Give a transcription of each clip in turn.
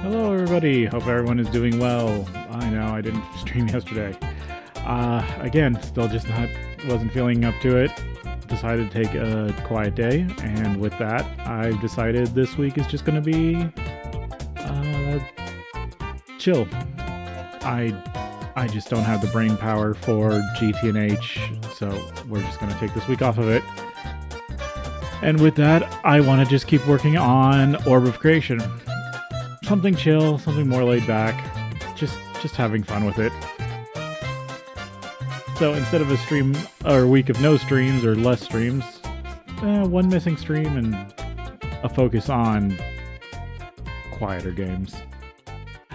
Hello everybody, hope everyone is doing well. I know I didn't stream yesterday. Again, still just wasn't feeling up to it. Decided to take a quiet day, and with that, I've decided this week is just gonna be, chill. I just don't have the brain power for GT&H, so we're just gonna take this week off of it. And with that, I want to just keep working on Orb of Creation. Something chill, something more laid back, just having fun with it. So instead of a stream or a week of no streams or less streams, one missing stream and a focus on quieter games.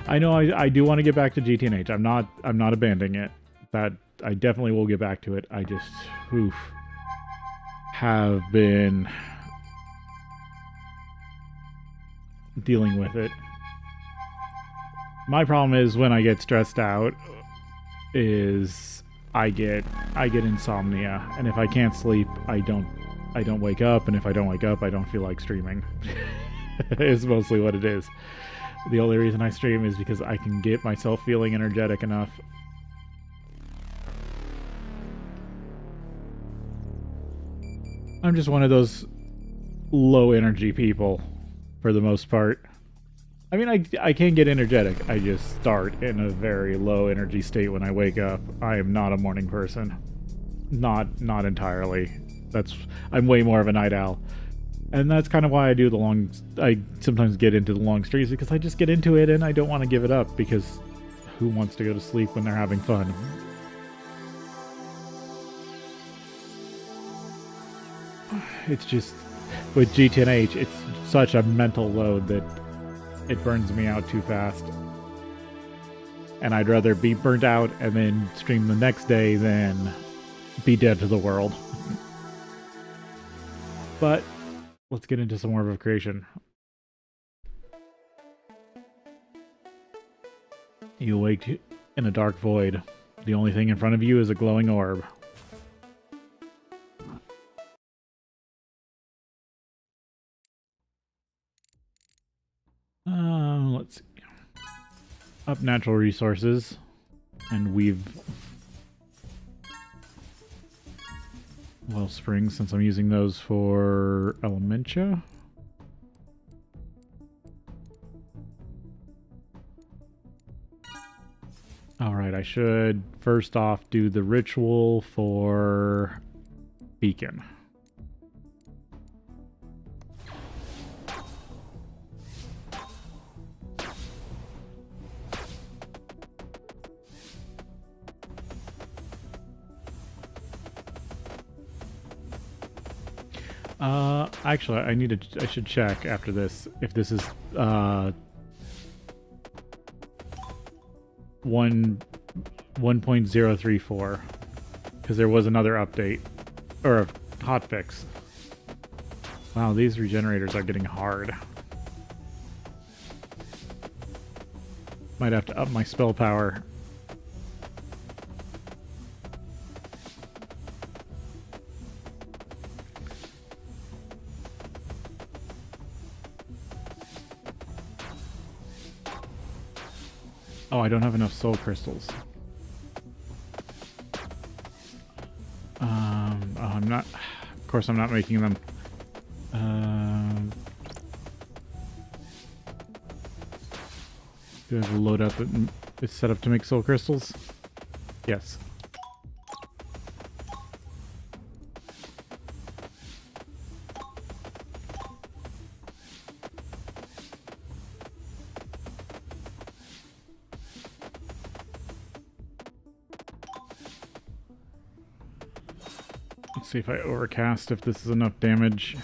I know I do want to get back to GT&H. I'm not abandoning it. That I definitely will get back to it. I just have been dealing with it. My problem is when I get stressed out is I get insomnia, and if I can't sleep, I don't wake up, and if I don't wake up, I don't feel like streaming. It's mostly what it is. The only reason I stream is because I can get myself feeling energetic enough. I'm just one of those low energy people for the most part. I mean, I can get energetic. I just start in a very low energy state when I wake up. I am not a morning person. Not entirely. I'm way more of a night owl. And that's kind of why I sometimes get into the long streams, because I just get into it and I don't want to give it up, because who wants to go to sleep when they're having fun? It's just, with GT&H, it's such a mental load that it burns me out too fast. And I'd rather be burnt out and then stream the next day than be dead to the world. But let's get into some Orb of Creation. You awake in a dark void. The only thing in front of you is a glowing orb. Let's see. Up natural resources and weave well springs, since I'm using those for Elementia. Alright, I should first off do the ritual for Beacon. Actually, I should check after this if this is 1.034, because there was another update or a hotfix. Wow, these regenerators are getting hard. Might have to up my spell power. Oh, I don't have enough soul crystals. I'm not... Of course I'm not making them. Do I have a loadout that is set up to make soul crystals? Yes. Let's see if I overcast, if this is enough damage.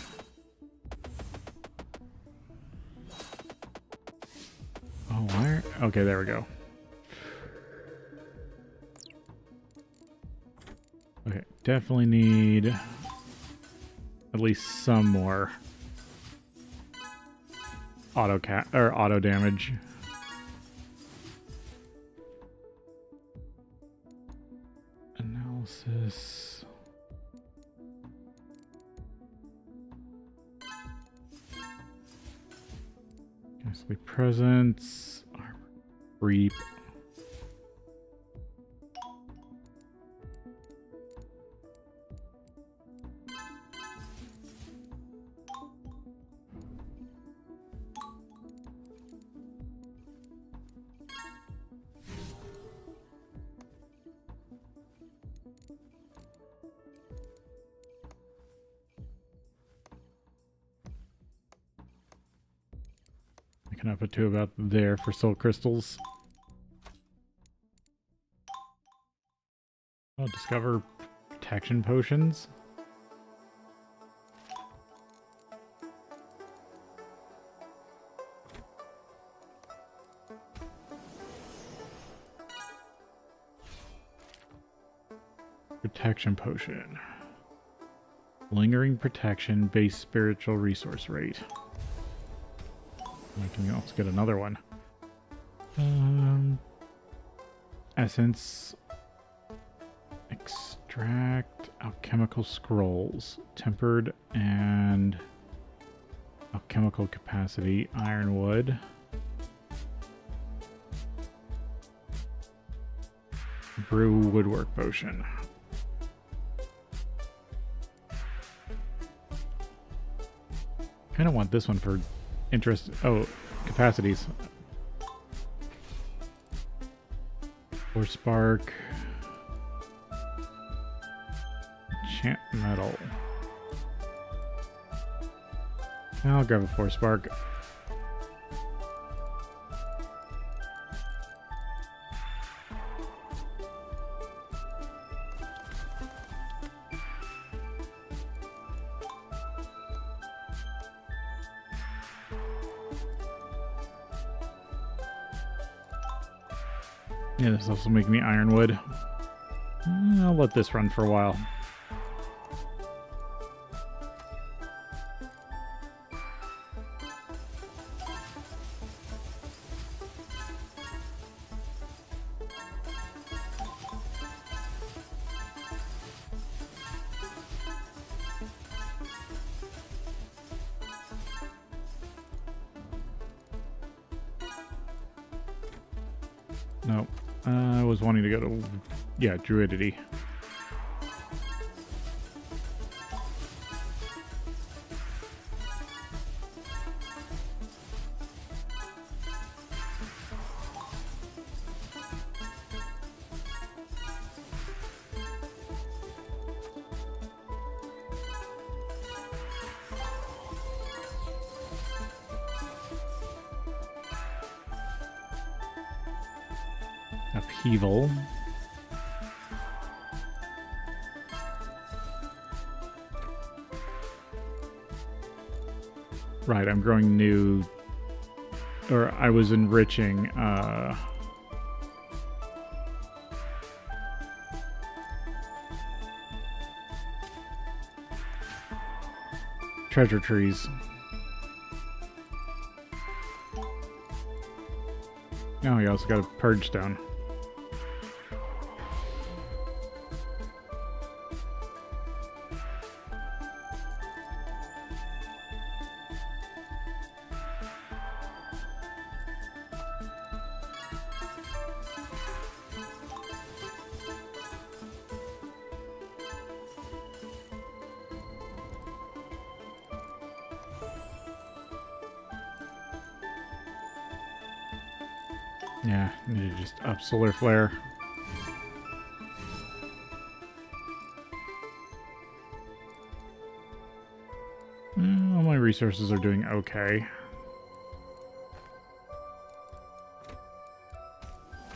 Oh, where? Okay, there we go. Okay, definitely need at least some more auto damage. Analysis. Nicely presence. Armor creep. I can up it to about there for soul crystals. Oh, discover protection potions. Protection potion. Lingering protection, base spiritual resource rate. I can also get another one. Essence. Extract alchemical scrolls. Tempered and alchemical capacity. Ironwood. Brew woodwork potion. Kind of want this one for interest. Oh, capacities. Or spark. Enchant metal. I'll grab a 4 spark. Yeah, this also make me ironwood. I'll let this run for a while. Nope. I was wanting to go to, yeah, Druidity. Upheaval. Right, I'm growing new, or I was enriching, treasure trees. Oh, you also got a purge stone. Yeah, need to just up solar flare. All my resources are doing okay.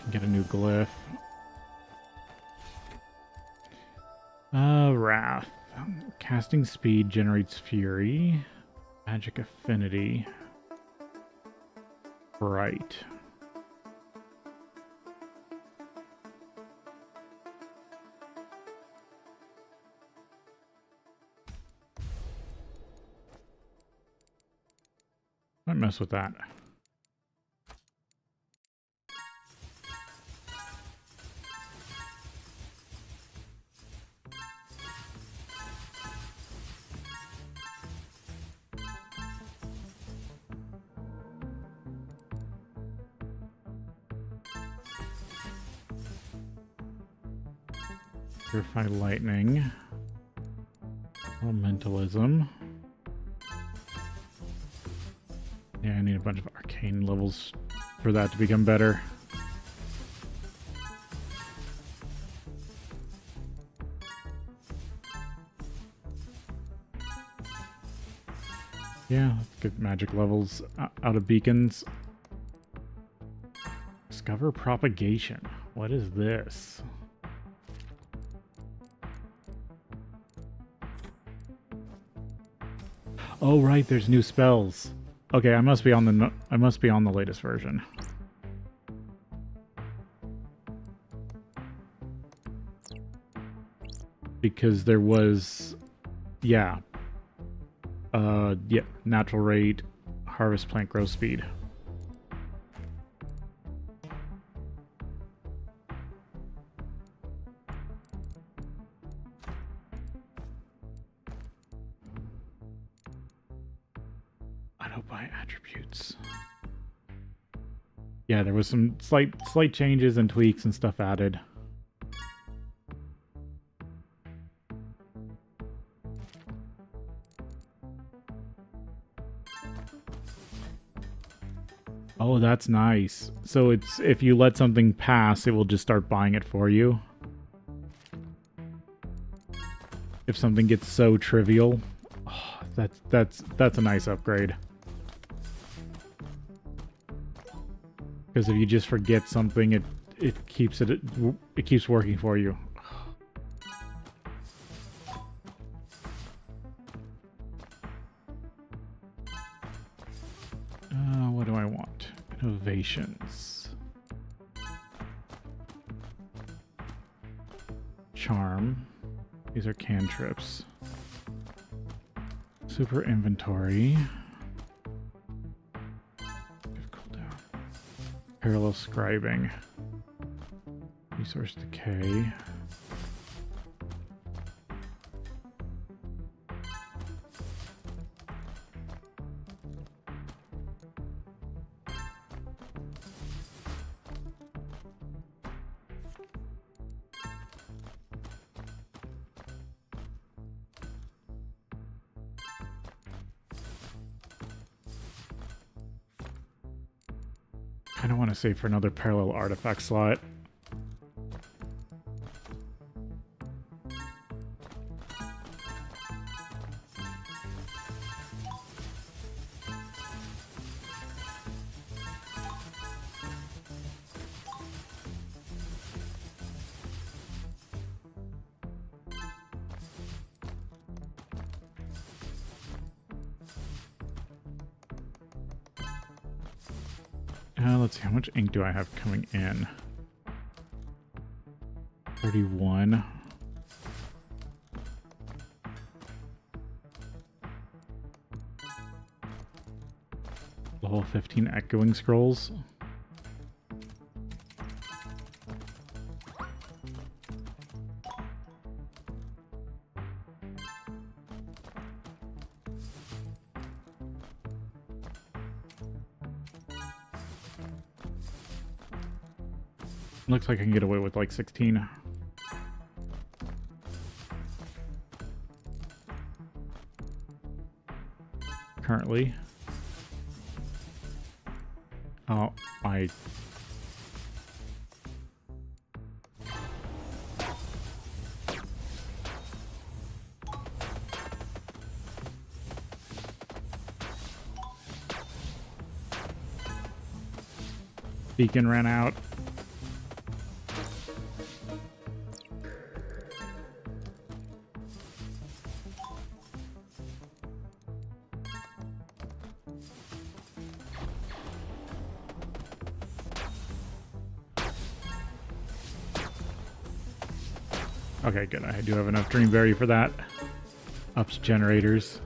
Can get a new glyph. Wrath. Casting speed generates fury. Magic affinity. Bright. Might mess with that. Purify lightning. Elementalism. Yeah, I need a bunch of arcane levels for that to become better. Yeah, let's get magic levels out of beacons. Discover propagation. What is this? Oh right, there's new spells. Okay, I must be on the latest version. Because there was, yeah. Yeah, natural rate, harvest plant growth speed. Auto buy attributes. Yeah, there was some slight changes and tweaks and stuff added. Oh, that's nice. So it's if you let something pass, it will just start buying it for you. If something gets so trivial, oh, that's a nice upgrade. Because if you just forget something, it keeps working for you. What do I want? Innovations. Charm. These are cantrips. Super inventory. Cooldown. Parallel scribing. Resource decay. I don't want to save for another parallel artifact slot. Let's see, how much ink do I have coming in? 31. Level 15 echoing scrolls. Looks like I can get away with like 16. Currently. Oh, I... Beacon ran out. Okay, good. I do have enough Dreamberry for that. Ups generators.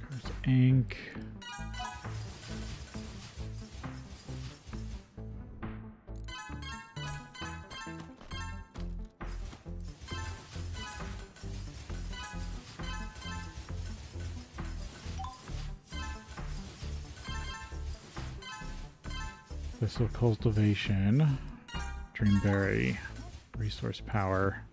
There's ink. Thistle cultivation, dreamberry, resource power.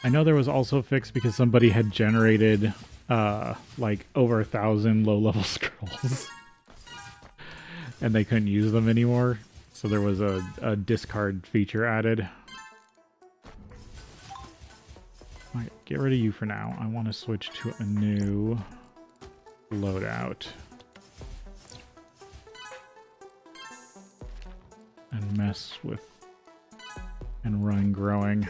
I know there was also a fix because somebody had generated like over 1,000 low-level scrolls and they couldn't use them anymore, so there was a discard feature added. Alright, get rid of you for now. I want to switch to a new loadout and mess with and run growing.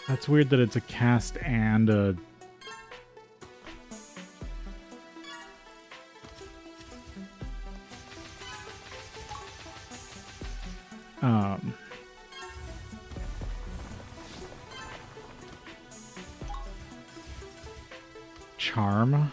That's weird that it's a cast and a... charm.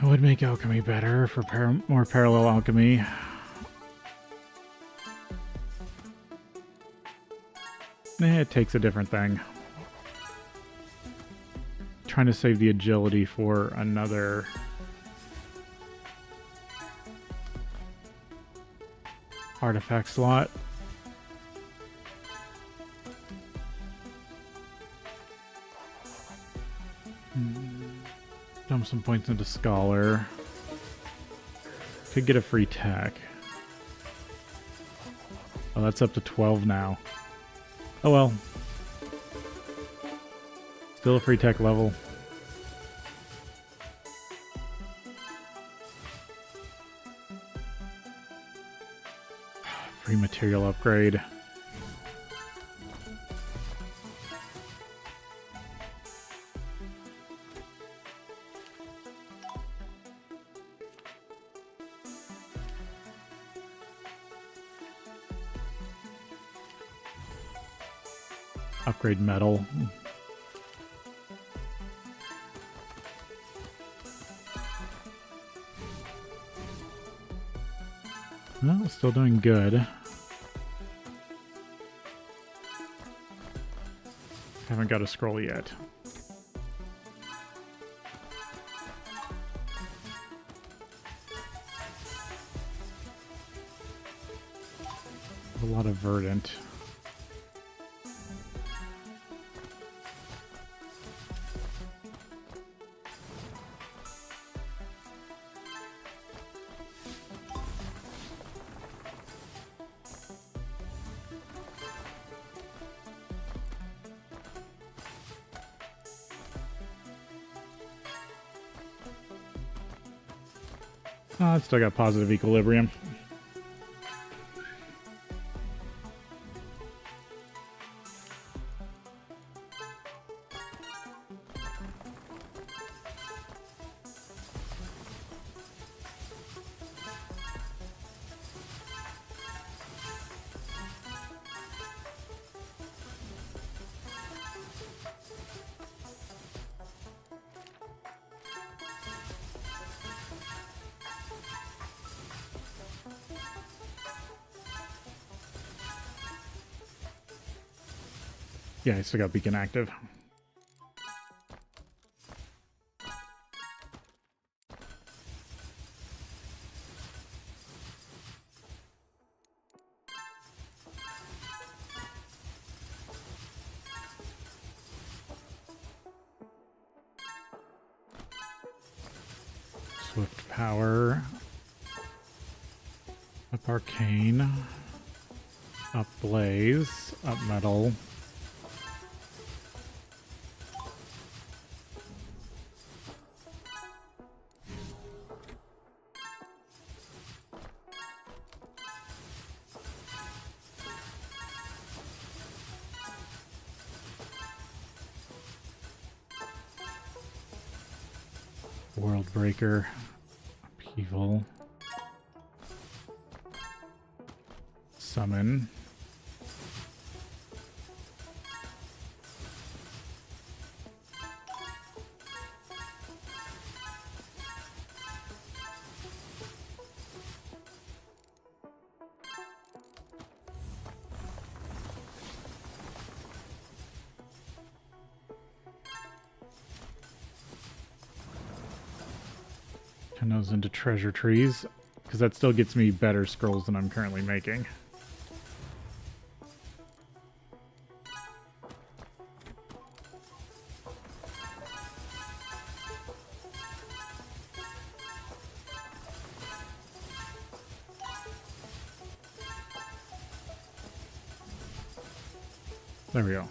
It would make alchemy better for more parallel alchemy. It takes a different thing. Trying to save the agility for another artifact slot. Dump some points into Scholar. Could get a free tech. Oh, that's up to 12 now. Oh well. Still a free tech level. Free material upgrade. Upgrade metal. Well, still doing good. Haven't got a scroll yet. A lot of verdant. Oh, it's still got positive equilibrium. Yeah, I still got beacon active. Swift power. Up arcane. Up blaze. Up metal. World breaker. Upheaval. Summon. Turn those into treasure trees, because that still gets me better scrolls than I'm currently making. There we go.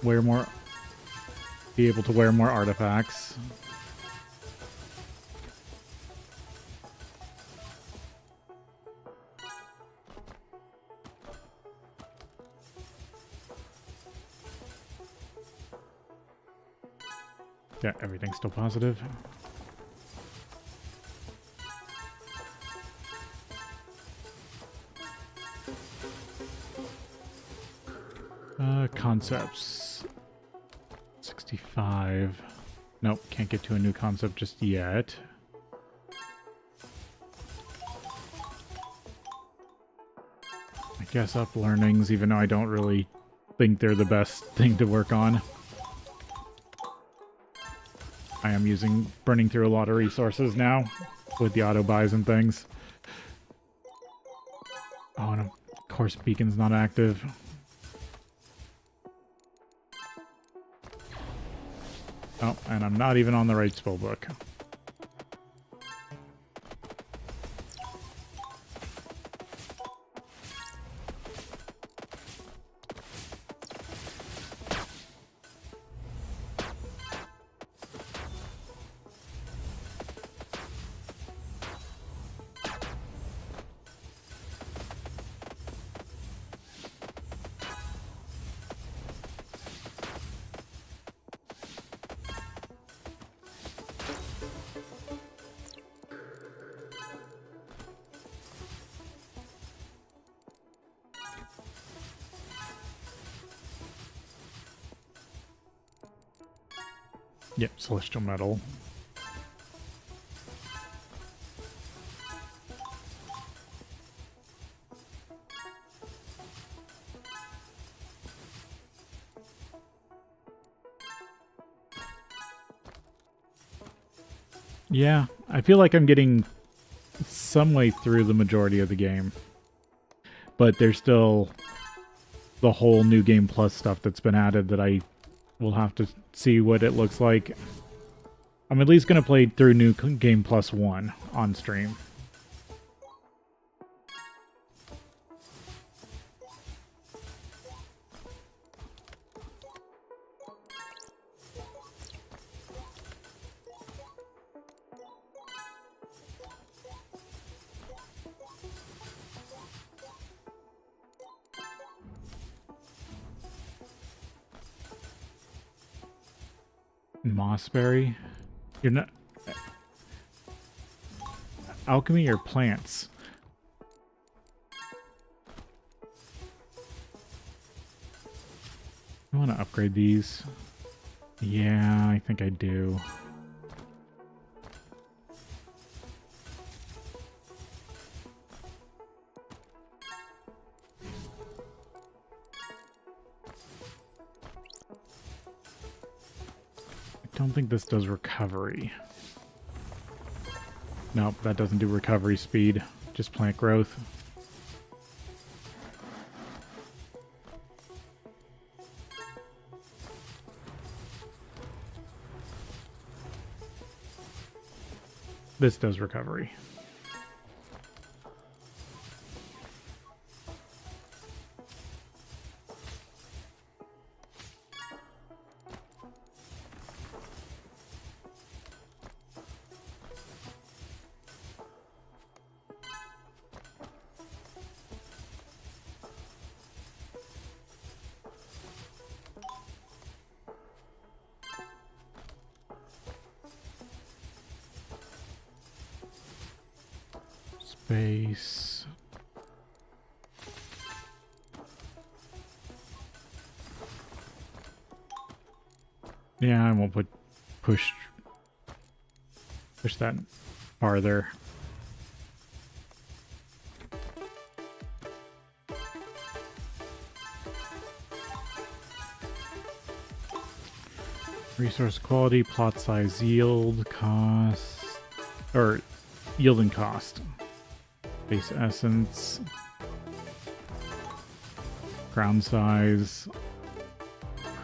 Wear more. Be able to wear more artifacts. Yeah, everything's still positive. Concepts. 65. Nope, can't get to a new concept just yet. I guess up learnings, even though I don't really think they're the best thing to work on. I am burning through a lot of resources now with the auto buys and things. Oh, and of course beacon's not active. Oh, and I'm not even on the right spell book. Yep, celestial metal. Yeah, I feel like I'm getting some way through the majority of the game. But there's still the whole New Game Plus stuff that's been added that I will have to see what it looks like. I'm at least going to play through New Game Plus 1 on stream. Mossberry? You're not... Alchemy or plants? I want to upgrade these. Yeah, I think I do. don't think this does recovery. Nope, that doesn't do recovery speed, just plant growth. This does recovery. Space. Yeah, I won't push that farther. Resource quality, plot size, yield, cost, or yield and cost. Base essence, ground size,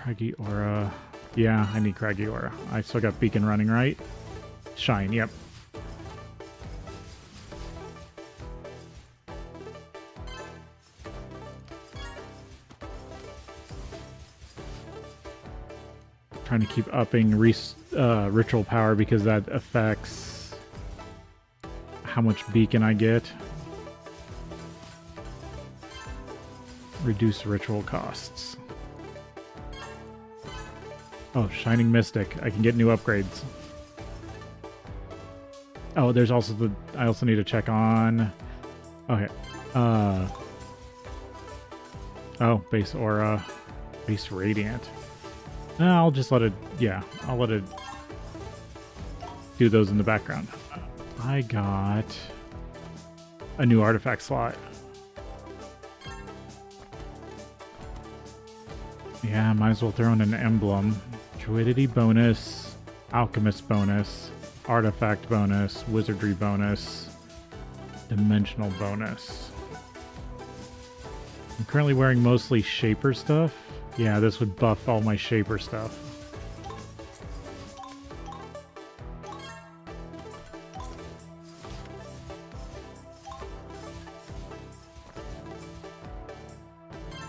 craggy aura. Yeah, I need craggy aura. I still got beacon running, right? Shine, yep. Trying to keep upping ritual power because that affects how much beacon I get. Reduce ritual costs. Oh, Shining Mystic. I can get new upgrades. Oh, there's also the... I also need to check on... Okay. Oh, base aura. Base radiant. I'll just let it... Yeah, I'll let it do those in the background. I got a new artifact slot. Yeah, might as well throw in an emblem. Druidity bonus, alchemist bonus, artifact bonus, wizardry bonus, dimensional bonus. I'm currently wearing mostly shaper stuff. Yeah, this would buff all my shaper stuff.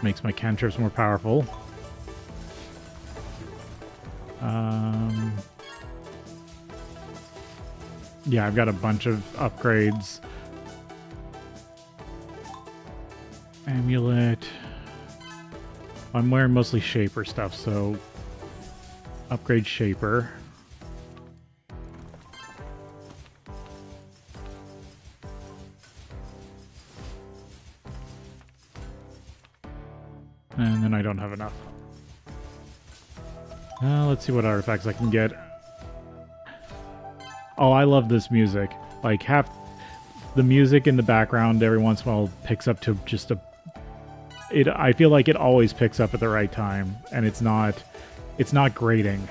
Makes my cantrips more powerful. Yeah, I've got a bunch of upgrades. Amulet. I'm wearing mostly shaper stuff, so upgrade shaper. And then I don't have enough. Let's see what artifacts I can get. Oh, I love this music. Like, half the music in the background every once in a while picks up to just a... I feel like it always picks up at the right time, and it's not grating.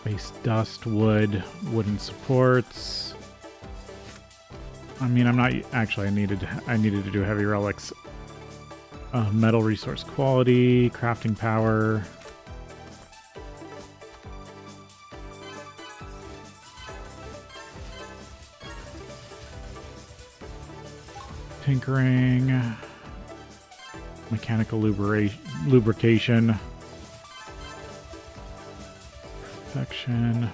Base dust, wood, wooden supports. I mean, I'm not actually. I needed to do heavy relics. Metal resource quality, crafting power. Tinkering. Mechanical lubrication. Perfection.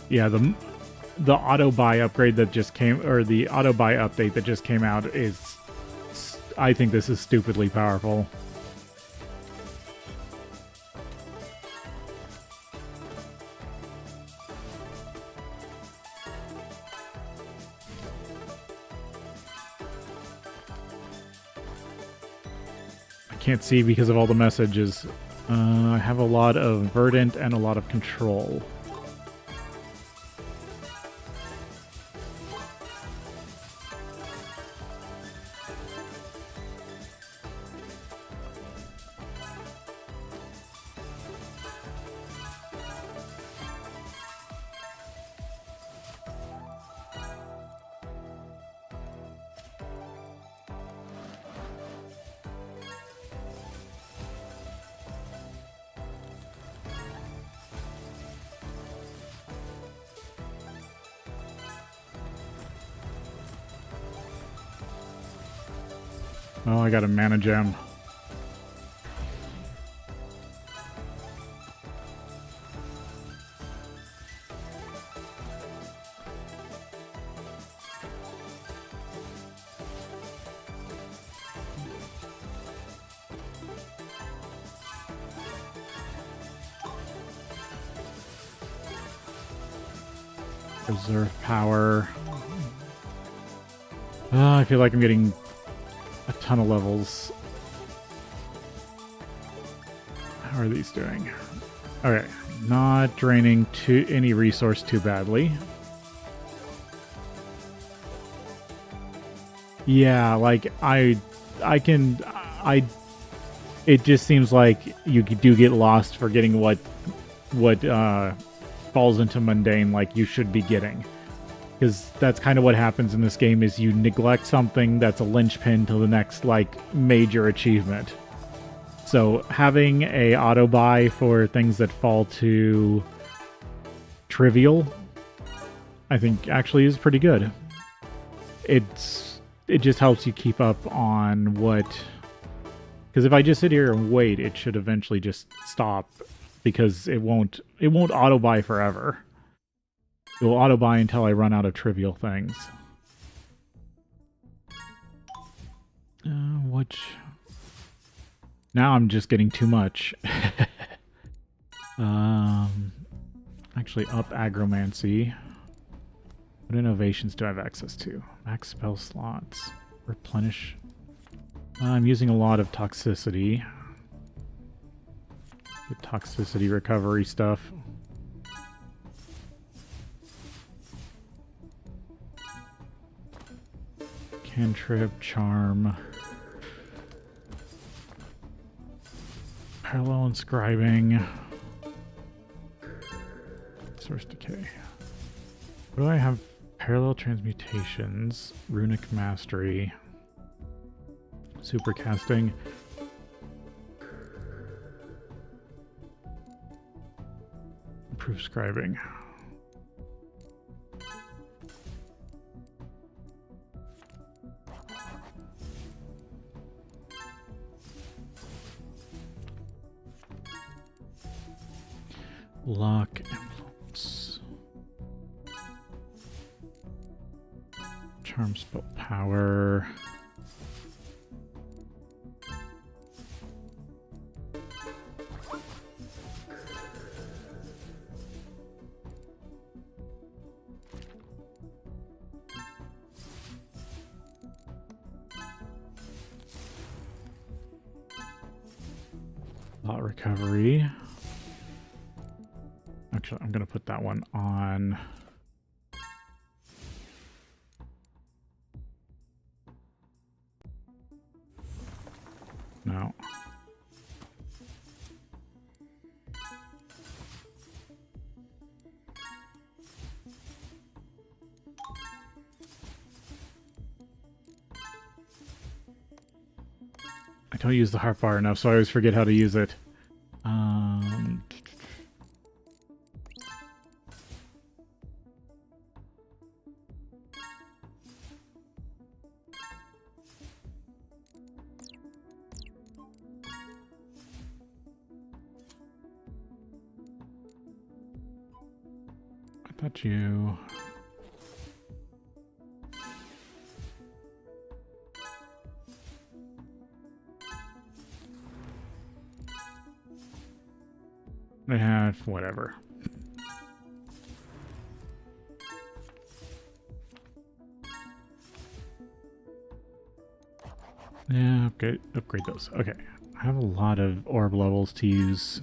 Yeah, the auto buy upgrade that just came, or the auto buy update that just came out is, I think this is stupidly powerful. can't see because of all the messages. I have a lot of verdant and a lot of control. Oh, I got a mana gem. Preserve power. I feel like I'm getting a ton of levels. How are these doing? Okay, not draining any resource too badly. Yeah, like it just seems like you do get lost for getting what falls into mundane like you should be getting. Because that's kind of what happens in this game is you neglect something that's a linchpin to the next, like, major achievement. So having a auto-buy for things that fall to trivial, I think actually is pretty good. It just helps you keep up on what... Because if I just sit here and wait, it should eventually just stop, because it won't auto-buy forever. It will auto-buy until I run out of trivial things. Which... Now I'm just getting too much. Actually, up agromancy. What innovations do I have access to? Max spell slots. Replenish. I'm using a lot of toxicity. The toxicity recovery stuff. Cantrip, charm. Parallel inscribing. Source decay. What do I have? Parallel transmutations. Runic mastery. Supercasting. Improved scribing. Lock influence. Charm spell power. Lot recovery. Actually, I'm going to put that one on. No. I don't use the harp bar enough, so I always forget how to use it. I thought you... I have whatever. Yeah, upgrade those. Okay. I have a lot of orb levels to use.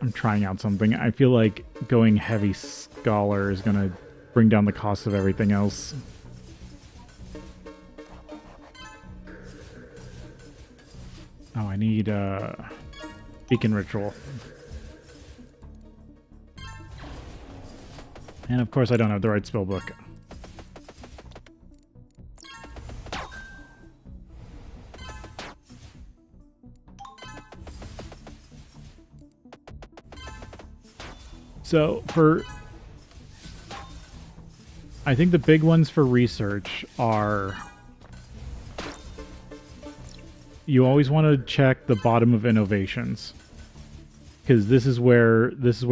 I'm trying out something. I feel like going heavy scholar is going to bring down the cost of everything else. Oh, I need beacon ritual. And of course I don't have the right spell book. So I think the big ones for research are, you always want to check the bottom of innovations, because this is where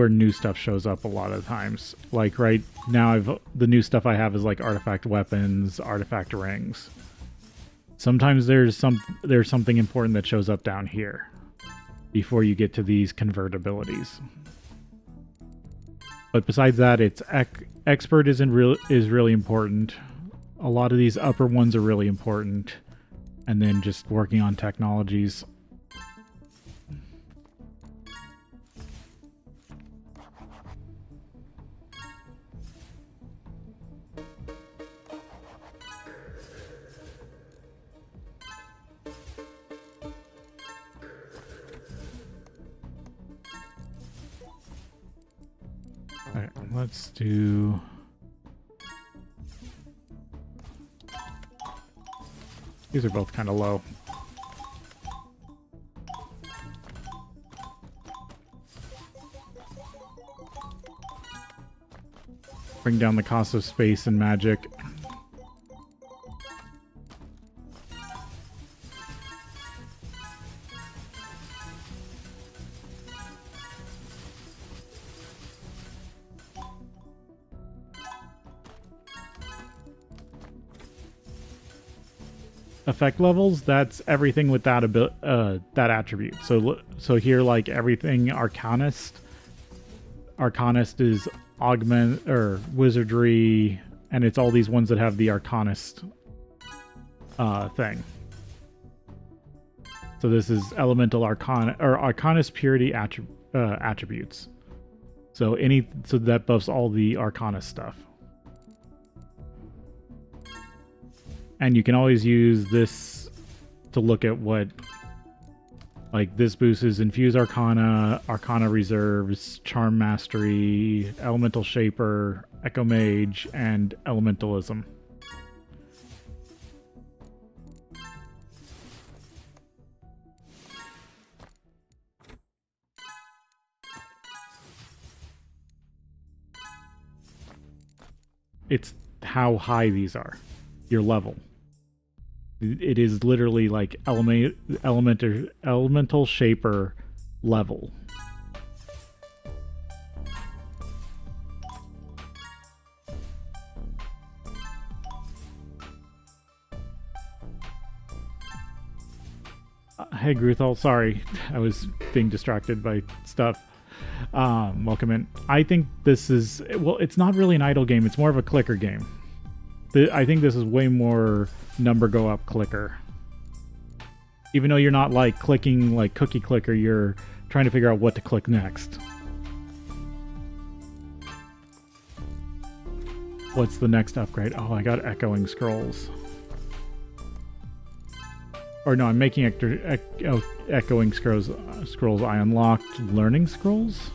new stuff shows up a lot of times. Like right now, the new stuff I have is like artifact weapons, artifact rings. Sometimes there's something important that shows up down here before you get to these convertibilities. But besides that, it's expert is really important. A lot of these upper ones are really important, and then just working on technologies. Alright, let's do... These are both kind of low. Bring down the cost of space and magic. Effect levels, that's everything with that that attribute. So here, like everything Arcanist is augment or wizardry, and it's all these ones that have the Arcanist thing. So this is elemental arcana or Arcanist purity attributes. So that buffs all the Arcanist stuff. And you can always use this to look at what, like this boosts Infuse Arcana, Arcana Reserves, Charm Mastery, Elemental Shaper, Echo Mage, and Elementalism. It's how high these are, your level. It is literally like elemental shaper level. Hey Gruthal, sorry, I was being distracted by stuff. Welcome in. I think this is, well, it's not really an idle game, it's more of a clicker game. I think this is way more number go up clicker. Even though you're not like clicking like cookie clicker, you're trying to figure out what to click next. What's the next upgrade? Oh, I got echoing scrolls. Or no, I'm making echoing scrolls. I unlocked learning scrolls.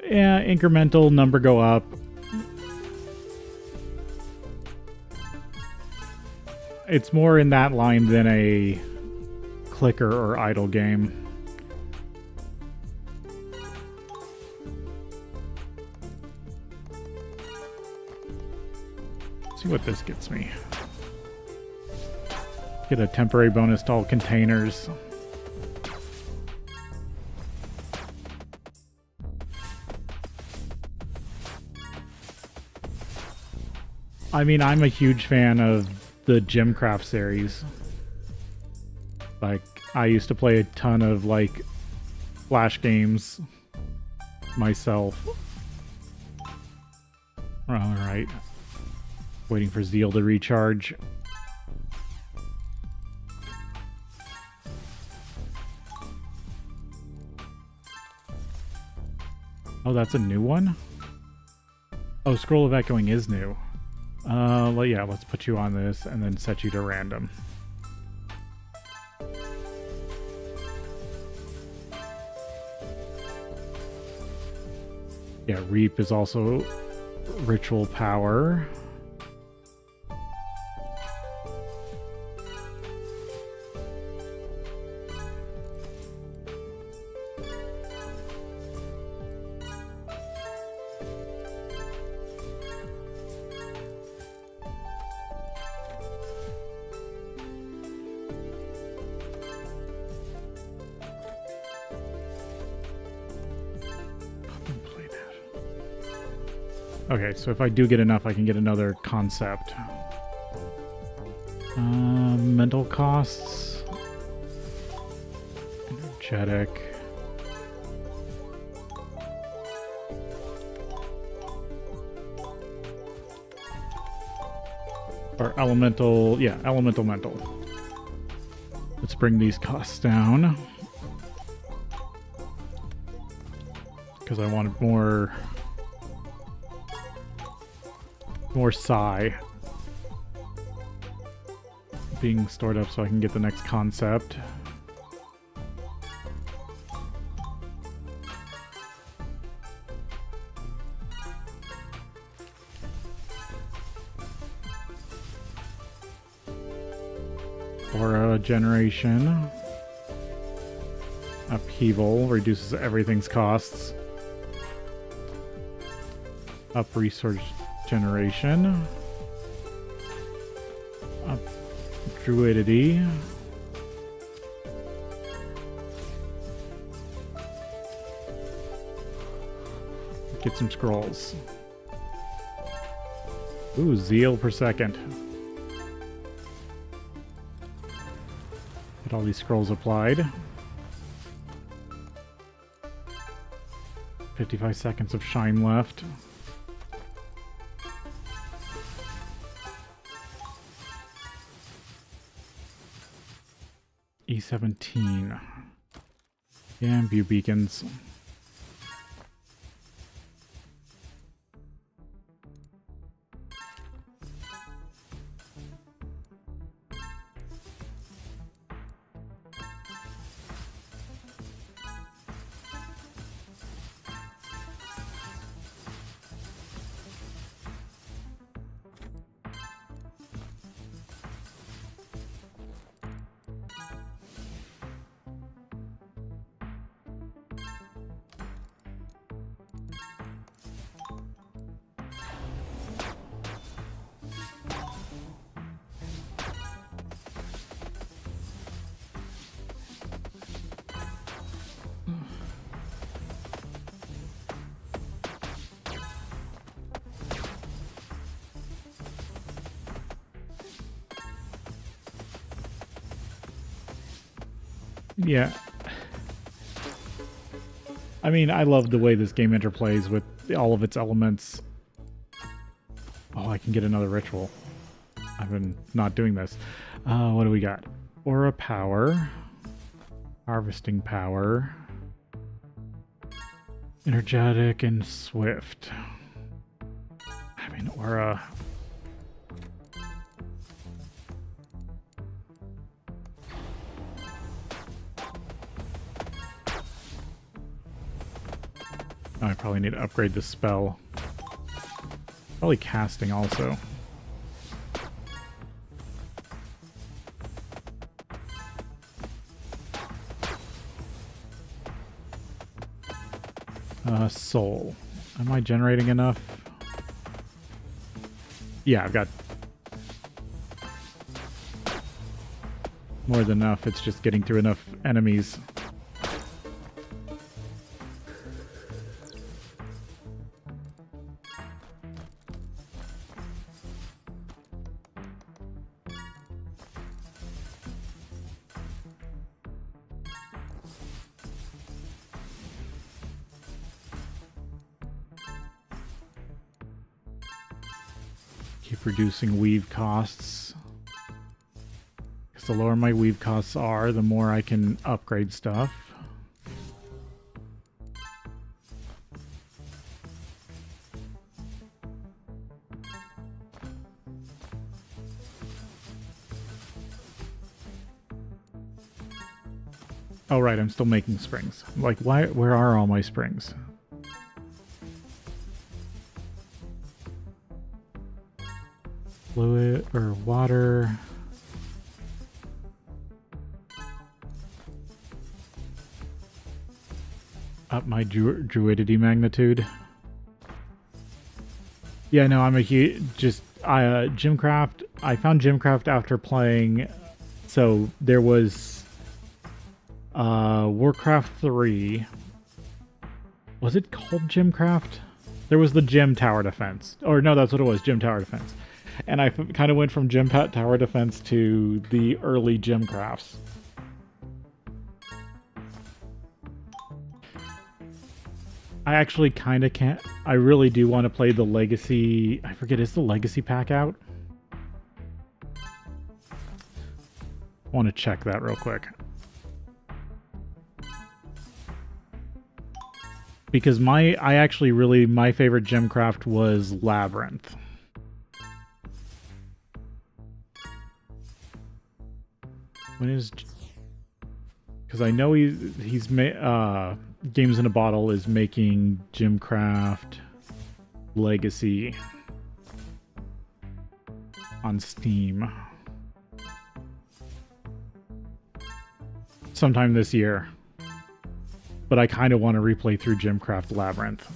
Yeah, incremental, number go up. It's more in that line than a clicker or idle game. Let's see what this gets me. Get a temporary bonus to all containers. I mean, I'm a huge fan of the Gemcraft series. Like, I used to play a ton of, like, Flash games myself. Alright. Waiting for Zeal to recharge. Oh, that's a new one? Oh, Scroll of Echoing is new. Well, yeah, let's put you on this and then set you to random. Yeah, Reap is also ritual power. Okay, so if I do get enough, I can get another concept. Mental costs. Energetic. Or elemental, yeah, elemental mental. Let's bring these costs down. Because I wanted more psi being stored up so I can get the next concept. Aura generation. Upheaval reduces everything's costs. Up resource generation. Up druidity. Get some scrolls. Ooh, zeal per second. Get all these scrolls applied. 55 seconds of shine left. E17. And view beacons. Yeah. I mean, I love the way this game interplays with all of its elements. Oh, I can get another ritual. I've been not doing this. What do we got? Aura power. Harvesting power. Energetic and swift. I mean, aura... I probably need to upgrade the spell. Probably casting also. Soul. Am I generating enough? Yeah, I've got more than enough. It's just getting through enough enemies. Keep reducing weave costs. Because the lower my weave costs are, the more I can upgrade stuff. Oh right, I'm still making springs. Like, why? Where are all my springs? Fluid or water. Up my druidity magnitude. Yeah, no, I'm a huge Gymcraft. I found Gymcraft after playing. So there was Warcraft 3. Was it called Gymcraft? There was the Gym Tower Defense. Or no, that's what it was, Gym Tower Defense. And I kind of went from Gym Tower Defense to the early Gymcrafts. I actually kind of can't. I really do want to play the Legacy. I forget, is the Legacy pack out? I want to check that real quick. Because my favorite Gymcraft was Labyrinth. When is... Because I know he's Games in a Bottle is making Gymcraft Legacy on Steam sometime this year. But I kind of want to replay through Gymcraft Labyrinth.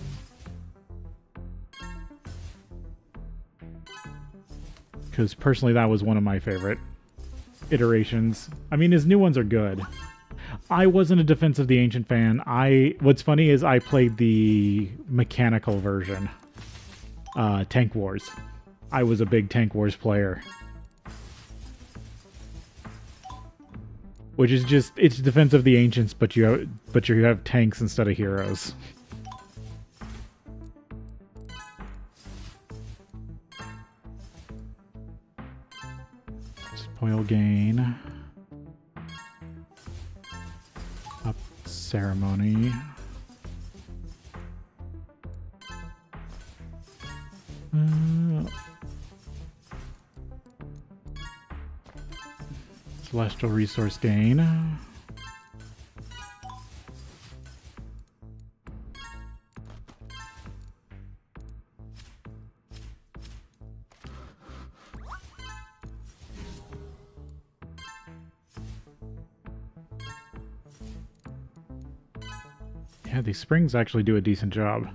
Because personally that was one of my favorite iterations. I mean, his new ones are good. I wasn't a Defense of the Ancient fan. What's funny is I played the mechanical version, Tank Wars. I was a big Tank Wars player. Which is just, it's Defense of the Ancients, but you have tanks instead of heroes. Spoil gain. Up ceremony. Celestial resource gain. Yeah, these springs actually do a decent job.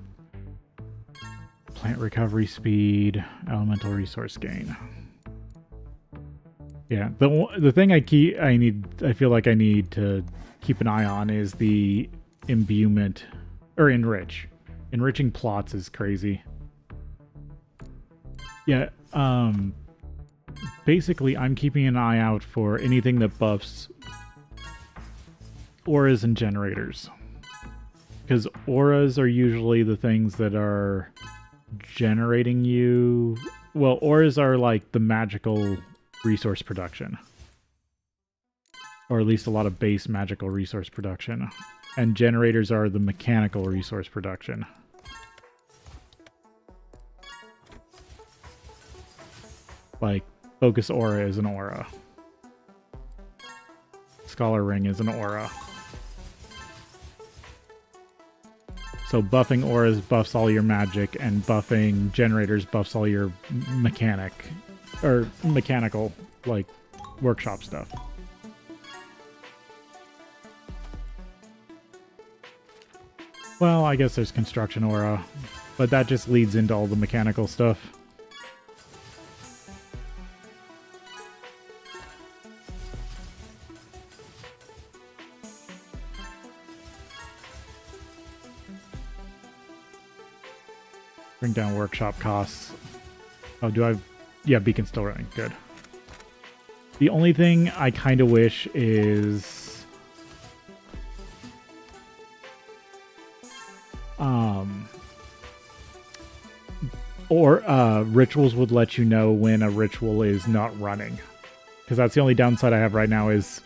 Plant recovery speed, elemental resource gain. Yeah, the thing I feel like I need to keep an eye on is the imbuement or enrich. Enriching plots is crazy. Yeah, basically I'm keeping an eye out for anything that buffs auras and generators. Because auras are usually the things that are generating you. Well, auras are like the magical resource production, or at least a lot of base magical resource production, and generators are the mechanical resource production. Like Focus Aura is an aura, Scholar Ring is an aura. So buffing auras buffs all your magic, and buffing generators buffs all your mechanical, like, workshop stuff. Well, I guess there's construction aura, but that just leads into all the mechanical stuff. Bring down workshop costs. Oh, do I... Yeah, beacon's still running. Good. The only thing I kind of wish is... Or rituals would let you know when a ritual is not running. Because that's the only downside I have right now is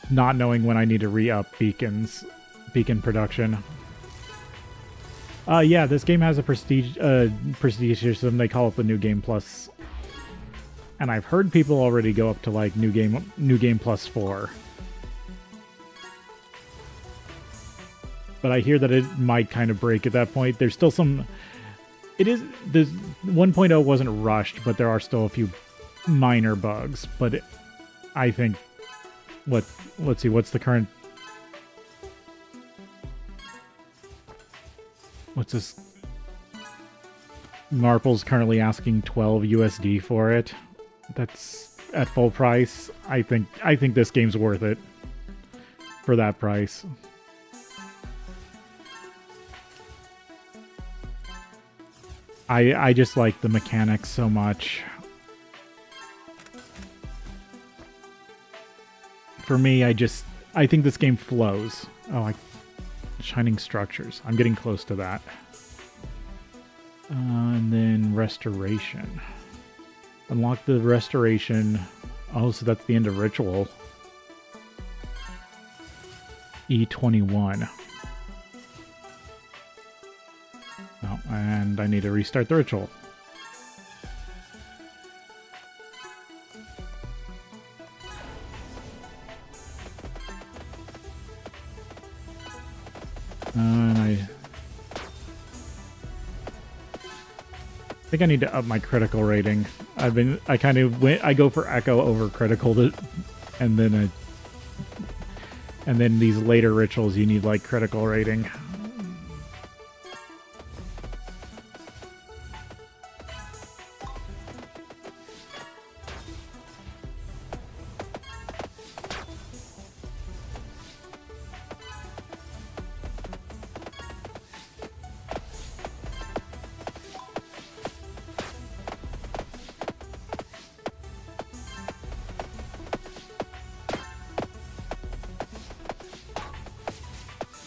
not knowing when I need to re-up beacon production. Yeah, this game has a prestige system. They call it the New Game Plus. And I've heard people already go up to like New Game Plus 4. But I hear that it might kind of break at that point. There's still some... The 1.0 wasn't rushed, but there are still a few minor bugs. But I think... Let's see, what's the current... What's this? Marple's currently asking 12 USD for it. That's at full price. I think this game's worth it for that price. I just like the mechanics so much. For me, I think this game flows. Oh, Shining Structures. I'm getting close to that. And then Restoration. Unlock the Restoration. Oh, so that's the end of Ritual. E21. Oh, and I need to restart the Ritual. And I think I need to up my critical rating. I go for echo over critical and then these later rituals you need like critical rating.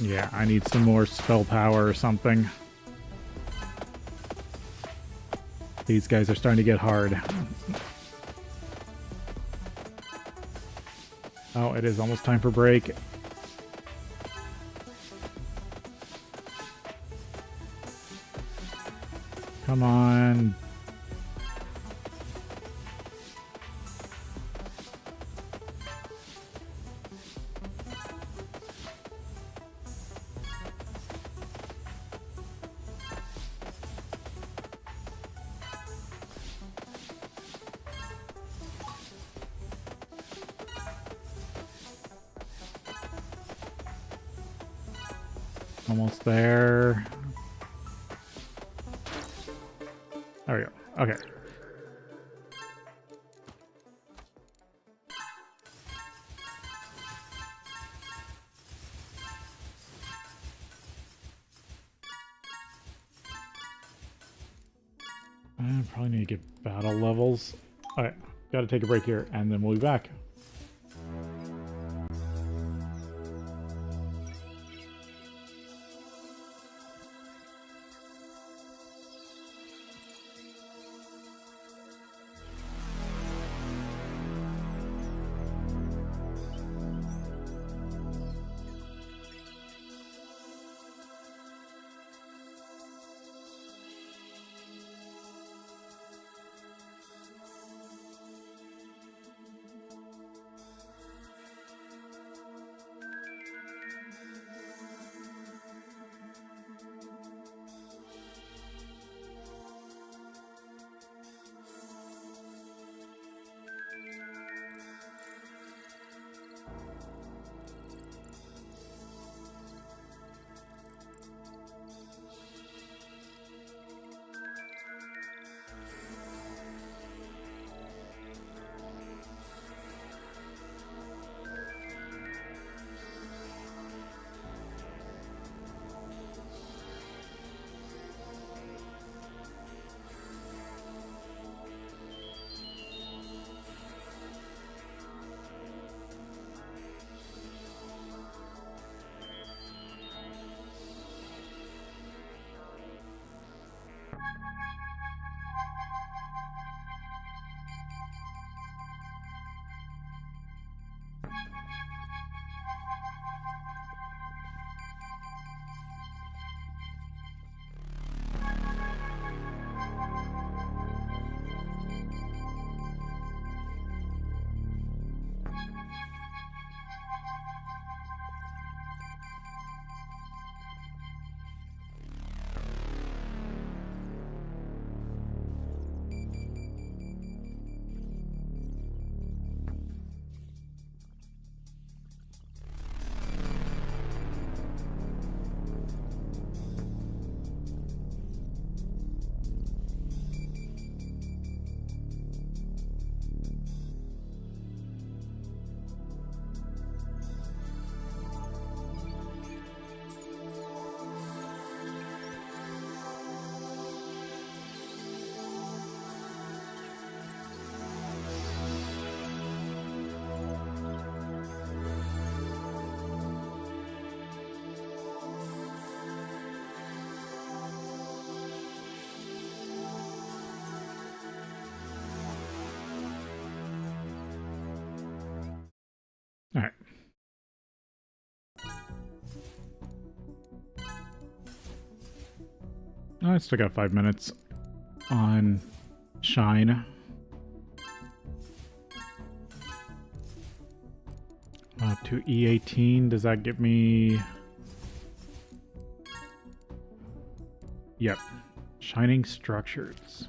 Yeah, I need some more spell power or something. These guys are starting to get hard. Oh, it is almost time for break. Come on. Almost there. There we go. Okay. I probably need to get battle levels. Alright, gotta take a break here, and then we'll be back. All right. Oh, I still got 5 minutes on Shine. Up to E18. Does that give me... Yep. Shining Structures.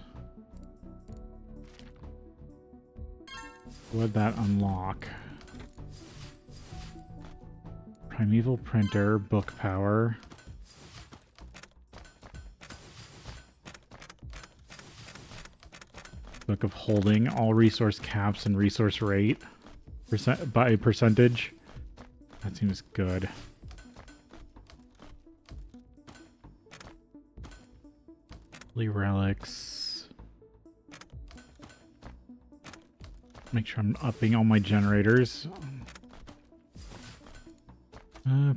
What would that unlock? Primeval Printer, Book Power. Book of Holding, all resource caps and resource rate by percentage. That seems good. Relics. Make sure I'm upping all my generators.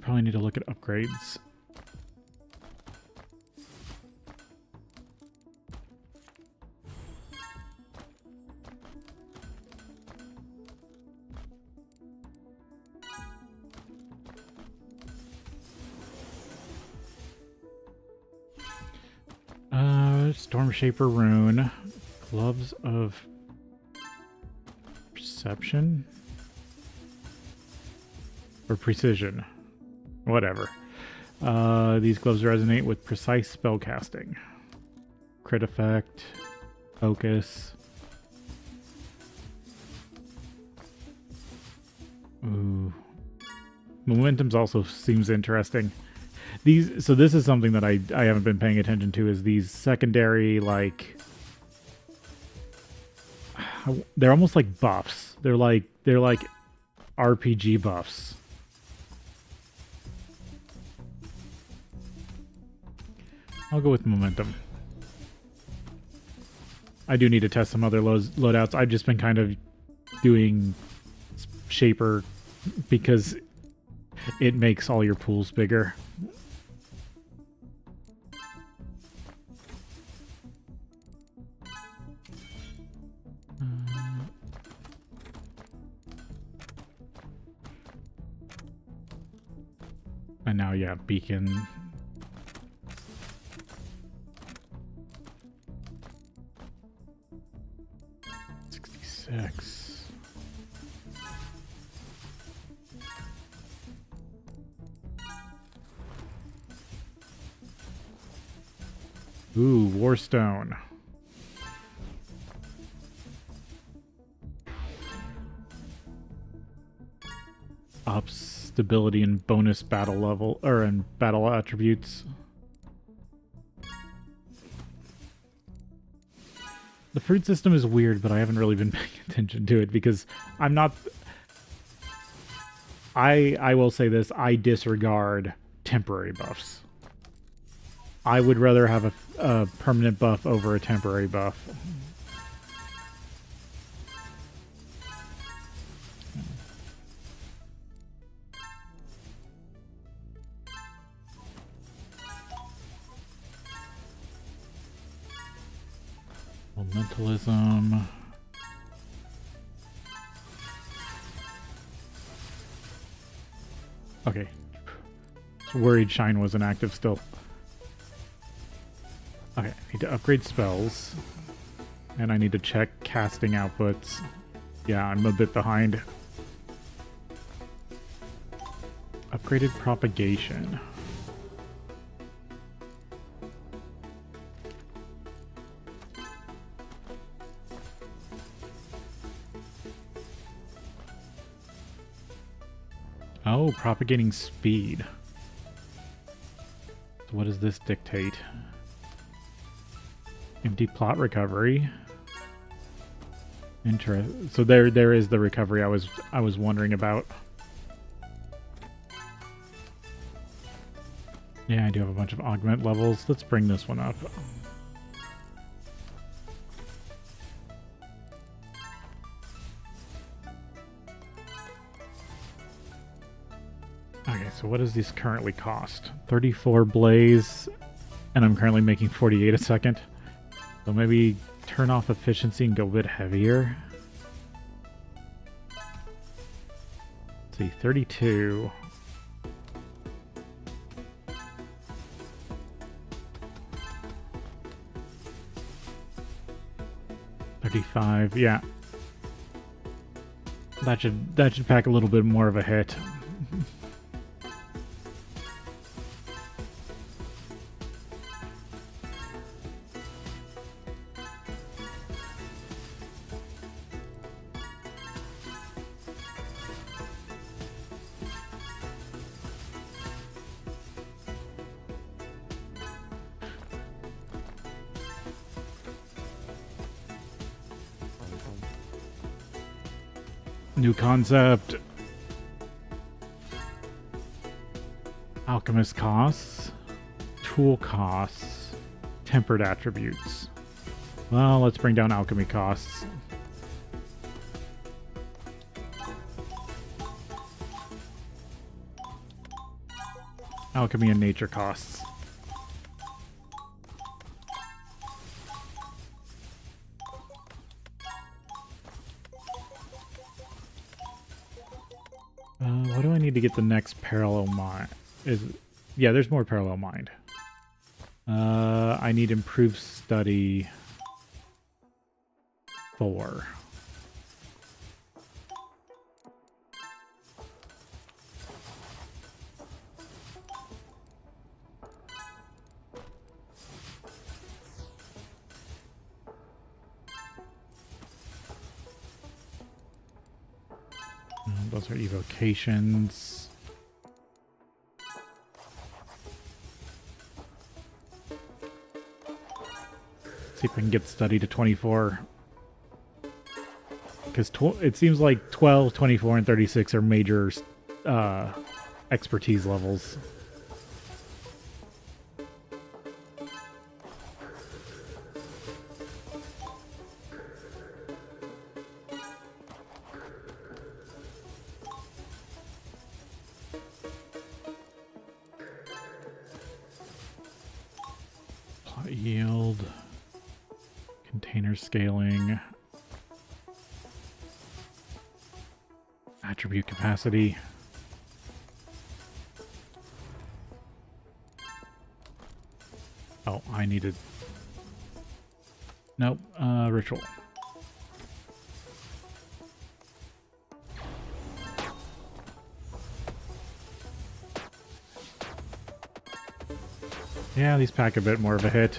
Probably need to look at upgrades. Stormshaper rune, gloves of perception or precision, whatever. These gloves resonate with precise spellcasting, crit effect, focus. Ooh, momentum's also seems interesting. So this is something that I haven't been paying attention to, is these secondary, like, they're almost like buffs. They're like RPG buffs. I'll go with momentum. I do need to test some other loadouts. I've just been kind of doing Shaper because it makes all your pools bigger. And now, yeah, beacon. $66. Ooh, Warstone. Ups stability and bonus battle level, or in battle attributes. The fruit system is weird, but I haven't really been paying attention to it because I'm not... I will say this, I disregard temporary buffs. I would rather have a permanent buff over a temporary buff. Elementalism. Okay. I was worried Shine wasn't active still. Okay, I need to upgrade spells. And I need to check casting outputs. Yeah, I'm a bit behind. Upgraded propagation. Oh, propagating speed. So what does this dictate? Empty plot recovery. So there is the recovery I was wondering about. Yeah, I do have a bunch of augment levels. Let's bring this one up. Okay, so what does this currently cost? 34 blaze, and I'm currently making 48 a second. So maybe turn off efficiency and go a bit heavier. Let's see, 32. $35, yeah. That should pack a little bit more of a hit. New concept. Alchemist costs. Tool costs. Tempered attributes. Well, let's bring down alchemy costs. Alchemy and nature costs. What do I need to get the next parallel mind? Yeah, there's more parallel mind. I need improved study 4. Those are evocations. See if I can get study to 24. Because it seems like 12, 24, and 36 are major expertise levels. Yield, container scaling, attribute capacity. Oh, I needed... Nope, ritual. Yeah, these pack a bit more of a hit.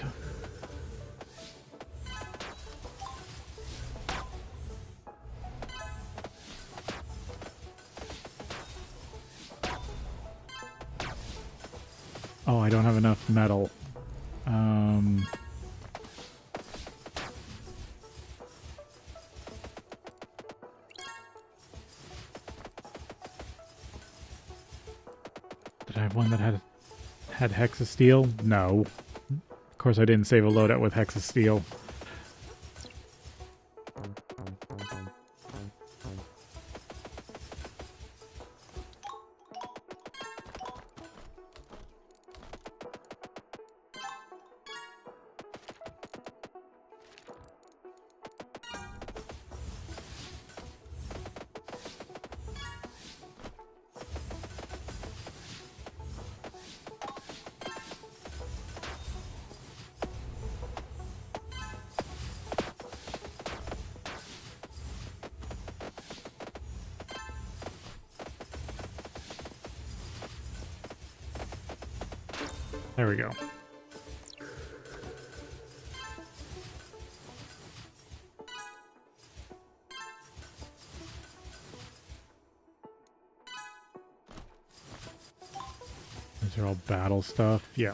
Oh, I don't have enough metal. Did I have one that had hexasteel? No. Of course I didn't save a loadout with hexasteel. There we go. These are all battle stuff. Yeah.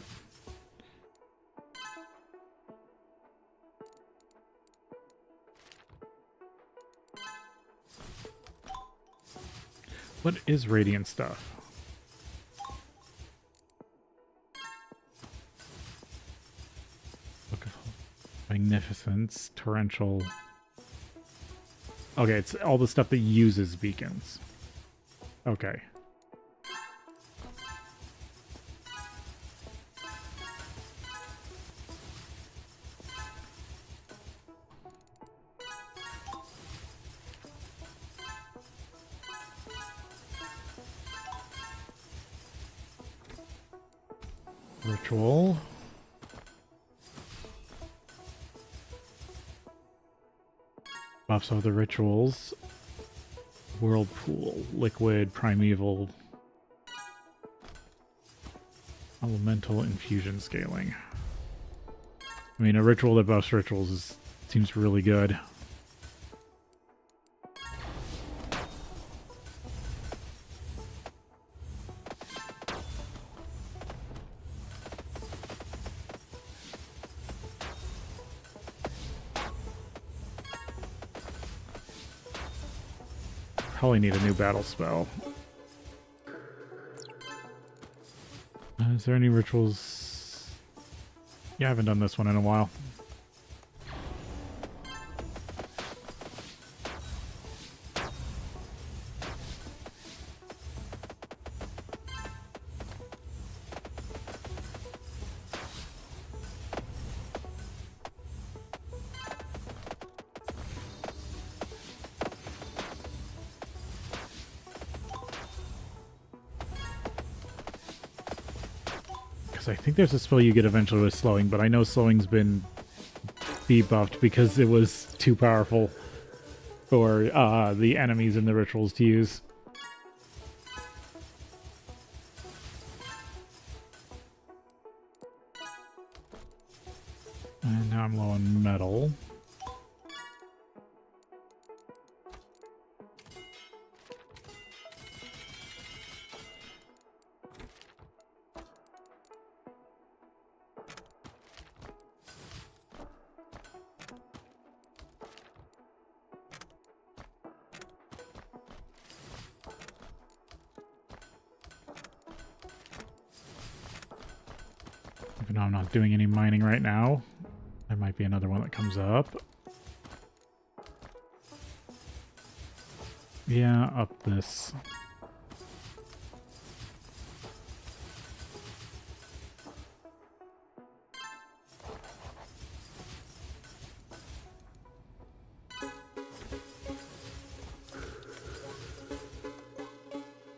What is radiant stuff? Book of Magnificence, torrential. Okay, it's all the stuff that uses beacons. Okay. Ritual. Buffs of the rituals. Whirlpool, liquid, primeval, elemental infusion scaling. I mean, a ritual that buffs rituals seems really good. Probably need a new battle spell. Is there any rituals? Yeah, I haven't done this one in a while. I think there's a spell you get eventually with slowing, but I know slowing's been debuffed because it was too powerful for the enemies in the rituals to use. And now I'm low on metal. Even though I'm not doing any mining right now, there might be another one that comes up. Yeah, up this.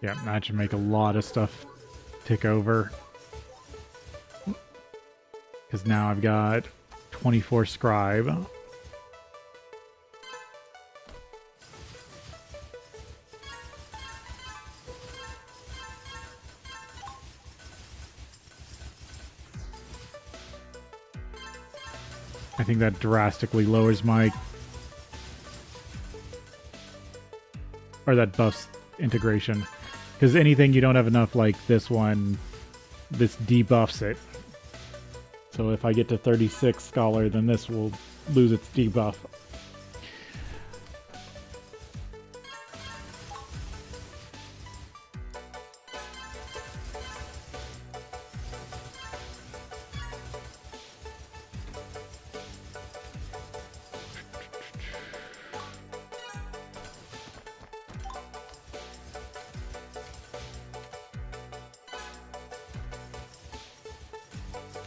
Yeah, that should make a lot of stuff tick over. Because now I've got 24 scribe. I think that drastically lowers my... or that buffs integration. Because anything you don't have enough like this one, this debuffs it. So if I get to 36 Scholar, then this will lose its debuff.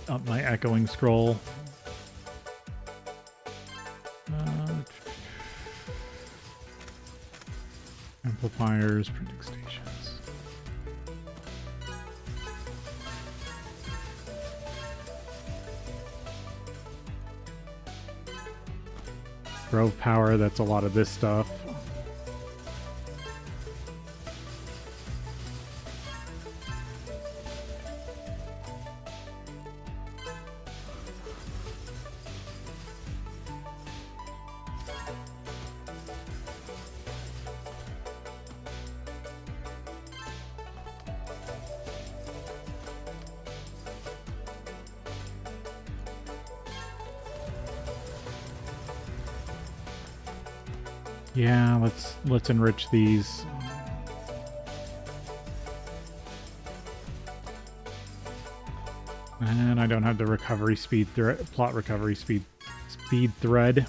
Up my echoing scroll. Amplifiers, printing stations. Grove power, that's a lot of this stuff. Yeah, let's enrich these. And I don't have the recovery speed plot recovery speed thread.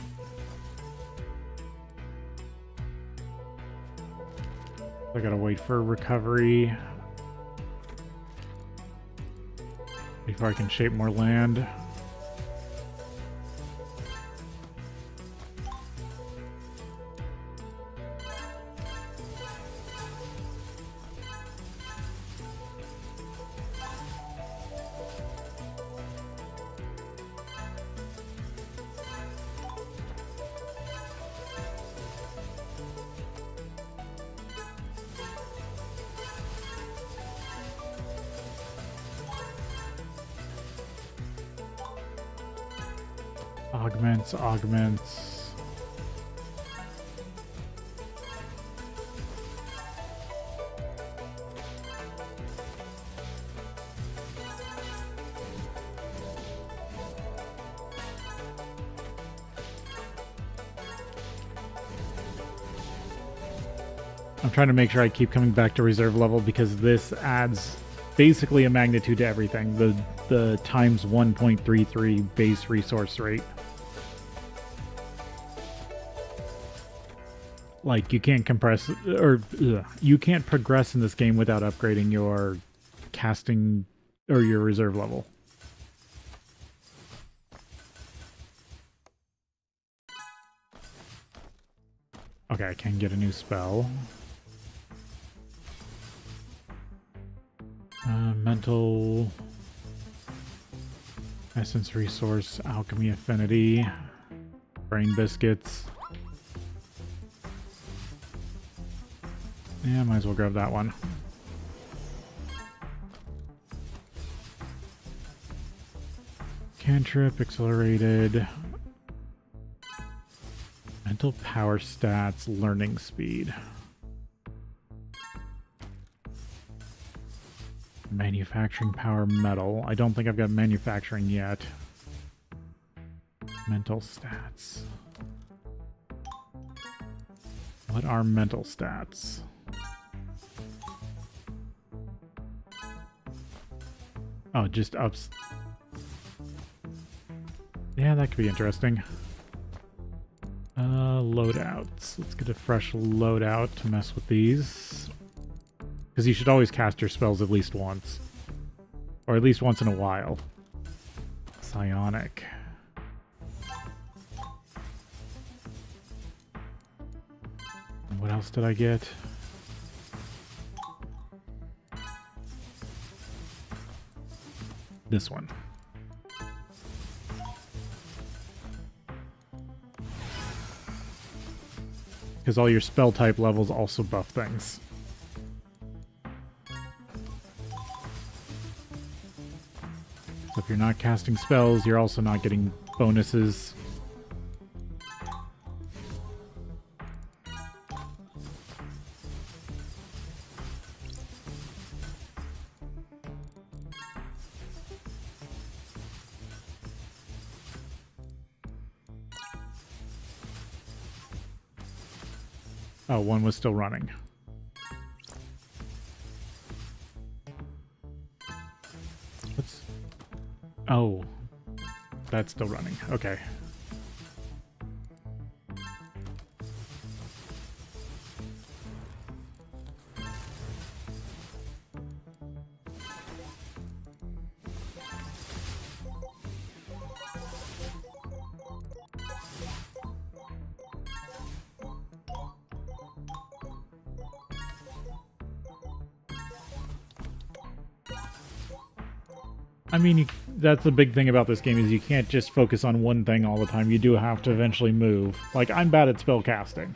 I gotta wait for recovery before I can shape more land. Augments. I'm trying to make sure I keep coming back to reserve level because this adds basically a magnitude to everything. The times 1.33 base resource rate. Like, you can't compress, or you can't progress in this game without upgrading your casting, or your reserve level. Okay, I can get a new spell. Mental, essence resource, alchemy affinity, brain biscuits. Yeah, might as well grab that one. Cantrip, accelerated. Mental power stats, learning speed. Manufacturing power, metal. I don't think I've got manufacturing yet. Mental stats. What are mental stats? Oh, just ups. Yeah, that could be interesting. Loadouts. Let's get a fresh loadout to mess with these. Because you should always cast your spells at least once. Or at least once in a while. Psionic. And what else did I get? This one. Because all your spell type levels also buff things. So if you're not casting spells, you're also not getting bonuses. Oh, one was still running. What's... Oh, that's still running. Okay. I mean, that's the big thing about this game is you can't just focus on one thing all the time. You do have to eventually move. Like, I'm bad at spell casting.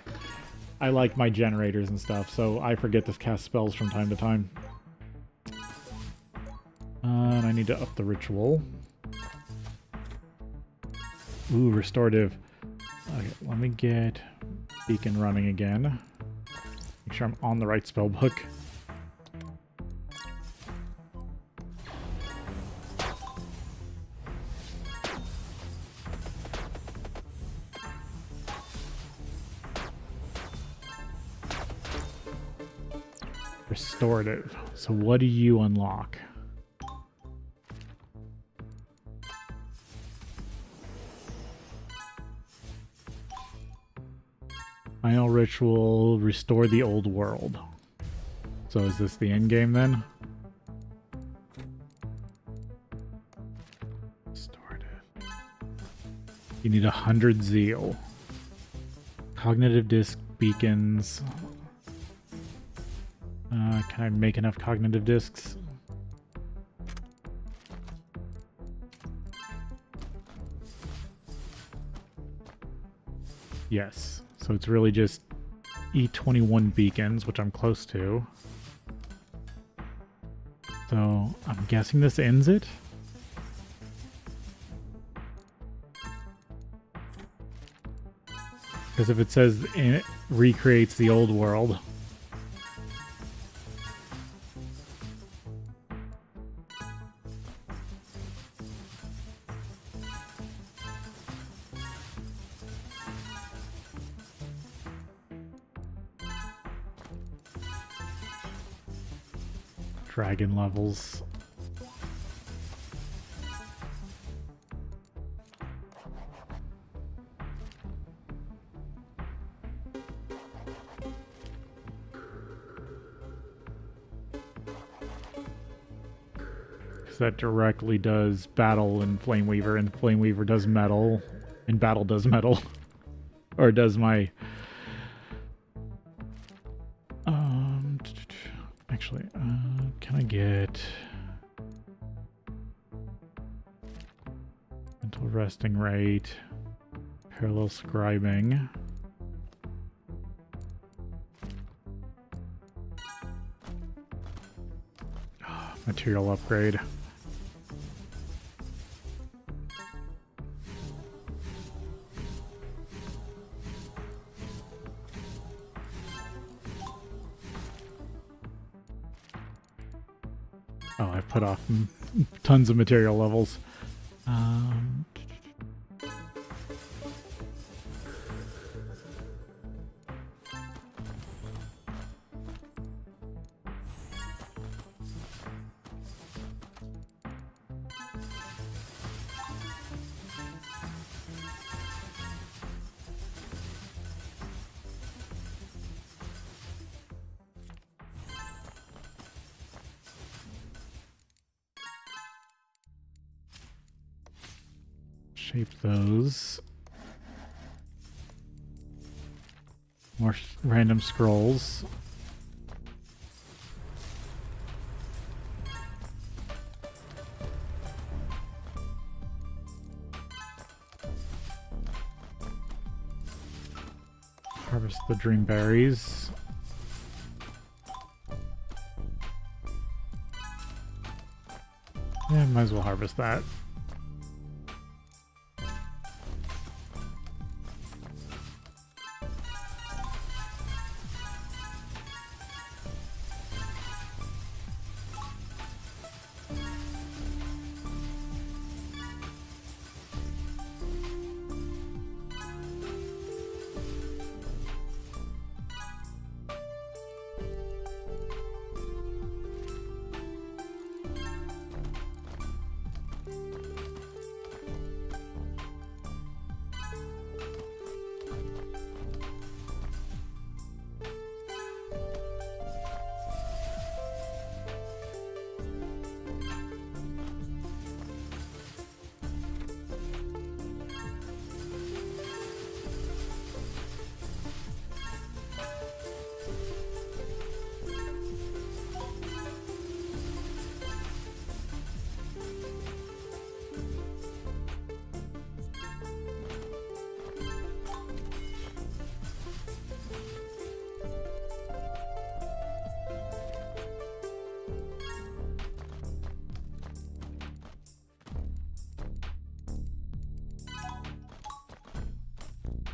I like my generators and stuff, so I forget to cast spells from time to time. And I need to up the ritual. Ooh, restorative. Okay, let me get Beacon running again. Make sure I'm on the right spell book. Restorative. So what do you unlock? Final ritual, restore the old world. So is this the end game then? Restorative. You need 100 zeal. Cognitive disc beacons. Can I make enough cognitive discs? Yes. So it's really just E21 beacons, which I'm close to. So I'm guessing this ends it? Because if it says it recreates the old world. Dragon levels. Because that directly does battle in Flameweaver, and Flameweaver does metal, and battle does metal. Or does my... Actually, can I get mental resting rate, parallel scribing? Material upgrade. Oh, I put off tons of material levels. Shape those. More random scrolls. Harvest the dream berries. Yeah, might as well harvest that.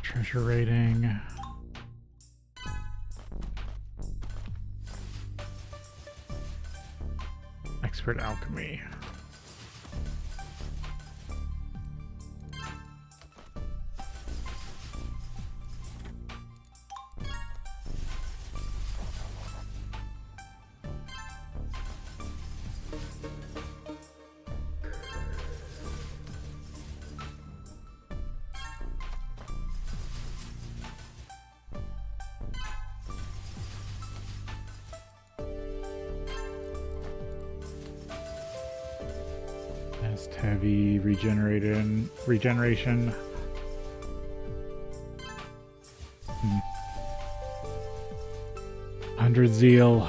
Treasure rating. Expert alchemy. Just heavy regeneration. 100 zeal.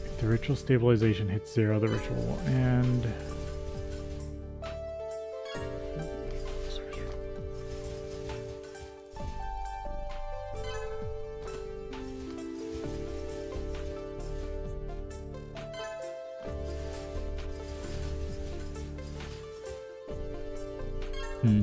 If the ritual stabilization hits 0, the ritual will end. Hmm.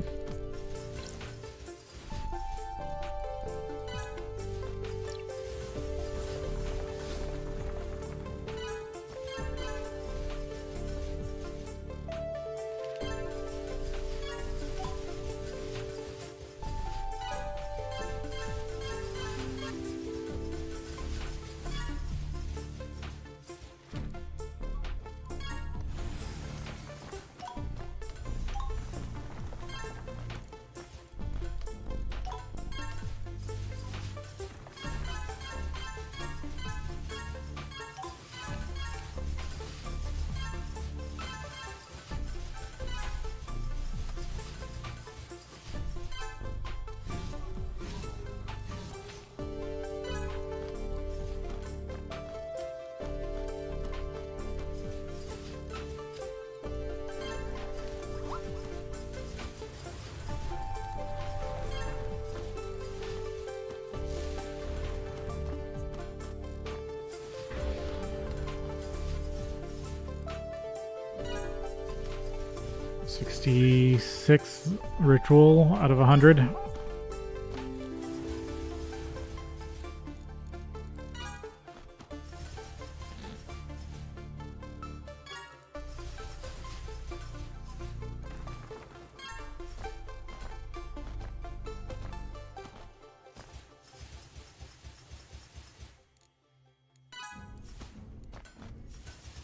$66 ritual out of 100.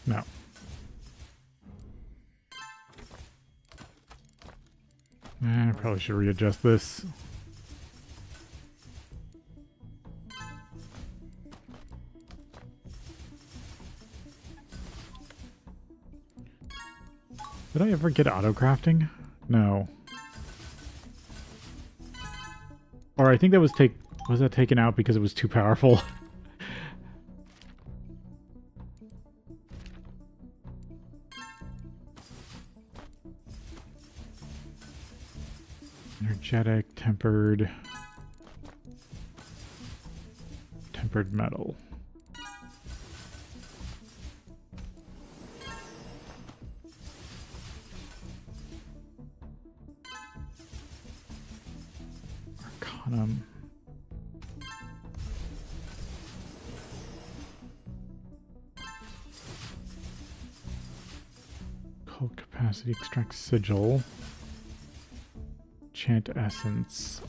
No. I probably should readjust this. Did I ever get auto crafting? No. Or I think that was that taken out because it was too powerful? Energetic, tempered metal. Arcanum. Cold capacity, extract sigil. Chant essence.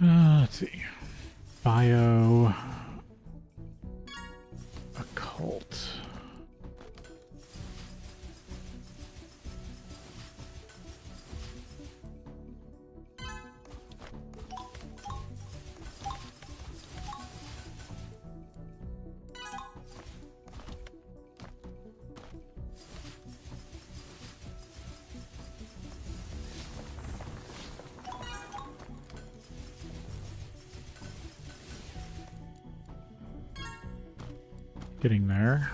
Let's see. Bio. Occult. Getting there.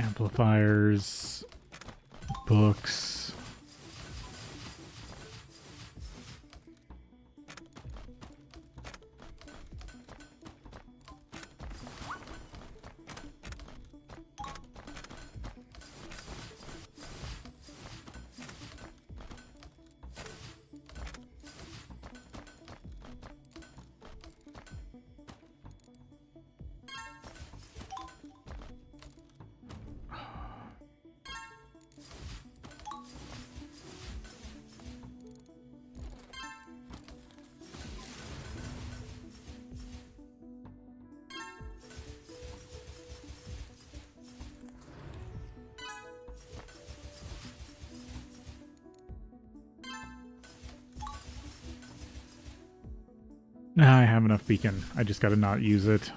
Amplifiers, books. I have enough beacon. I just gotta not use it.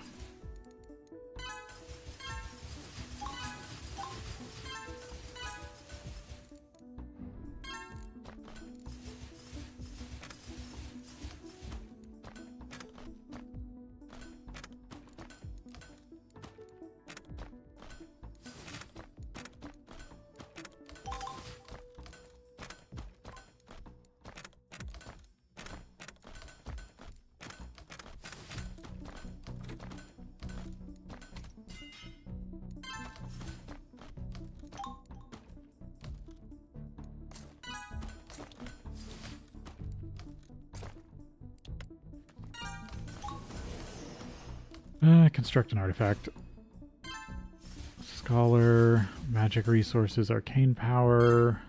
Construct an artifact. Scholar, magic resources, arcane power,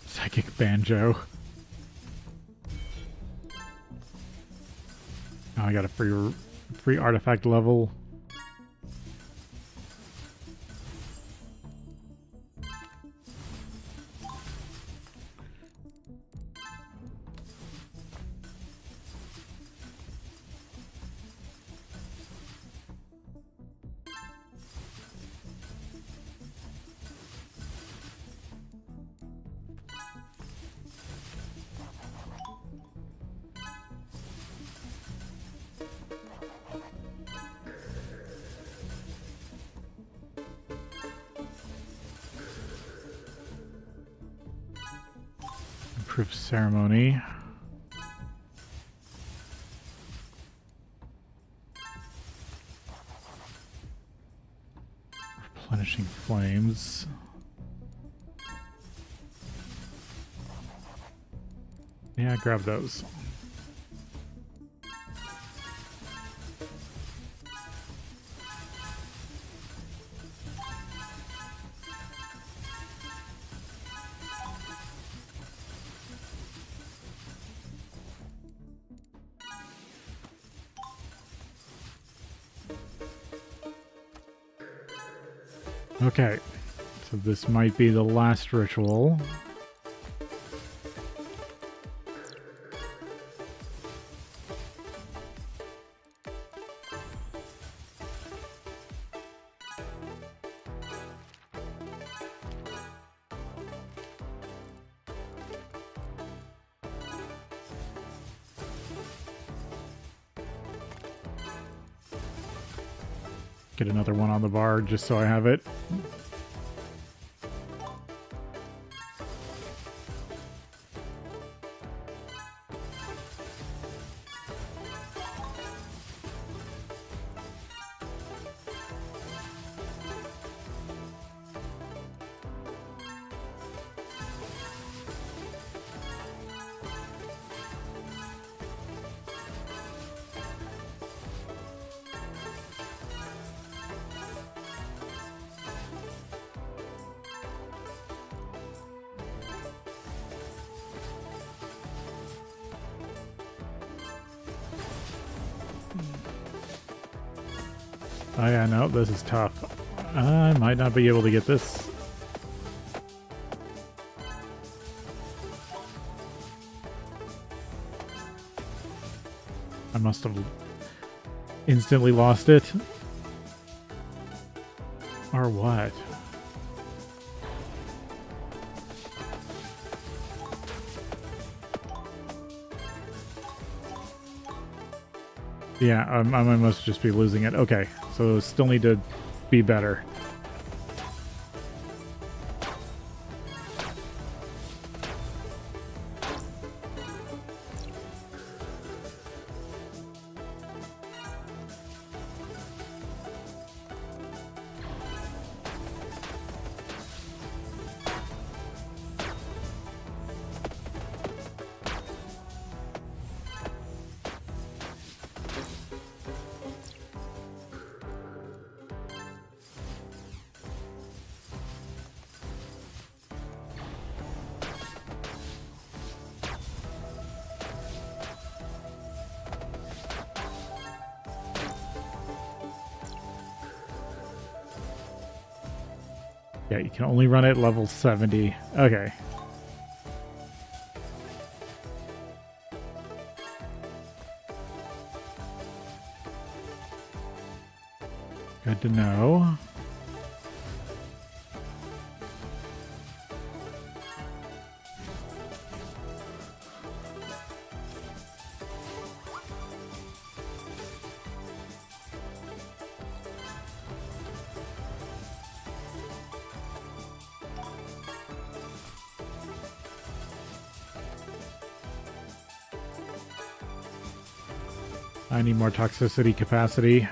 psychic banjo. Oh, I got a free artifact level. Improve ceremony. Replenishing flames. Yeah, grab those. Okay, so this might be the last ritual. Get another one on the bar just so I have it. Oh yeah, no, this is tough. I might not be able to get this. I must have instantly lost it. Or what? Yeah, I must just be losing it. Okay, so still need to be better. Yeah, you can only run it level 70. Okay. Good to know. I need more toxicity capacity.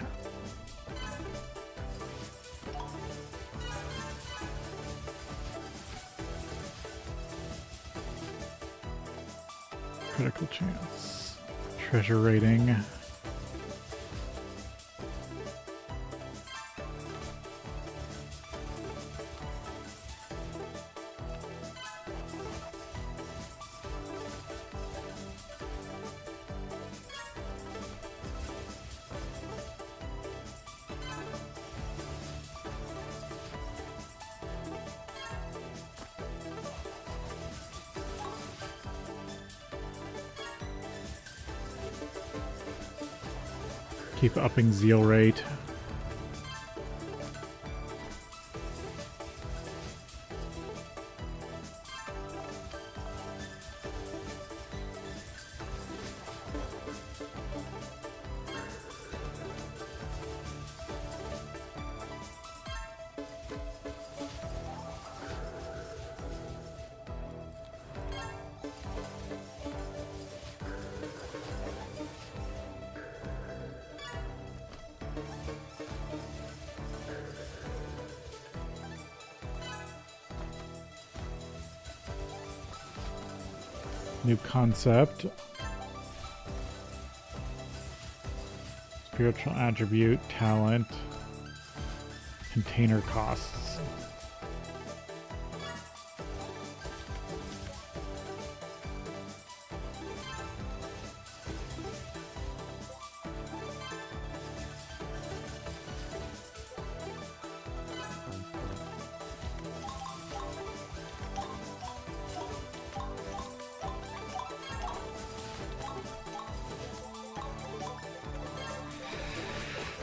Critical chance. Treasure rating. Keep upping zeal rate. New concept. Spiritual attribute, talent, container costs.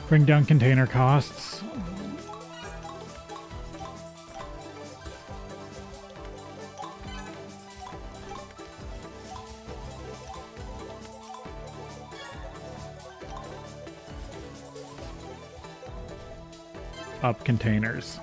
Bring down container costs. Up containers.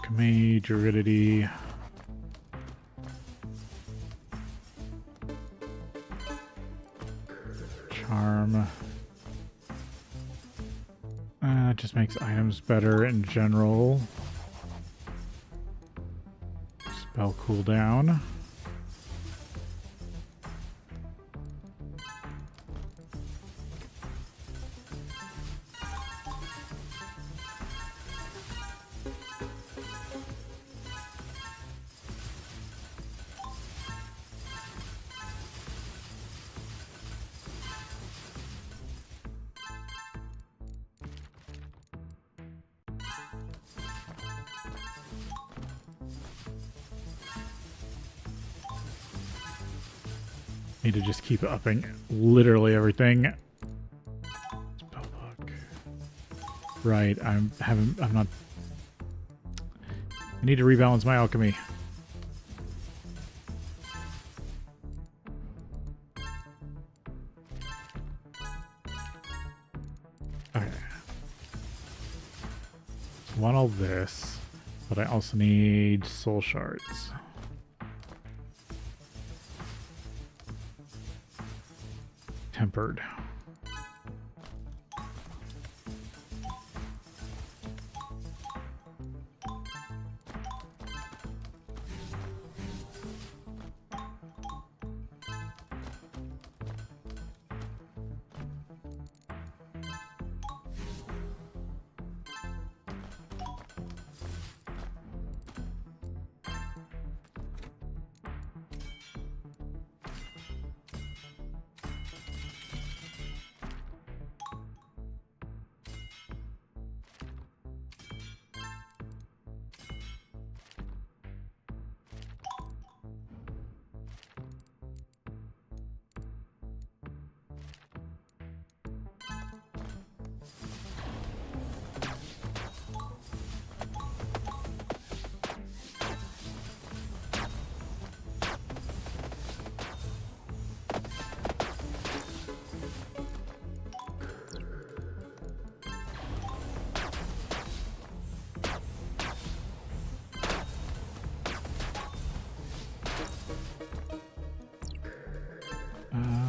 Alchemy, Druidity. Charm. It just makes items better in general. Spell cooldown. Need to just keep upping literally everything. Spellbook. Right, I'm not. I need to rebalance my alchemy. Okay. I want all this, but I also need soul shards. Tempered.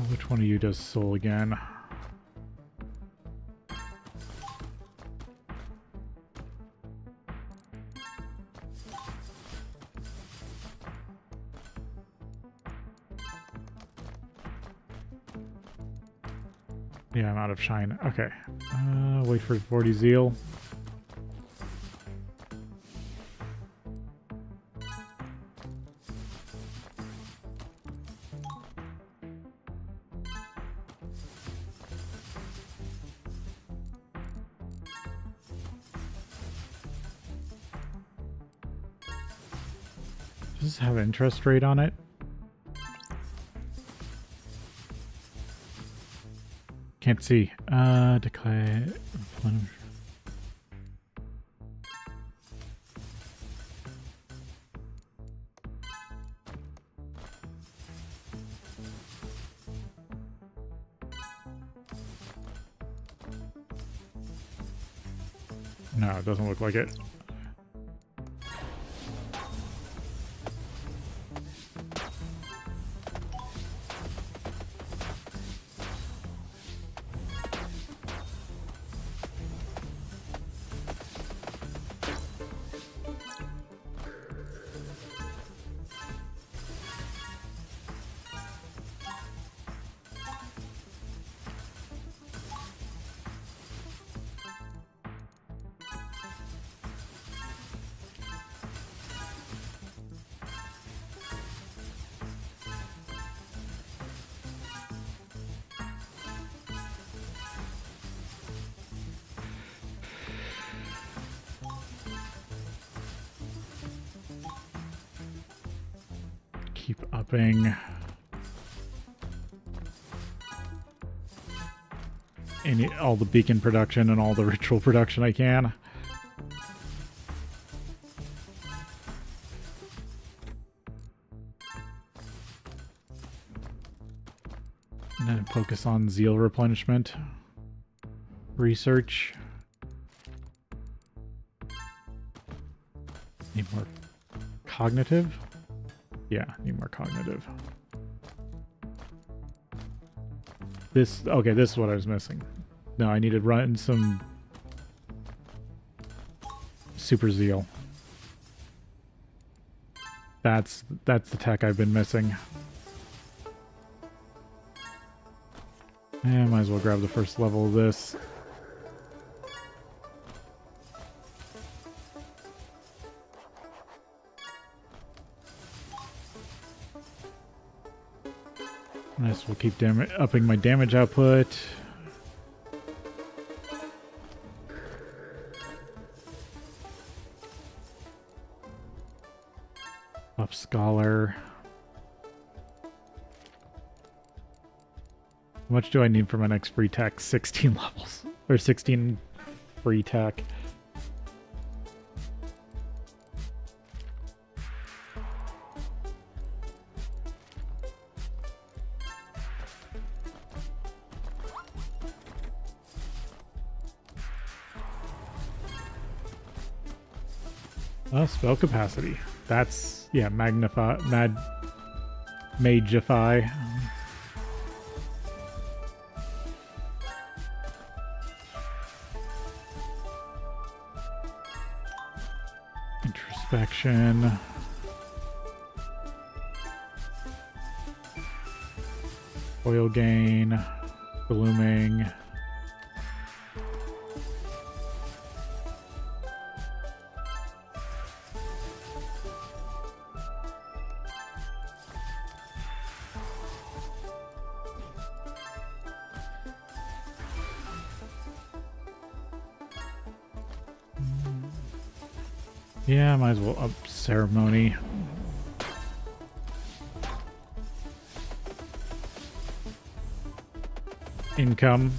Which one of you does soul again? Yeah, I'm out of shine. Okay. Wait for 40 zeal. Does this have interest rate on it? Can't see. Declare. Replenish. No, it doesn't look like it. Keep upping all the beacon production and all the ritual production I can. And then focus on zeal replenishment. Research. need more cognitive. Yeah, need more cognitive. Okay, this is what I was missing. No, I need to run some super zeal. That's the tech I've been missing. Yeah, might as well grab the first level of this. Nice, we'll keep upping my damage output. Up Scholar. How much do I need for my next free tech? 16 levels. Or 16 free tech. Spell capacity. That's, yeah, magify. Introspection. Oil gain. Blooming. Yeah, might as well up ceremony. Income.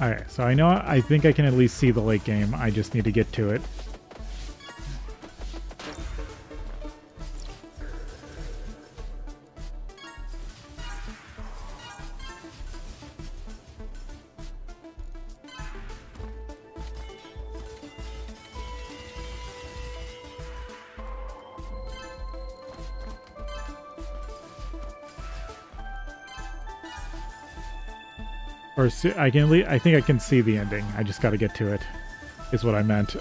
Okay, so I think I can at least see the late game. I just need to get to it. Or I think I can see the ending. I just got to get to it. Is what I meant.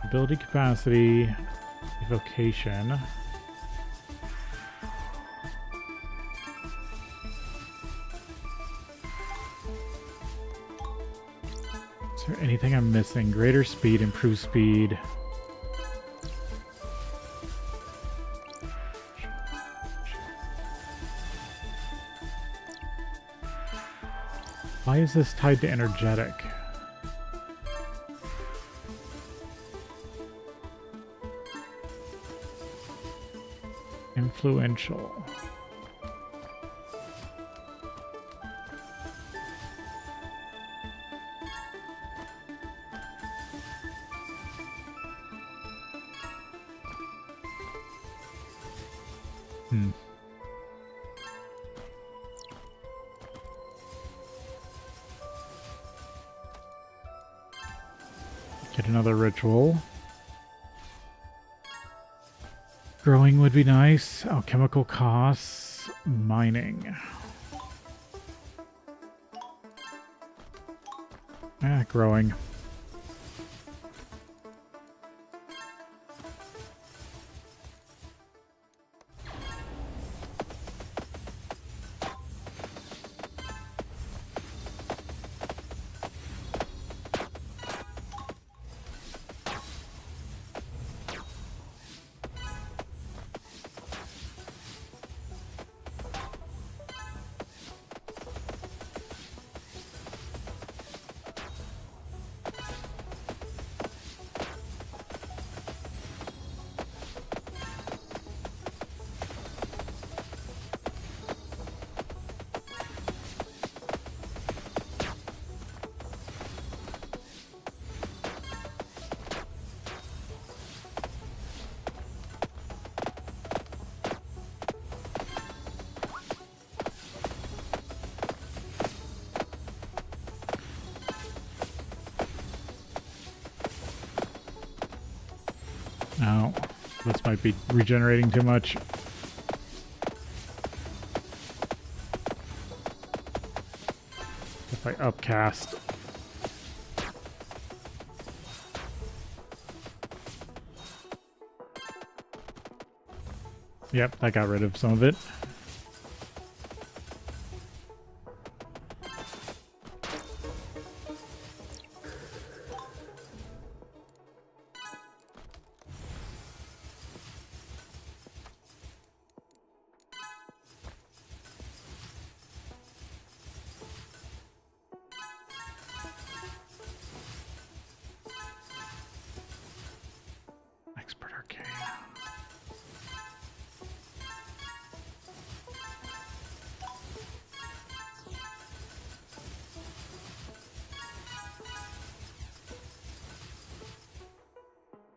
Ability capacity, evocation. Is there anything I'm missing? Greater speed, improved speed. Why is this tied to energetic? Influential. Get another ritual. Growing would be nice. Alchemical costs. Mining. Growing. might be regenerating too much. If I upcast. Yep, that got rid of some of it. Expert Arcane.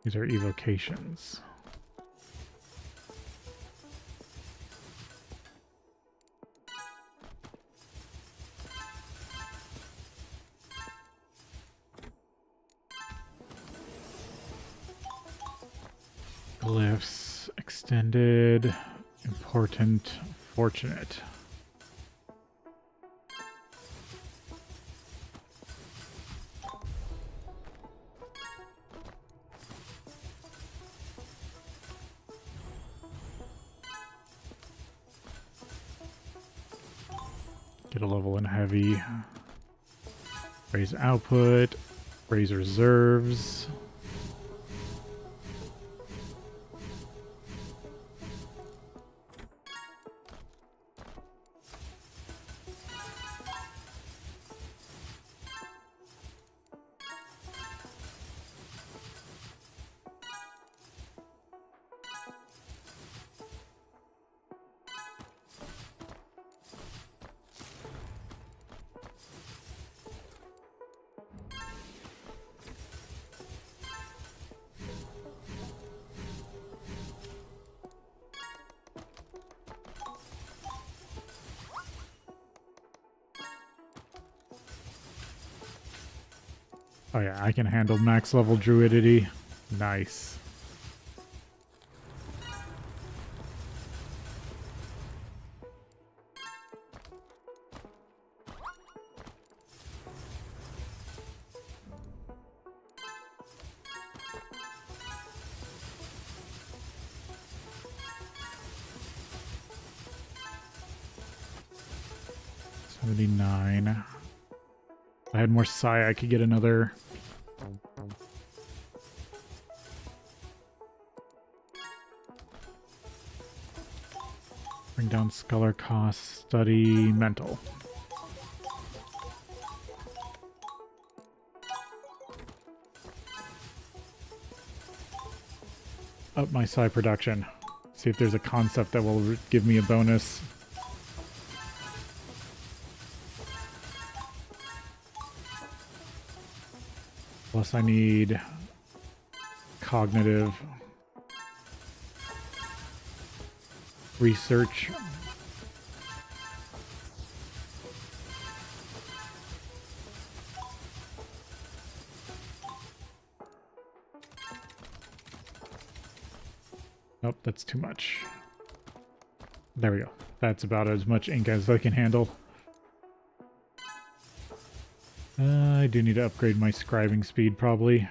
These are evocations. Glyphs, extended, important, fortunate. Get a level in heavy. Raise output. Raise reserves. Oh yeah, I can handle max level druidity. Nice. $79. If I had more psi, I could get another. Bring down scholar costs, study mental. Up my psi production. See if there's a concept that will give me a bonus. Plus I need cognitive research. Nope, that's too much. There we go. That's about as much ink as I can handle. I do need to upgrade my scribing speed, probably.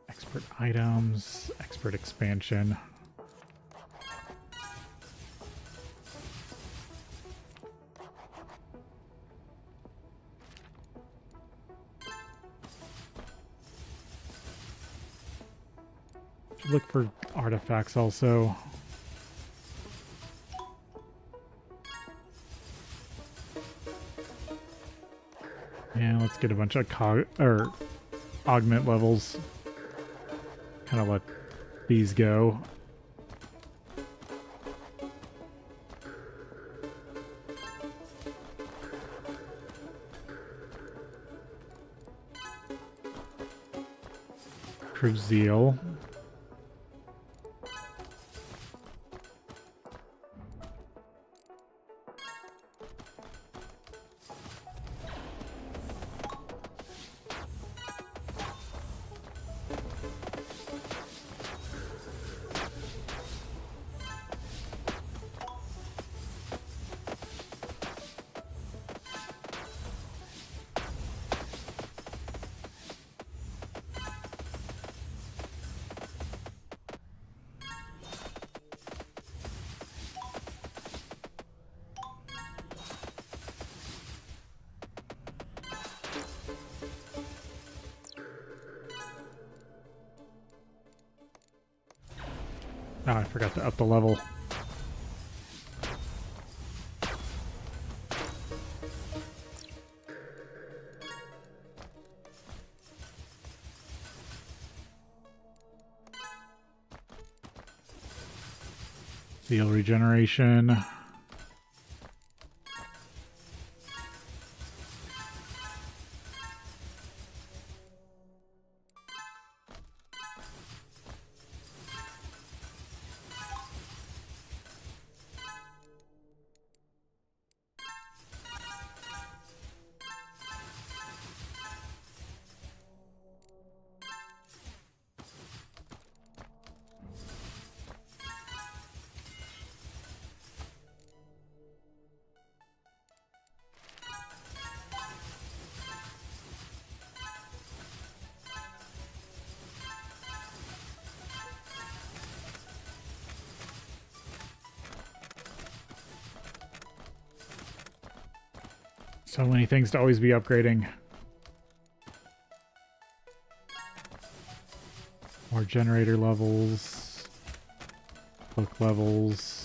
Expert items, expert expansion. Should look for artifacts also. Yeah, let's get a bunch of augment levels. Kind of let these go. True Zeal. Oh, I forgot to up the level. Seal regeneration. So many things to always be upgrading. More generator levels, book levels.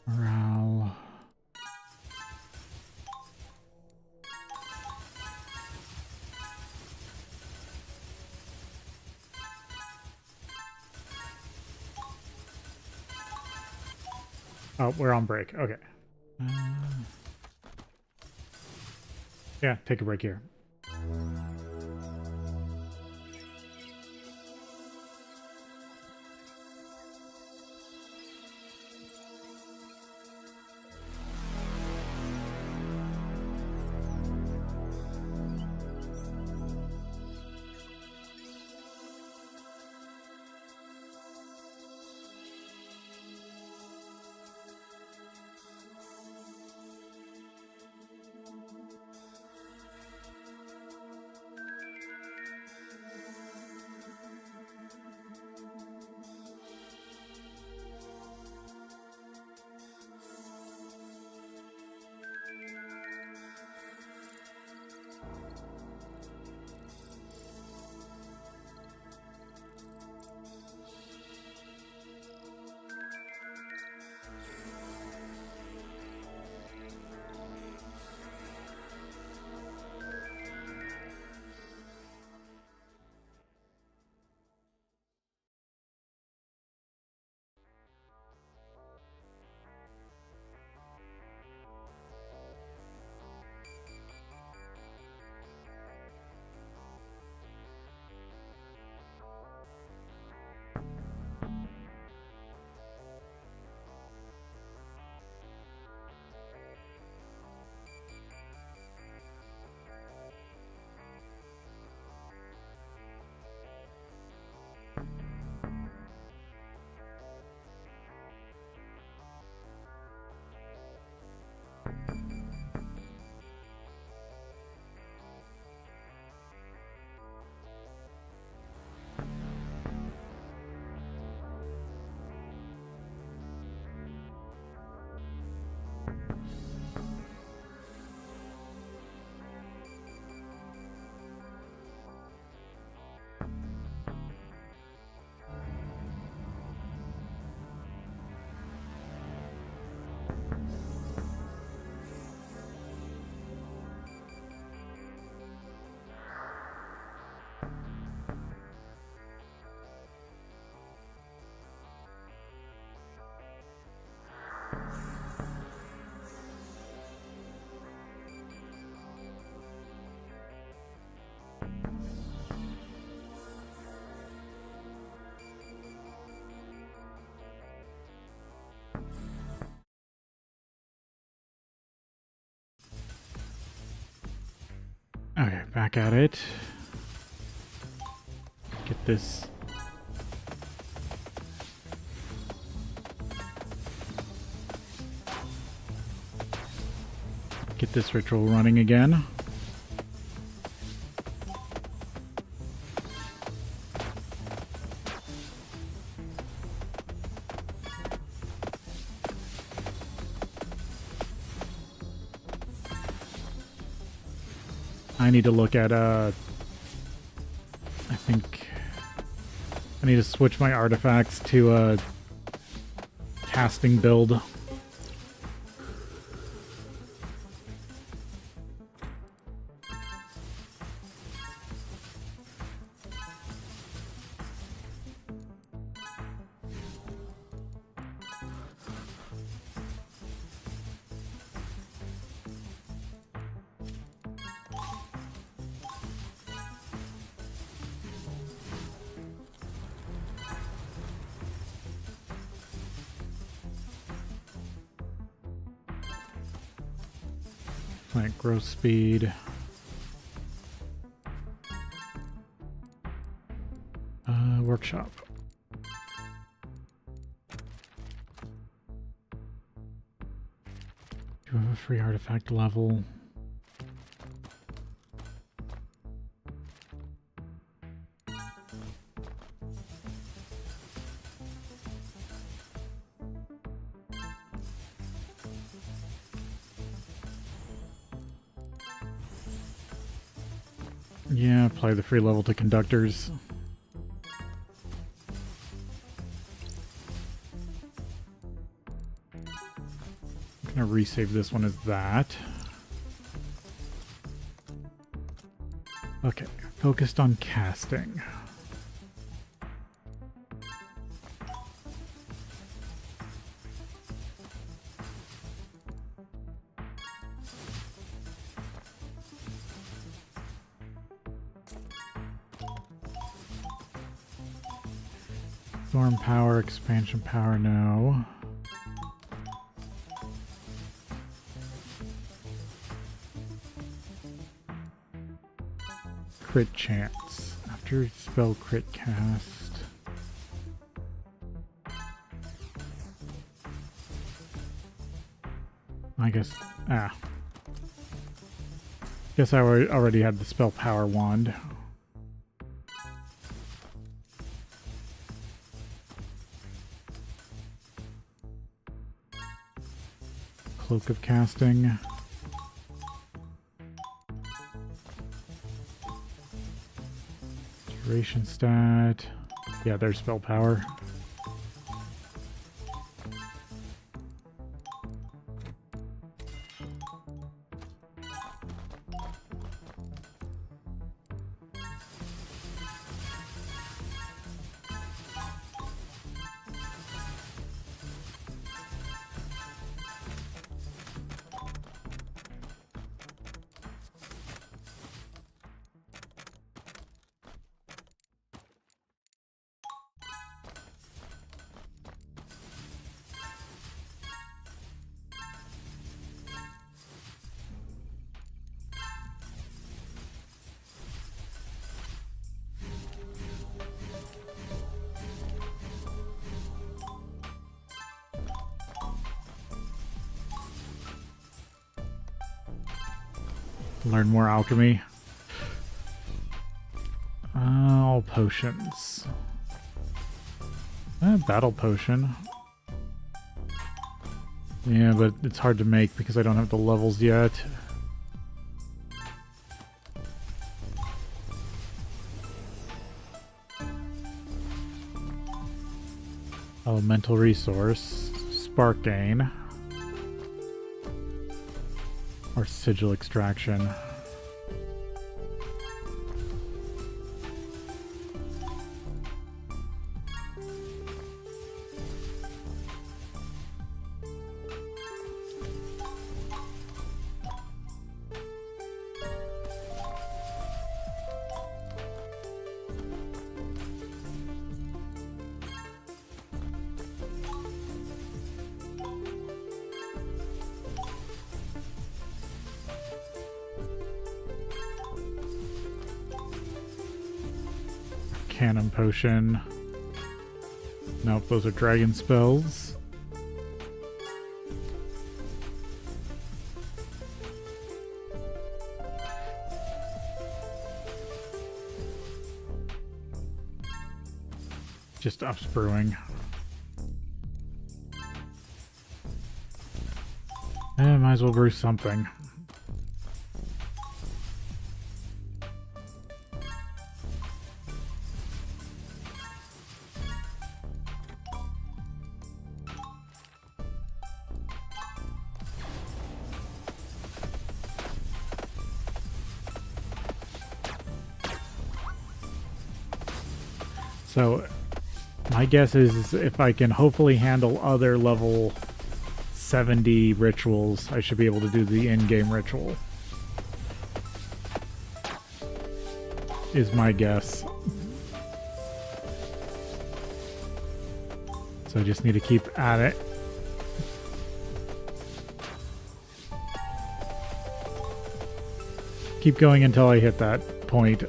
MaRul. Oh, we're on break. Okay. Yeah, take a break here. Okay, back at it. Get this. Get this ritual running again. I need to look at, I think I need to switch my artifacts to a casting build. Plant growth speed. Workshop. Do I have a free artifact level? Yeah, apply the free level to conductors. I'm gonna resave this one as that. Okay, focused on casting. Storm power, expansion power, no. Crit chance. After spell crit cast. I guess, guess I already had the spell power wand. Cloak of casting. Duration stat. Yeah, there's spell power. Learn more alchemy. All potions. Battle potion. Yeah, but it's hard to make because I don't have the levels yet. Elemental resource. Spark gain. Or sigil extraction. Cannon Potion. Nope, those are dragon spells. Just ups brewing. Might as well brew something. So, my guess is if I can hopefully handle other level 70 rituals, I should be able to do the in-game ritual. Is my guess. So I just need to keep at it. Keep going until I hit that point.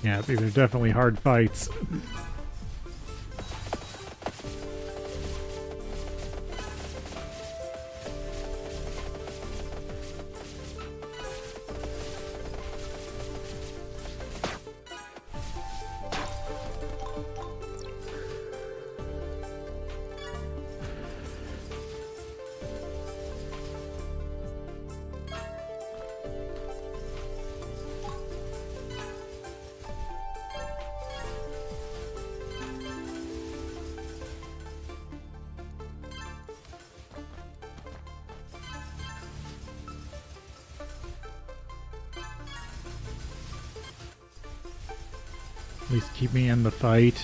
Yeah, these are definitely hard fights. At least keep me in the fight.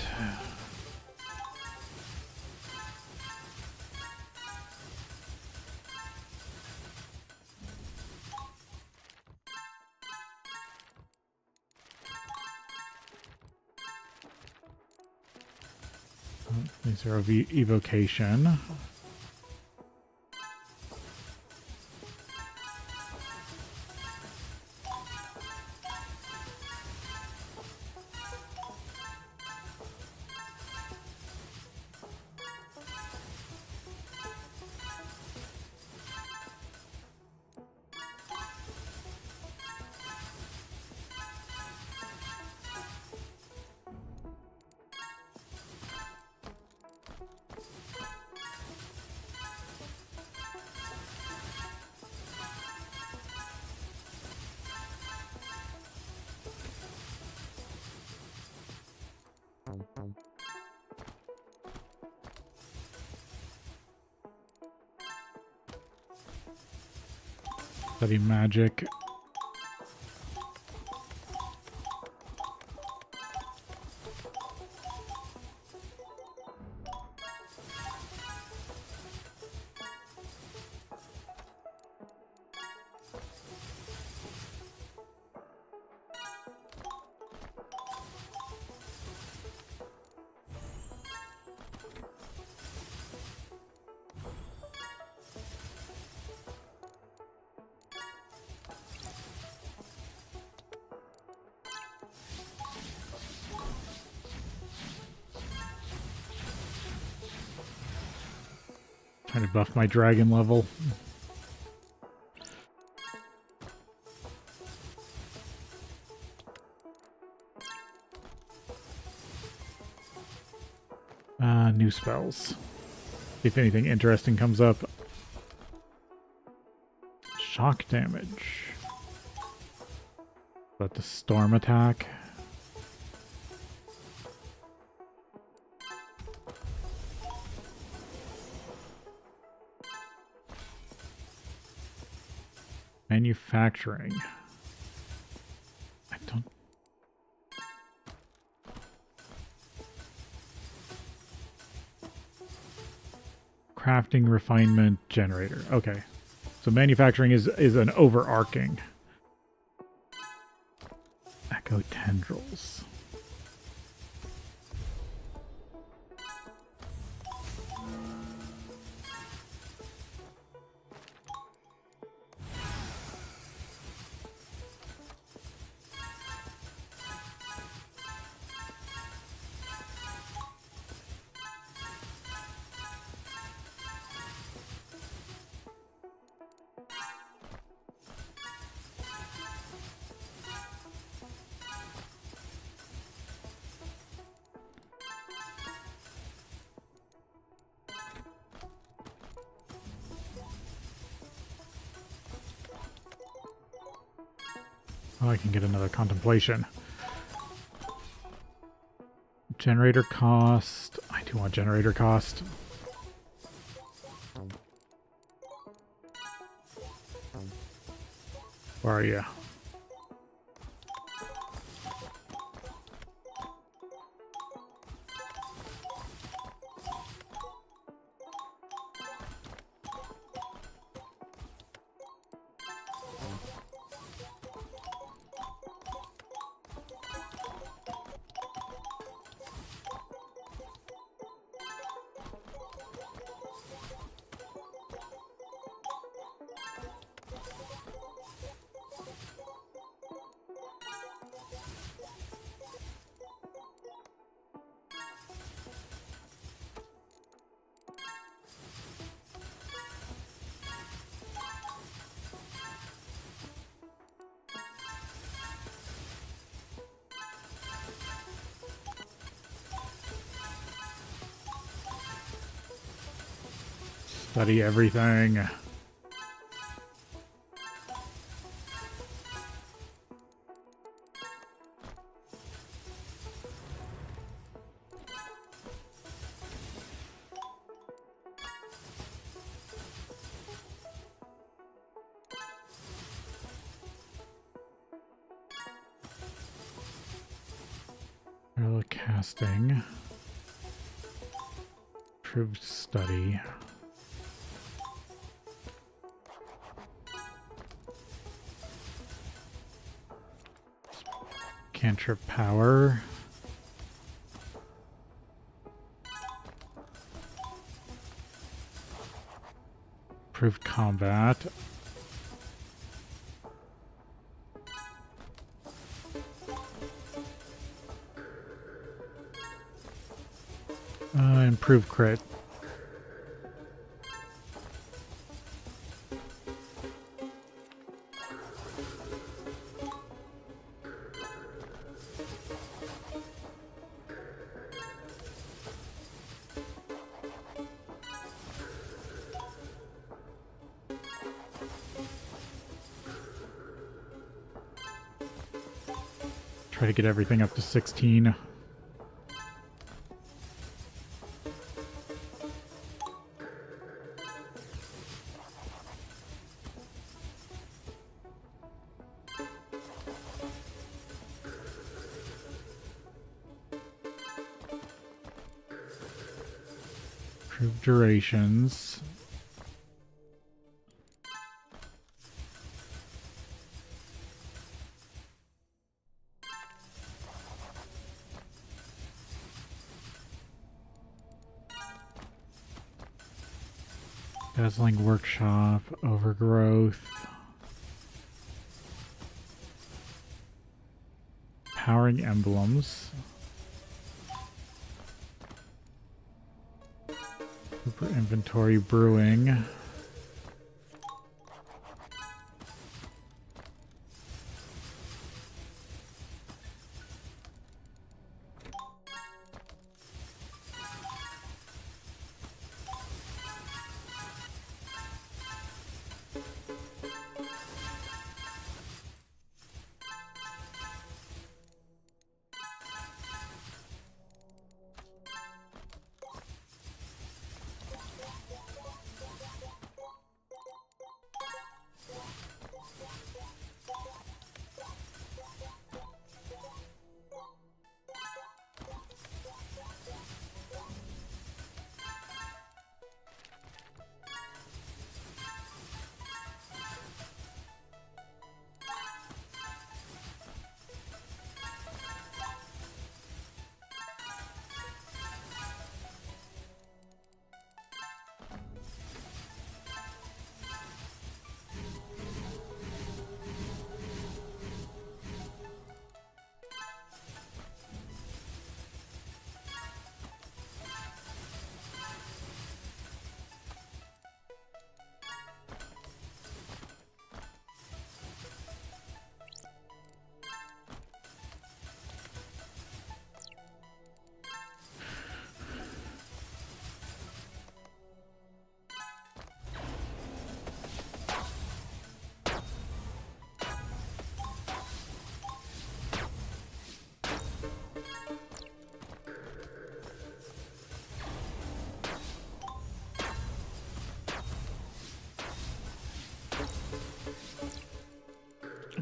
These are evocation. Study magic. Trying to buff my dragon level. new spells. See if anything interesting comes up. Shock damage. But the storm attack. Manufacturing. I don't... Crafting, refinement, generator. Okay. So manufacturing is an overarching. Echo tendrils. Oh, I can get another contemplation. Generator cost. I do want generator cost. Where are you? Study everything. Parallel casting. Improved study. Cantrip power. Improved combat. Improved crit. Try to get everything up to 16. Improved durations. Dazzling Workshop, Overgrowth. Powering Emblems. Super Inventory Brewing.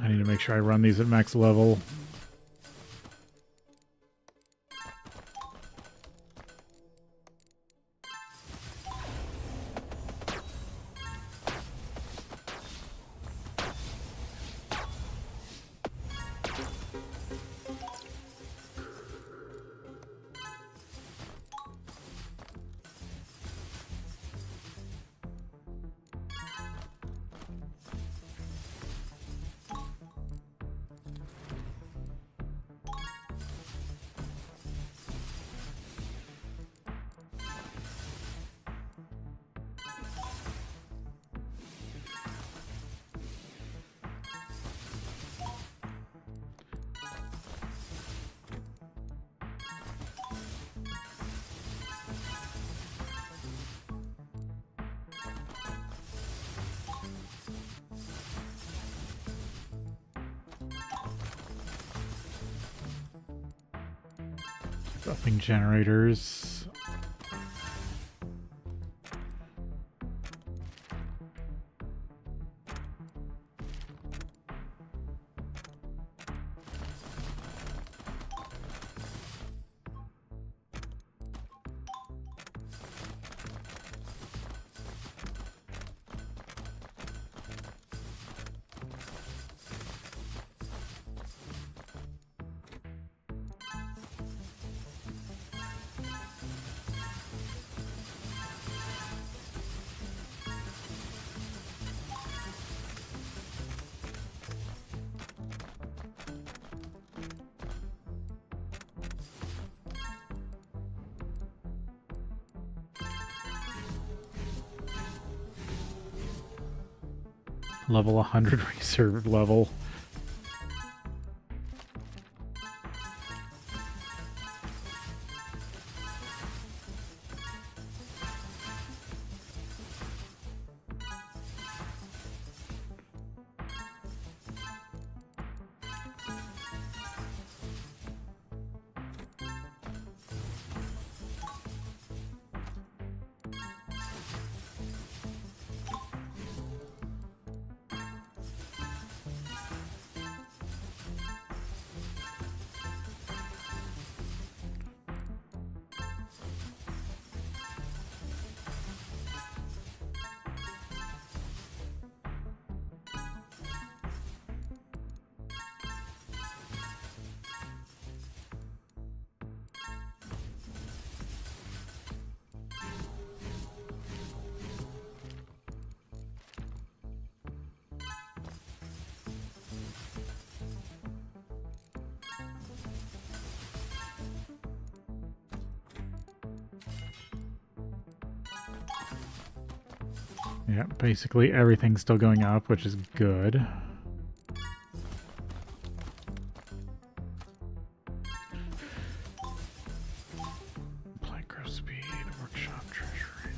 I need to make sure I run these at max level. Upping generators. Level 100 reserve level. Yeah, basically everything's still going up, which is good. Plank growth speed, workshop treasury.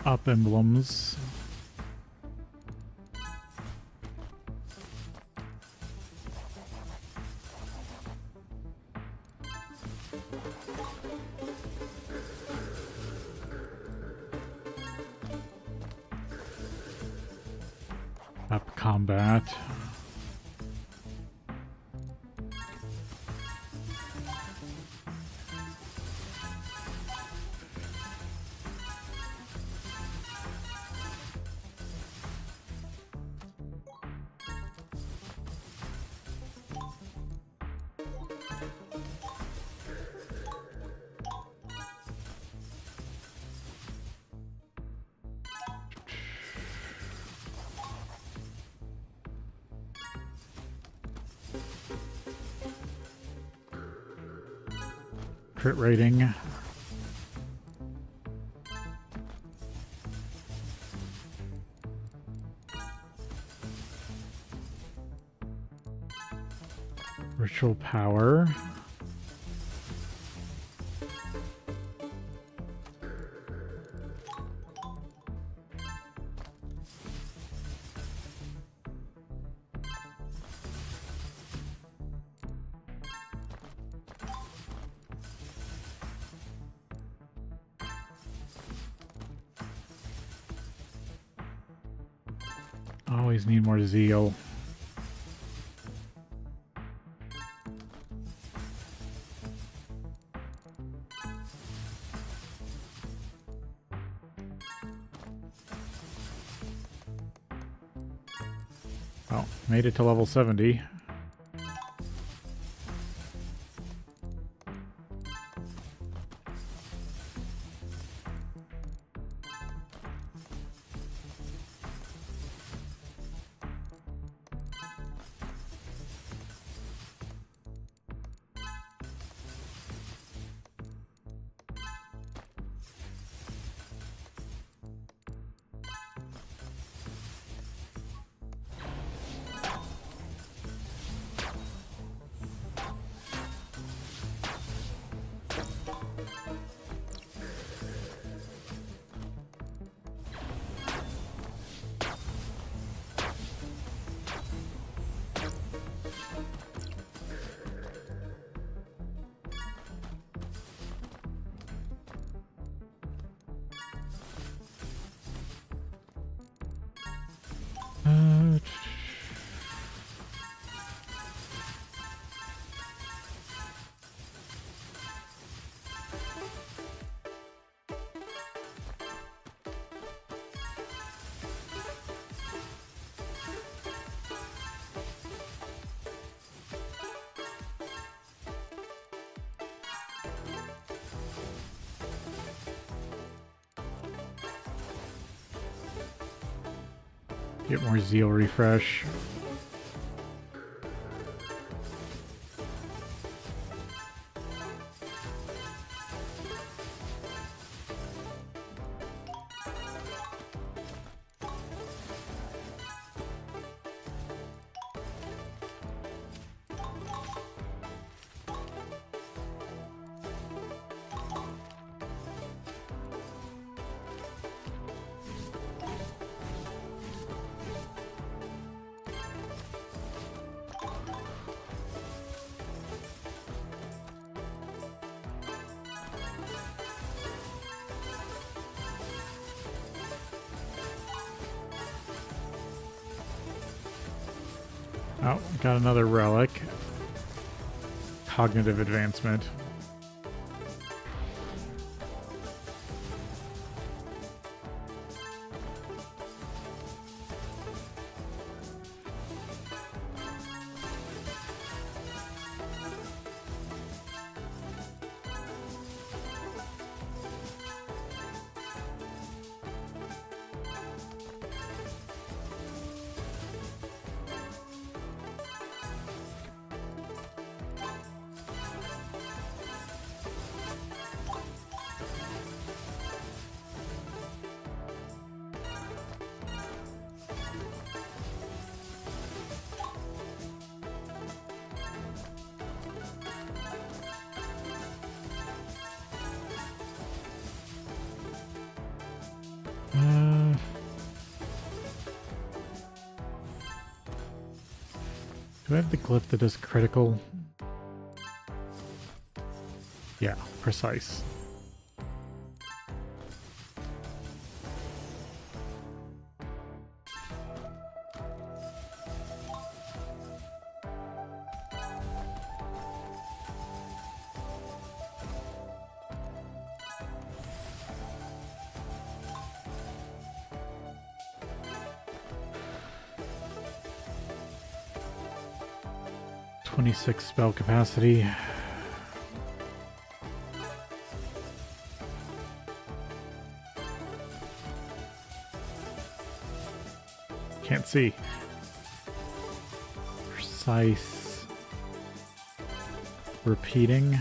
Up emblems. Up combat. Crit rating. Ritual power. Always need more zeal. Well, made it to level 70. Get more zeal refresh. Oh, got another relic. Cognitive advancement. Do I have the glyph that does critical? Yeah, precise. .26 spell capacity. Can't see. Precise. Repeating.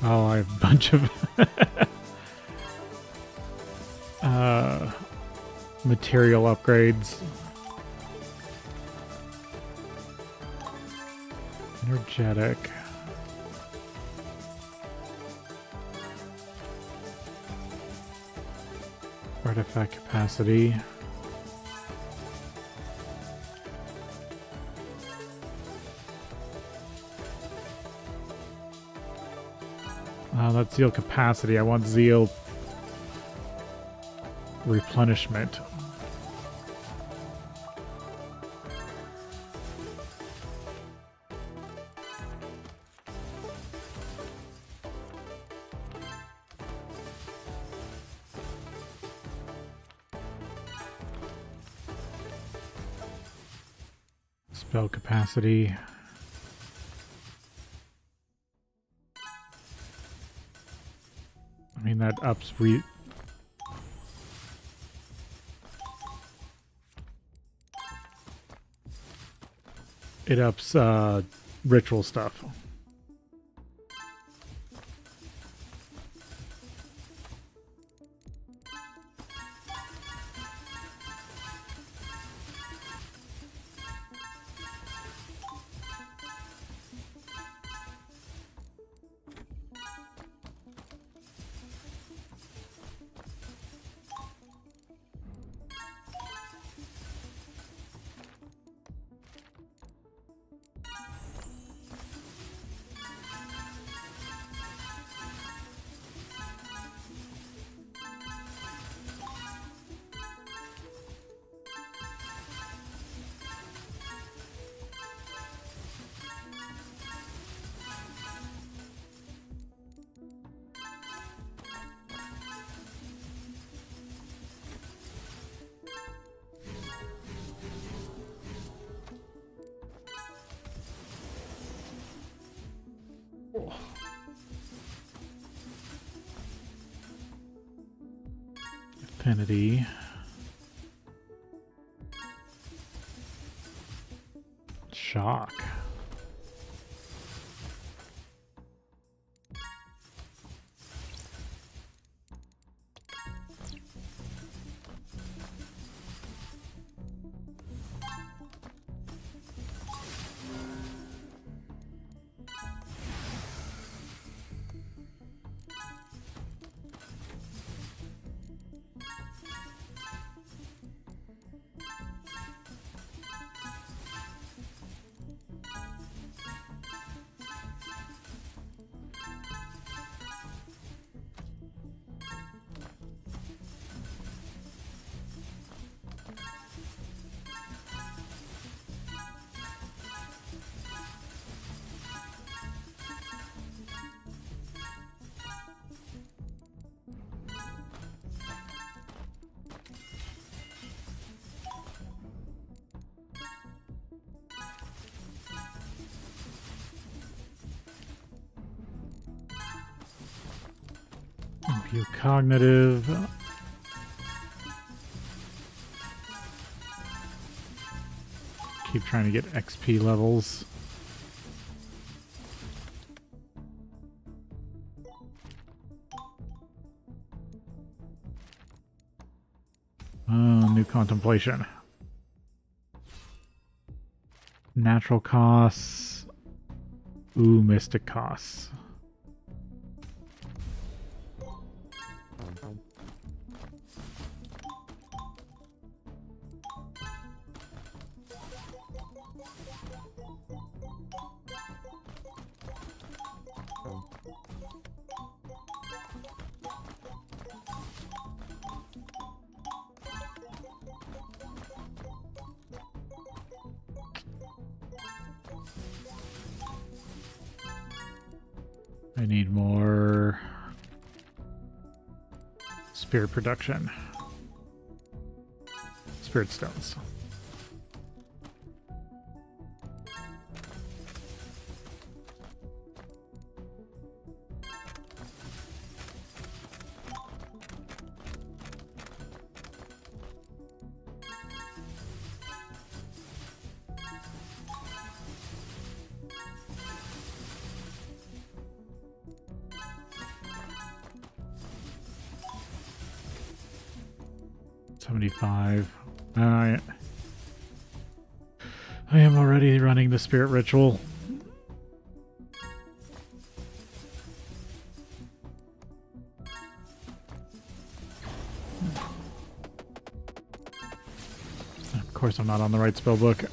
Oh, I have a bunch of material upgrades. Energetic. Artifact capacity. That's zeal capacity. I want zeal replenishment. Spell capacity. I mean, that ups it ups ritual stuff. Affinity. Shock. View cognitive. Keep trying to get XP levels. New contemplation. Natural costs. Ooh, mystic costs. I need more spirit production. Spirit stones. 75. I am already running the spirit ritual. Of course I'm not on the right spell book.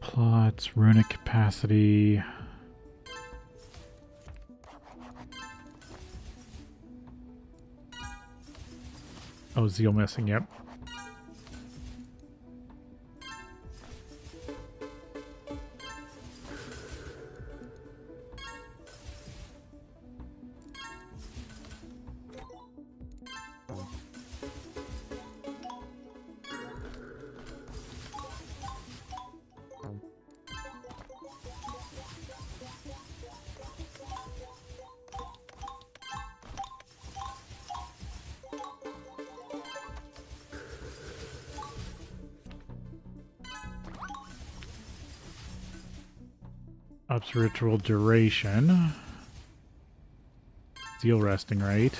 Plots, runic capacity. Oh, zeal missing, yep. Ups ritual duration. Zeal resting rate.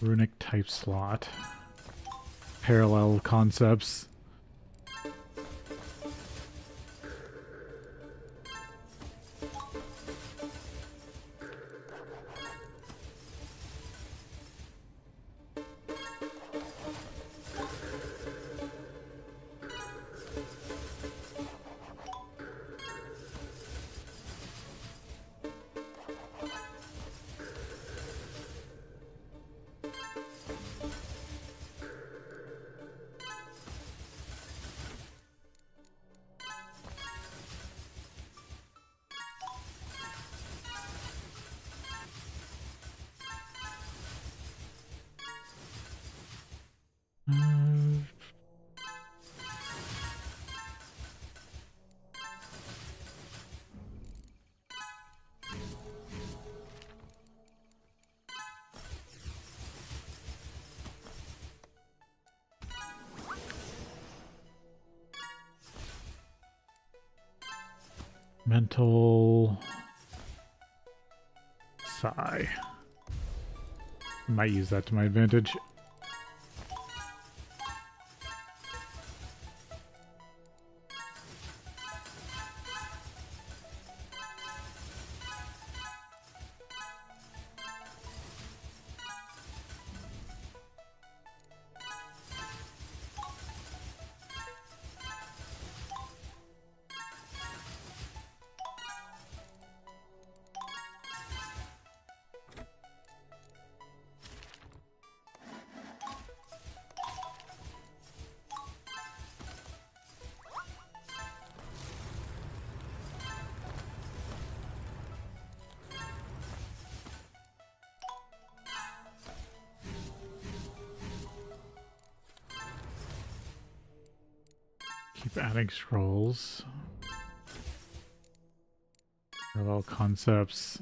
Runic type slot. Parallel concepts. Mental sigh. Might use that to my advantage. Keep adding scrolls. Parallel concepts.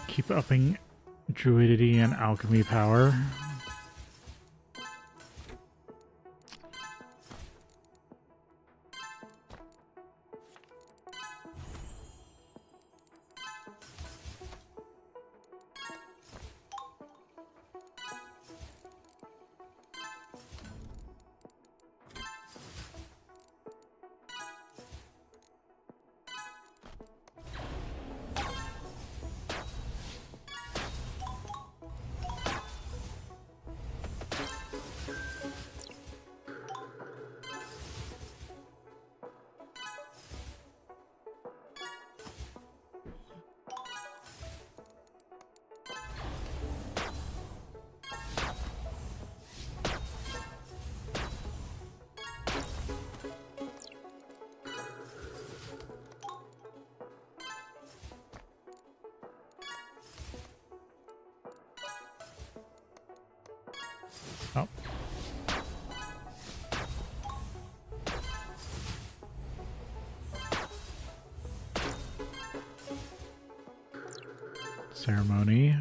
Keep upping druidity and alchemy power. Oh. Ceremony.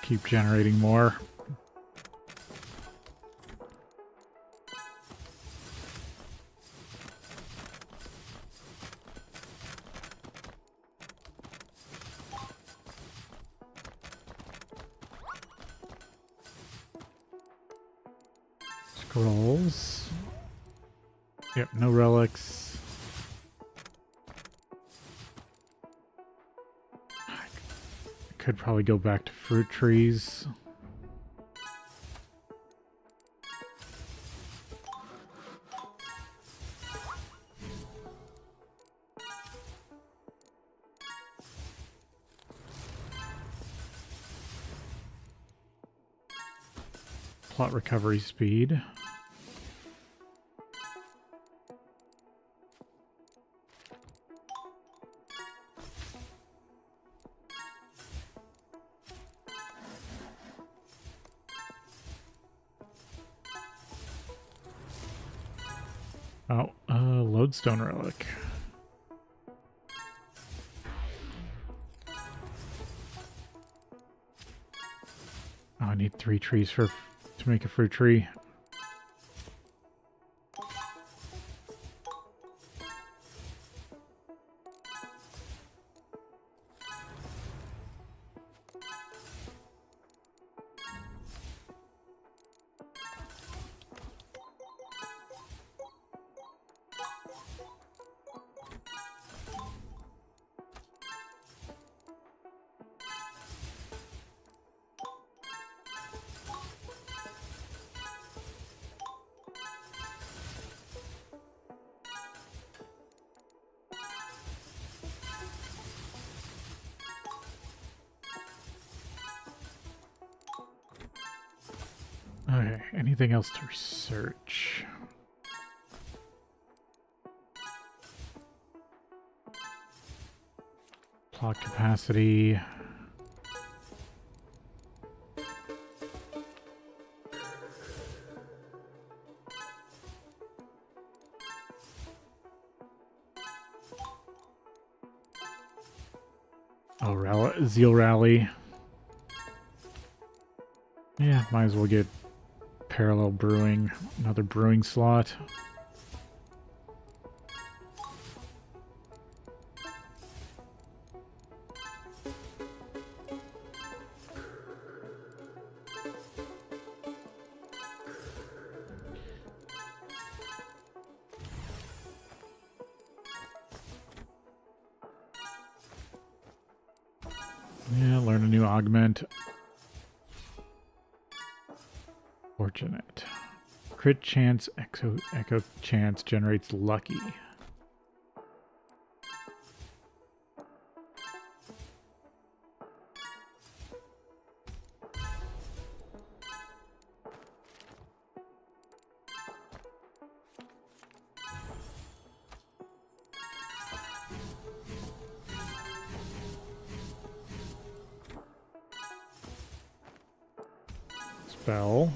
Keep generating more. Scrolls. Yep, no relics. I could probably go back to fruit trees. Plot recovery speed. Oh, lodestone relic. Oh, I need 3 trees to make a fruit tree. Okay, anything else to research? Plot capacity. Oh, Zeal Rally. Yeah, might as well get parallel brewing, another brewing slot. Yeah, learn a new augment. Fortunate. Crit chance, echo chance generates lucky. spell.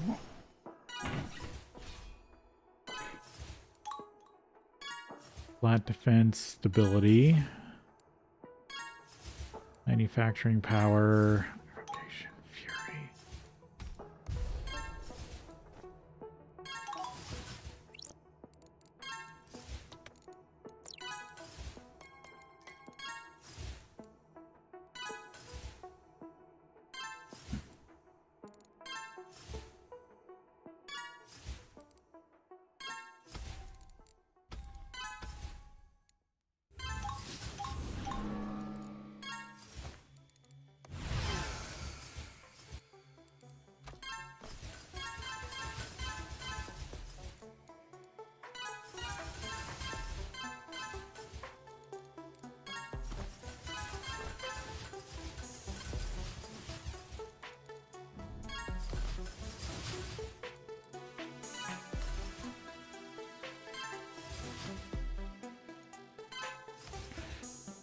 Flat defense, stability. Manufacturing power. Rotation, fury.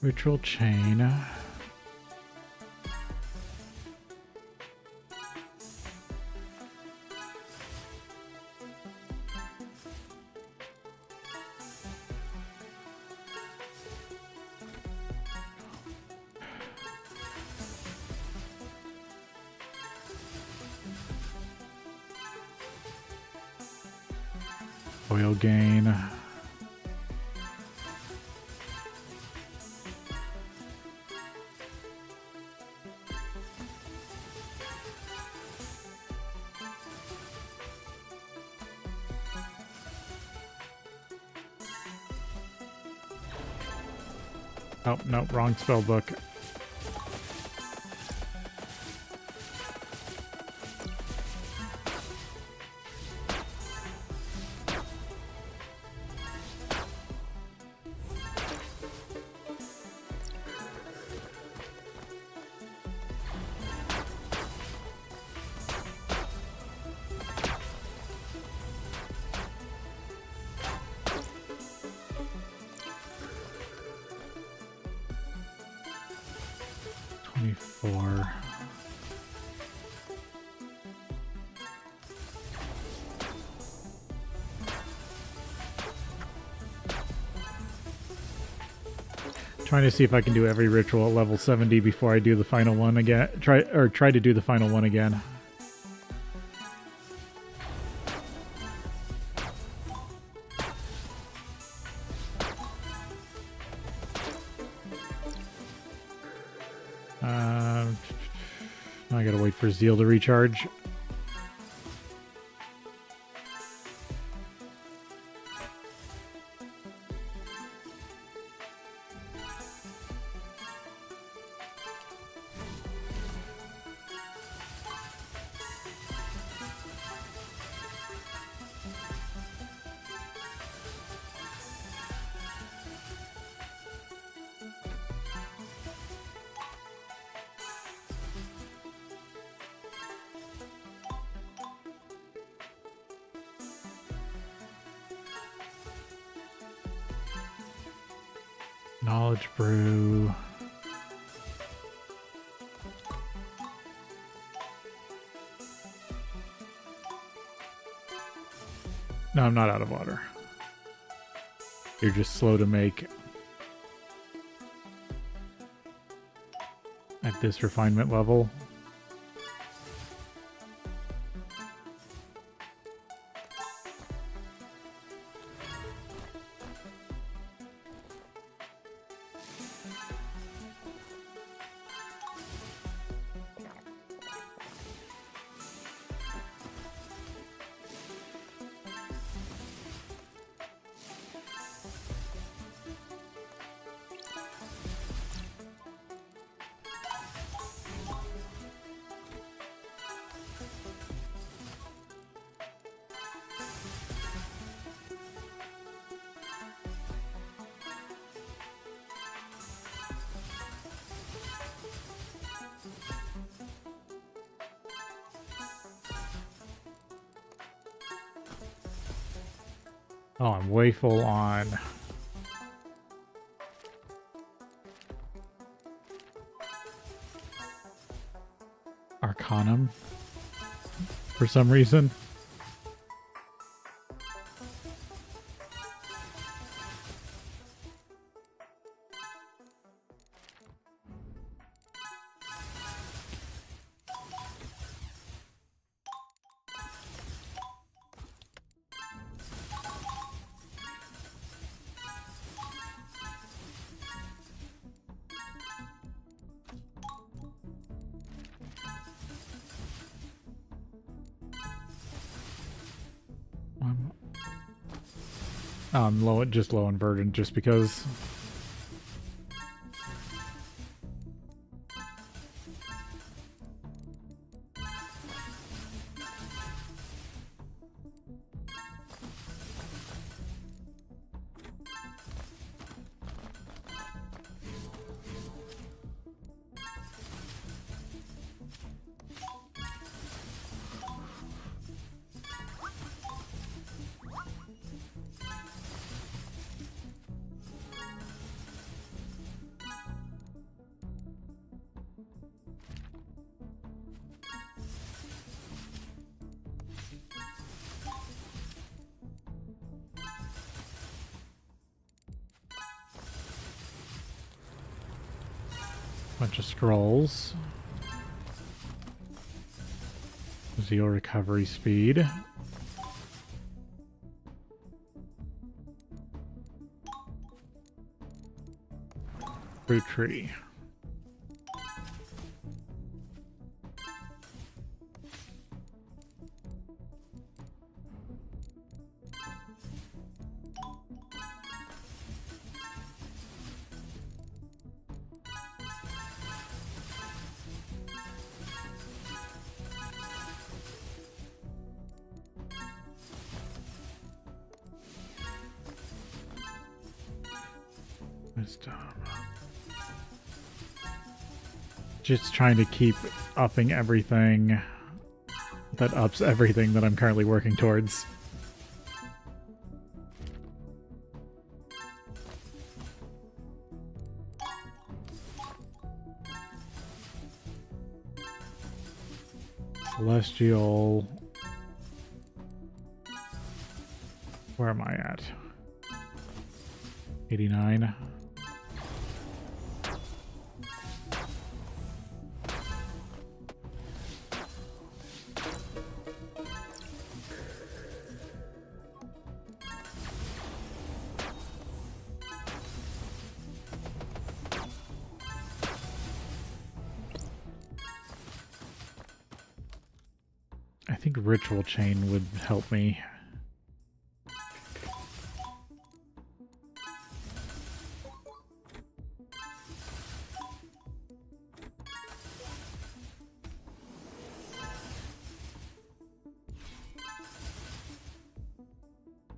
Ritual chain. Oil gain. Oh, no, wrong spell book. Four. Trying to see if I can do every ritual at level 70 before I do the final one again. Try to do the final one again. I gotta wait for Zeal to recharge. Knowledge brew. No, I'm not out of water. You're just slow to make at this refinement level. Oh, I'm way full on. Arcanum. for some reason. I'm just low on verdant just because. Bunch of scrolls. Zero recovery speed. Fruit tree. Wisdom. Just trying to keep upping everything that ups everything that I'm currently working towards. Celestial. Where am I at? 89. I think Ritual Chain would help me.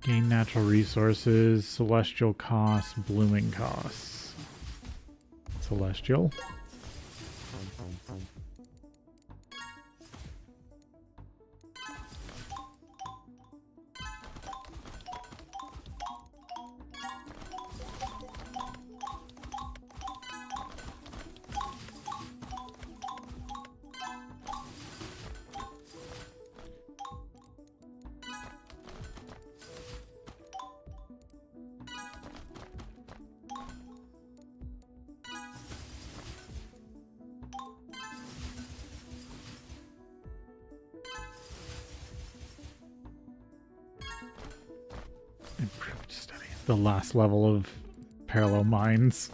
Gain natural resources, celestial costs, blooming costs. Celestial. Improved study. The last level of parallel mines.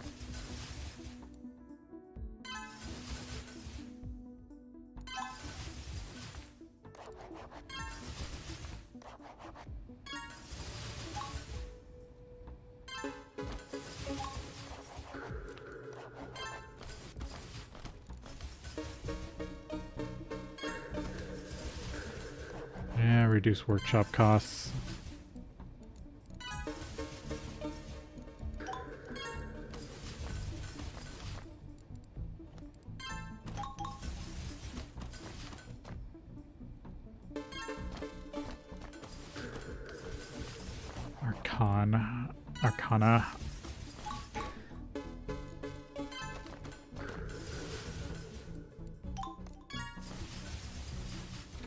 Yeah, reduce workshop costs. Arcana.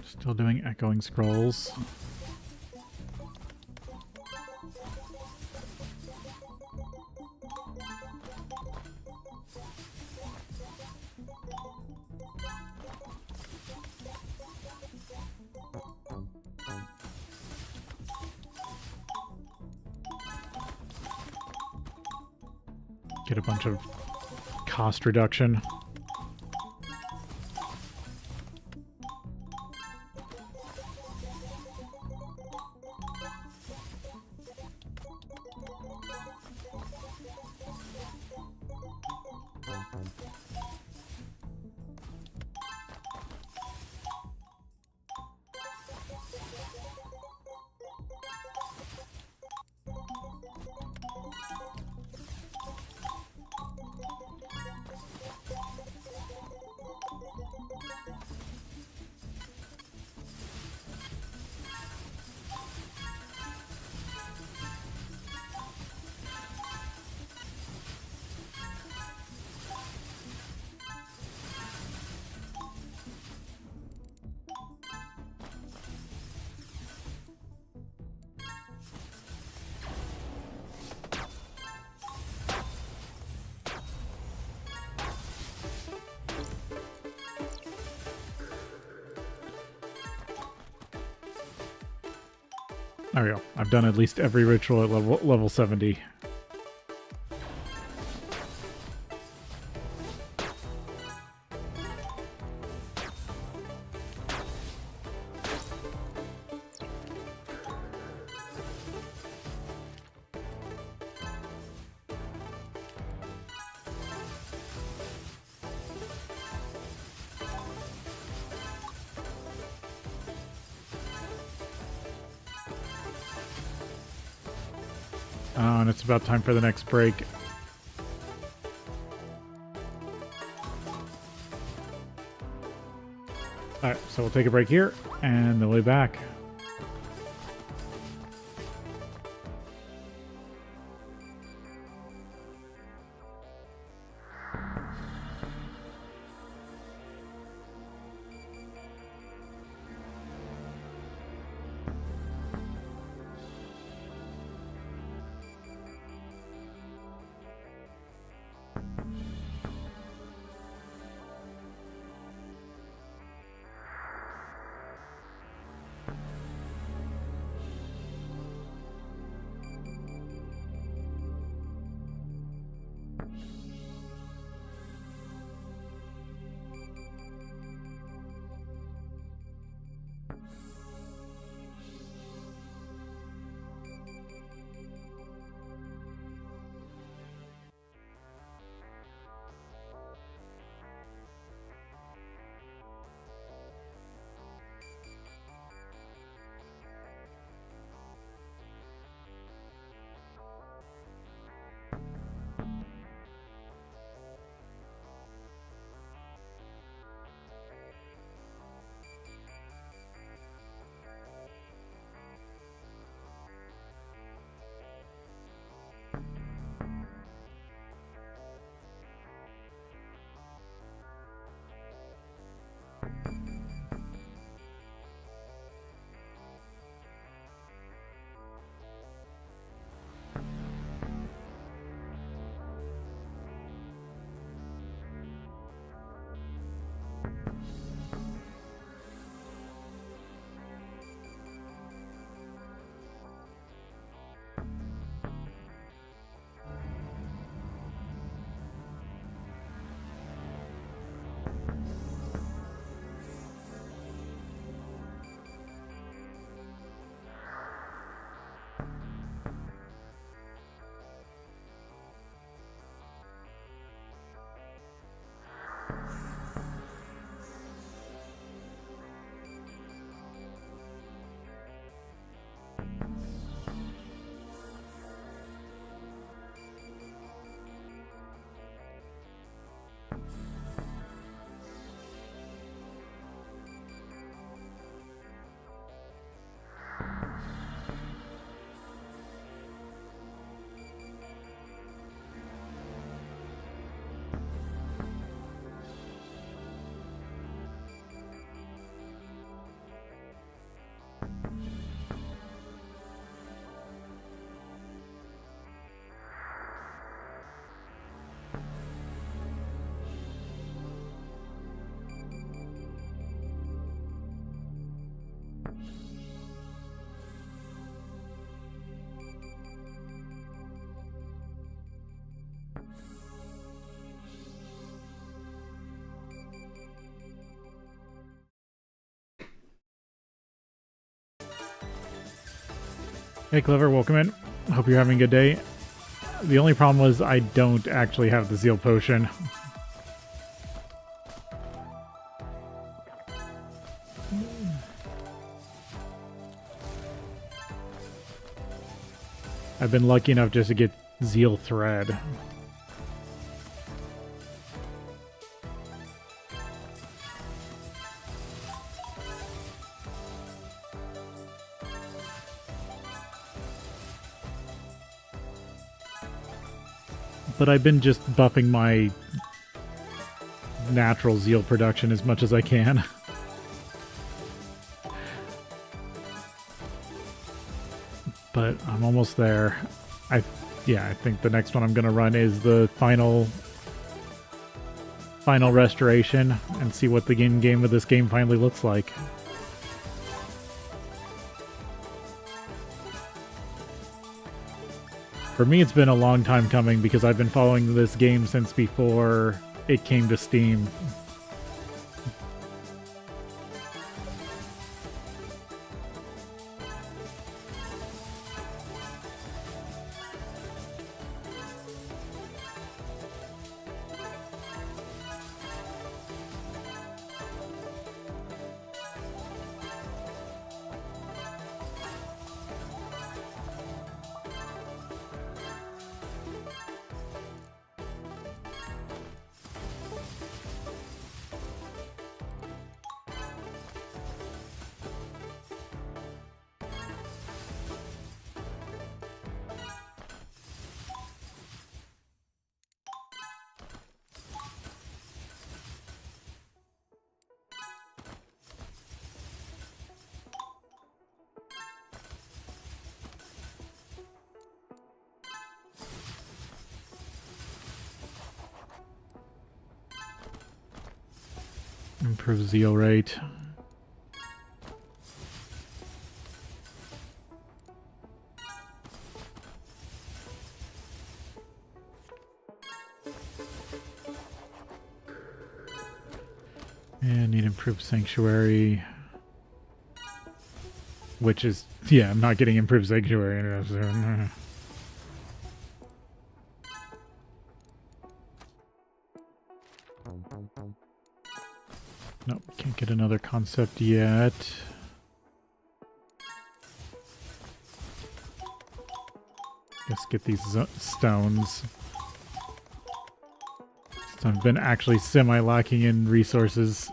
Just Still doing echoing scrolls. Get a bunch of cost reduction. There we go. I've done at least every ritual at level 70. Oh, and it's about time for the next break. Alright, so we'll take a break here, and then we'll be back. Hey, Clever, welcome in. Hope you're having a good day. The only problem was I don't actually have the Zeal Potion. I've been lucky enough just to get Zeal Thread. But I've been just buffing my natural Zeal production as much as I can. But I'm almost there. I think the next one I'm gonna run is the final restoration and see what the game of this game finally looks like. For me, it's been a long time coming because I've been following this game since before it came to Steam. Improve Zeal rate. And need improved Sanctuary. Which is, yeah, I'm not getting improved Sanctuary. Nope, can't get another concept yet. Guess get these stones. So I've been actually semi-lacking in resources.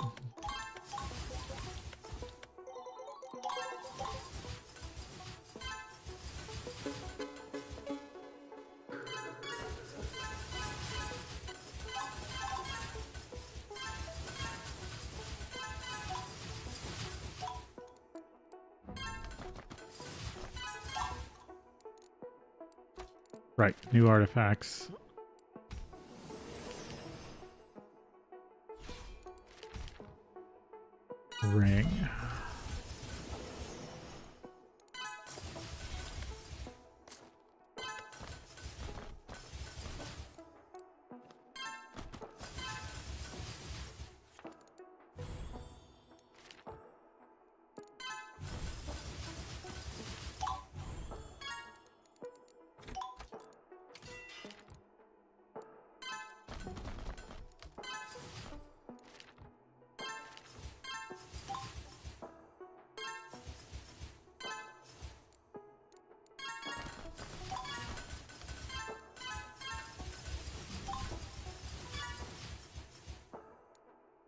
Right, new artifacts. Ring.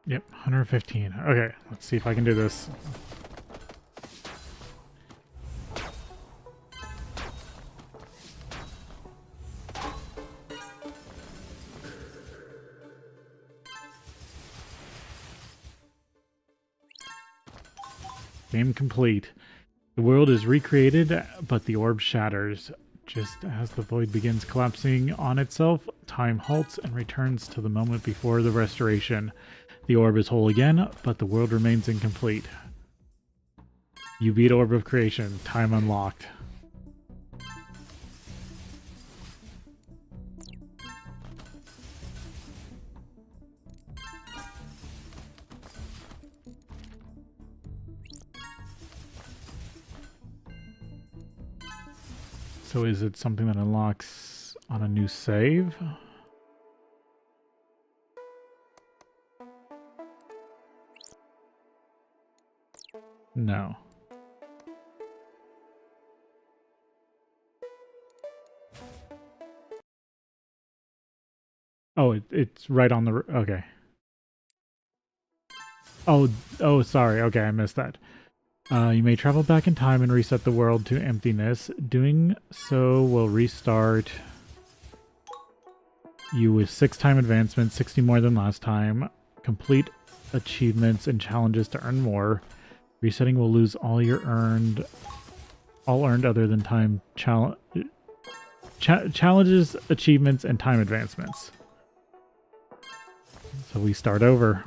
Yep, 115. Okay, let's see if I can do this. Game complete. The world is recreated, but the orb shatters. Just as the void begins collapsing on itself, time halts and returns to the moment before the restoration. The orb is whole again, but the world remains incomplete. You beat Orb of Creation. Time unlocked. So is it something that unlocks on a new save? No. Oh, it's right on the... Okay. Oh, sorry. Okay, I missed that. You may travel back in time and reset the world to emptiness. Doing so will restart you with 6 time advancements, 60 more than last time. Complete achievements and challenges to earn more. Resetting will lose all earned other than time challenges, achievements, and time advancements. So we start over.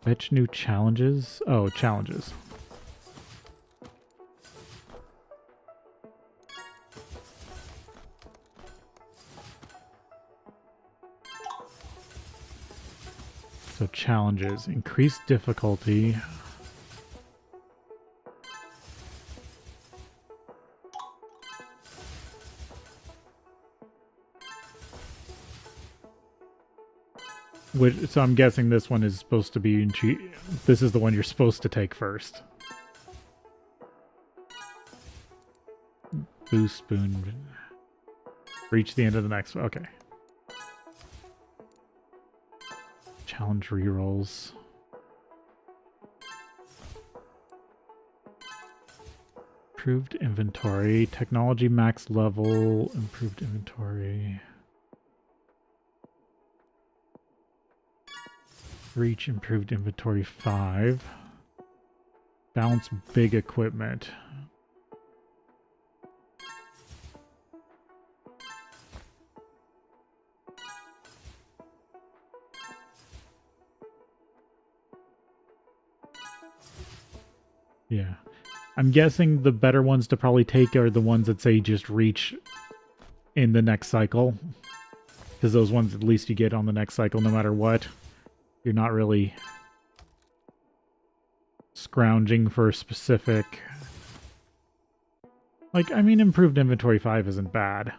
Fetch new challenges. Oh, challenges. So challenges. Increased difficulty. So I'm guessing this one is supposed to be... This is the one you're supposed to take first. Boost spoon. Reach the end of the next one. Okay. Challenge rerolls. Improved inventory. Technology max level. Improved inventory. Reach improved inventory 5. Balance big equipment. Yeah. I'm guessing the better ones to probably take are the ones that say just reach in the next cycle. Because those ones at least you get on the next cycle no matter what. You're not really scrounging for a specific... Like, I mean, improved inventory 5 isn't bad.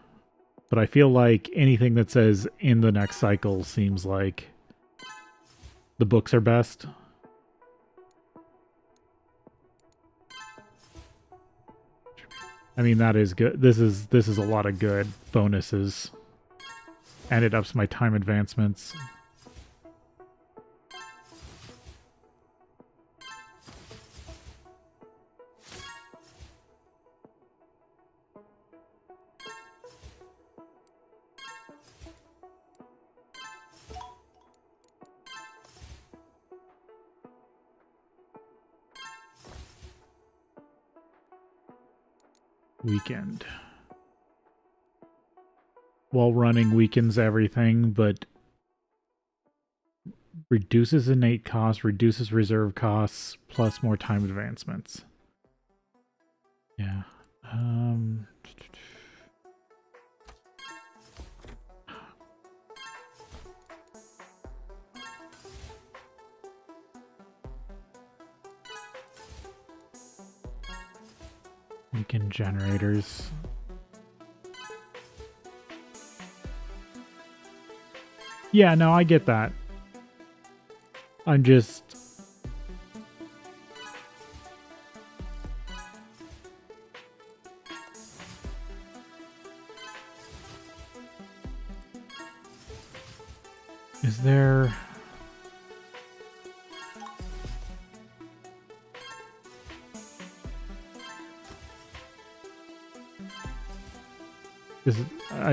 But I feel like anything that says in the next cycle seems like the books are best. I mean, that is good. This is a lot of good bonuses. And it ups my time advancements. Weekend. While running weakens everything, but reduces innate cost, reduces reserve costs, plus more time advancements. Yeah. Weekend generators. Yeah, no, I get that. I'm just... Is there...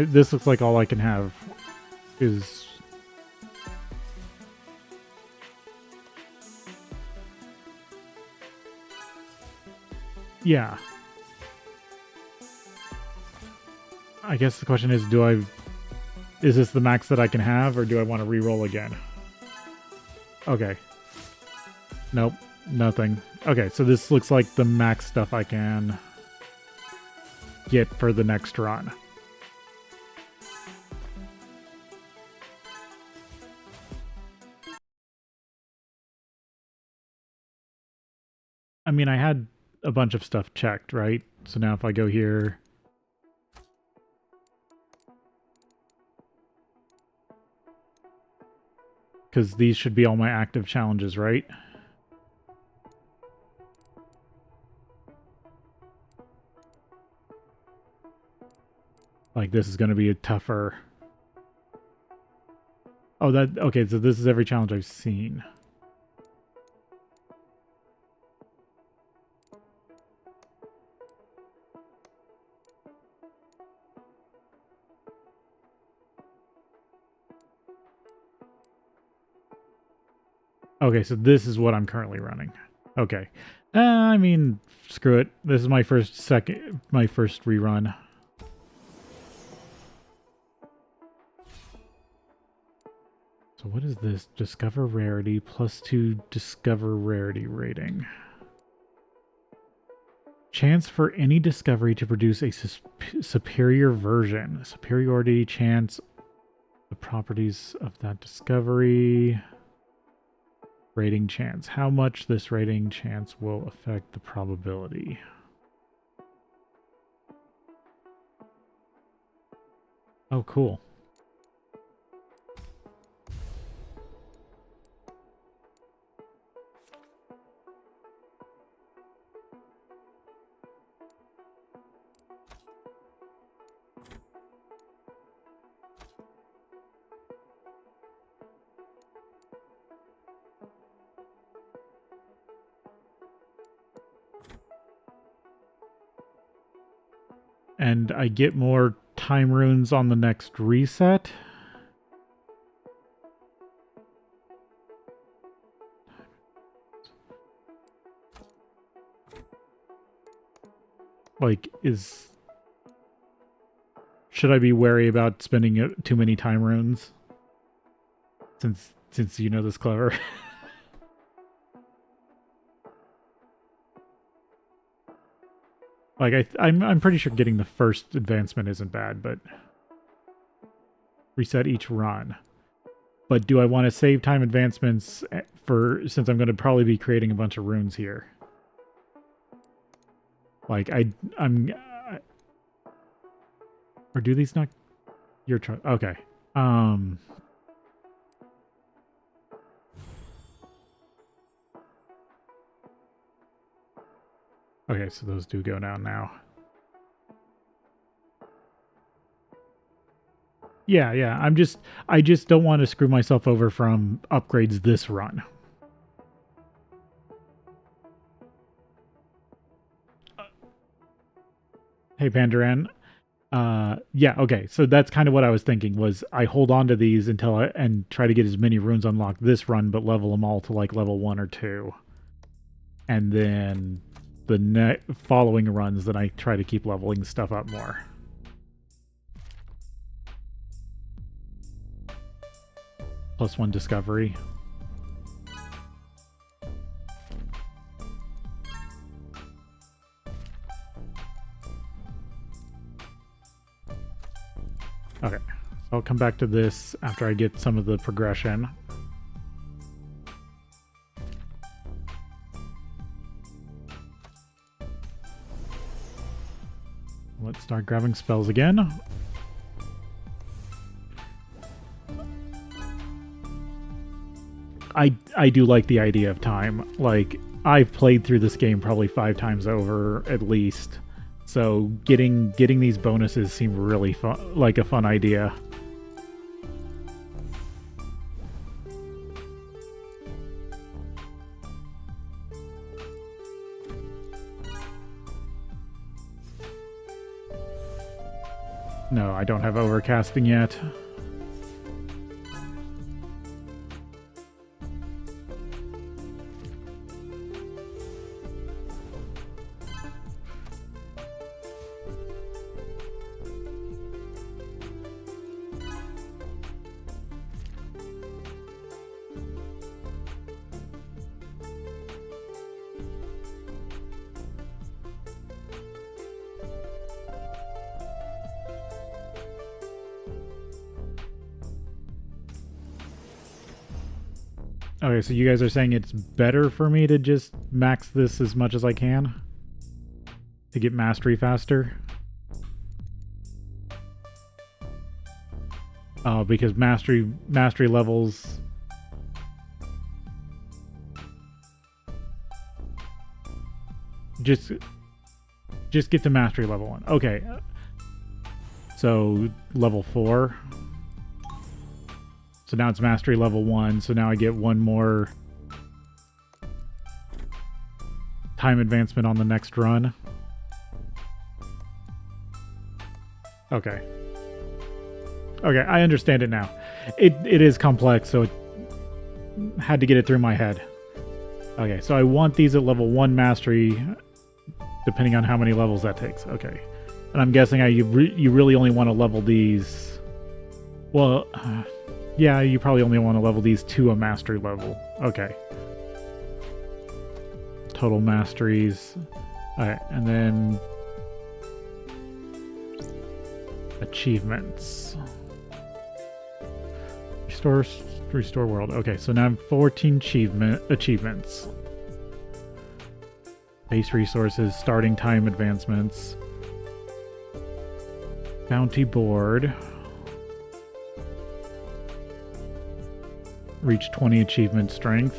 This looks like all I can have is... Yeah. I guess the question is, is this the max that I can have, or do I want to re-roll again? Okay. Nope, nothing. Okay, so this looks like the max stuff I can get for the next run. I mean, I had a bunch of stuff checked, right? So now if I go here... Because these should be all my active challenges, right? Like, this is going to be a tougher... Oh, that... Okay, so this is every challenge I've seen. Okay, so this is what I'm currently running. Okay. I mean, screw it. This is my first rerun. So what is this? Discover rarity +2 discover rarity rating. Chance for any discovery to produce a superior version. Superiority chance, the properties of that discovery. Rating chance. How much this rating chance will affect the probability. Oh, cool. And I get more time runes on the next reset. Like, should I be wary about spending too many time runes? Since you know this clever. Like, I'm pretty sure getting the first advancement isn't bad, but... Reset each run. But do I want to save time advancements since I'm going to probably be creating a bunch of runes here? Like, or do these not... Your turn. Okay. Okay, so those do go down now. Yeah. I just don't want to screw myself over from upgrades this run. Hey, Pandaran. Yeah, okay. So that's kind of what I was thinking, was I hold on to these and try to get as many runes unlocked this run, but level them all to like level 1 or 2. And then the following runs, then I try to keep leveling stuff up more. +1 discovery. Okay, so I'll come back to this after I get some of the progression. Let's start grabbing spells again. I do like the idea of time. Like, I've played through this game probably 5 times over at least. So getting these bonuses seem really fun, like a fun idea. No, I don't have overcasting yet. Okay, so you guys are saying it's better for me to just max this as much as I can to get mastery faster? Oh, because mastery levels. Just get to mastery level 1. Okay. So level 4. So now it's mastery level 1, so now I get one more time advancement on the next run. Okay. Okay, I understand it now. It is complex, so it had to get it through my head. Okay, so I want these at level 1 mastery, depending on how many levels that takes. Okay. And I'm guessing you really only want to level these... Well... yeah, you probably only want to level these to a mastery level. Okay. Total masteries. Alright, and then... achievements. Restore world. Okay, so now I have 14 achievements. Base resources, starting time advancements. Bounty board. Reach 20 achievement strength.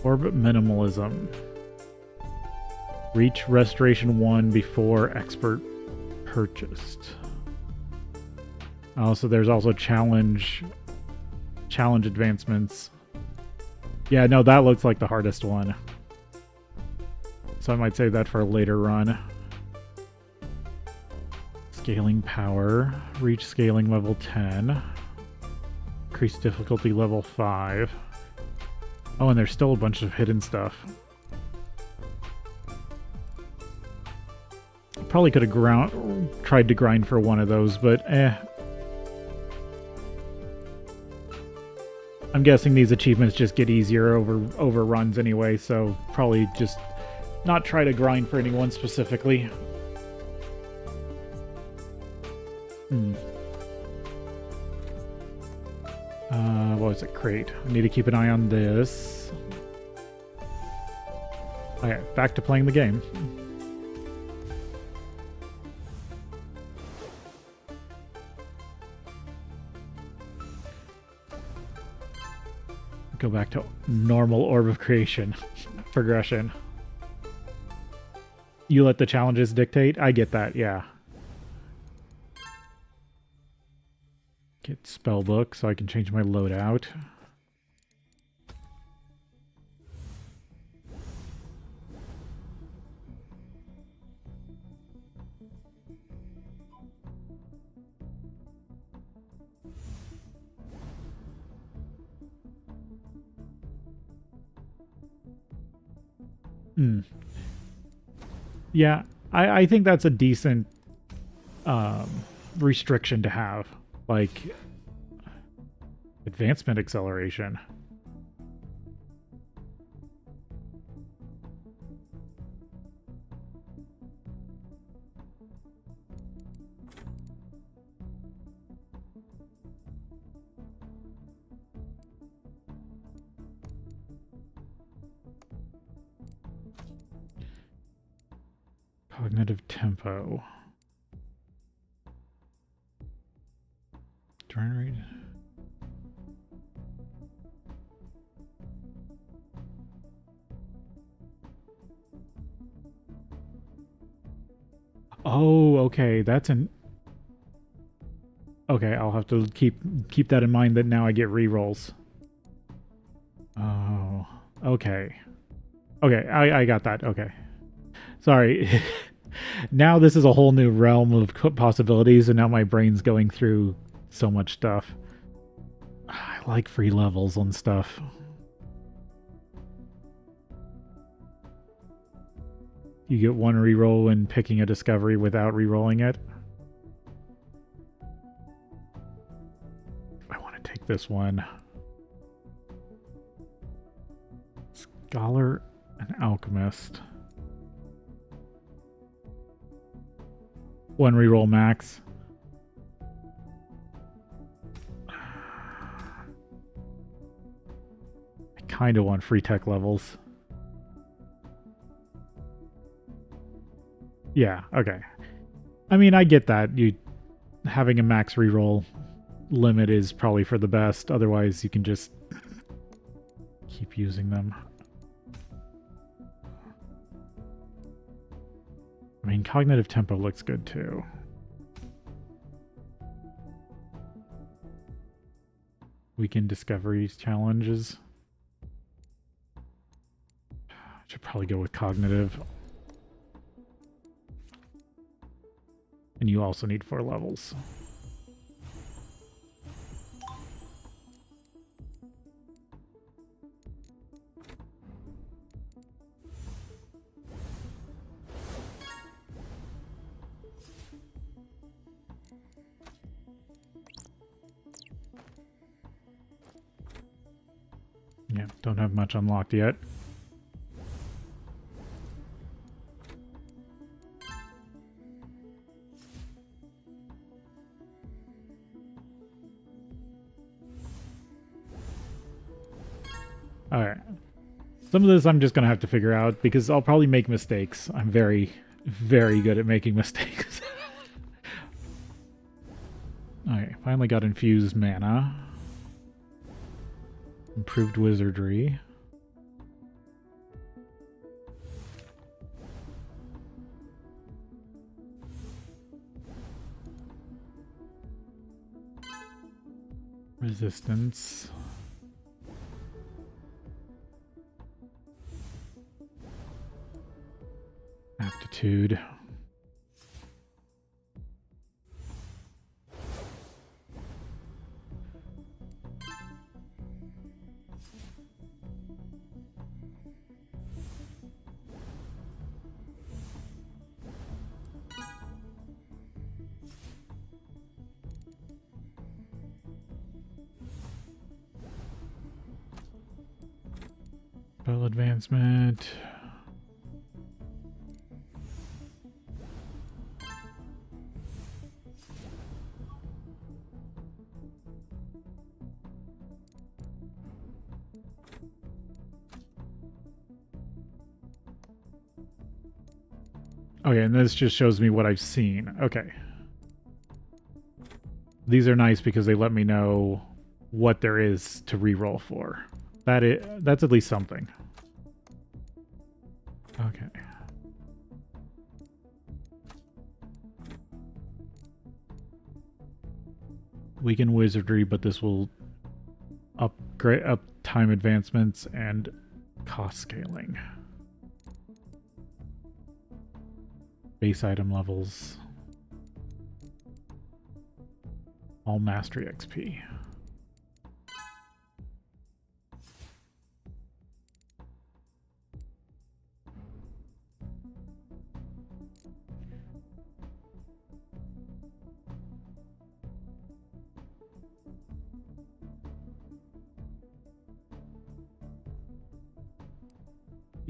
Orb minimalism. Reach restoration 1 before expert purchased. Also, there's also challenge advancements. Yeah, no, that looks like the hardest one. So I might save that for a later run. Scaling power. Reach scaling level 10. Increase difficulty level 5. Oh, and there's still a bunch of hidden stuff. Probably could have tried to grind for one of those, but I'm guessing these achievements just get easier over runs anyway, so probably just not try to grind for anyone specifically. What was it? Crate. I need to keep an eye on this. Okay, back to playing the game. Go back to normal Orb of Creation progression. You let the challenges dictate? I get that, yeah. Get spellbook so I can change my loadout. Yeah, I think that's a decent restriction to have. Like, advancement acceleration. Cognitive tempo. Trying to read. Oh, okay. That's an... Okay, I'll have to keep that in mind that now I get rerolls. Oh, okay. Okay, I got that. Okay. Sorry. Now this is a whole new realm of possibilities, and now my brain's going through so much stuff. I like free levels on stuff. You get one reroll when picking a discovery without rerolling it. I want to take this one. Scholar and Alchemist. One reroll max. I kind of want free tech levels. Yeah, okay. I mean, I get that. Having a max reroll limit is probably for the best. Otherwise, you can just keep using them. I mean, cognitive tempo looks good too. Weekend discoveries challenges. Should probably go with cognitive. And you also need 4 levels. Yeah, don't have much unlocked yet. Alright. Some of this I'm just going to have to figure out because I'll probably make mistakes. I'm very, very good at making mistakes. Alright, finally got infused mana. Improved wizardry. Resistance. Aptitude. Spell advancement. Okay, and this just shows me what I've seen. Okay. These are nice because they let me know what there is to reroll for. That's at least something. Okay. Weaken wizardry, but this will upgrade up time advancements and cost scaling. Base item levels. All mastery XP.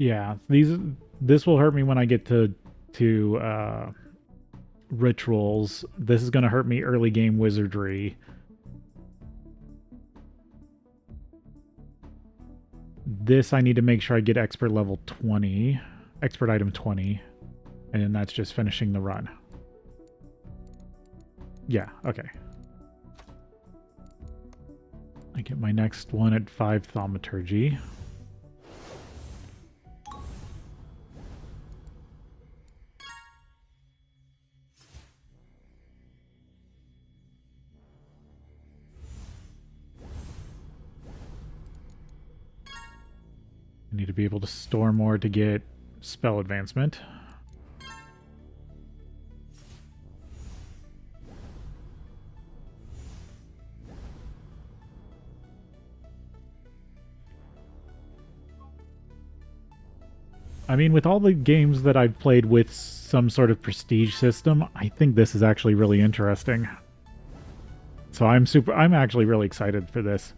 Yeah, this will hurt me when I get to rituals. This is going to hurt me early game wizardry. This I need to make sure I get expert level 20, expert item 20, and then that's just finishing the run. Yeah, okay. I get my next one at 5 thaumaturgy. I need to be able to store more to get spell advancement. I mean, with all the games that I've played with some sort of prestige system, I think this is actually really interesting. So I'm actually really excited for this.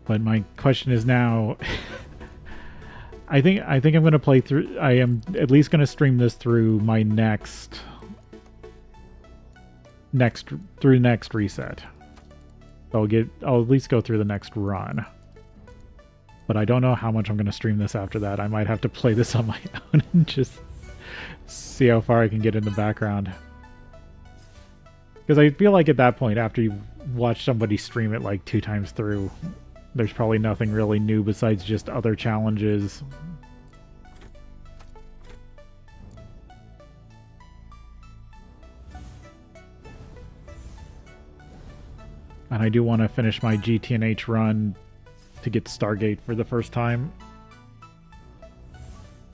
But my question is now, I think I'm gonna play through. I am at least gonna stream this through my next reset. I'll at least go through the next run. But I don't know how much I'm gonna stream this after that. I might have to play this on my own and just see how far I can get in the background. Because I feel like at that point, after you've watched somebody stream it like 2 times through, there's probably nothing really new besides just other challenges. And I do want to finish my GTNH run to get Stargate for the first time.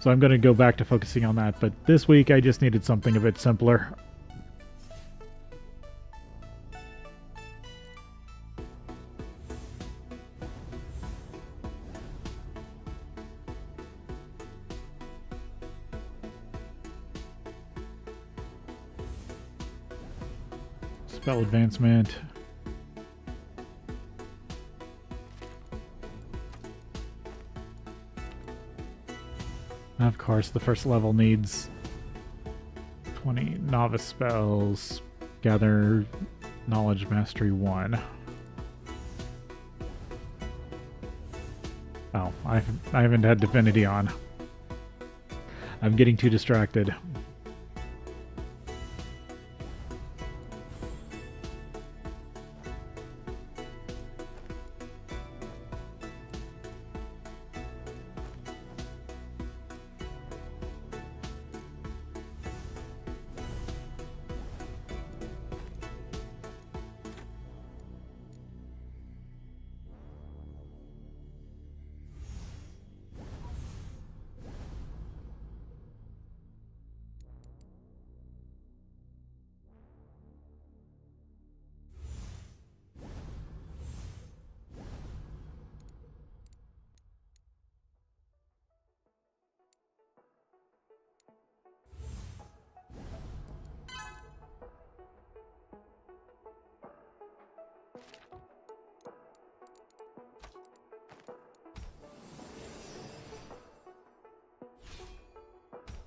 So I'm going to go back to focusing on that, but this week I just needed something a bit simpler. Spell advancement. Of course, the first level needs 20 novice spells. Gather knowledge mastery 1. Oh, I haven't had divinity on. I'm getting too distracted.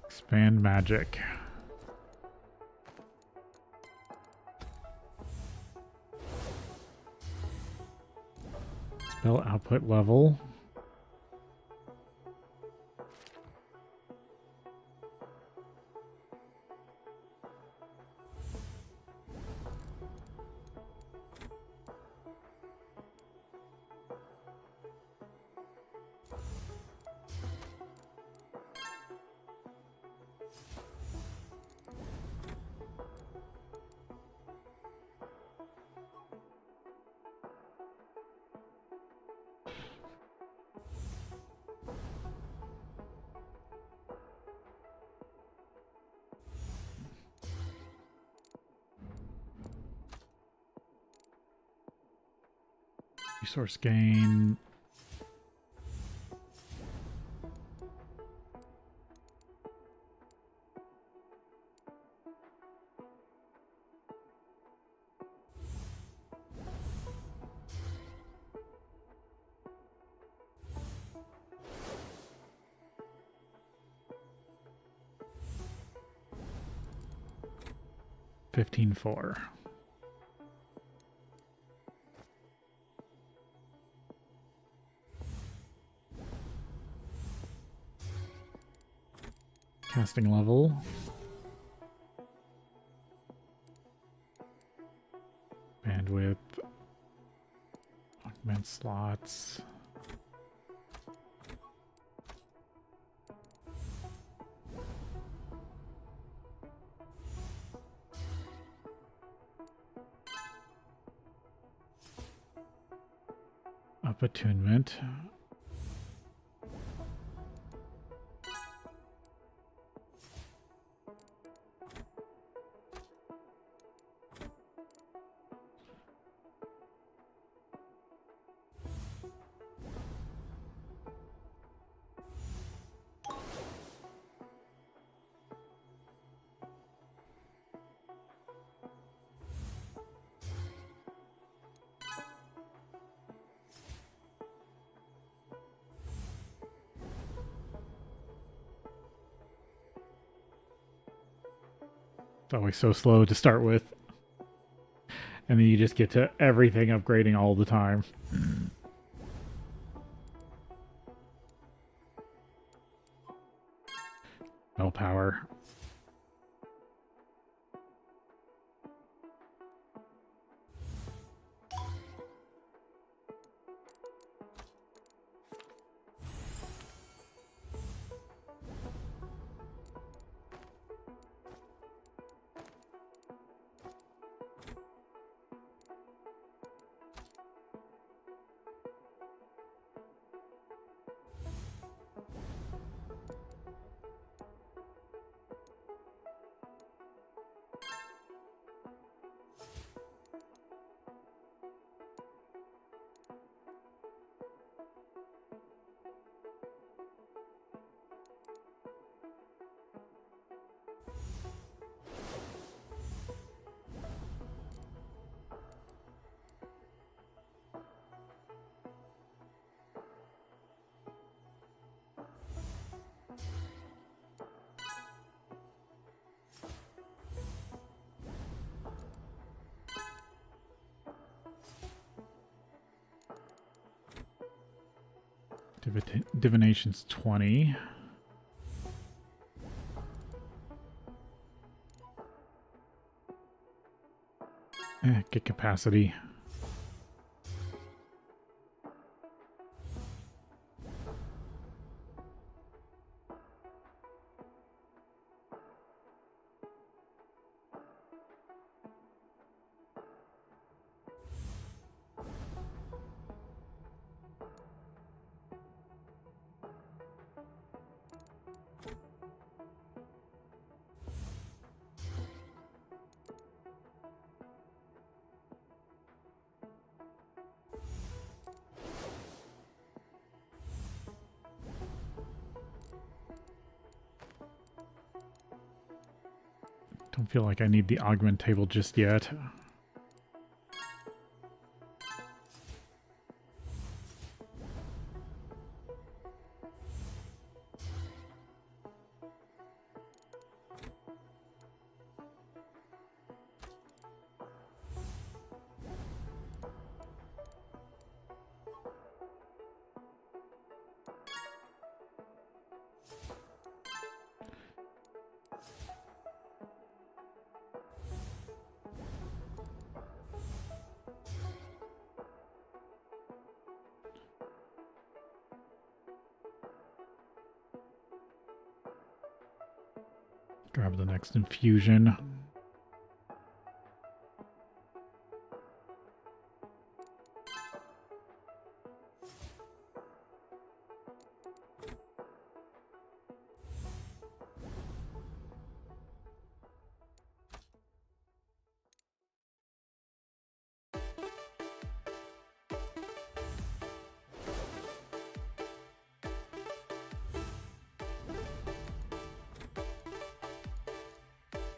Expand magic. Spell output level. Resource gain. $15,400. Casting level. Bandwidth. Augment slots. Up attunement. It's always so slow to start with. And then you just get to everything upgrading all the time. Willpower. Divination's 20. Get capacity. Don't feel like I need the augment table just yet. Grab the next infusion.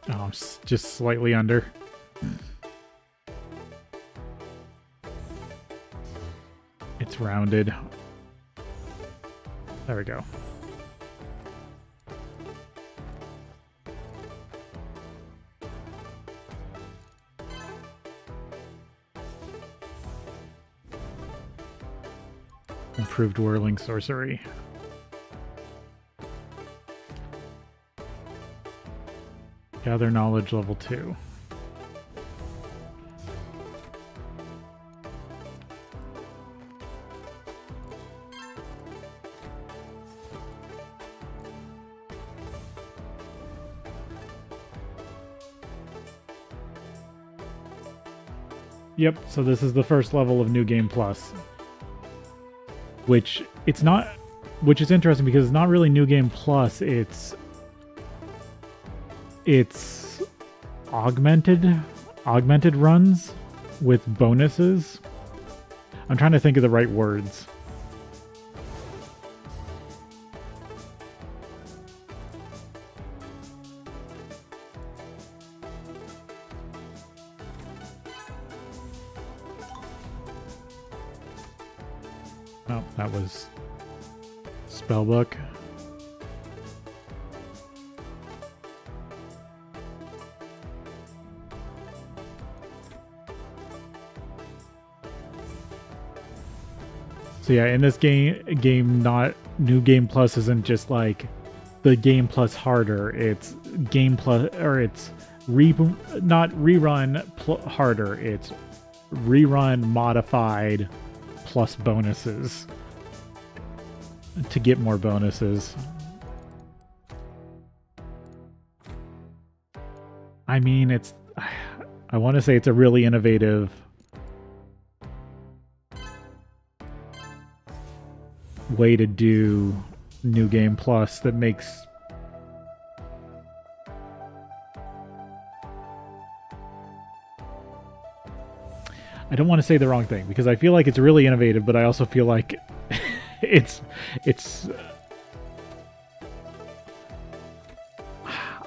Oh, I'm just slightly under. It's rounded. There we go. Improved whirling sorcery. Gather knowledge level 2. Yep, so this is the first level of New Game Plus. Which is interesting because it's not really New Game Plus, it's augmented runs with bonuses. I'm trying to think of the right words. Oh, that was Spellbook. So yeah, in this game, not New Game Plus isn't just like the Game Plus harder. It's Game Plus, or it's not rerun harder. It's rerun modified plus bonuses to get more bonuses. I mean, I want to say it's a really innovative way to do New Game Plus that makes I don't want to say the wrong thing because I feel like it's really innovative, but I also feel like it's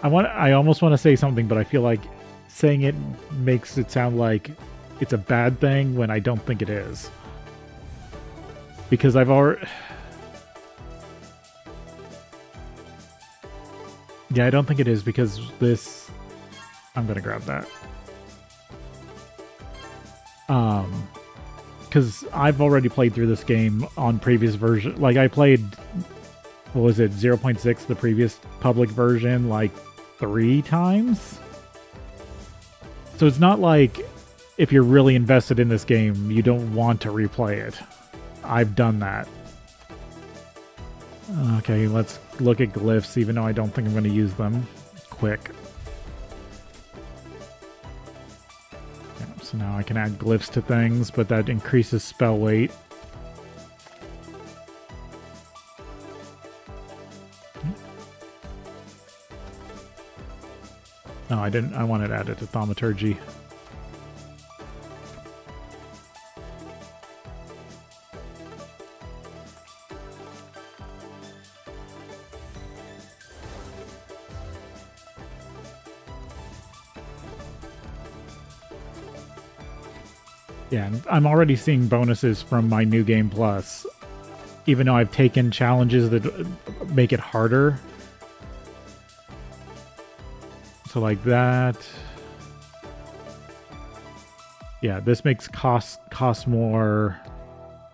I almost want to say something, but I feel like saying it makes it sound like it's a bad thing when I don't think it is. Because I've already... Yeah, I don't think it is because this... I'm gonna grab that. Because I've already played through this game on previous version. Like, I played... What was it? 0.6, the previous public version, like 3 times? So it's not like if you're really invested in this game, you don't want to replay it. I've done that. Okay, let's look at glyphs, even though I don't think I'm going to use them. Quick. Yeah, so now I can add glyphs to things, but that increases spell weight. No, I didn't. I wanted to add it to thaumaturgy. Yeah, I'm already seeing bonuses from my New Game Plus, even though I've taken challenges that make it harder. So like that. Yeah, this makes cost more,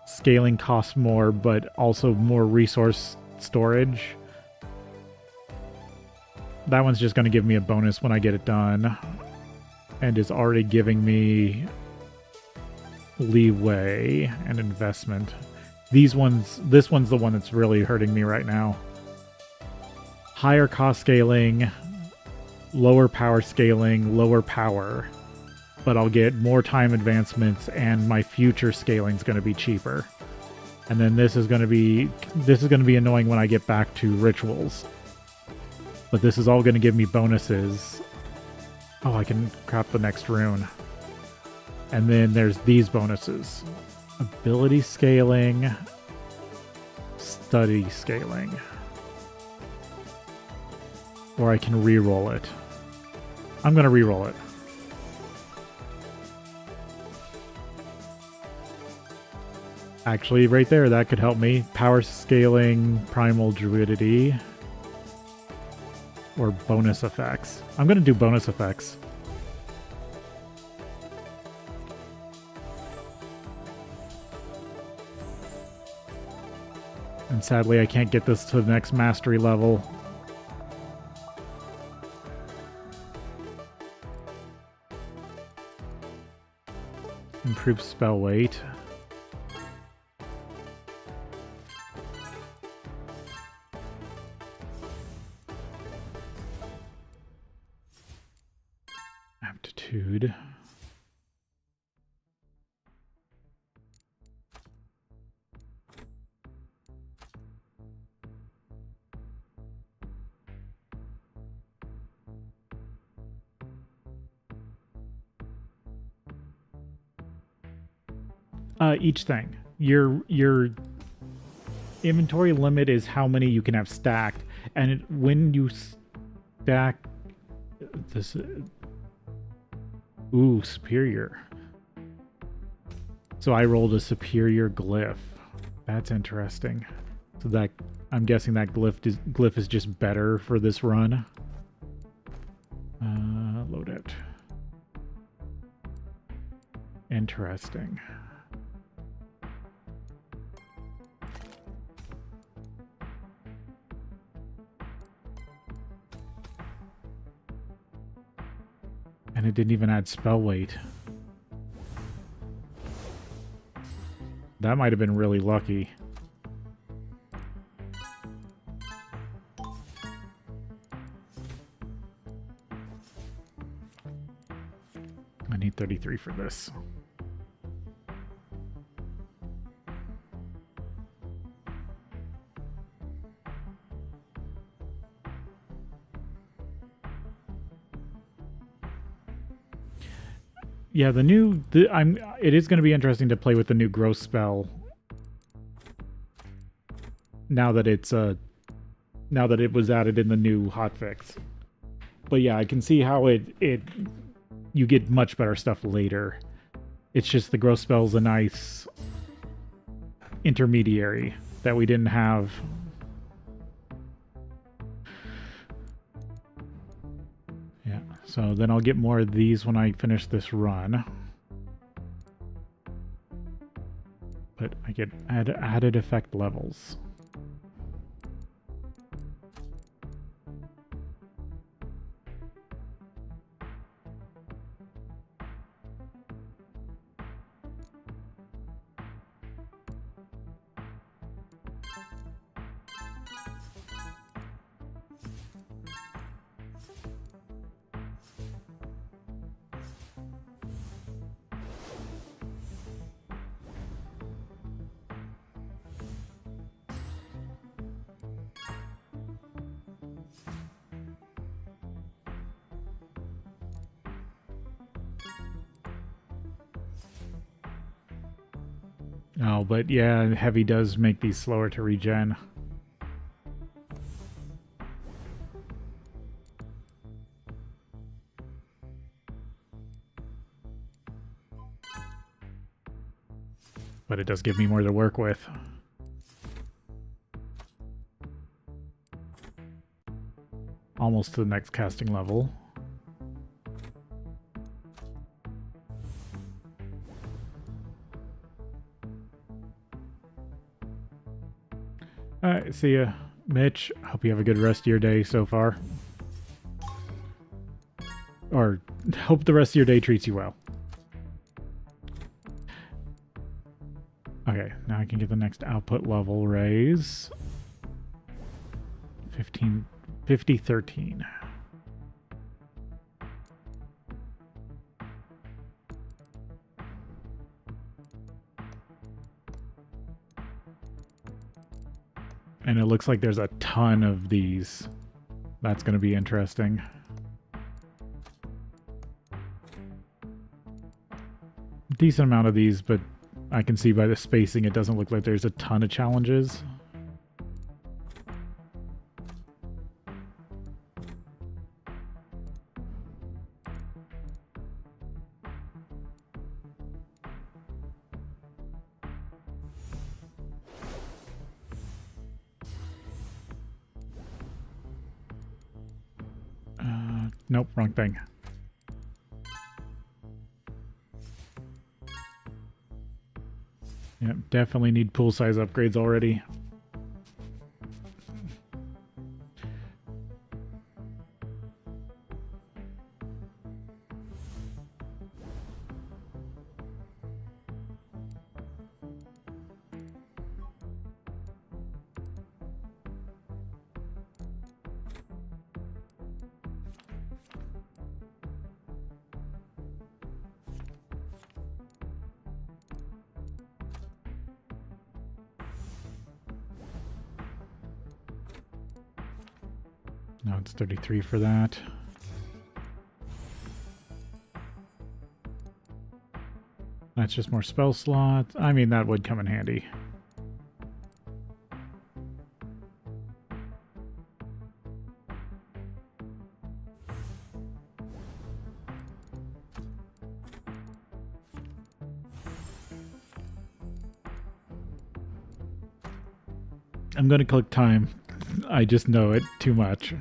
scaling costs more, but also more resource storage. That one's just going to give me a bonus when I get it done, and is already giving me leeway and investment. This one's the one that's really hurting me right now. Higher cost scaling, lower power scaling, lower power, but I'll get more time advancements and my future scaling is going to be cheaper. And then this is going to be annoying when I get back to rituals. But this is all going to give me bonuses. Oh, I can crap the next rune. And then there's these bonuses. Ability scaling, study scaling. Or I can re-roll it. I'm going to re-roll it. Actually, right there, that could help me. Power scaling, primal druidity, or bonus effects. I'm going to do bonus effects. And sadly, I can't get this to the next mastery level. Improve spell weight. Aptitude. Each thing. Your inventory limit is how many you can have stacked, and when you stack this, ooh, superior. So I rolled a superior glyph. That's interesting. So that I'm guessing that glyph is just better for this run. Load it. Interesting. And it didn't even add spell weight. That might have been really lucky. I need 33 for this. Yeah, it is going to be interesting to play with the new growth spell. Now that it was added in the new hotfix. But yeah, I can see how you get much better stuff later. It's just the growth spell's a nice intermediary that we didn't have. Yeah, so then I'll get more of these when I finish this run. But I get added effect levels. Oh, but yeah, heavy does make these slower to regen. But it does give me more to work with. Almost to the next casting level. Alright, see ya, Mitch. Hope you have a good rest of your day so far. Or, hope the rest of your day treats you well. Okay, now I can get the next output level raise. 50, 13. And it looks like there's a ton of these. That's going to be interesting. Decent amount of these, but I can see by the spacing it doesn't look like there's a ton of challenges. Nope, wrong thing. Yep, definitely need pool size upgrades already. No, it's 33 for that. That's just more spell slots. I mean, that would come in handy. I'm going to click time. I just know it too much.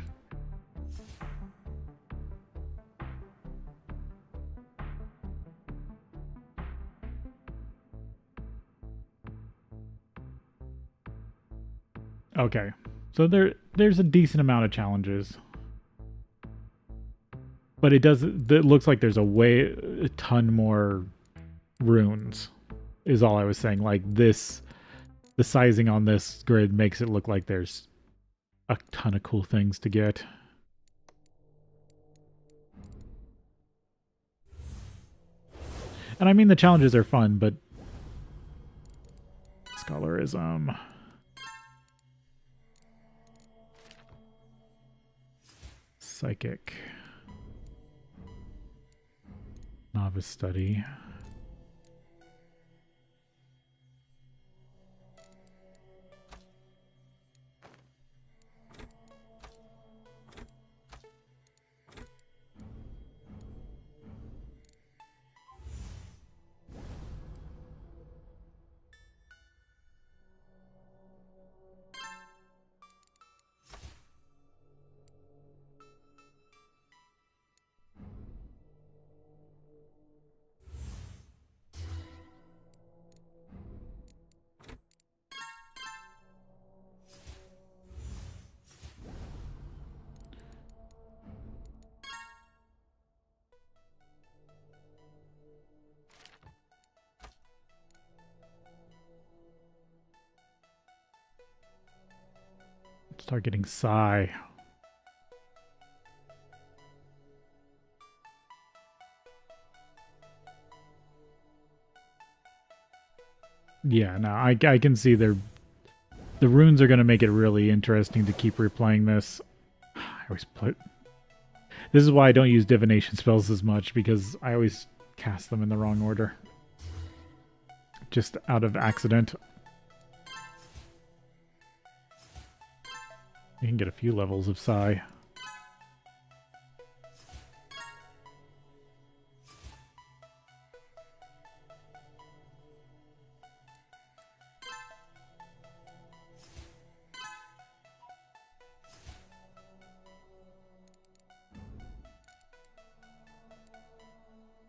Okay, so there's a decent amount of challenges. But it looks like there's a ton more runes, is all I was saying. Like this, the sizing on this grid makes it look like there's a ton of cool things to get. And I mean, the challenges are fun, but scholarism. Psychic. Novice study. Start getting Psi. Yeah, no, I can see the runes are going to make it really interesting to keep replaying this. I always put... This is why I don't use divination spells as much, because I always cast them in the wrong order. Just out of accident. You can get a few levels of Psi.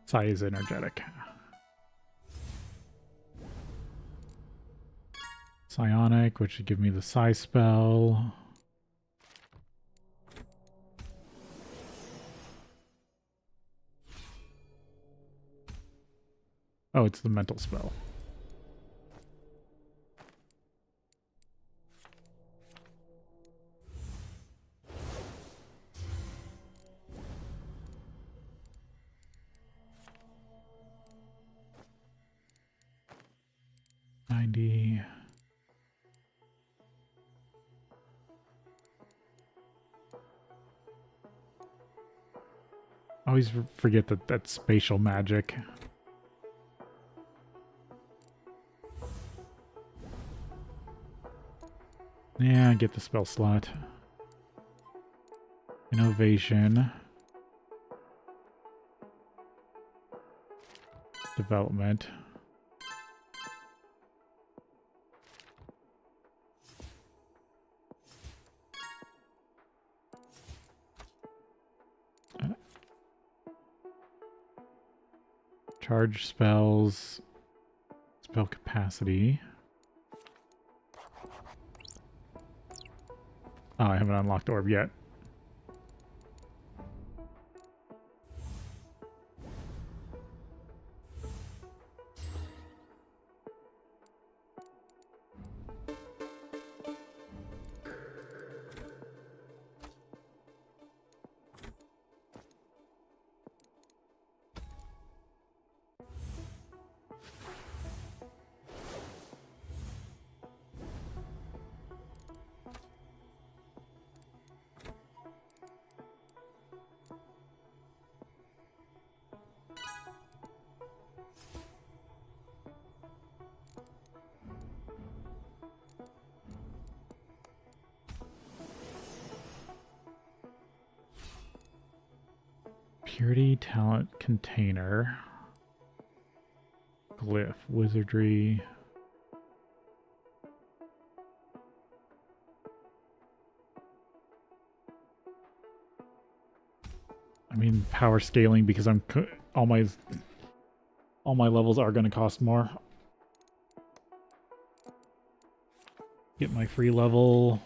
Psi is energetic. Psionic, which would give me the Psi spell. Oh, it's the mental spell. I always forget that that's spatial magic. Yeah, get the spell slot. Innovation. Development. Charge spells. Spell capacity. Oh, I haven't unlocked Orb yet. Purity, talent, container. Glyph, wizardry. I mean, power scaling, because I'm all my levels are going to cost more. Get my free level.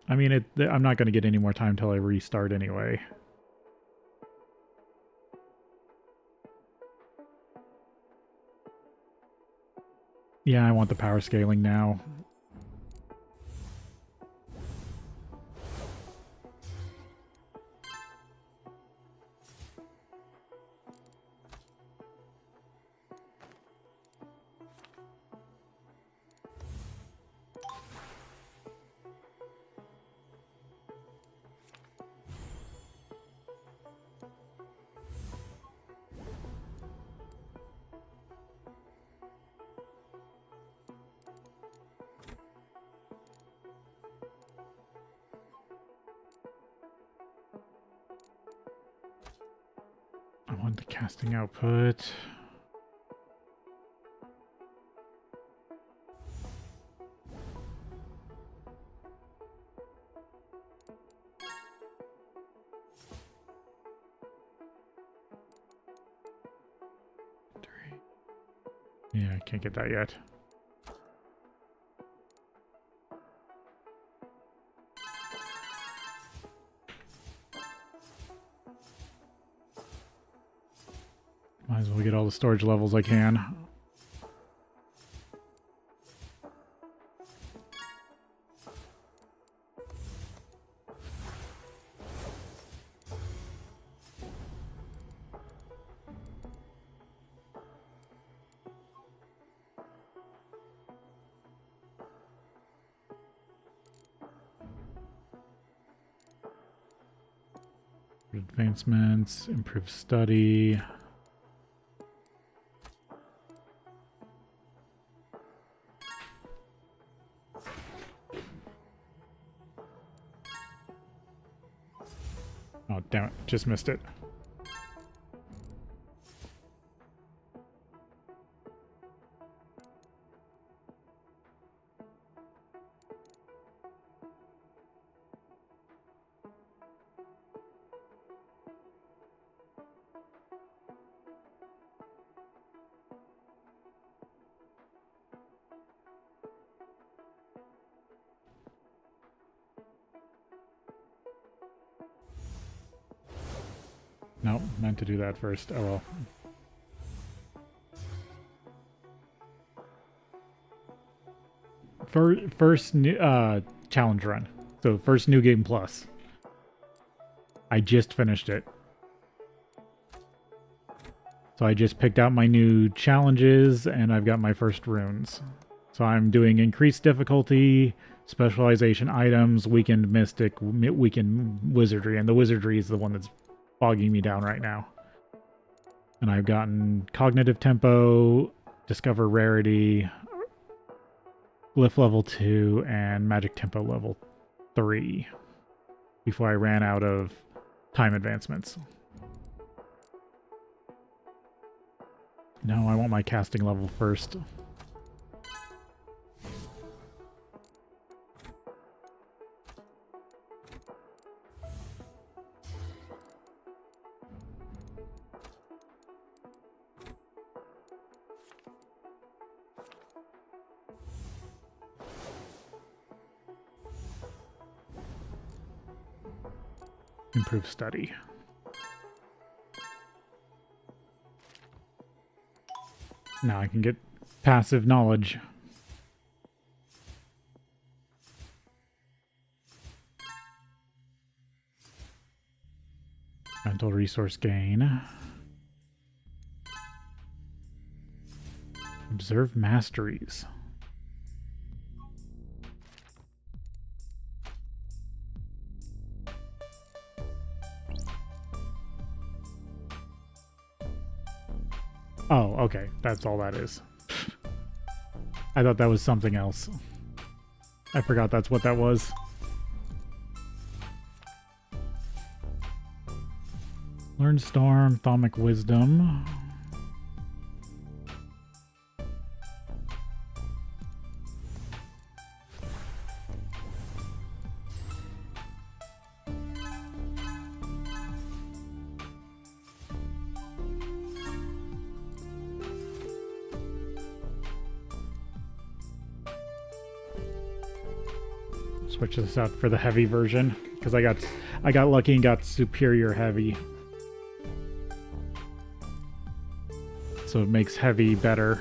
I mean, I'm not going to get any more time till I restart anyway. Yeah, I want the power scaling now. I want the casting output. Yeah, I can't get that yet. Might as well get all the storage levels I can. Advancements, improve study. Oh, damn it. Just missed it. No, meant to do that first. Oh well. First new, challenge run. So first new game plus. I just finished it. So I just picked out my new challenges and I've got my first runes. So I'm doing increased difficulty, specialization items, weakened mystic, weakened wizardry, and the wizardry is the one that's bogging me down right now. And I've gotten cognitive tempo, discover rarity, glyph level 2, and magic tempo level 3 before I ran out of time advancements. No, I want my casting level first. Improve study. Now I can get passive knowledge. Mental resource gain. Observe masteries. Oh, okay. That's all that is. I thought that was something else. I forgot that's what that was. Learn Storm, Thaumic Wisdom. switch this out for the heavy version because I got lucky and got superior heavy. So it makes heavy better.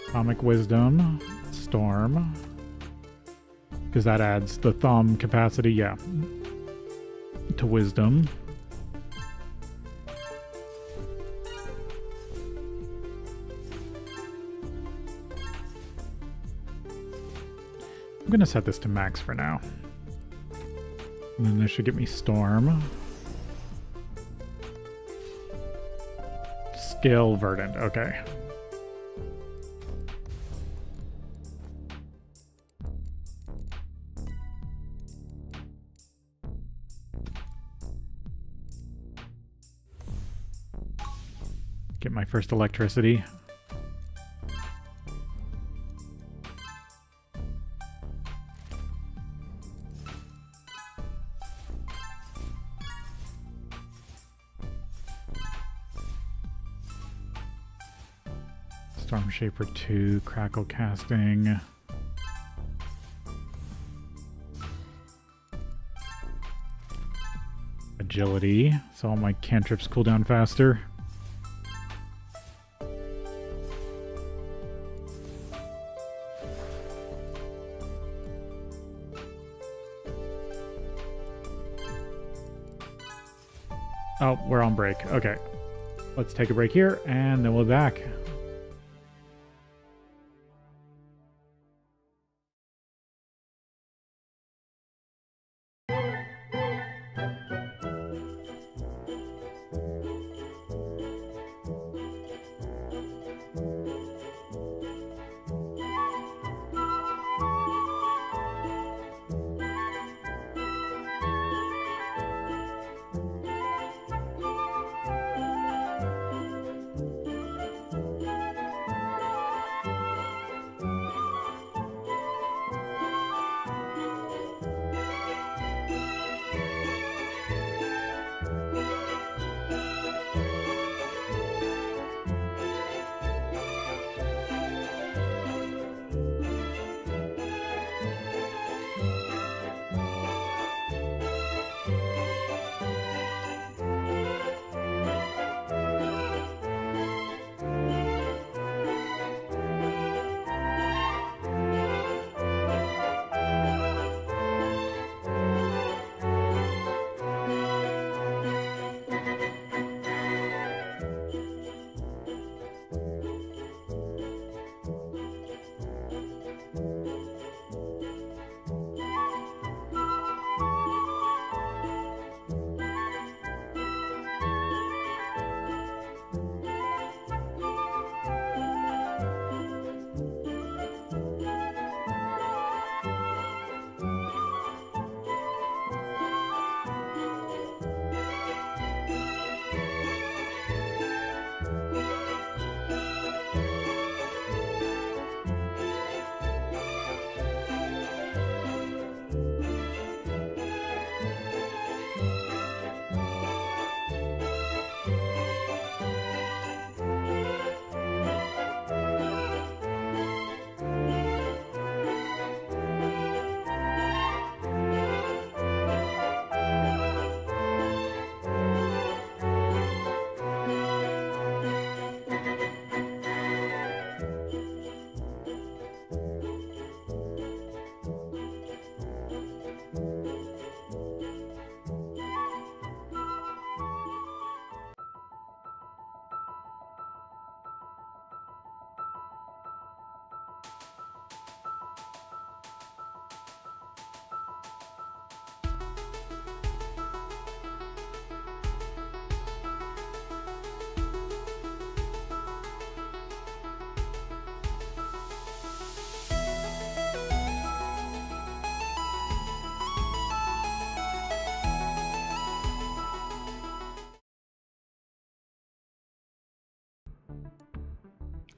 Atomic Wisdom, Storm, because that adds the thumb capacity, yeah, to Wisdom. I'm gonna set this to max for now. And then this should get me Storm. Scale Verdant, okay. Get my first electricity. Storm Shaper 2, Crackle Casting. Agility, so all my cantrips cool down faster. Oh, we're on break. Okay. Let's take a break here, and then we'll be back.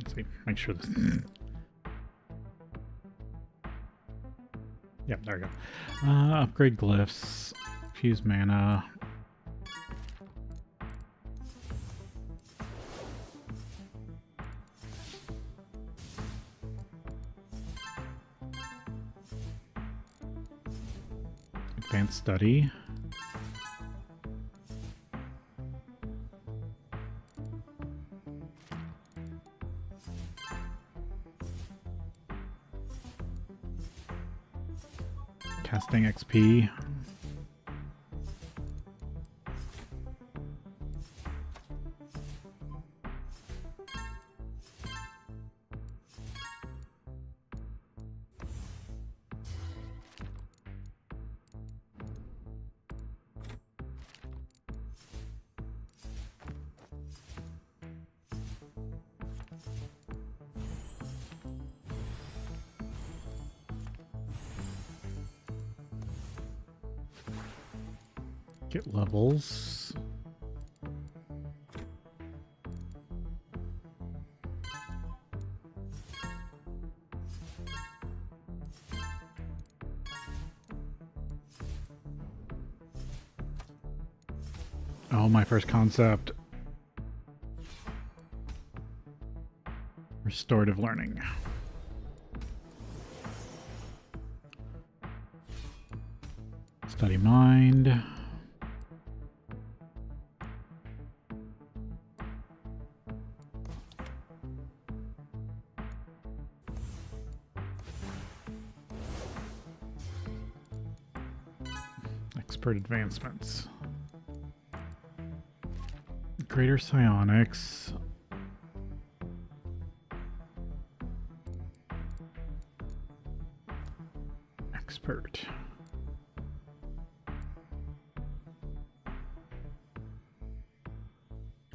Let's see, make sure this... Yep, there we go. Upgrade glyphs, fuse mana. Advanced study. Casting XP. Get levels. Oh, my first concept. Restorative learning. Study mind. Expert advancements. Greater psionics. Expert.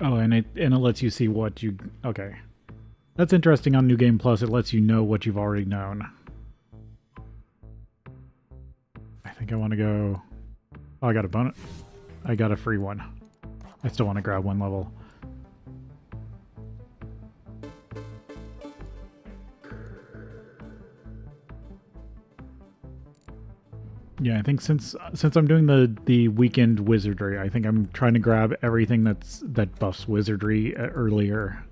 Oh, and it lets you see what you... Okay. That's interesting on New Game Plus. It lets you know what you've already known. I think I want to go... Oh, I got a bonus. I got a free one. I still want to grab one level. Yeah, I think since I'm doing the weekend wizardry, I think I'm trying to grab everything that buffs wizardry earlier.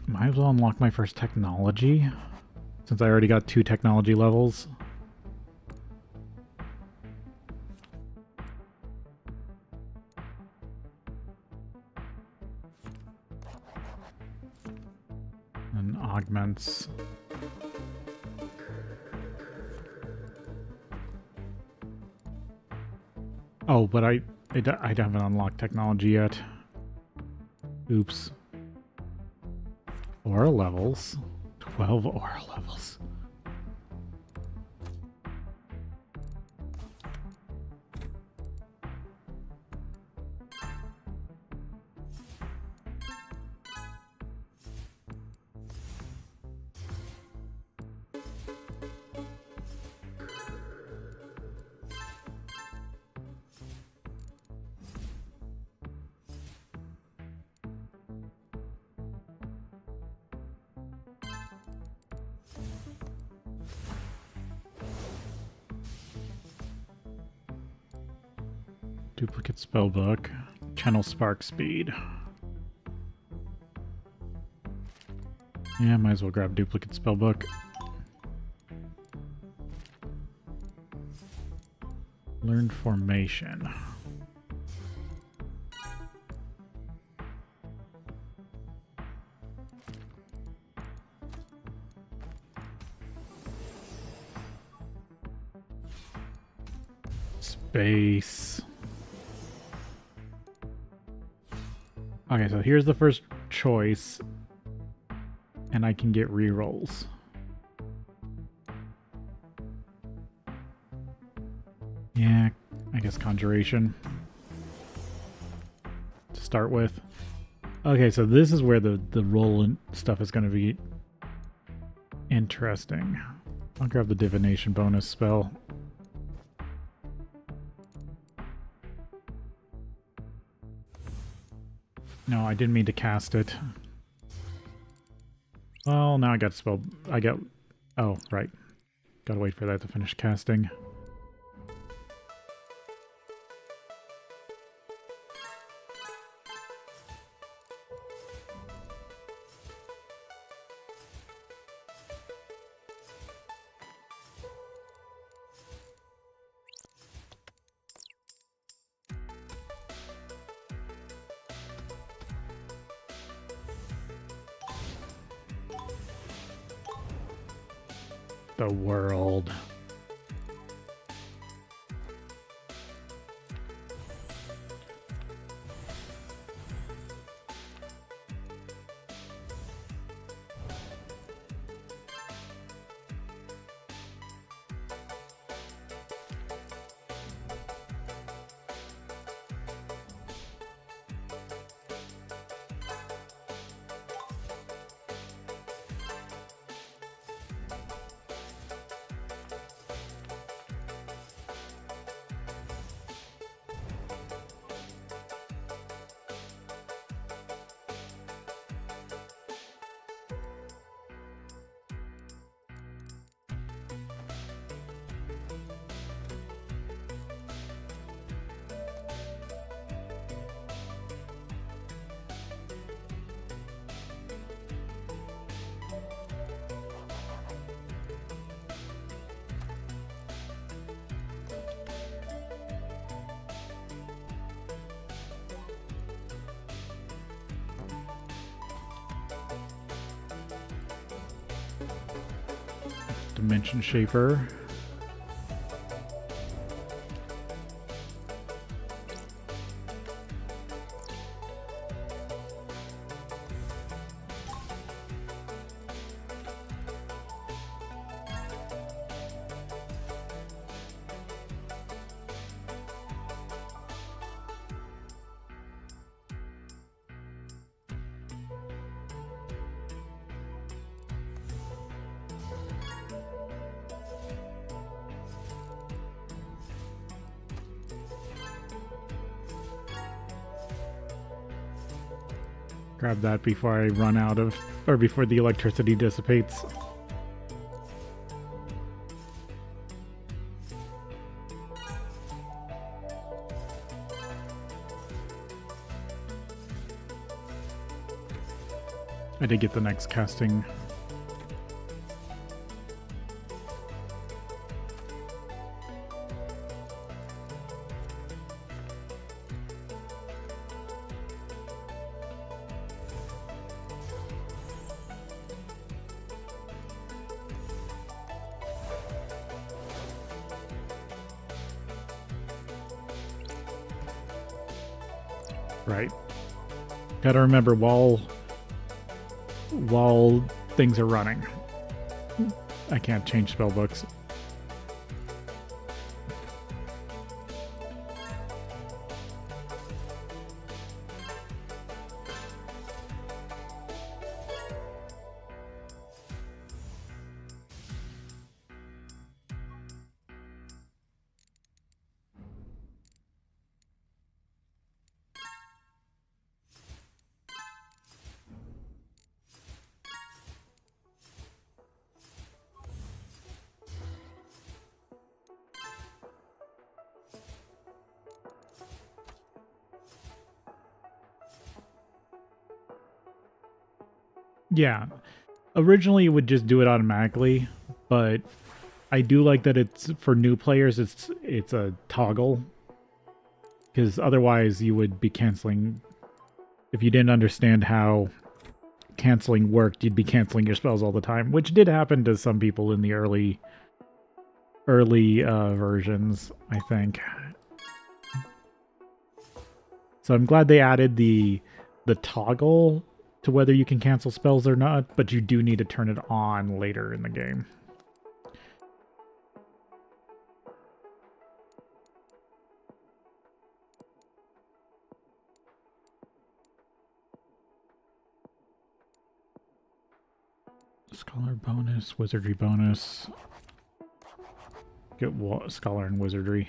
Might as well unlock my first technology, since I already got 2 technology levels. And augments. Oh, but I haven't unlocked technology yet. Oops. Aura levels. 12 aura levels. Duplicate spellbook. Channel spark speed. Yeah, might as well grab duplicate spellbook. Learn formation. Space. Okay, so here's the first choice, and I can get rerolls. Yeah, I guess Conjuration to start with. Okay, so this is where the roll and stuff is going to be interesting. I'll grab the divination bonus spell. No, I didn't mean to cast it. Well, now I got spell. Oh, right. Gotta wait for that to finish casting. the world. Dimension Shaper. Grab that before I run out of, or before the electricity dissipates. I did get the next casting. Right. Gotta remember while things are running. I can't change spellbooks. Yeah. Originally it would just do it automatically, but I do like that it's for new players it's a toggle. Because otherwise you would be canceling, if you didn't understand how canceling worked, you'd be canceling your spells all the time, which did happen to some people in the early versions, I think. So I'm glad they added the toggle to whether you can cancel spells or not, but you do need to turn it on later in the game. Scholar bonus, wizardry bonus. Get scholar and wizardry.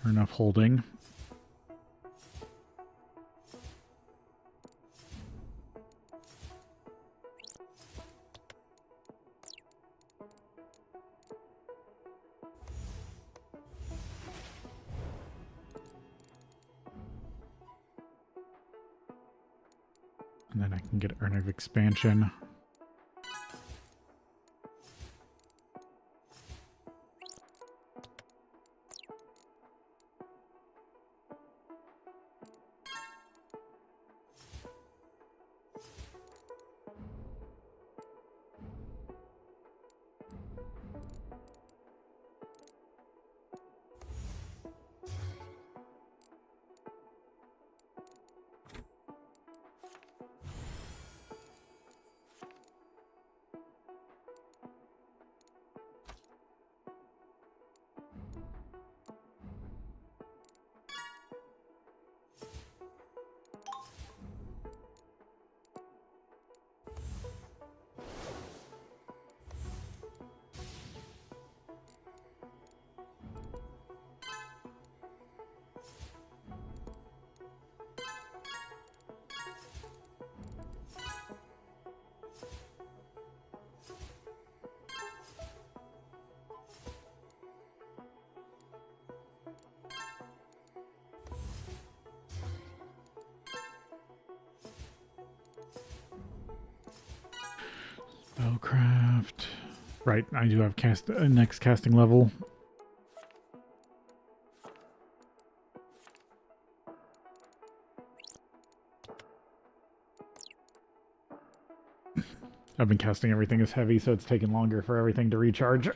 Enough holding. And then I can get Urn of Expansion. Spellcraft. Right, I do have next casting level. I've been casting everything as heavy, so it's taking longer for everything to recharge.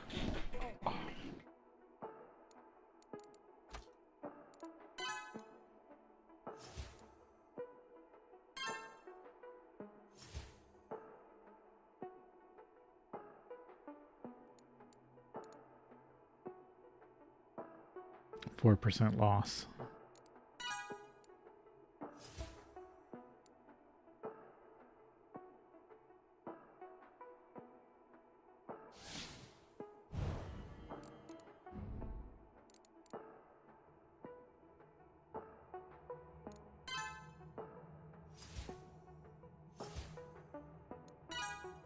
4% loss.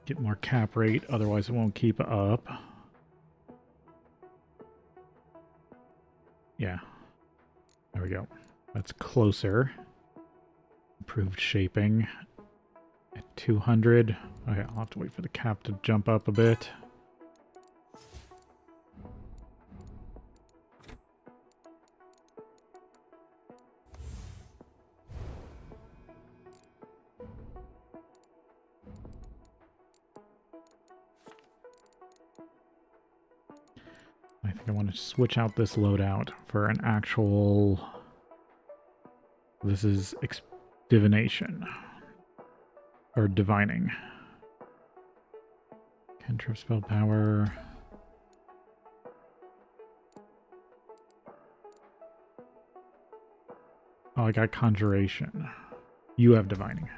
Get more cap rate, otherwise it won't keep up. Yeah. There we go. That's closer. Improved shaping at 200. Okay, I'll have to wait for the cap to jump up a bit. I think I want to switch out this loadout for an actual... This is divination. Or divining. Cantrip spell power. Oh, I got conjuration. You have divining.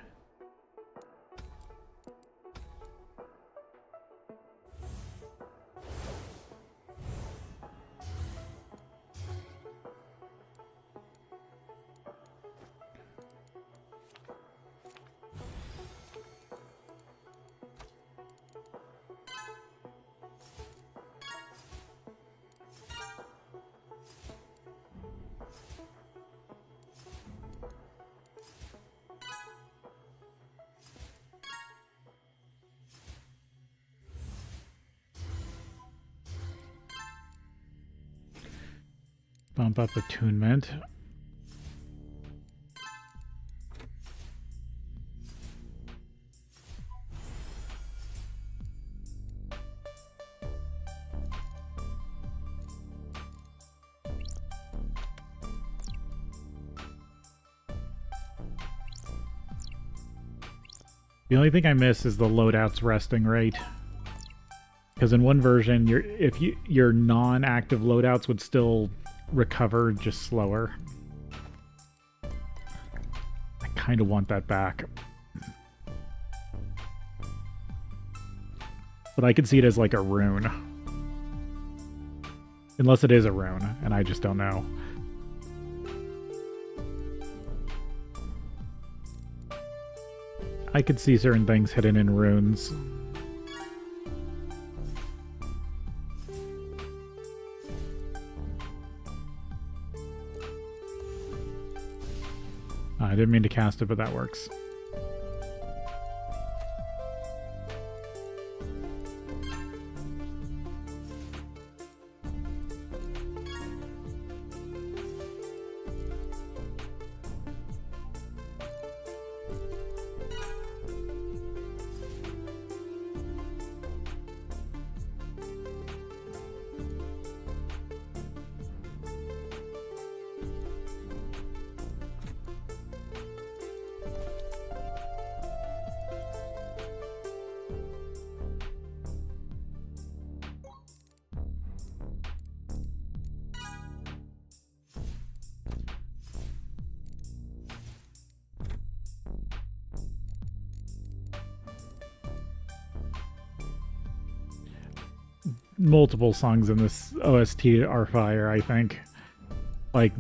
Bump up attunement. The only thing I miss is the loadout's resting rate. Because in one version, your non-active loadouts would still recover just slower. I kind of want that back. But I could see it as like a rune. Unless it is a rune, and I just don't know. I could see certain things hidden in runes. I didn't mean to cast it, but that works. Multiple songs in this OST are fire, I think. Like,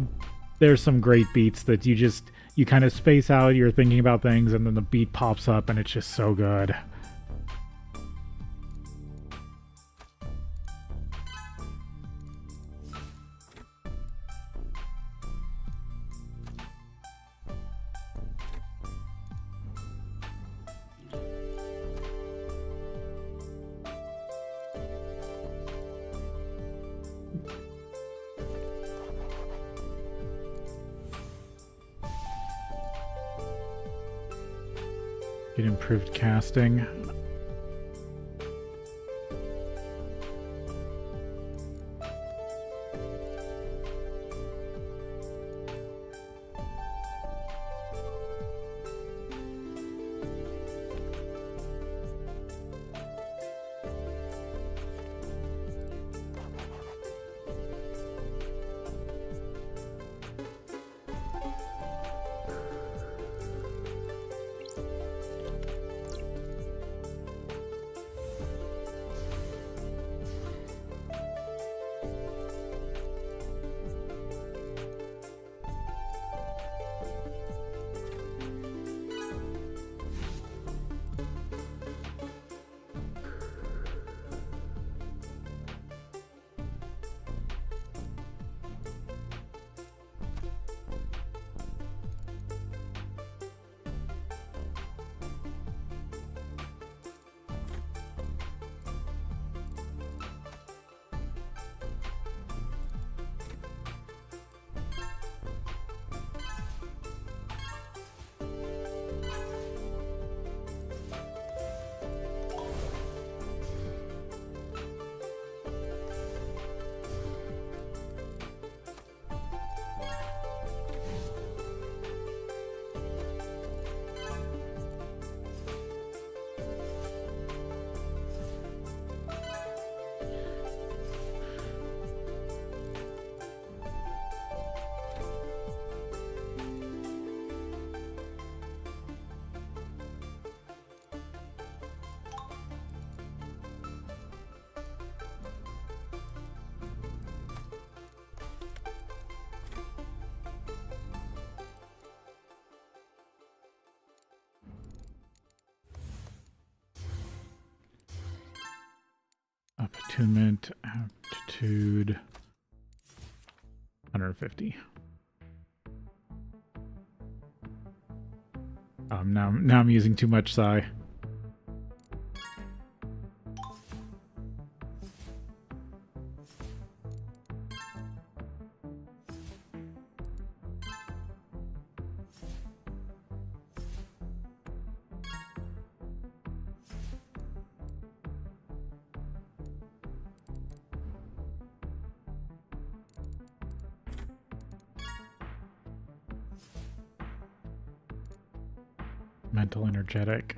there's some great beats that you kind of space out, you're thinking about things, and then the beat pops up, and it's just so good. Get improved casting. Attunement, aptitude, 150. Now I'm using too much psi. Mental energetic.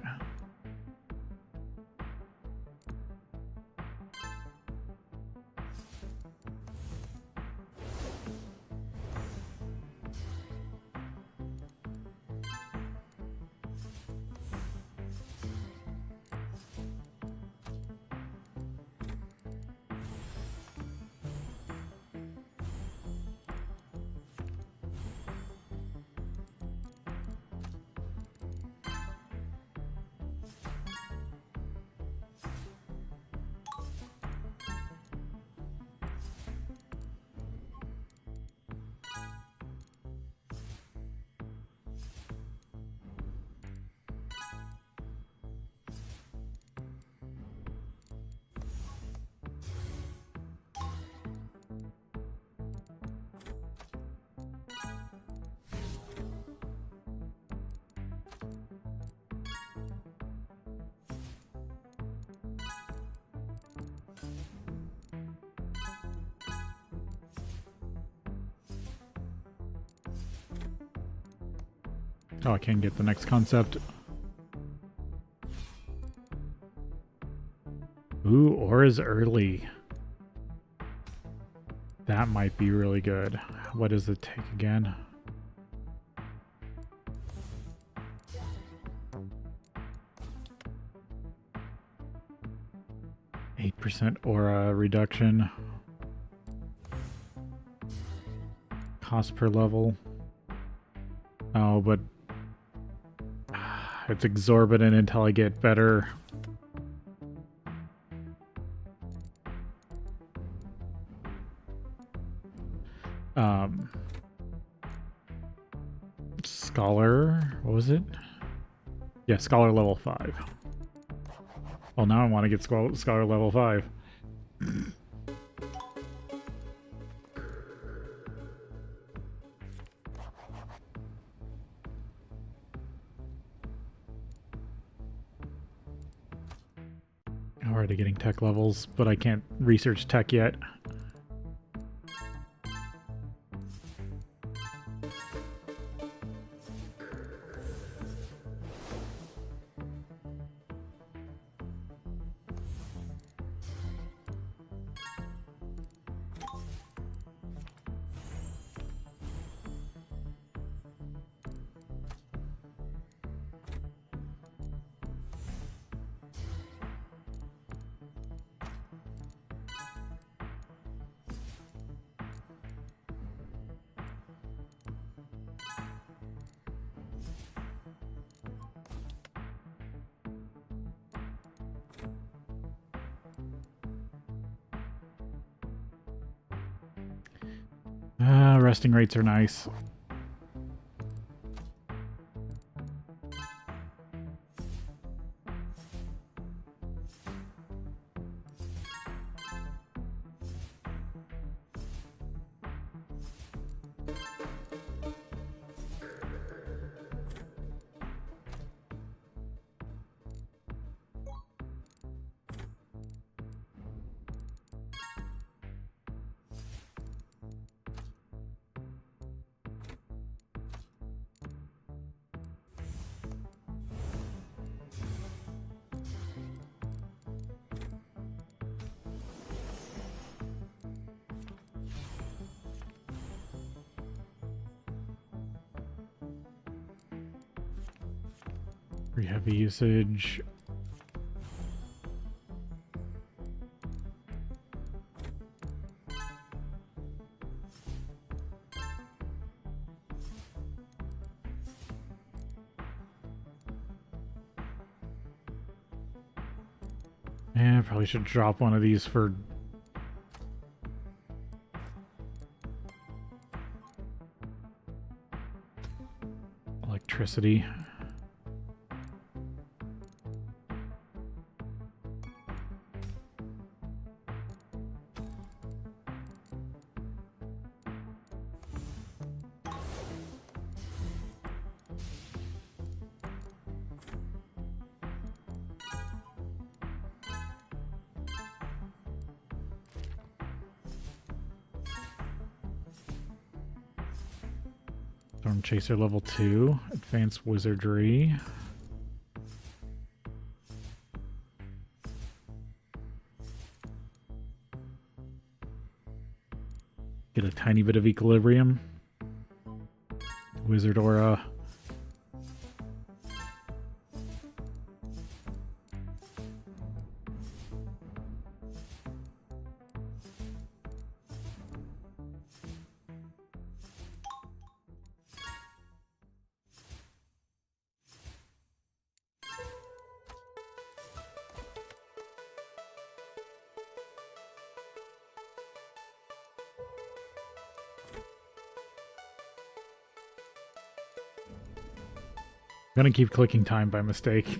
Oh, I can't get the next concept. Ooh, Aura's early. That might be really good. What does it take again? %8 aura reduction. Cost per level. Oh, but it's exorbitant until I get better. Scholar, what was it? Yeah, Scholar level 5. Well, now I want to get Scholar level 5. Already getting tech levels, but I can't research tech yet. Resting rates are nice. Pretty heavy usage. Yeah, I probably should drop one of these for electricity. Storm Chaser level 2, Advanced Wizardry. Get a tiny bit of equilibrium. Wizard Aura. I'm gonna keep clicking time by mistake.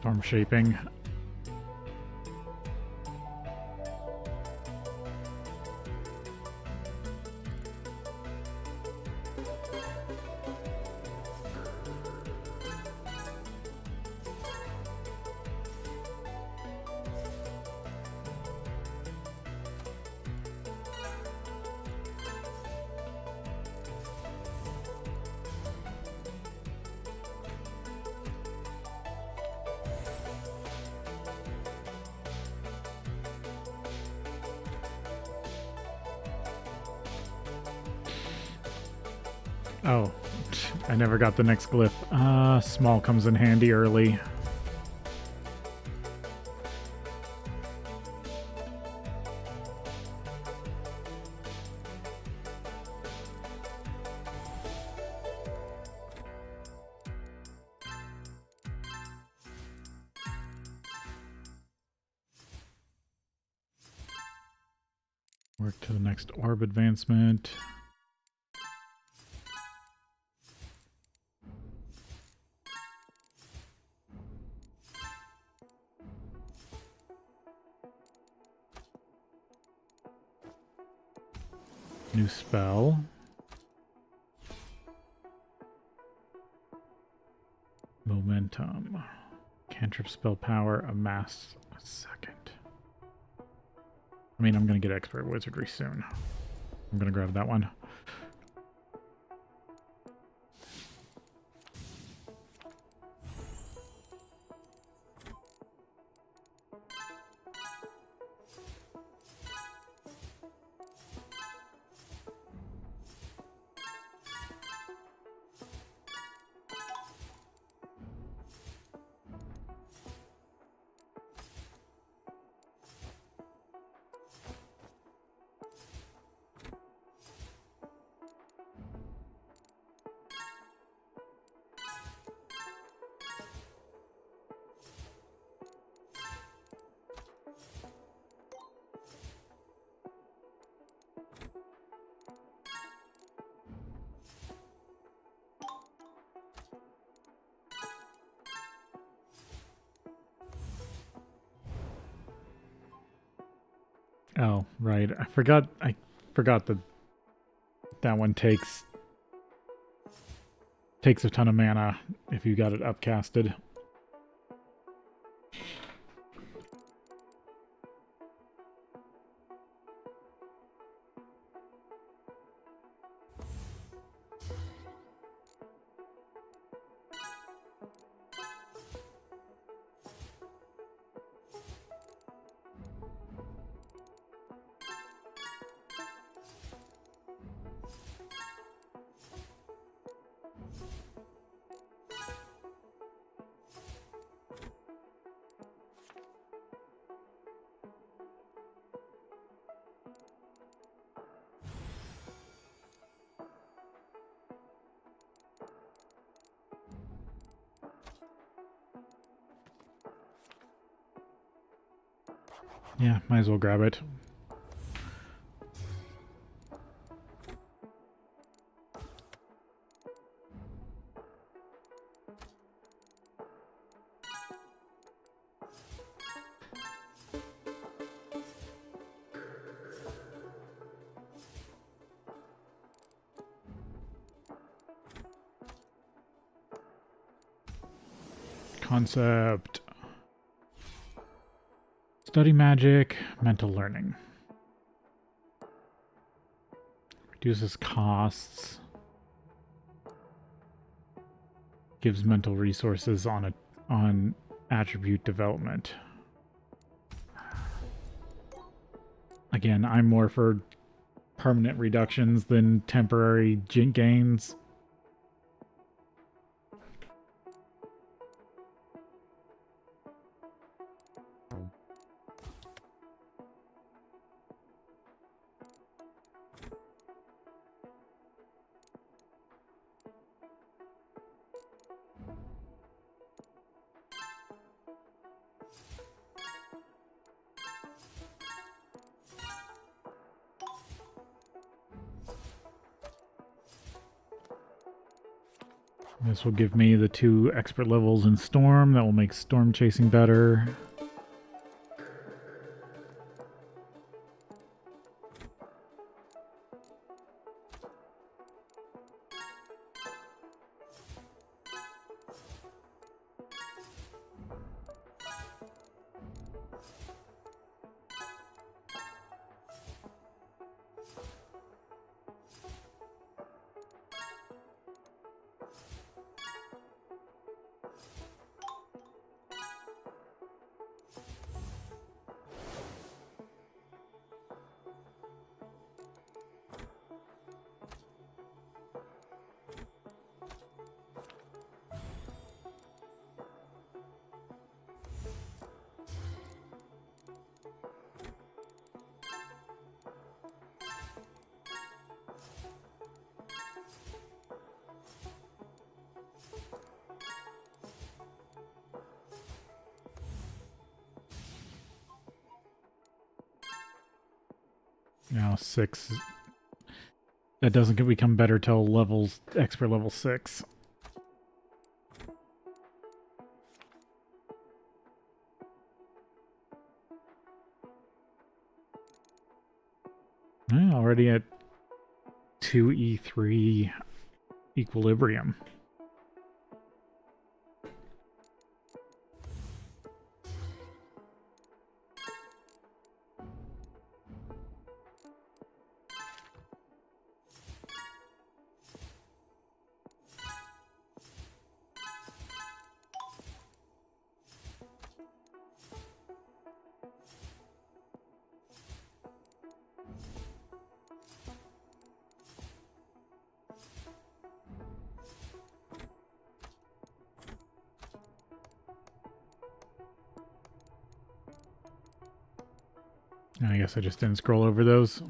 Form shaping. Oh, I never got the next glyph. Small comes in handy early. Work to the next orb advancement. New spell. Momentum. Cantrip spell power, amass a second. I mean, I'm going to get expert wizardry soon. I'm going to grab that one. Oh, right. I forgot that that one takes a ton of mana if you got it upcasted. Yeah, might as well grab it. Concept. Study magic, mental learning. Reduces costs. Gives mental resources on attribute development. Again, I'm more for permanent reductions than temporary gains. This will give me the 2 expert levels in Storm. That will make storm chasing better. Now 6. That doesn't become better till levels expert level 6. Already at 2E3 equilibrium. I guess I just didn't scroll over those.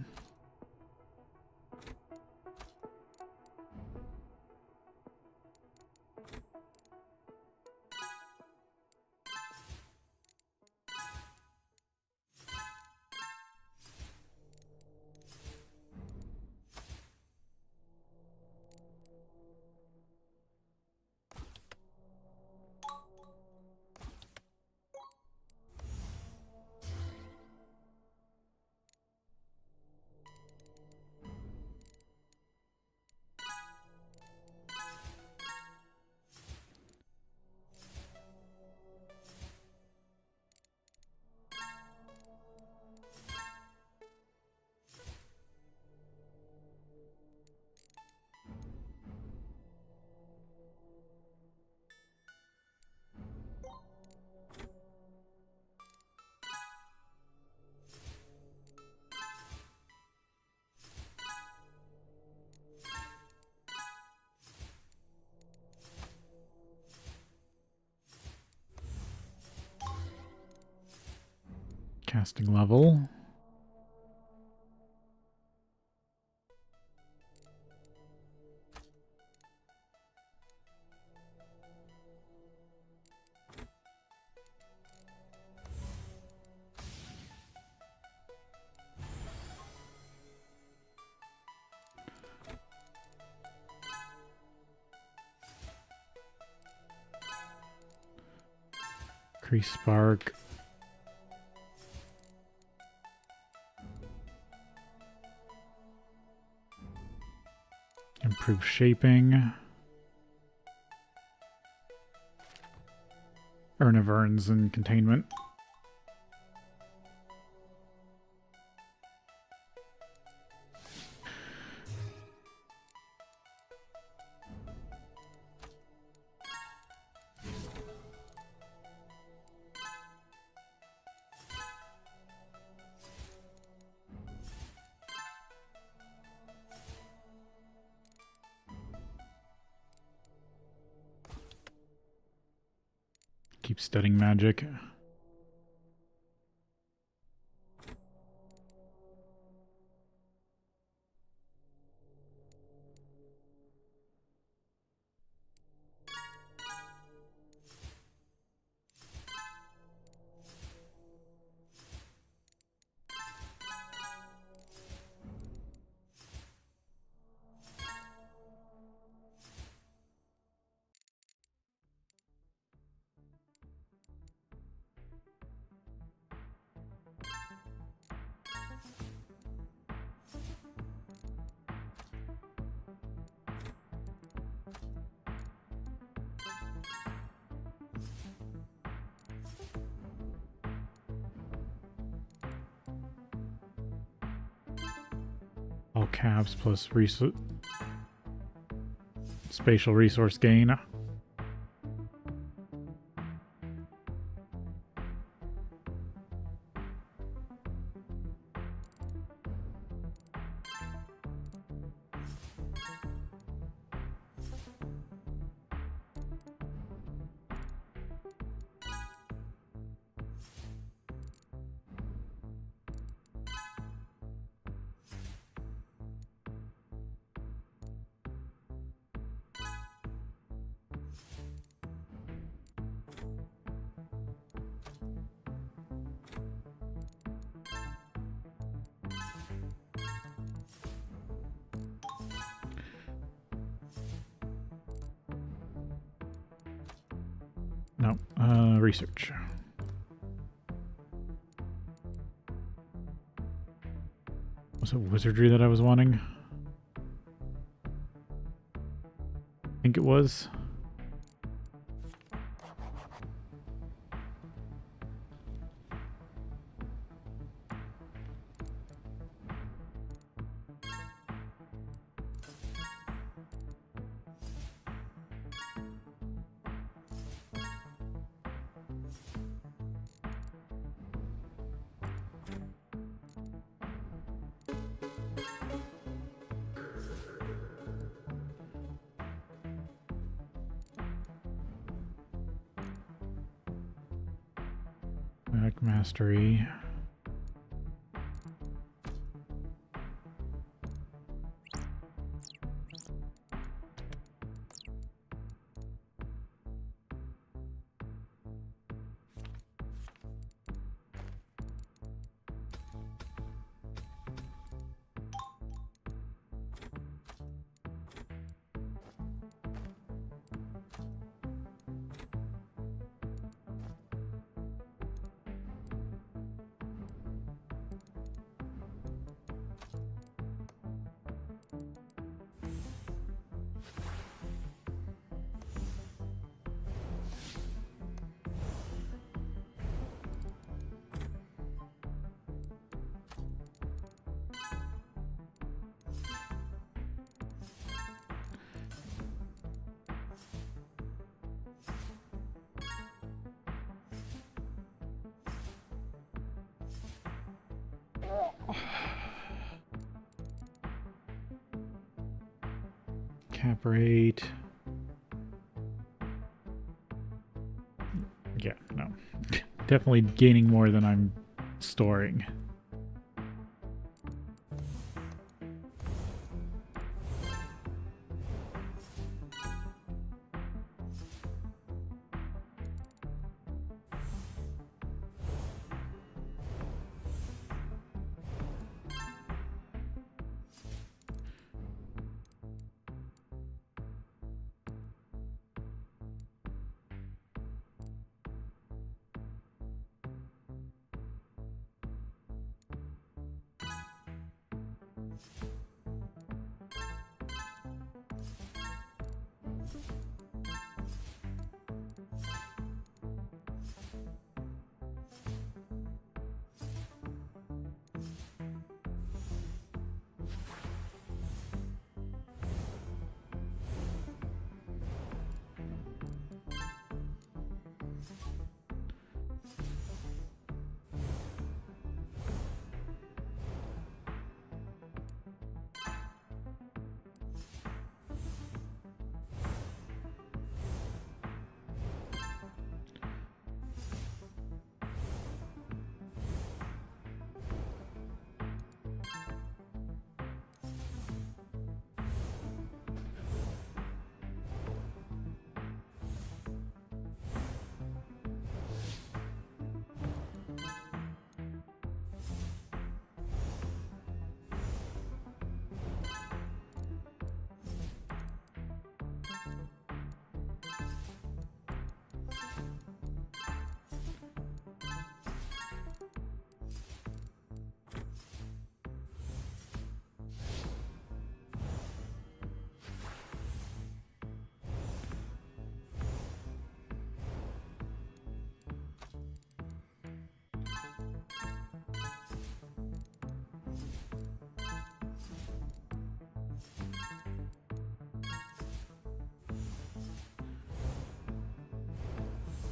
Casting level. Increase spark. Improve shaping. Urn of Urns and containment. Keep studying magic. All caps plus spatial resource gain. No, research. Was it wizardry that I was wanting? I think it was. Back mastery. Cap rate. Yeah, no. Definitely gaining more than I'm storing.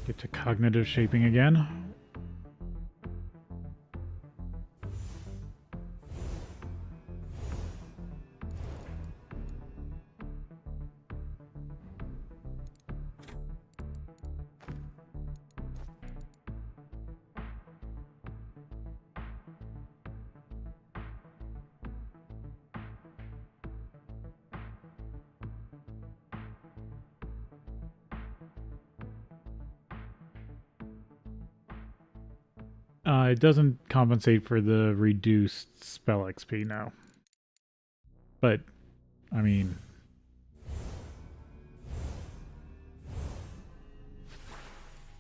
Get to cognitive shaping again. It doesn't compensate for the reduced spell XP now. But, I mean...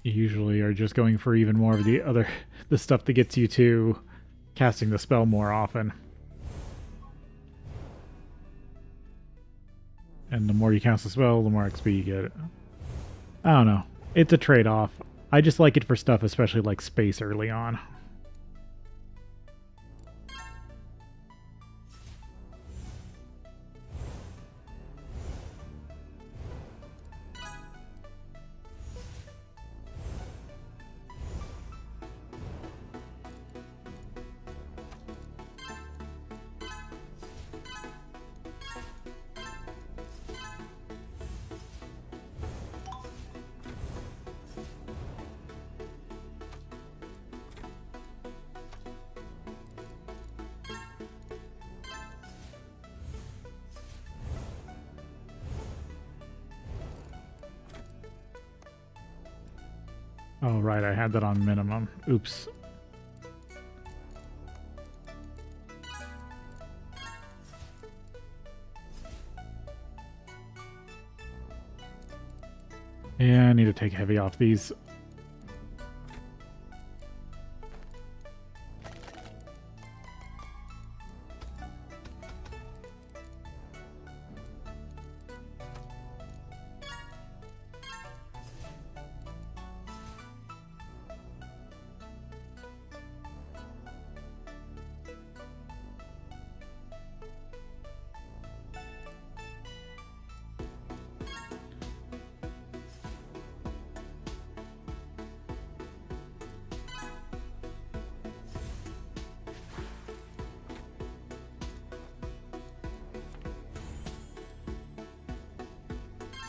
you usually are just going for even more of the stuff that gets you to casting the spell more often. And the more you cast the spell, the more XP you get. I don't know. It's a trade-off. I just like it for stuff, especially like space early on. Oh, right, I had that on minimum. Oops. Yeah, I need to take heavy off these.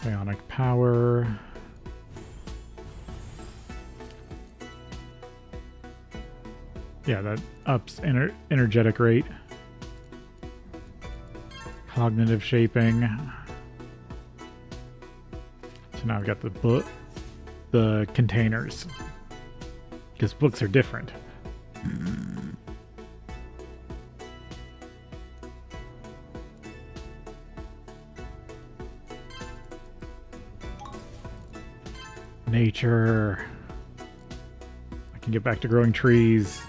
Ionic power. Yeah, that ups energetic rate. Cognitive shaping. So now I've got the containers. Because books are different. Nature. I can get back to growing trees.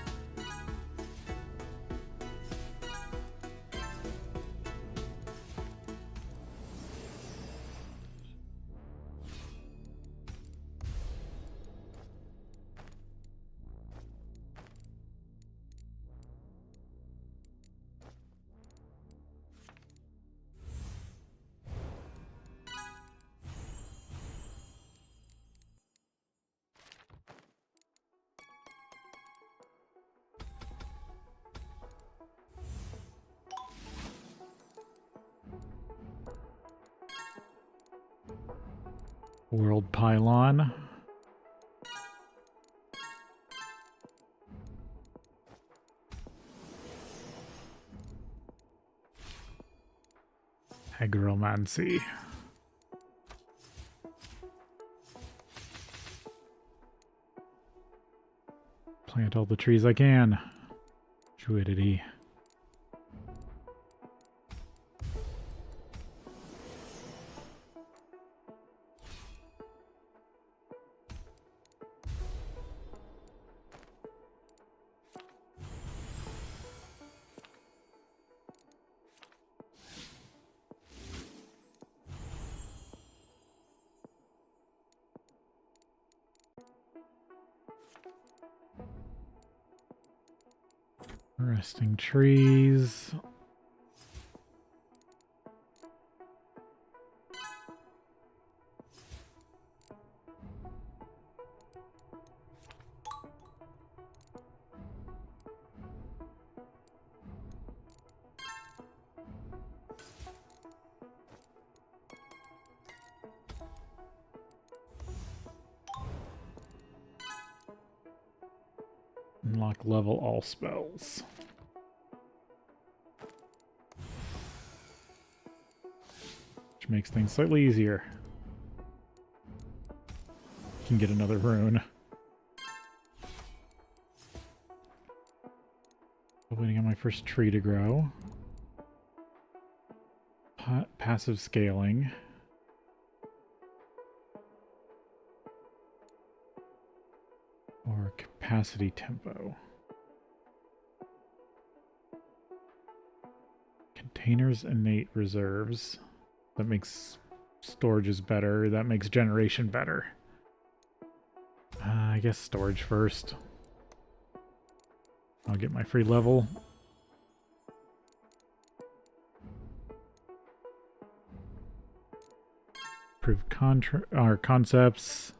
World pylon. Agromancy. Plant all the trees I can. Druidity. Resting trees. Unlock level all spells. Which makes things slightly easier. Can get another rune. Waiting on my first tree to grow. Passive scaling. Or capacity tempo. Containers innate reserves. That makes storages better. That makes generation better. I guess storage first. I'll get my free level. Improved concepts.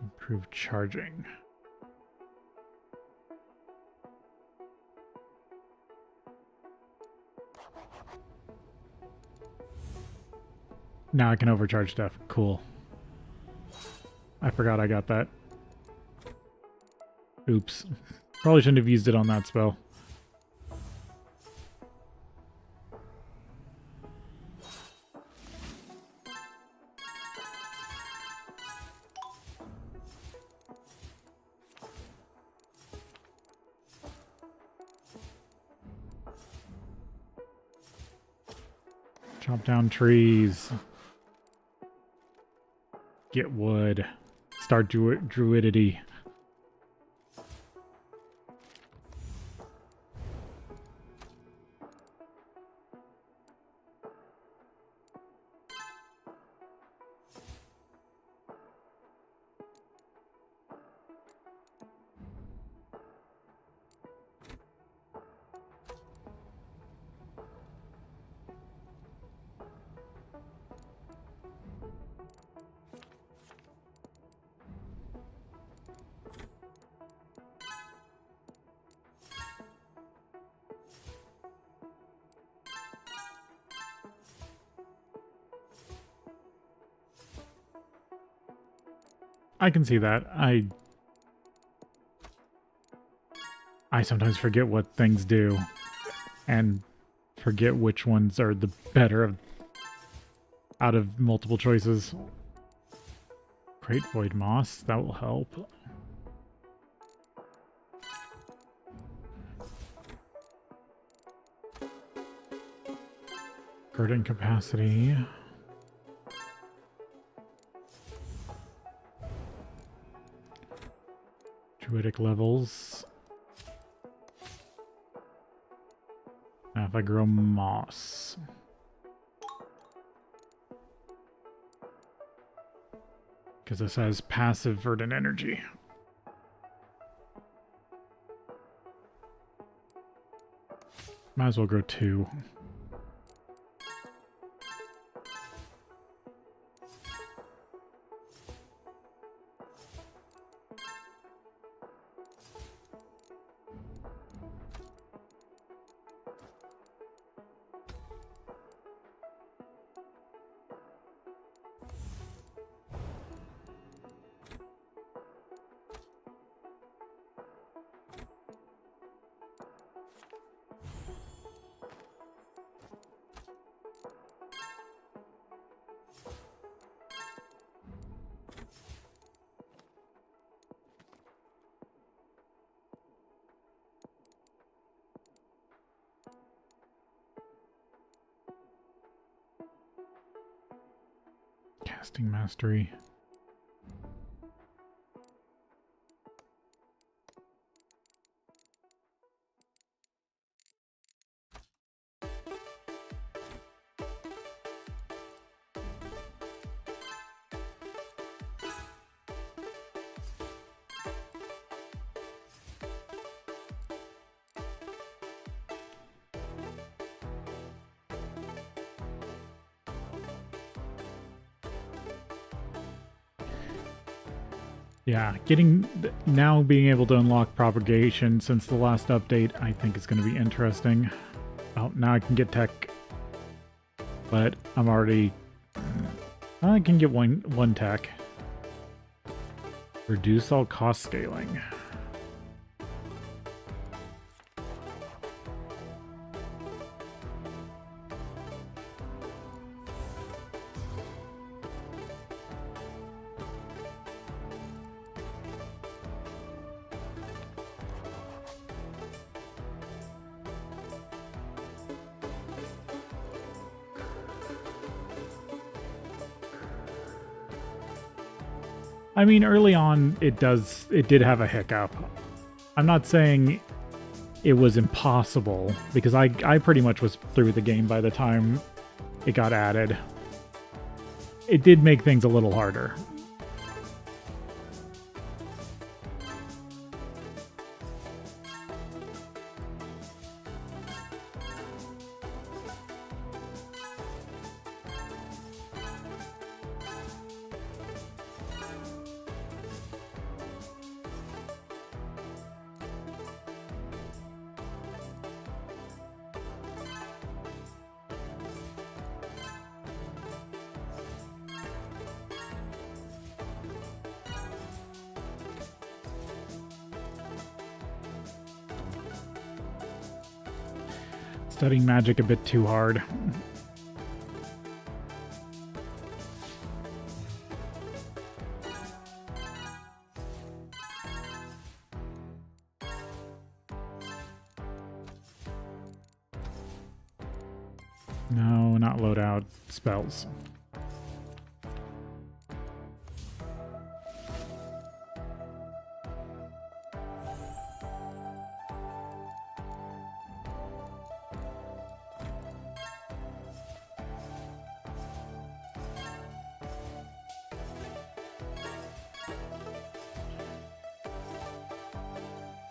Improved charging. Now I can overcharge stuff. Cool. I forgot I got that. Oops. Probably shouldn't have used it on that spell. Chop down trees. Get wood. Start druidity. I can see that. I sometimes forget what things do and forget which ones are the better out of multiple choices. Great void moss, that will help. Garden capacity. Druidic levels. Now if I grow moss. Because this has passive verdant energy. Might as well grow 2. Casting mastery. Yeah, now being able to unlock propagation since the last update, I think is going to be interesting. Oh, now I can get tech, but I'm already. I can get one tech. Reduce all cost scaling. I mean, early on, it did have a hiccup. I'm not saying it was impossible, because I pretty much was through the game by the time it got added. It did make things a little harder. Studying magic a bit too hard. No, not loadout spells.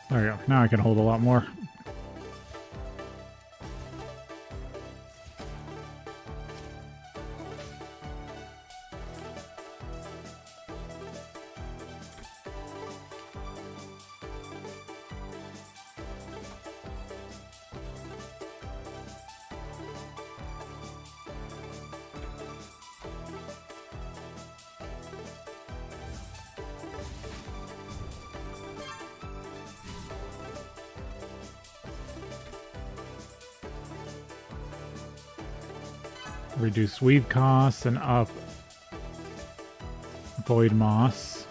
There we go. Now I can hold a lot more. Reduce weave costs and up void moss.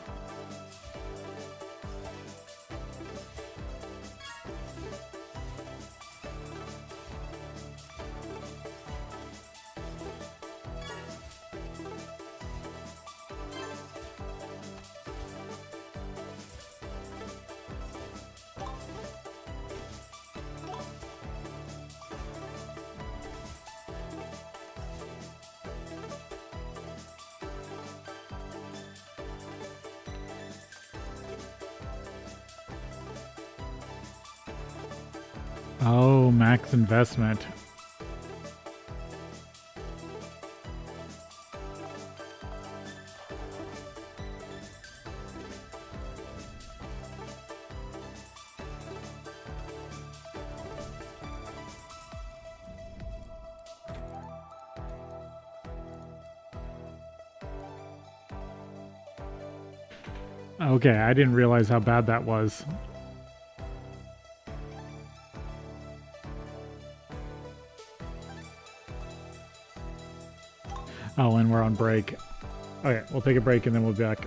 Oh, max investment. Okay, I didn't realize how bad that was. Oh, and we're on break. Okay, we'll take a break and then we'll be back.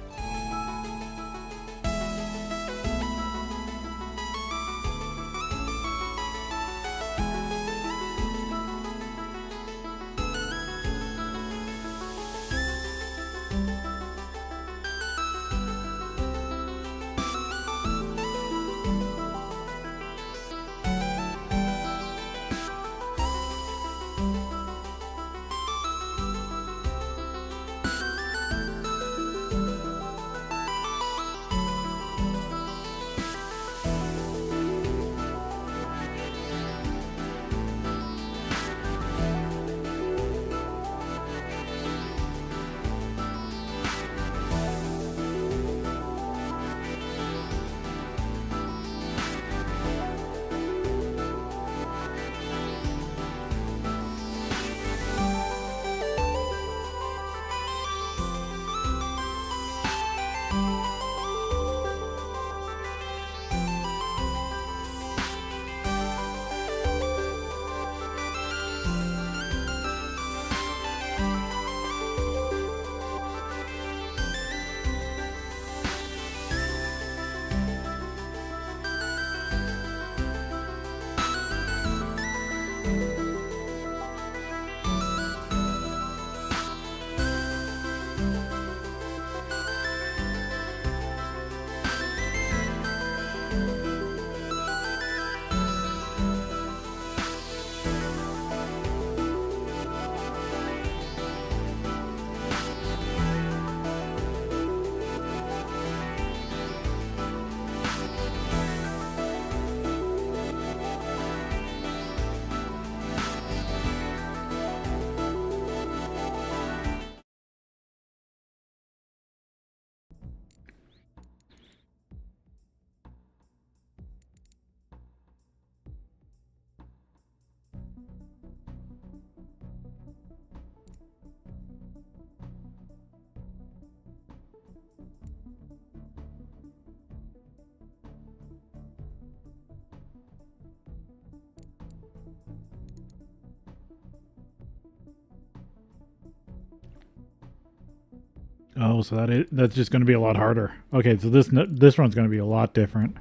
Oh, so that's just going to be a lot harder. Okay, so this one's going to be a lot different.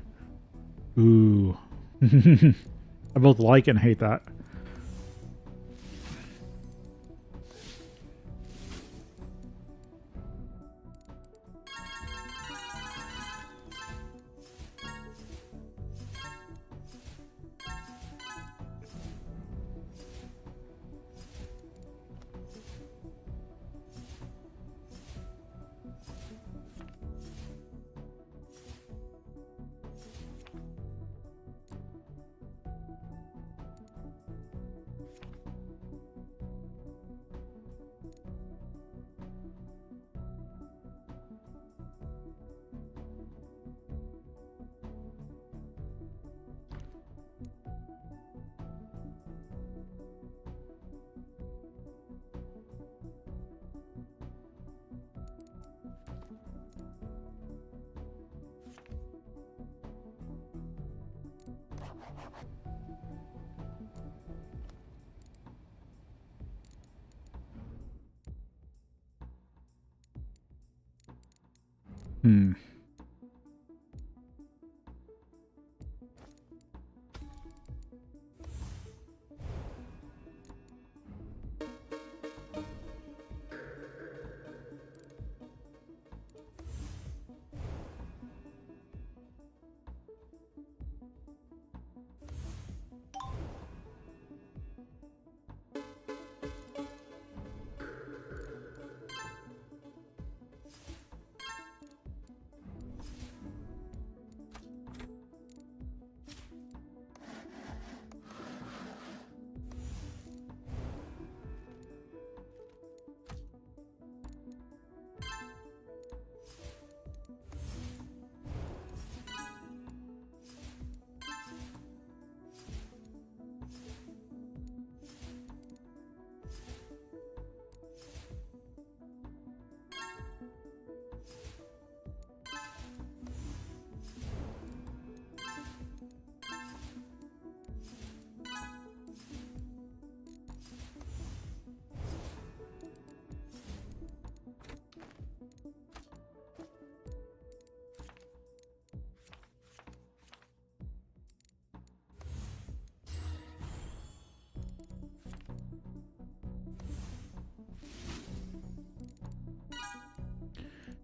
Ooh. I both like and hate that. Hmm.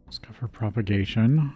Discover propagation.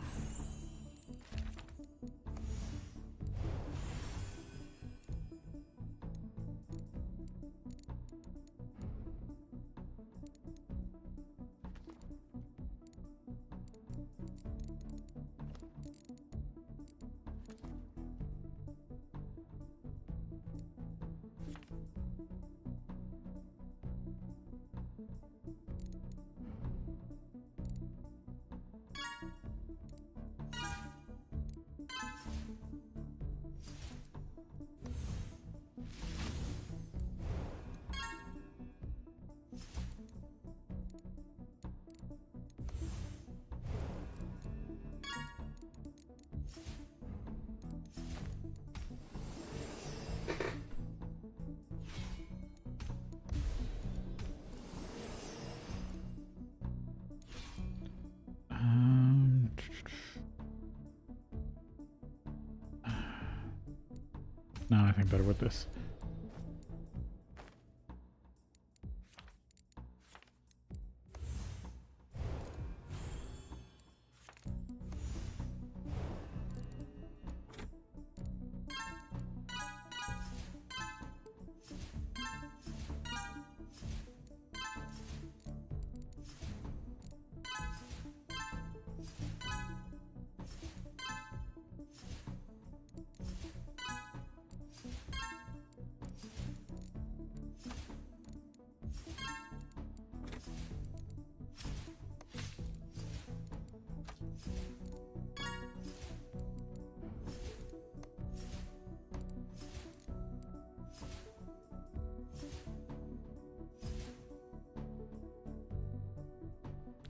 No, I think better with this.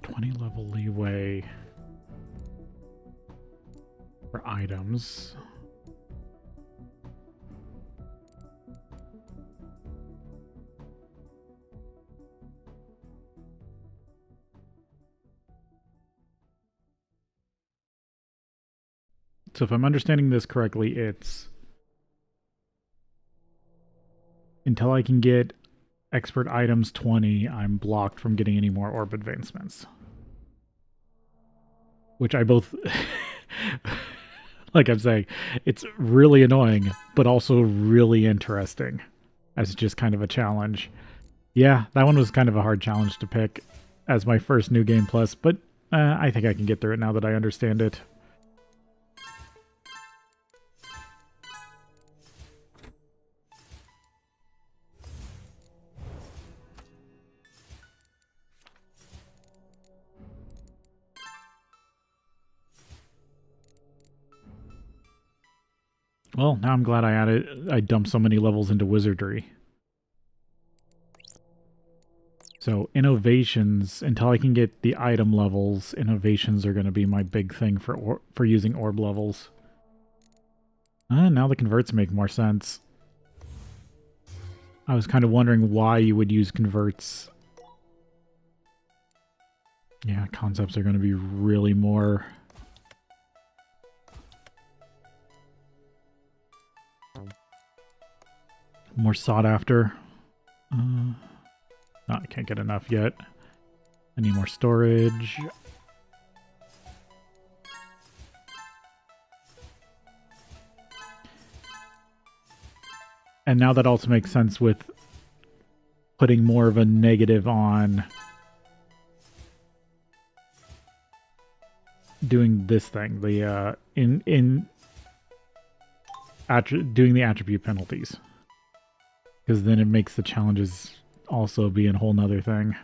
20 level leeway for items. So if I'm understanding this correctly, it's until I can get expert items 20, I'm blocked from getting any more orb advancements. Which I both, like I'm saying, it's really annoying, but also really interesting as just kind of a challenge. Yeah, that one was kind of a hard challenge to pick as my first New Game Plus, but I think I can get through it now that I understand it. Well, now I'm glad I dumped so many levels into wizardry. So innovations, until I can get the item levels, innovations are going to be my big thing for using orb levels. Now the converts make more sense. I was kind of wondering why you would use converts. Yeah, concepts are going to be really more sought after. Oh, I can't get enough yet. I need more storage. And now that also makes sense with putting more of a negative on doing this thing, the doing the attribute penalties, because then it makes the challenges also be a whole nother thing.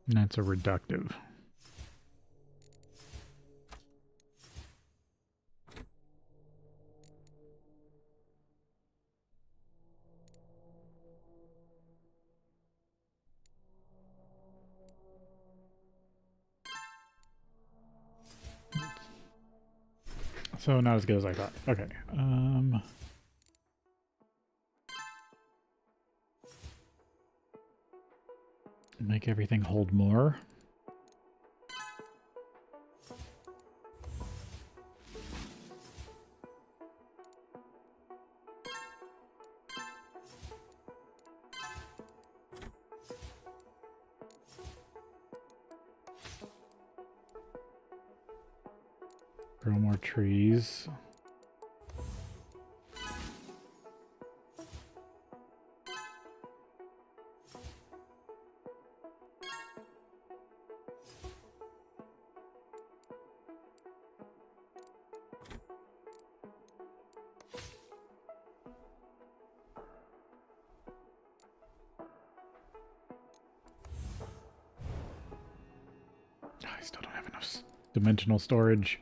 And that's a reductive. So not as good as I thought. Okay. Make everything hold more. Grow more trees. I still don't have enough dimensional storage.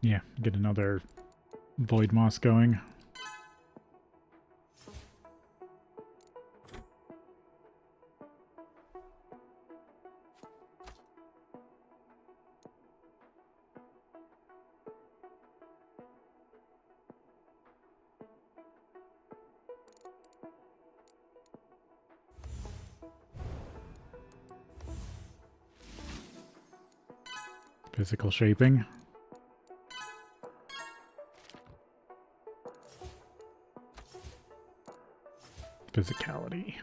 Yeah, get another void moss going. Physical shaping. Physicality.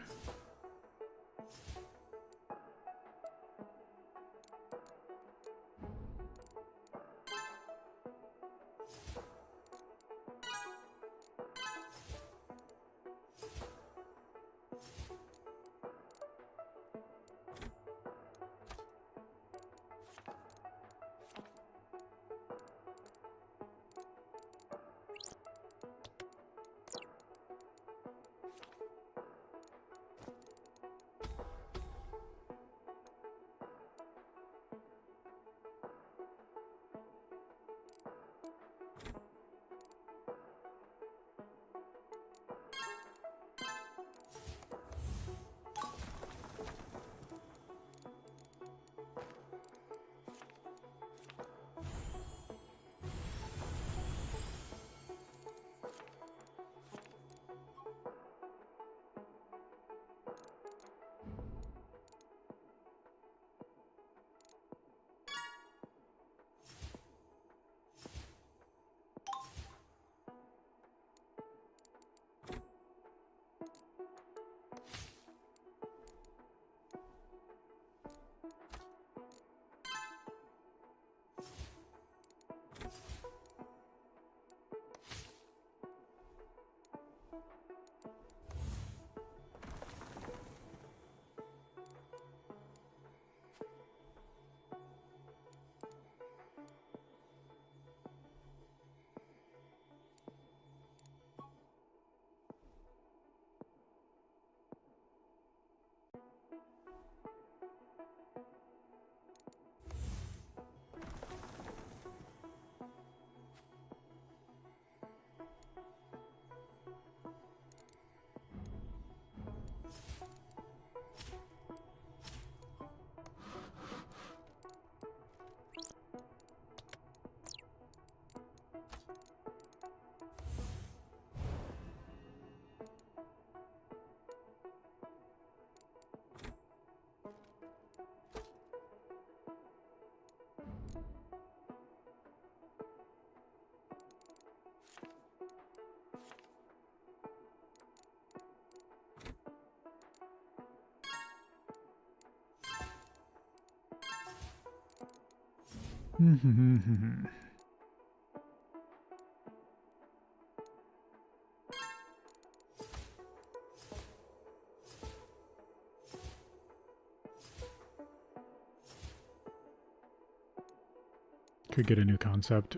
Could get a new concept.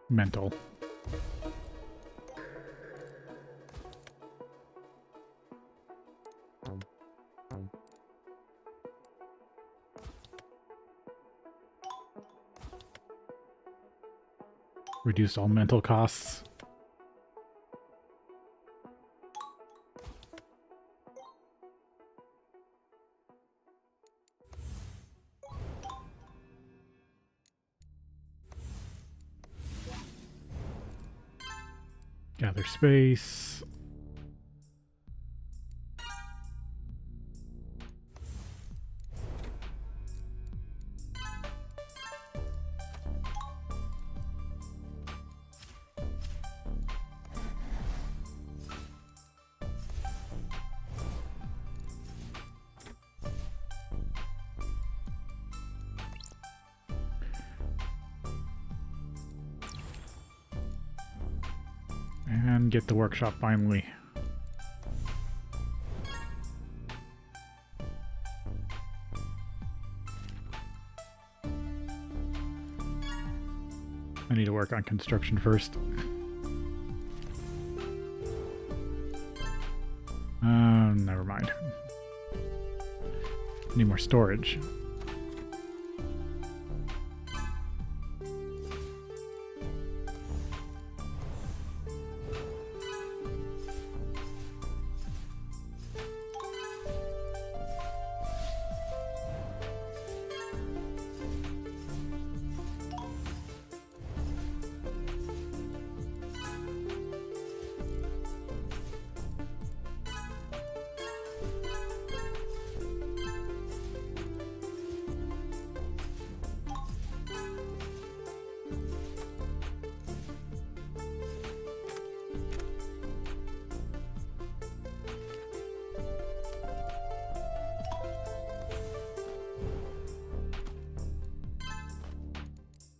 Mental. Reduce all mental costs. Gather space. And get the workshop finally. I need to work on construction first. Never mind. Need more storage.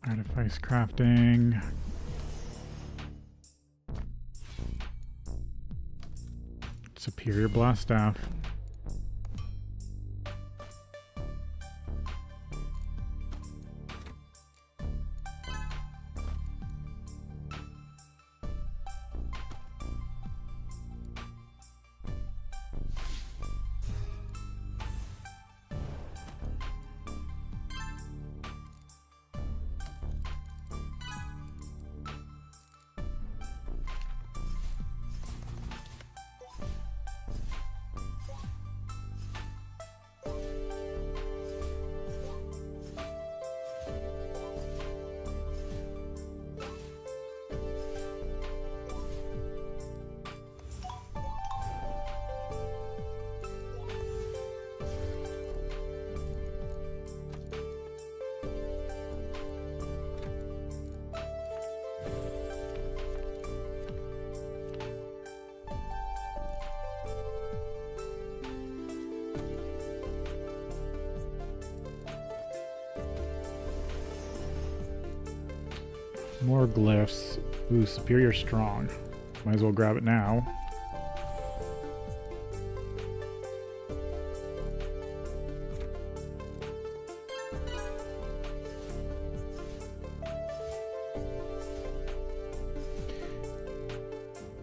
Artifice crafting. Superior blast staff. More glyphs. Ooh, superior strong. Might as well grab it now.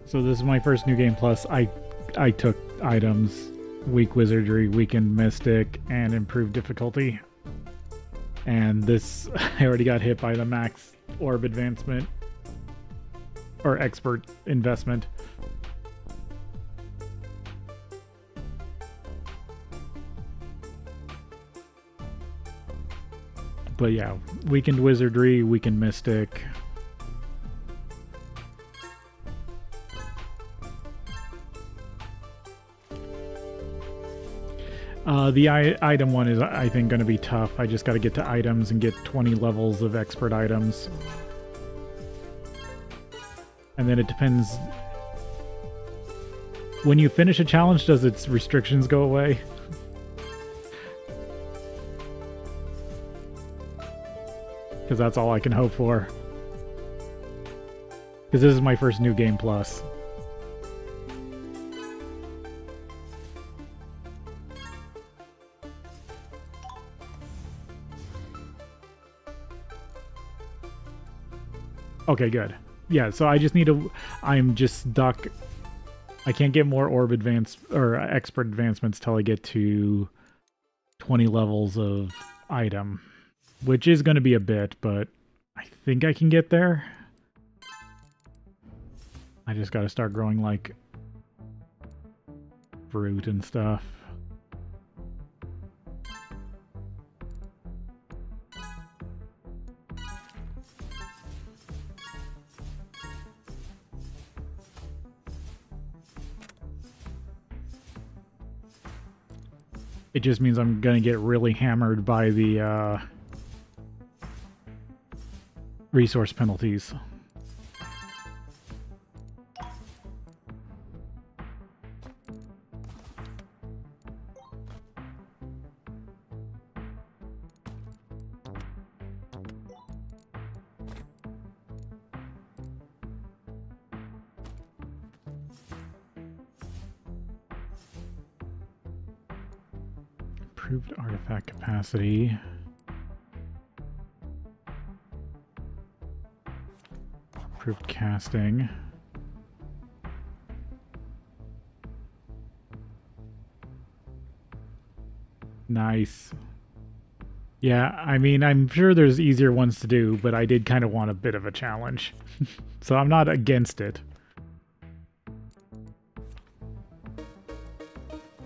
So this is my first New Game Plus. I took items, weak wizardry, weakened mystic, and improved difficulty. And this, I already got hit by the max orb advancement or expert investment. But yeah, weakened wizardry, weakened mystic. The item one is, I think, going to be tough. I just got to get to items and get 20 levels of expert items. And then it depends. When you finish a challenge, does its restrictions go away? Because that's all I can hope for. Because this is my first New Game Plus. Okay, good. Yeah, so I just need to... I'm just stuck. I can't get more orb advance or expert advancements till I get to 20 levels of item, which is going to be a bit, but I think I can get there. I just got to start growing like fruit and stuff. It just means I'm going to get really hammered by the resource penalties. Improved artifact capacity. Improved casting. Nice. Yeah, I mean, I'm sure there's easier ones to do, but I did kind of want a bit of a challenge. So I'm not against it.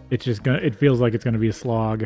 It's just gonna, it feels like it's gonna be a slog.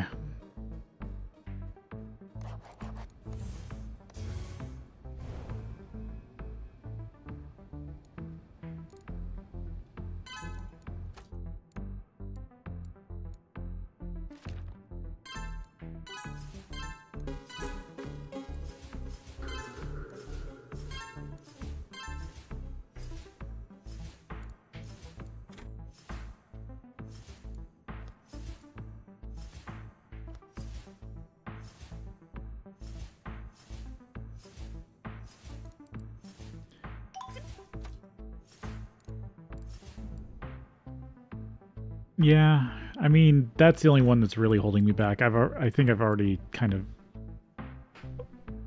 Yeah, I mean, that's the only one that's really holding me back. I think I've already kind of,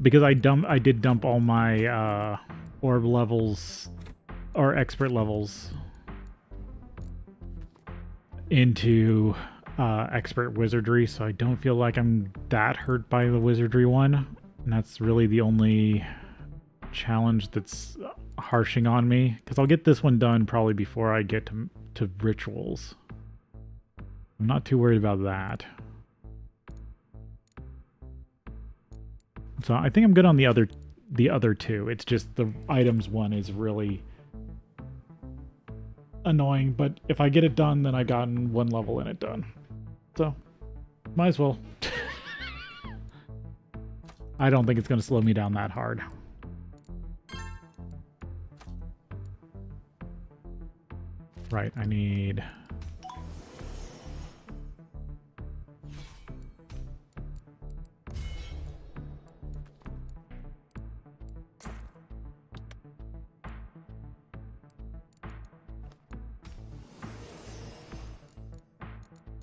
because I did dump all my orb levels or expert levels into expert wizardry, so I don't feel like I'm that hurt by the wizardry one. And that's really the only challenge that's harshing on me, because I'll get this one done probably before I get to rituals. I'm not too worried about that. So I think I'm good on the other two. It's just the items one is really annoying, but if I get it done, then I gotten one level in it done. So might as well. I don't think it's going to slow me down that hard. Right, I need...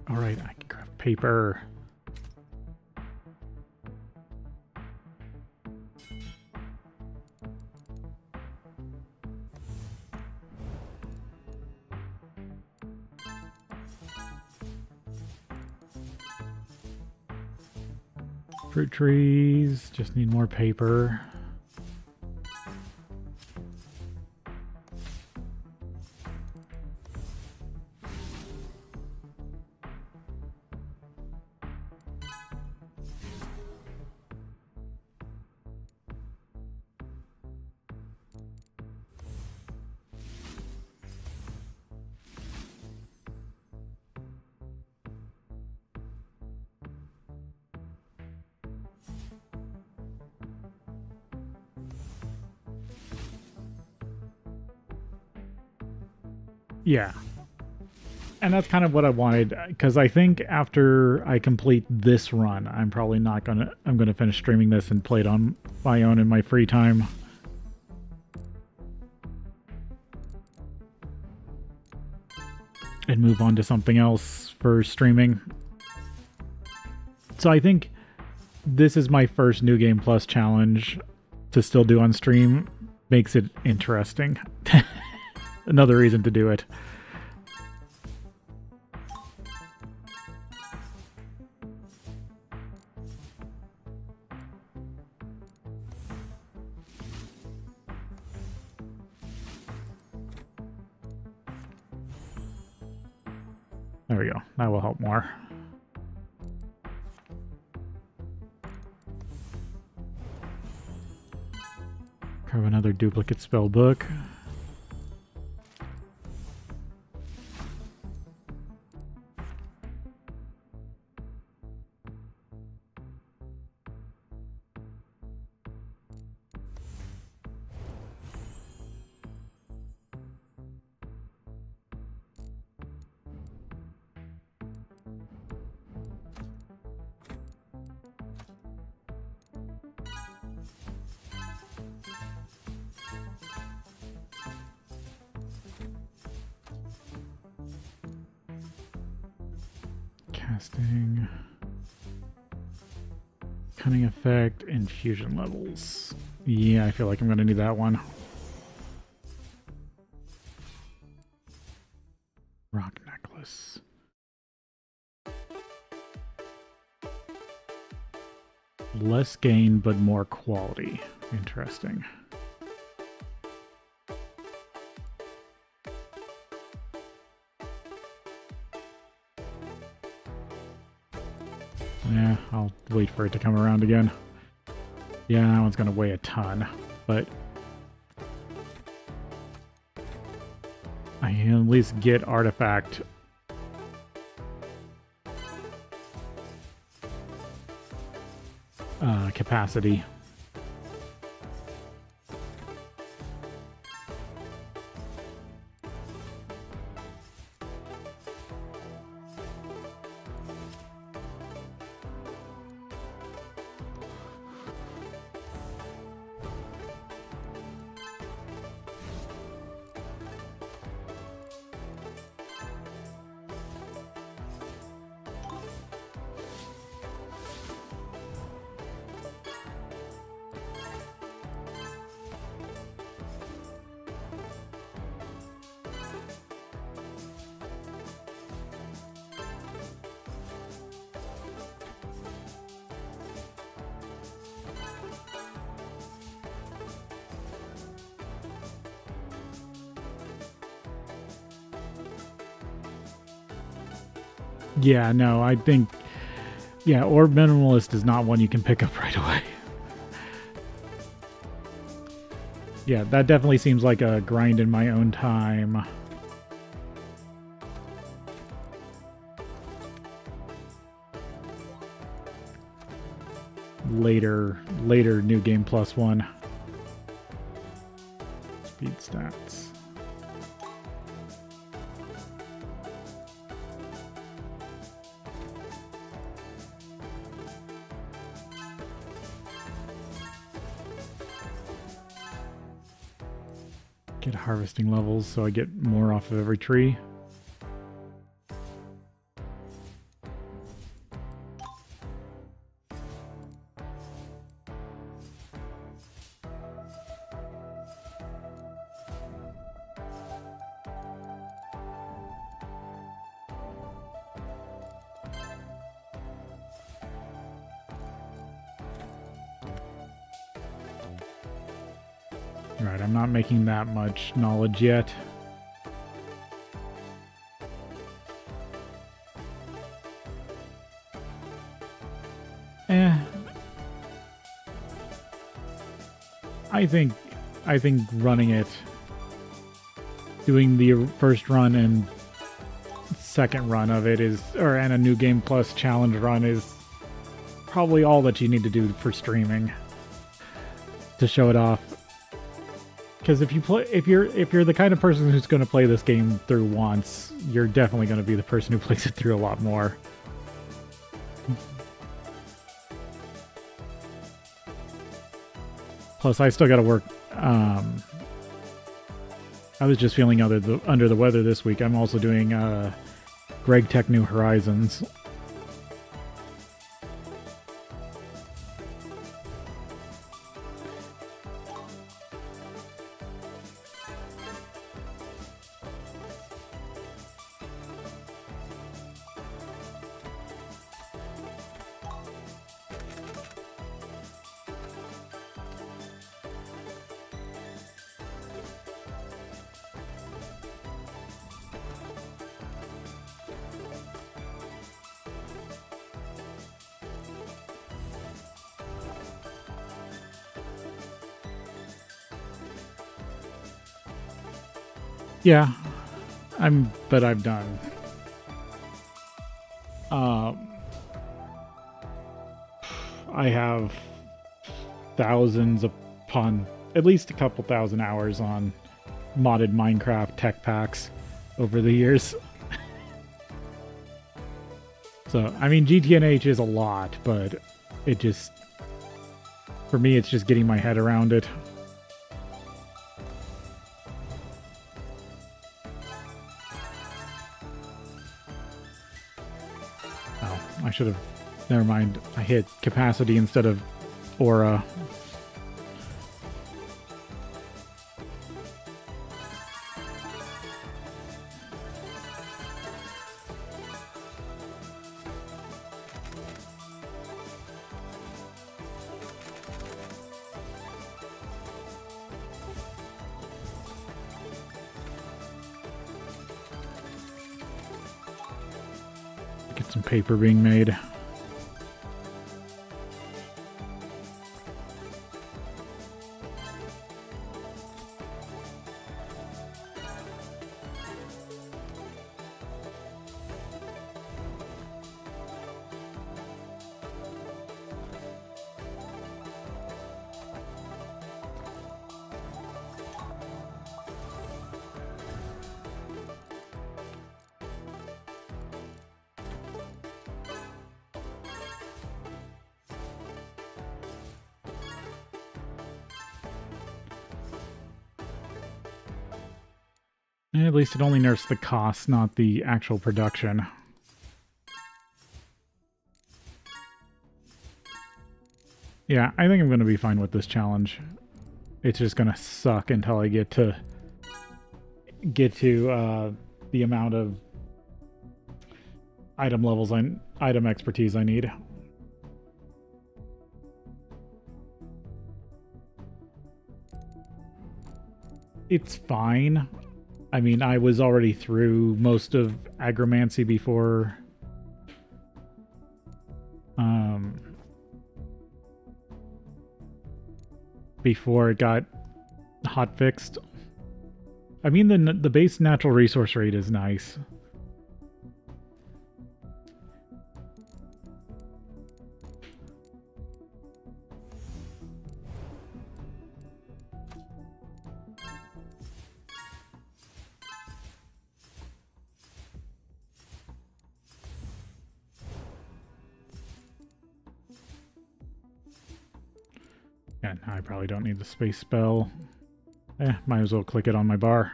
Alright, I can craft paper. Fruit trees, just need more paper. Yeah. And that's kind of what I wanted, because I think after I complete this run, I'm probably not gonna... I'm gonna finish streaming this and play it on my own in my free time. And move on to something else for streaming. So I think this is my first New Game Plus challenge to still do on stream. Makes it interesting. Another reason to do it. There we go. That will help more. Grab another duplicate spell book. Casting, cunning effect, and fusion levels. Yeah, I feel like I'm going to need that one. Rock necklace. Less gain, but more quality. Interesting. Yeah, I'll wait for it to come around again. Yeah, that one's going to weigh a ton, but I can at least get artifact capacity. Yeah, no, I think... Yeah, Orb Minimalist is not one you can pick up right away. Yeah, that definitely seems like a grind in my own time. Later New Game Plus one. Speed stats. Get harvesting levels so I get more off of every tree. Right, I'm not making that much knowledge yet. I think running it, doing the first run and second run of it and a New Game Plus challenge run is probably all that you need to do for streaming to show it off. Because if you're the kind of person who's going to play this game through once, you're definitely going to be the person who plays it through a lot more. Plus, I still got to work. I was just feeling under the weather this week. I'm also doing Greg Tech New Horizons. Yeah, but I'm done. I have thousands upon at least a couple thousand hours on modded Minecraft tech packs over the years. So, I mean, GTNH is a lot, but it just, for me, it's just getting my head around it. I should have... Never mind. I hit capacity instead of aura. Get some paper being made. At least it only nerfs the cost, not the actual production. Yeah, I think I'm going to be fine with this challenge. It's just going to suck until I get to the amount of item expertise I need. It's fine. I mean, I was already through most of Agromancy before before it got hot fixed. I mean, the base natural resource rate is nice. And I probably don't need the space spell. Might as well click it on my bar.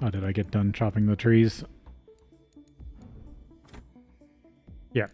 Oh, did I get done chopping the trees? Yeah.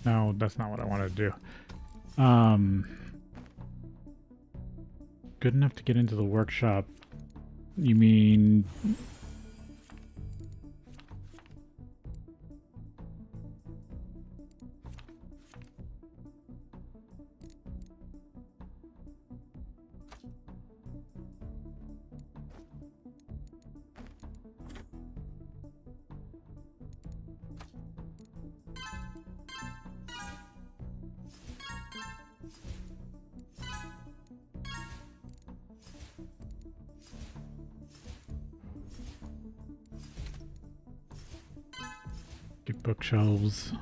No, that's not what I wanted to do. Good enough to get into the workshop. You mean... Get bookshelves.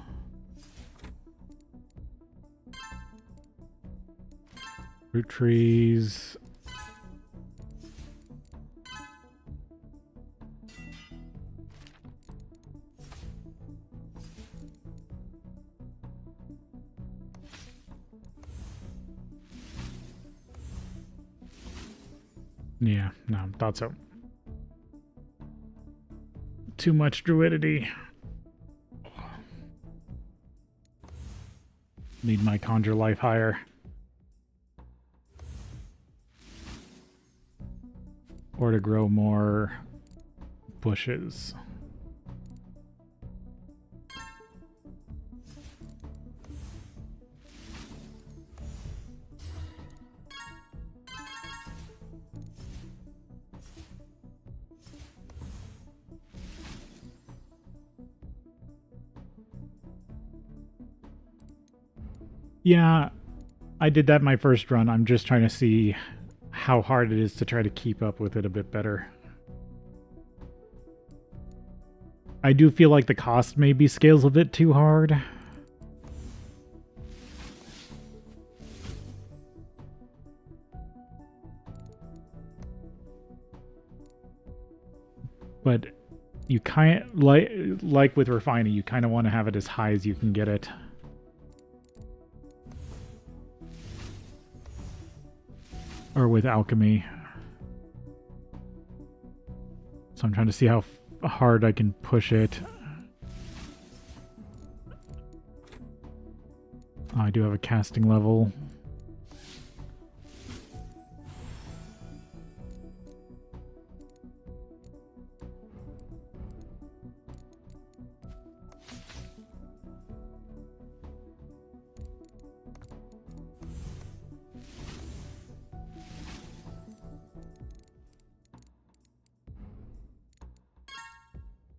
Fruit trees. Yeah, no, thought so. Too much druidity. Need my Conjure life higher. Or to grow more bushes. Yeah, I did that my first run. I'm just trying to see how hard it is to try to keep up with it a bit better. I do feel like the cost maybe scales a bit too hard. But you kind like with refining, you kind of want to have it as high as you can get it. Or with alchemy. So I'm trying to see how hard I can push it. Oh, I do have a casting level.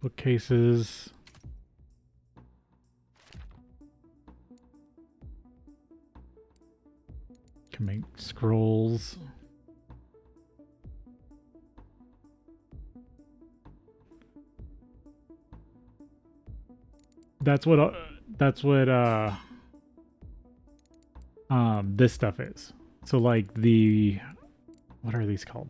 Bookcases. Can make scrolls. That's what this stuff is. So like what are these called?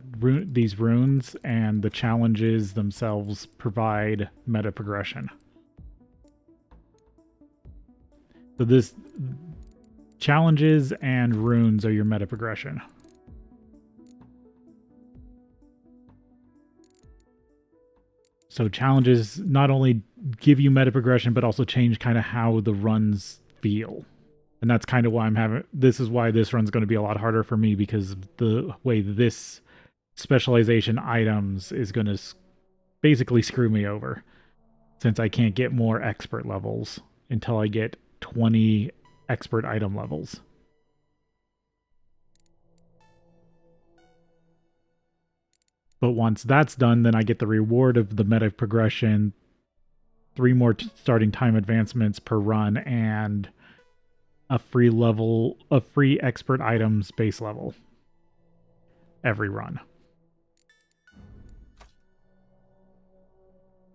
These runes and the challenges themselves provide meta progression. So this challenges and runes are your meta progression. So challenges not only give you meta progression, but also change kind of how the runs feel. And that's kind of why this is why this run's going to be a lot harder for me, because the way this specialization items is going to basically screw me over, since I can't get more expert levels until I get 20 expert item levels. But once that's done, then I get the reward of the meta progression, 3 more starting time advancements per run, and a free expert items base level every run.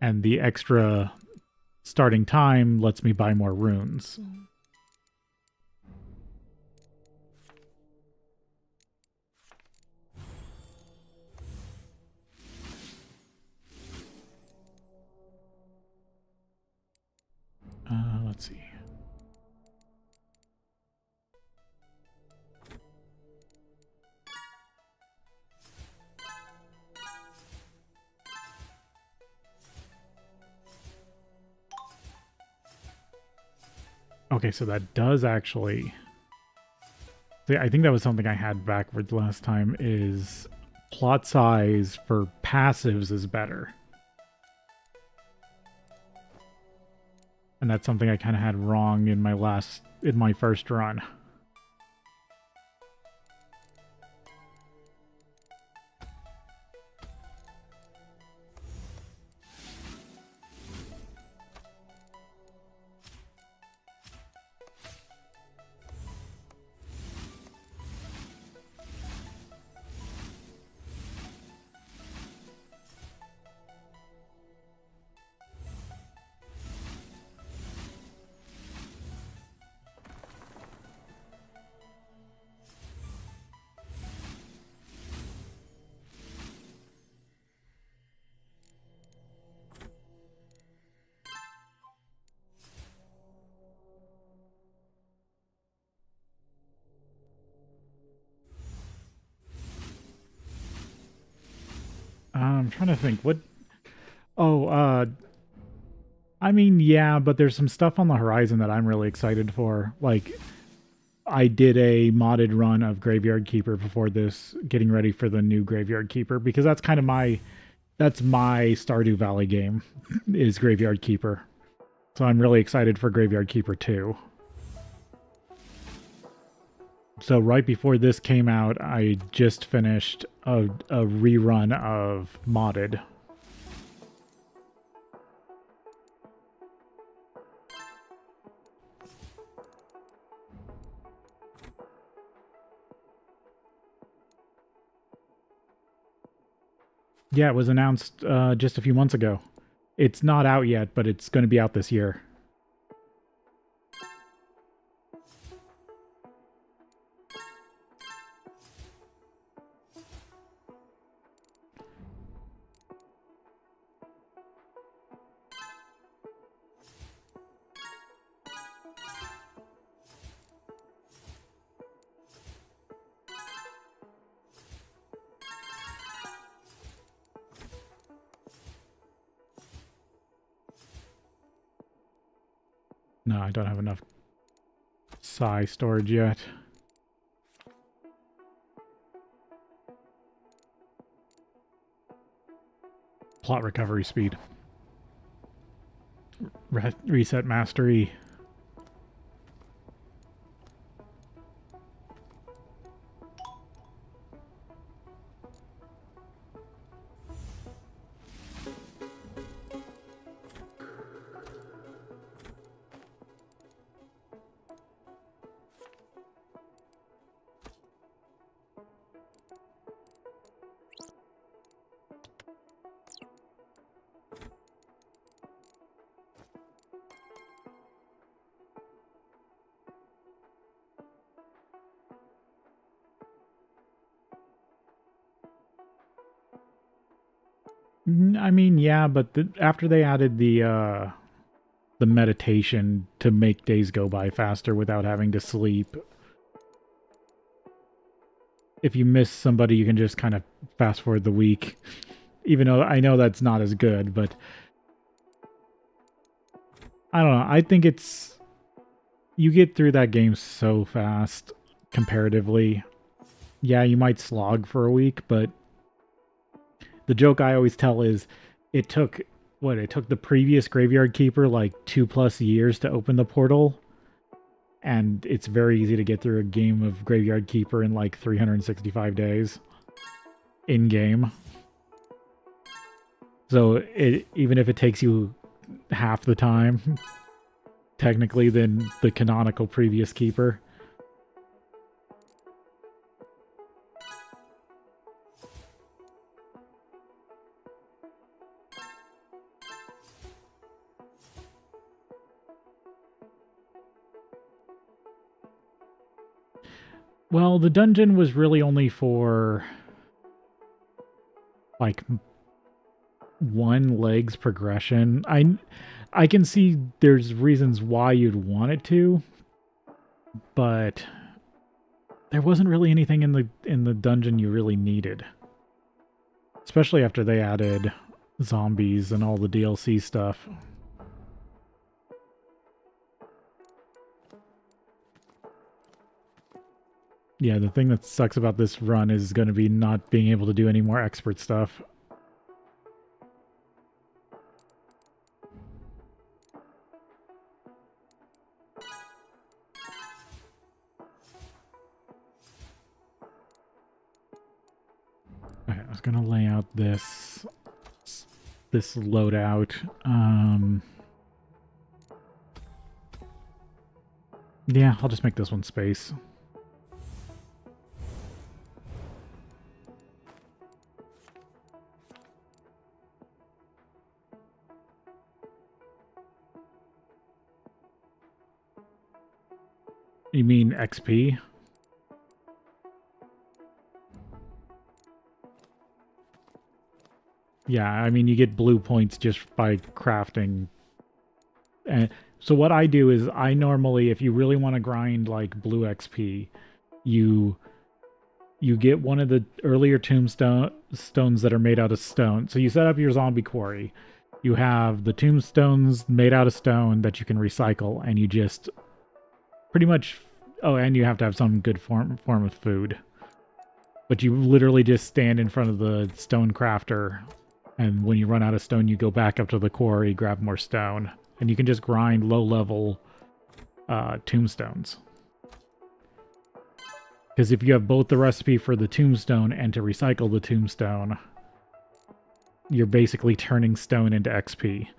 And the extra starting time lets me buy more runes. Let's see. Okay, so that does actually... See, I think that was something I had backwards last time, is plot size for passives is better. And that's something I kind of had wrong in my first run. I'm trying to think. What... Oh, I mean, yeah, but there's some stuff on the horizon that I'm really excited for. Like, I did a modded run of Graveyard Keeper before this, getting ready for the new Graveyard Keeper, because that's kind of that's my Stardew Valley game, is Graveyard Keeper. So I'm really excited for Graveyard Keeper 2. So right before this came out, I just finished a rerun of modded. Yeah, it was announced just a few months ago. It's not out yet, but it's going to be out this year. No, I don't have enough Psi storage yet. Plot recovery speed. Reset mastery. I mean, yeah, but after they added the meditation to make days go by faster without having to sleep, if you miss somebody, you can just kind of fast forward the week. Even though I know that's not as good, but I don't know. I think it's you get through that game so fast comparatively. Yeah, you might slog for a week, but the joke I always tell is it took it took the previous graveyard keeper like 2+ years to open the portal, and it's very easy to get through a game of graveyard keeper in like 365 days in game. So even if it takes you half the time technically than the canonical previous keeper. Well, the dungeon was really only for like one leg's progression. I can see there's reasons why you'd want it to, but there wasn't really anything in the dungeon you really needed. Especially after they added zombies and all the DLC stuff. Yeah, the thing that sucks about this run is going to be not being able to do any more expert stuff. Okay, I was going to lay out this loadout. Yeah, I'll just make this one space. You mean XP? Yeah, I mean, you get blue points just by crafting. And so what I do is I normally, if you really want to grind like blue XP, you get one of the earlier tombstones that are made out of stone. So you set up your zombie quarry. You have the tombstones made out of stone that you can recycle, and you just pretty much... Oh, and you have to have some good form of food. But you literally just stand in front of the stone crafter, and when you run out of stone, you go back up to the quarry, grab more stone, and you can just grind low-level tombstones. Because if you have both the recipe for the tombstone and to recycle the tombstone, you're basically turning stone into XP.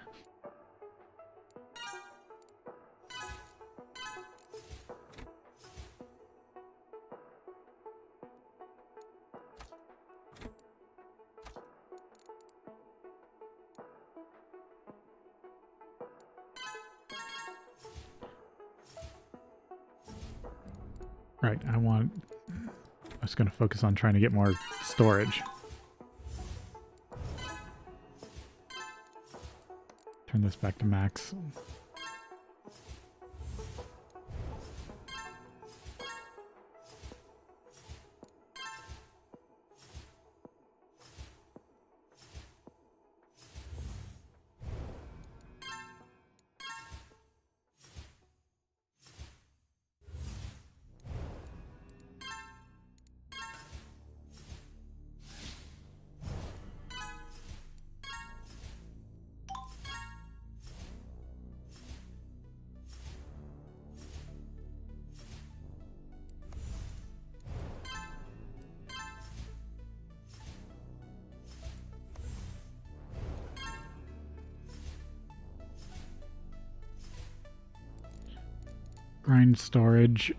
Right, I was going to focus on trying to get more storage. Turn this back to max. Grind storage.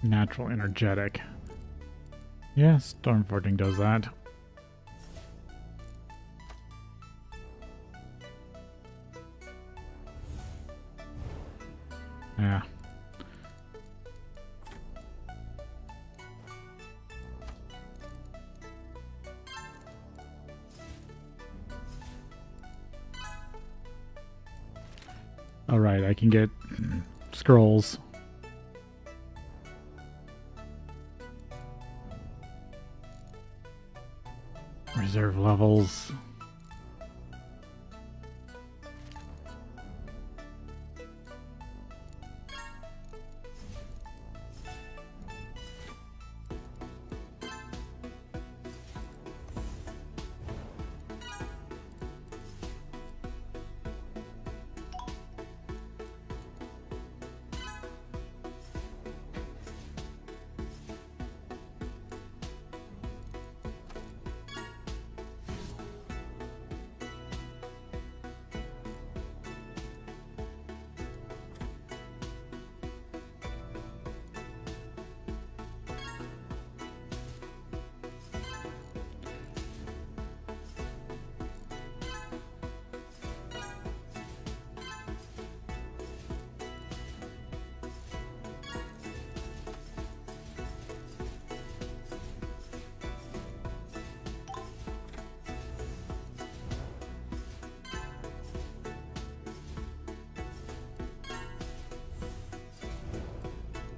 Natural energetic. Yeah, storm forging does that. Yeah. Alright, I can get scrolls. Reserve levels.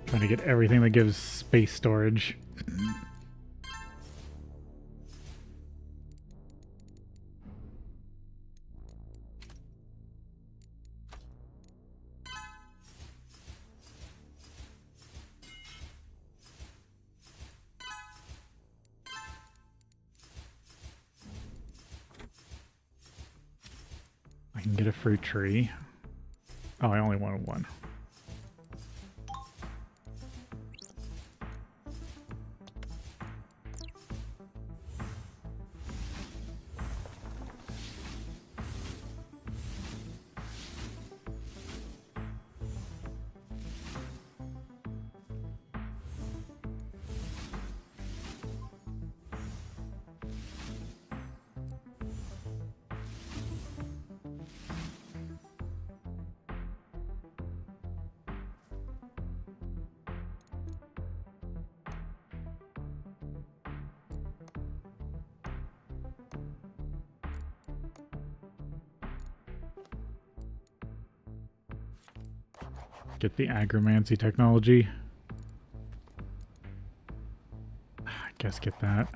Trying to get everything that gives space storage. I can get a fruit tree. Oh, I only wanted one. Get the agromancy technology. I guess get that.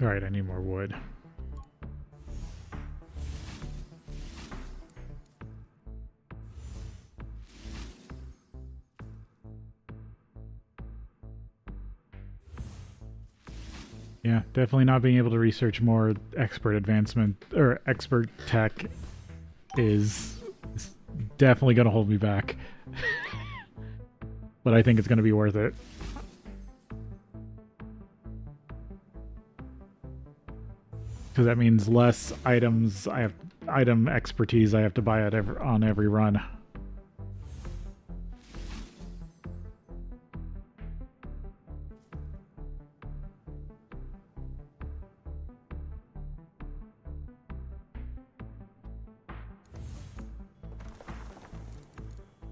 Alright, I need more wood. Yeah, definitely not being able to research more expert advancement or expert tech is definitely going to hold me back. But I think it's going to be worth it. Because that means less items item expertise I have to buy on every run.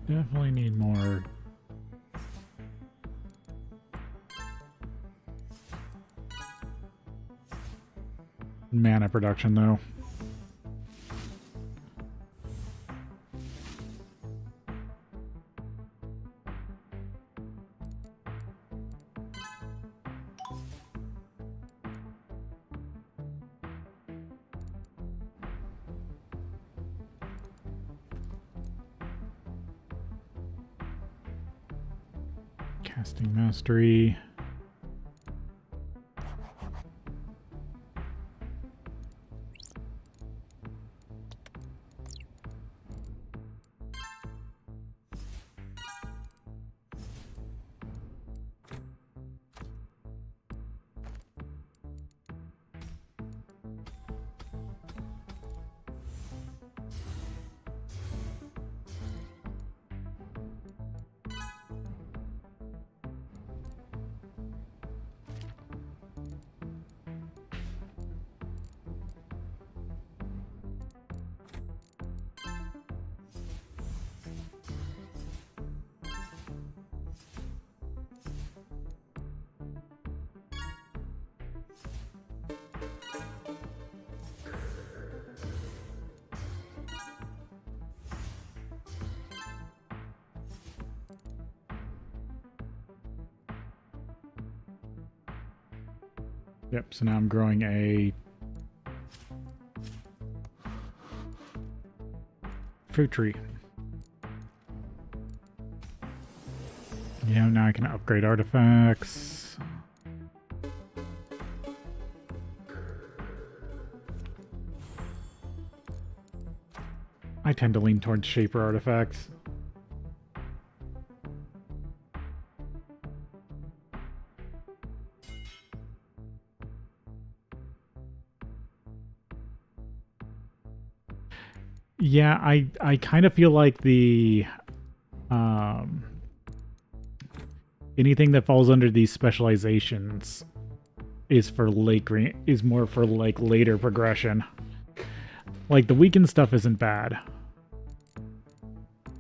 Definitely need more mana production, though. Casting mastery. Yep, so now I'm growing a fruit tree. Yeah, now I can upgrade artifacts. I tend to lean towards shaper artifacts. Yeah, I kind of feel like the anything that falls under these specializations is for more for like later progression. Like the weakened stuff isn't bad.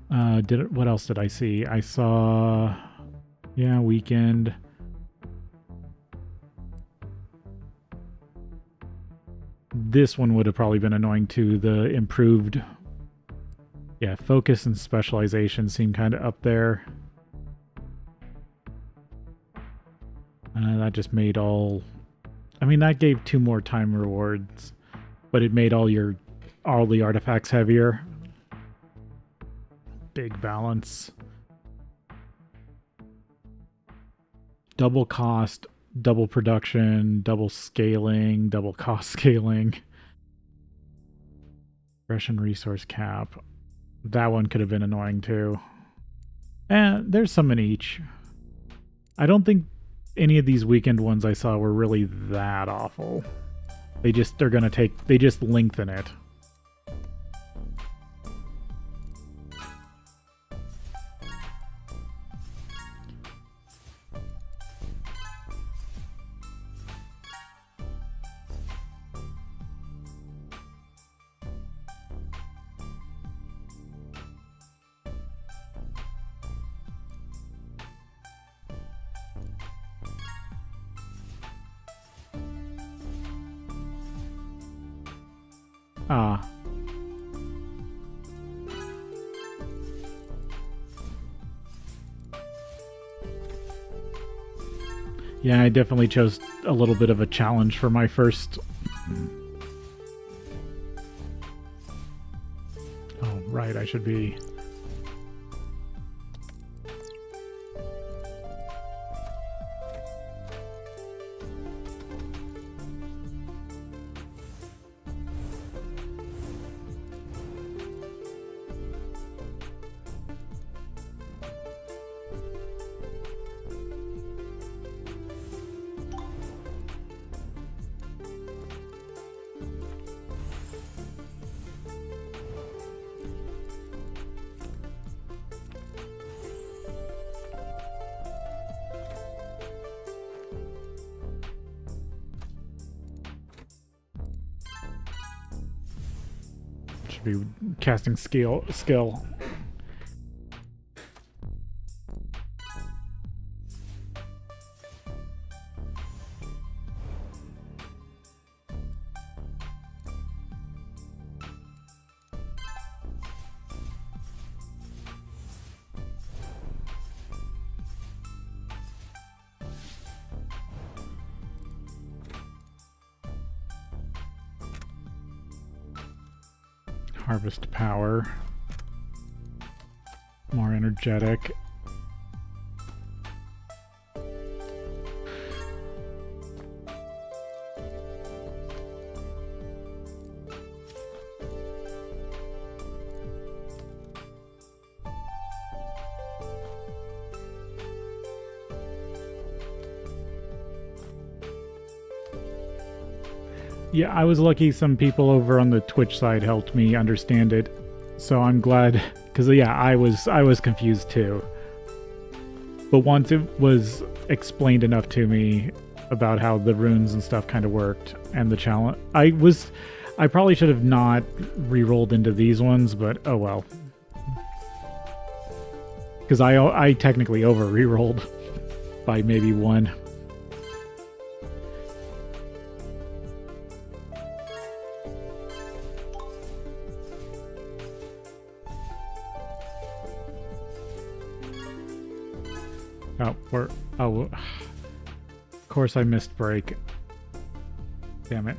What else did I see? I saw, yeah, weakened. This one would have probably been annoying too. The improved, yeah, focus and specialization seem kind of up there. That just made all, I mean, that gave 2 more time rewards, but it made all the artifacts heavier. Big balance. Double cost, double production, double scaling, double cost scaling. Progression resource cap. That one could have been annoying too. And there's some in each. I don't think any of these weekend ones I saw were really that awful. They just lengthen it. Ah. Yeah, I definitely chose a little bit of a challenge for my first... Oh, right, I should be... be casting skill. Harvest power. More energetic. Yeah, I was lucky some people over on the Twitch side helped me understand it. So I'm glad, because yeah, I was confused too. But once it was explained enough to me about how the runes and stuff kind of worked and the challenge, I probably should have not re-rolled into these ones, but oh well. Because I technically over re-rolled by maybe one. Oh, of course I missed break. Damn it.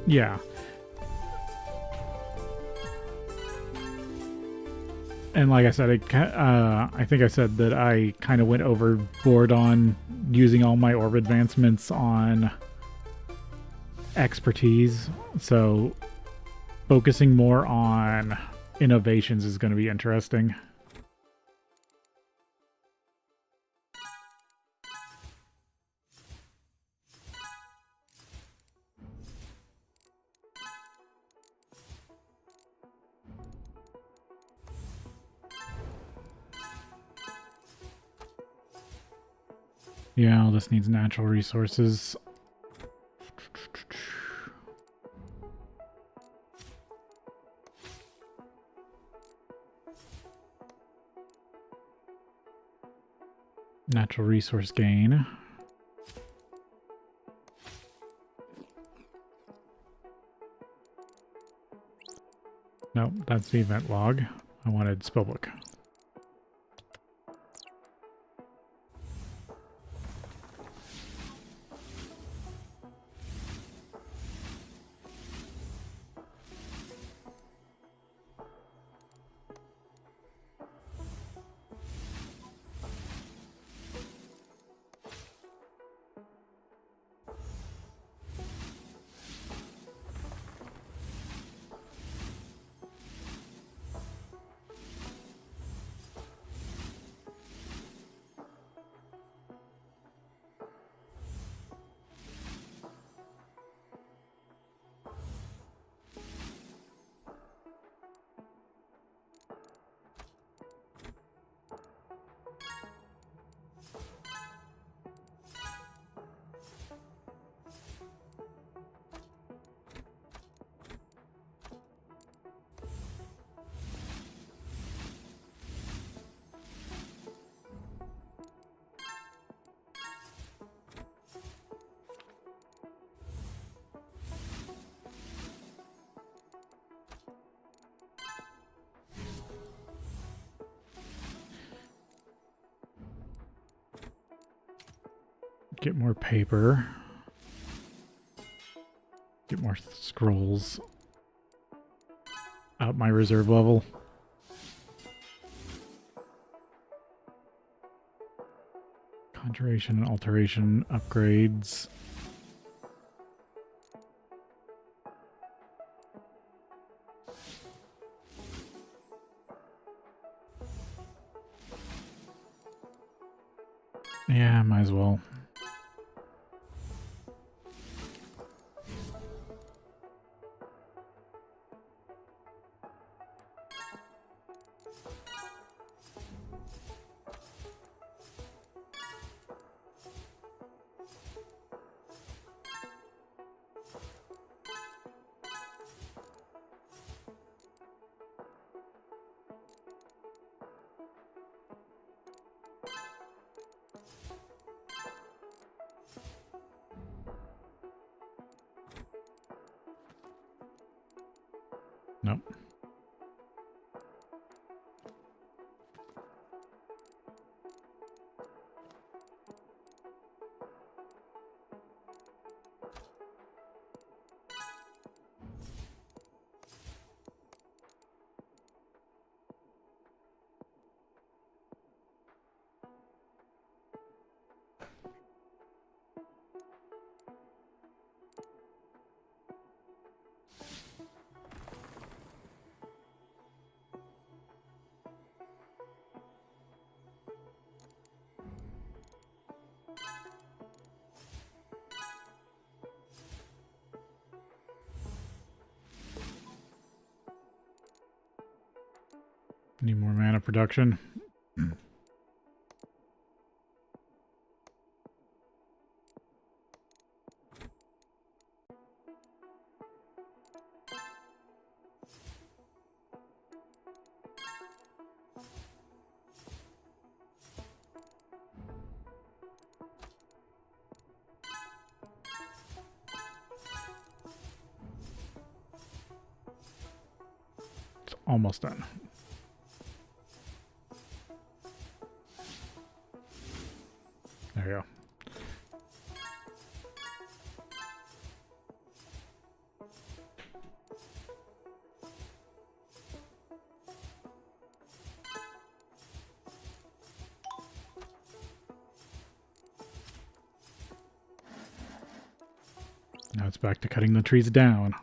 Yeah. And like I said, I think I said that I kind of went overboard on using all my orb advancements on expertise. So focusing more on innovations is going to be interesting. Yeah, all this needs natural resources. Natural resource gain. Nope, that's the event log. I wanted spellbook. Get more paper. Get more scrolls. Out my reserve level. Conjuration and alteration upgrades. Yeah, might as well. Nope. Need more mana production. It's almost done. There you go. Now it's back to cutting the trees down.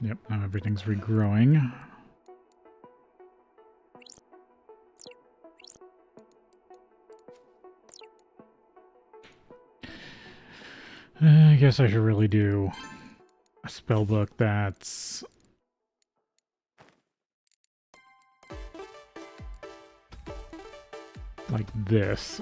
Yep, now everything's regrowing. I guess I should really do a spellbook that's like this.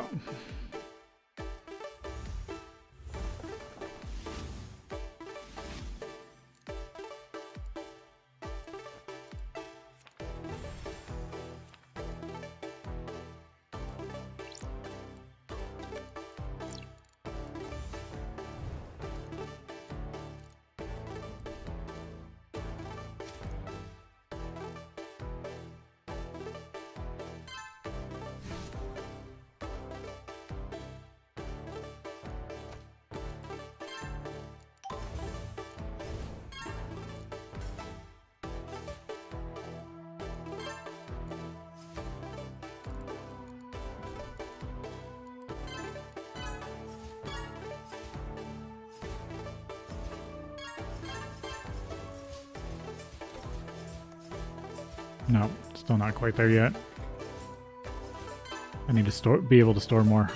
No, still not quite there yet. I need to be able to store more.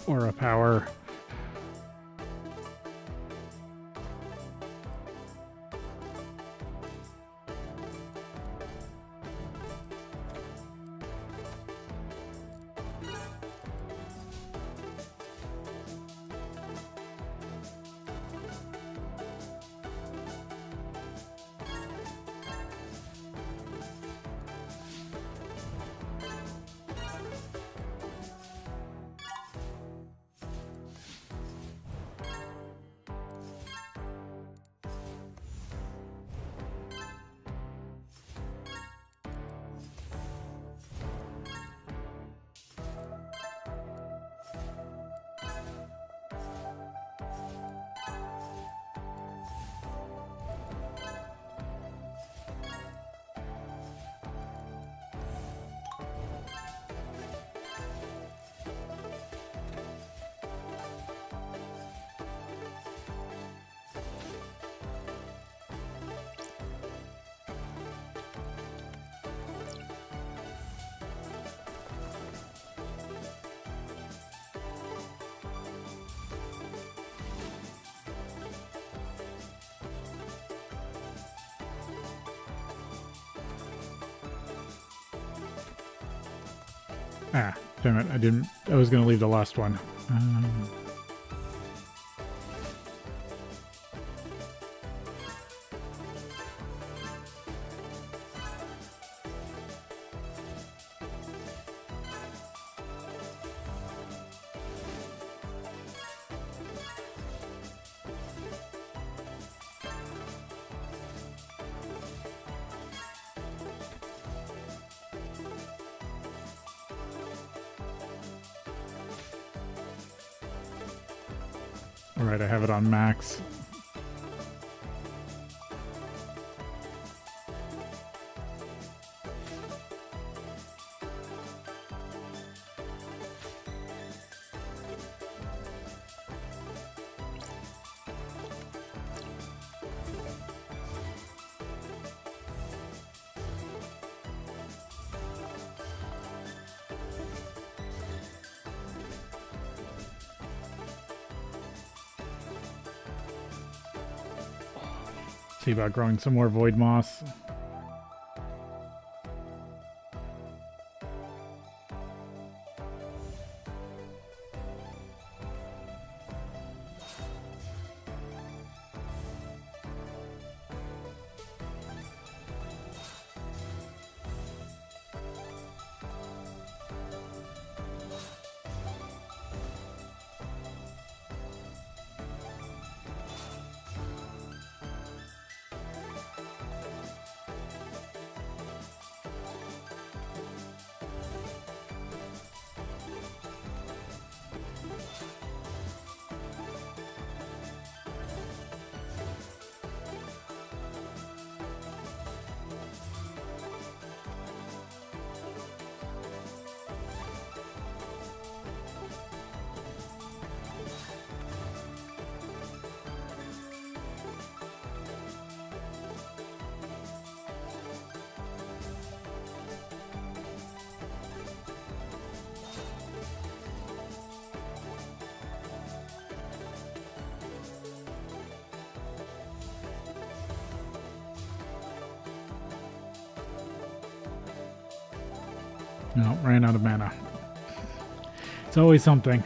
Aura power. Ah, damn it, I was gonna leave the last one. Alright, I have it on max. See about growing some more void moss. No, ran out of mana. It's always something.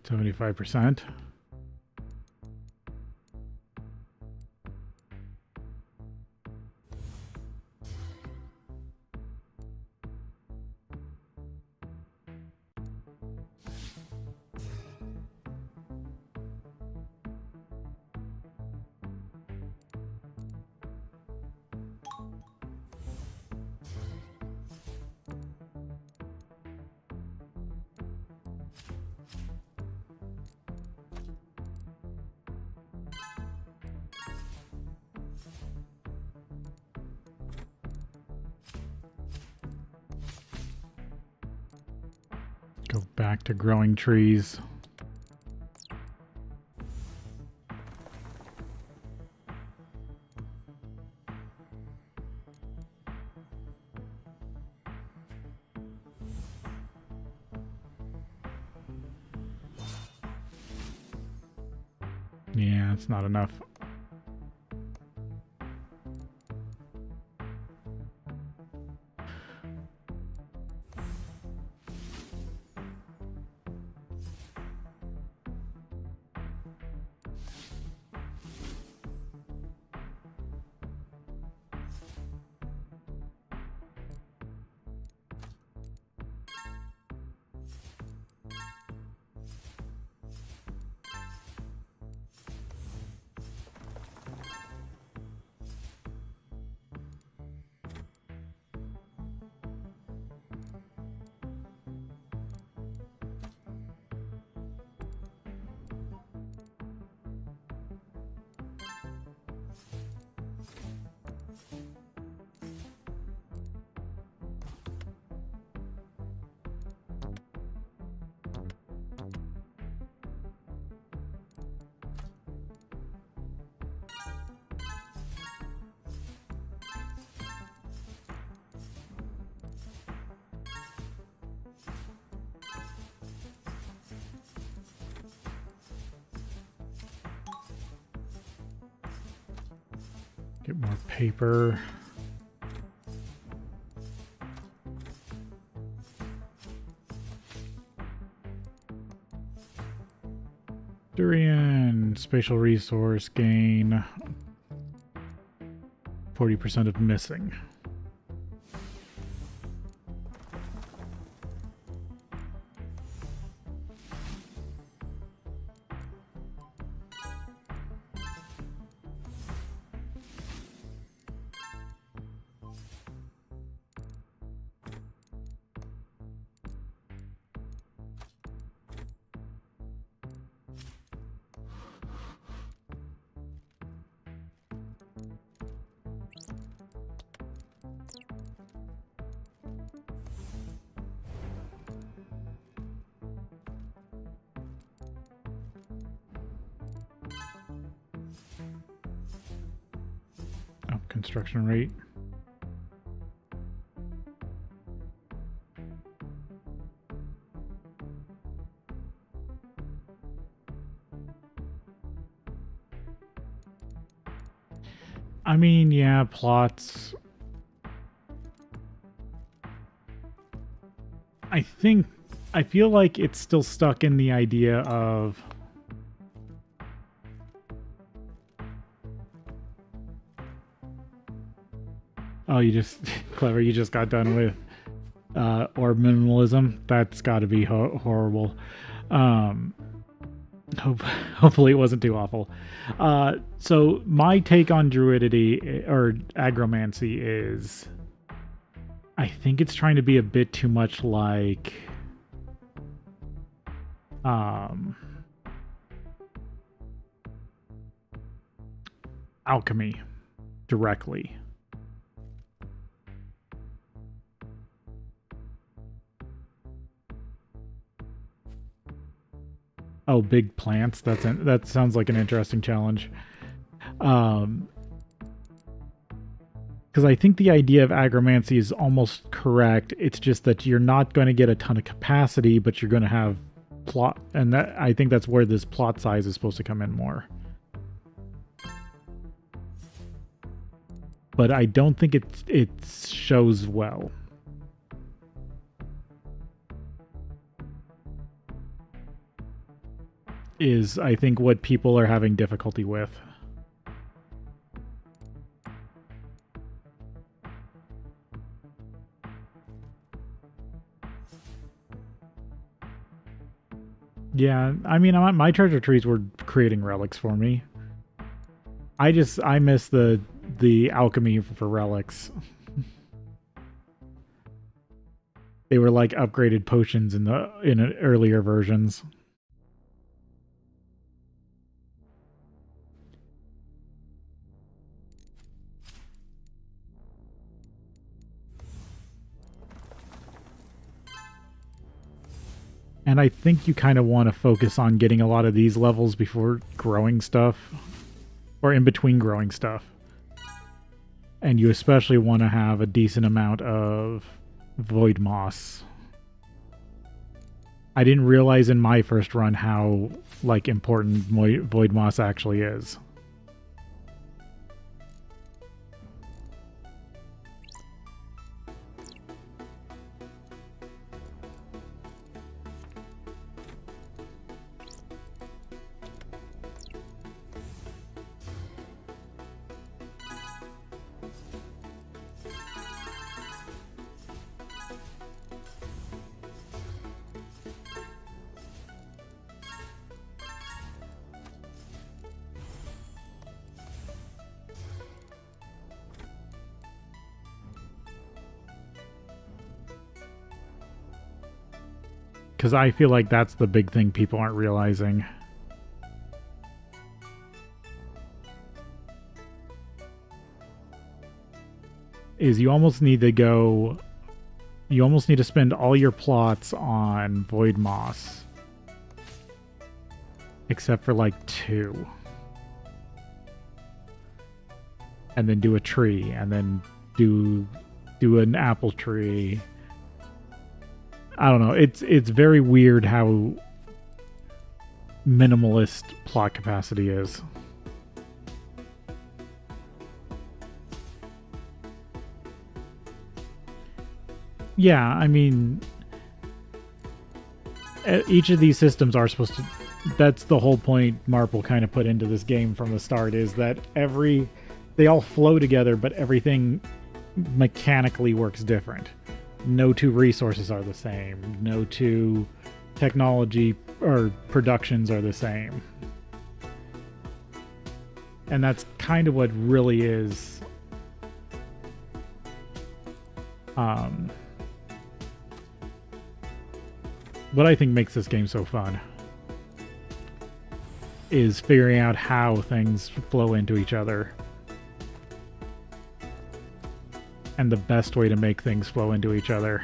75%. Go back to growing trees. Yeah, it's not enough. Get more paper. Durian, spatial resource gain, 40% of missing. Construction rate. I mean, yeah, plots. I feel like it's still stuck in the idea of oh, you just clever. You just got done with orb minimalism. That's got to be horrible. Hopefully, it wasn't too awful. So my take on druidity or agromancy is, I think it's trying to be a bit too much like alchemy directly. Oh, big plants. That sounds like an interesting challenge. Because I think the idea of agromancy is almost correct. It's just that you're not going to get a ton of capacity, but you're going to have plot, and that I think that's where this plot size is supposed to come in more. But I don't think it shows well. . . . . . . . . . . . . . . . . . . . . . . . . . . . . . . . . . . . . . . . . . . . . . . . . . . . . . . . . . . . is, I think, what people are having difficulty with. Yeah, I mean, my treasure trees were creating relics for me. I miss the alchemy for relics. They were like upgraded potions in earlier versions. And I think you kind of want to focus on getting a lot of these levels before growing stuff, or in between growing stuff. And you especially want to have a decent amount of void moss. I didn't realize in my first run how like important void moss actually is. Because I feel like that's the big thing people aren't realizing. Is you almost need to spend all your plots on void moss. Except for like 2. And then do a tree, and then do an apple tree. I don't know. It's very weird how minimalist plot capacity is. Yeah, I mean, each of these systems are supposed to... That's the whole point MaRul kind of put into this game from the start, is that they all flow together, but everything mechanically works different. No 2 resources are the same. No 2 technology or productions are the same. And that's kind of what really is what I think makes this game so fun, is figuring out how things flow into each other. And the best way to make things flow into each other.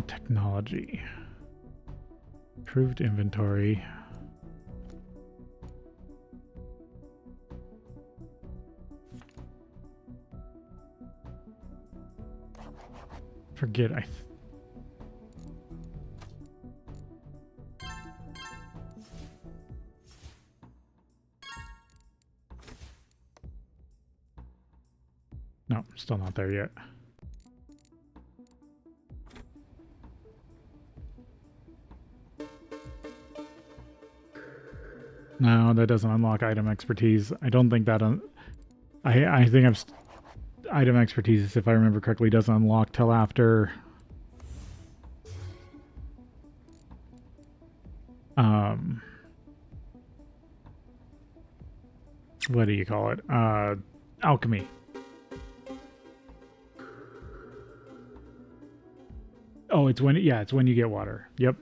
Technology. Improved inventory. Forget No, still not there yet. No, that doesn't unlock item expertise. I don't think that... I think item expertise, if I remember correctly, doesn't unlock till after... what do you call it? Alchemy. Oh, it's when, yeah, it's when you get water. Yep.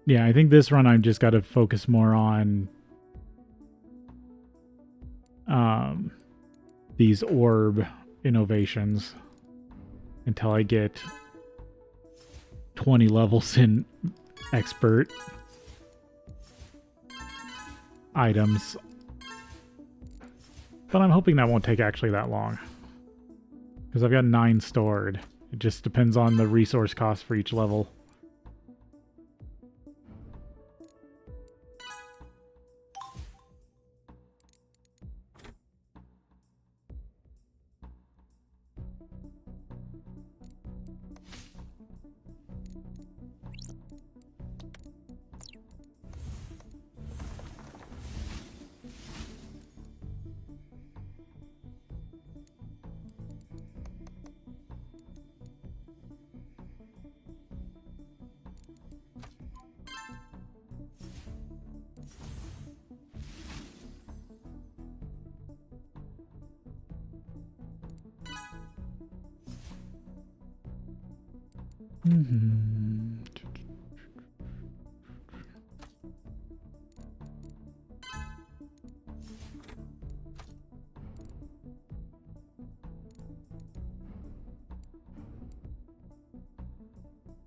Yeah, I think this run I've just got to focus more on these orb innovations until I get 20 levels in expert items. But I'm hoping that won't take actually that long, because I've got 9 stored. It just depends on the resource cost for each level.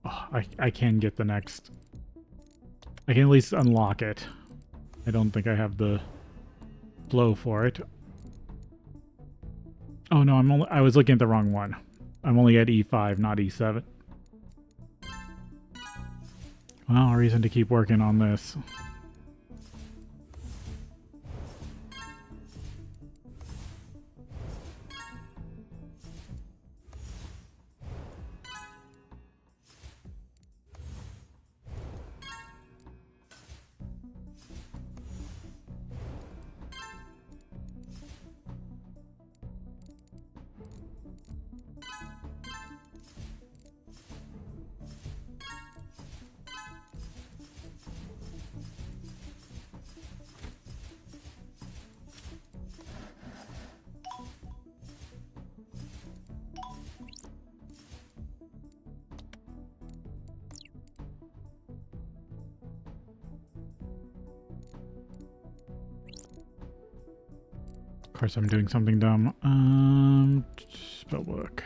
Oh, I can get the next. I can at least unlock it. I don't think I have the flow for it. Oh no, I was looking at the wrong one. I'm only at E5, not E7. Well, a reason to keep working on this. Of course, I'm doing something dumb. Spellbook.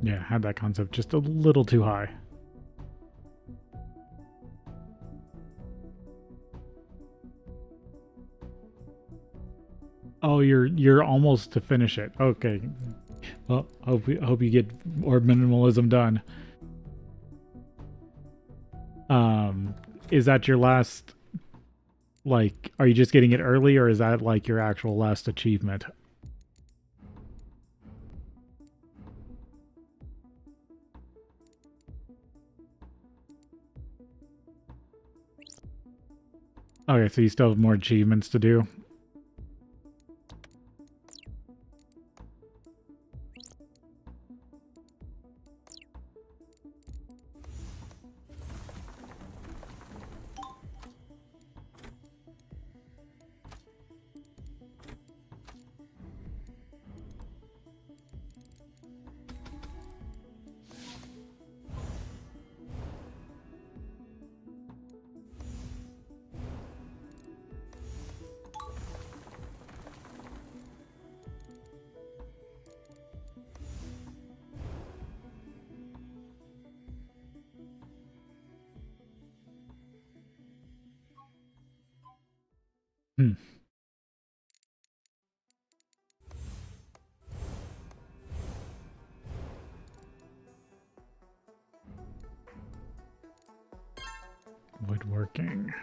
Yeah, had that concept just a little too high. Oh, you're almost to finish it. Okay. Well, hope you get orb minimalism done. Is that your last, like, are you just getting it early, or is that like your actual last achievement? Okay, so you still have more achievements to do. Hmm. Woodworking.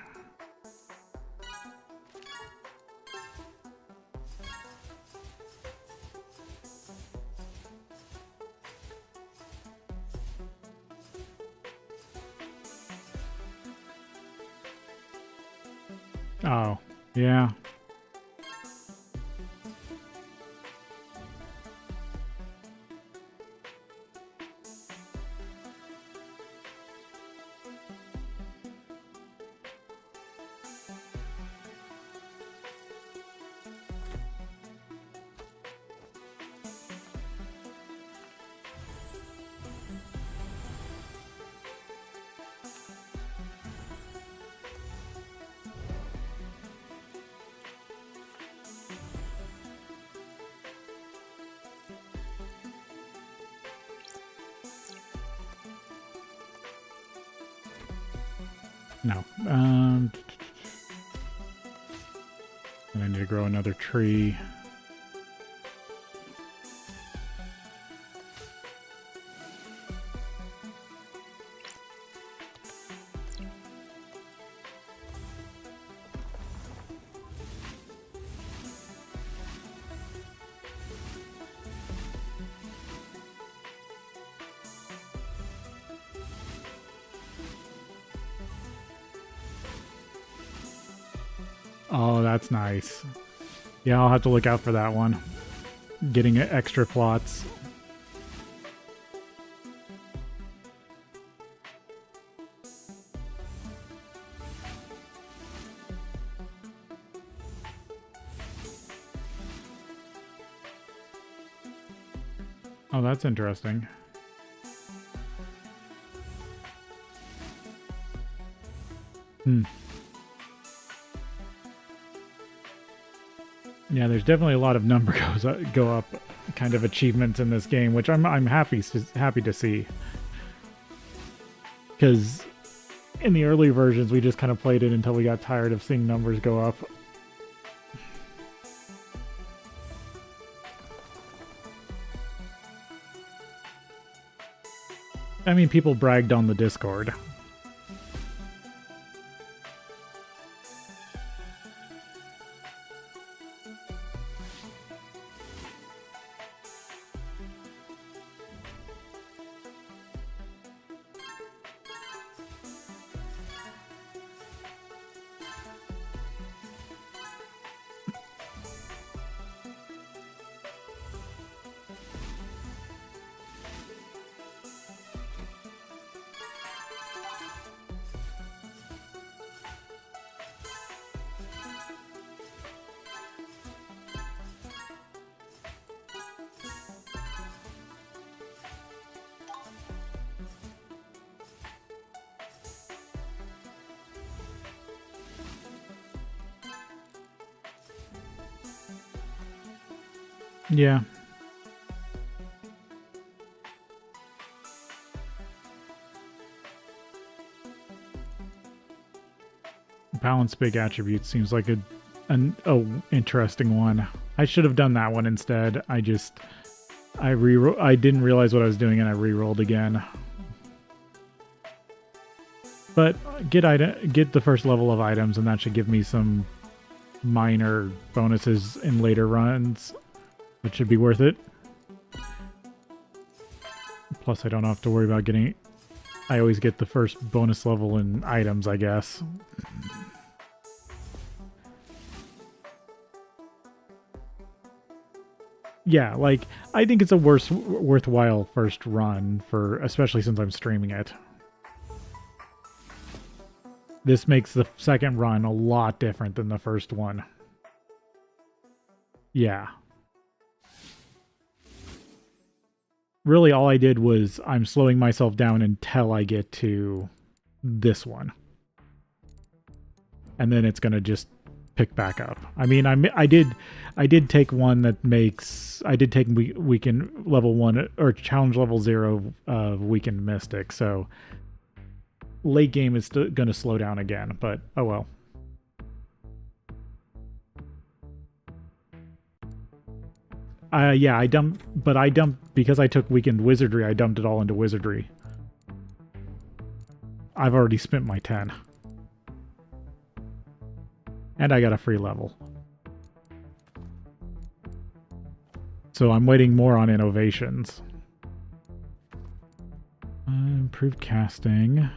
Oh, yeah. No. And I need to grow another tree. Oh, that's nice. Yeah, I'll have to look out for that one. Getting extra plots. Oh, that's interesting. Yeah, there's definitely a lot of number go up kind of achievements in this game, which I'm happy to see. Because in the early versions, we just kind of played it until we got tired of seeing numbers go up. I mean, people bragged on the Discord. Yeah. Balance big attributes seems like a interesting one. I should have done that one instead. I didn't realize what I was doing and I re-rolled again. But get the first level of items and that should give me some minor bonuses in later runs, which should be worth it. Plus I don't have to worry about getting... I always get the first bonus level in items, I guess. Yeah, like, I think it's a worthwhile first run, especially since I'm streaming it. This makes the second run a lot different than the first one. Yeah. Really, all I did was I'm slowing myself down until I get to this one. And then it's going to just pick back up. I mean, I did take one that makes... I did take weekend level 1 or challenge level 0 of Weakened Mystic, so late game is going to slow down again, but oh well. Yeah, I dumped because I took Weakened Wizardry, I dumped it all into Wizardry. I've already spent my 10. And I got a free level. So I'm waiting more on innovations. Improved casting. If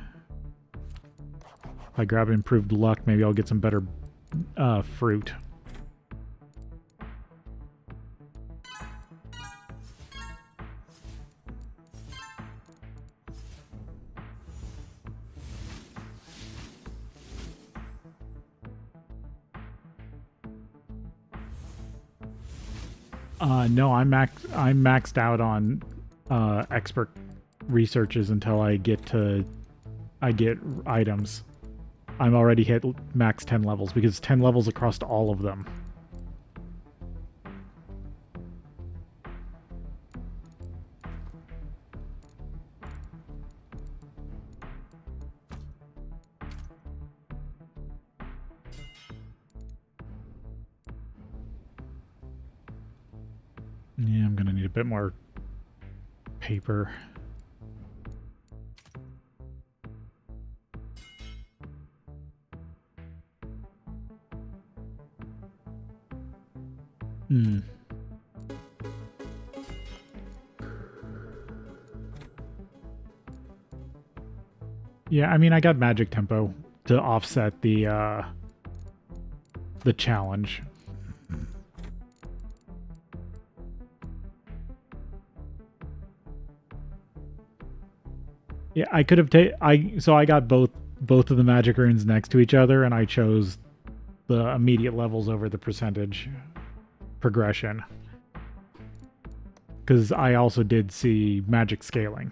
I grab improved luck, maybe I'll get some better fruit. No, I'm maxed out on expert researches until I get items. I'm already hit max 10 levels because 10 levels across all of them. Yeah, I'm gonna need a bit more paper. Hmm. Yeah, I mean, I got magic tempo to offset the challenge. Yeah, I could have so I got both of the magic runes next to each other, and I chose the immediate levels over the percentage progression. Because I also did see magic scaling.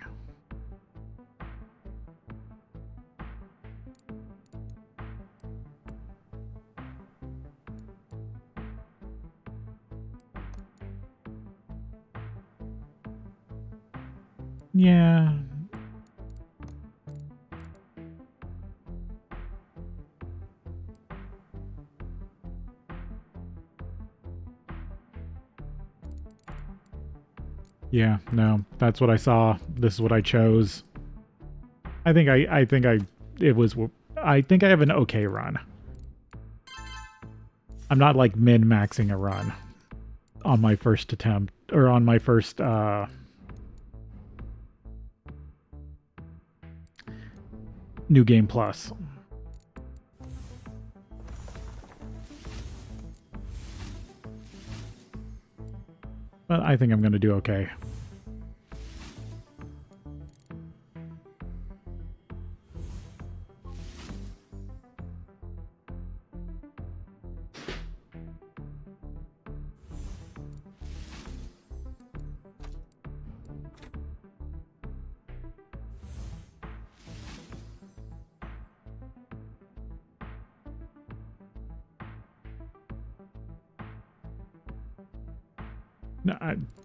Yeah. Yeah, no, that's what I saw. This is what I chose. I think I have an okay run. I'm not like min-maxing a run on my first attempt, or on my first New Game Plus. But I think I'm going to do okay.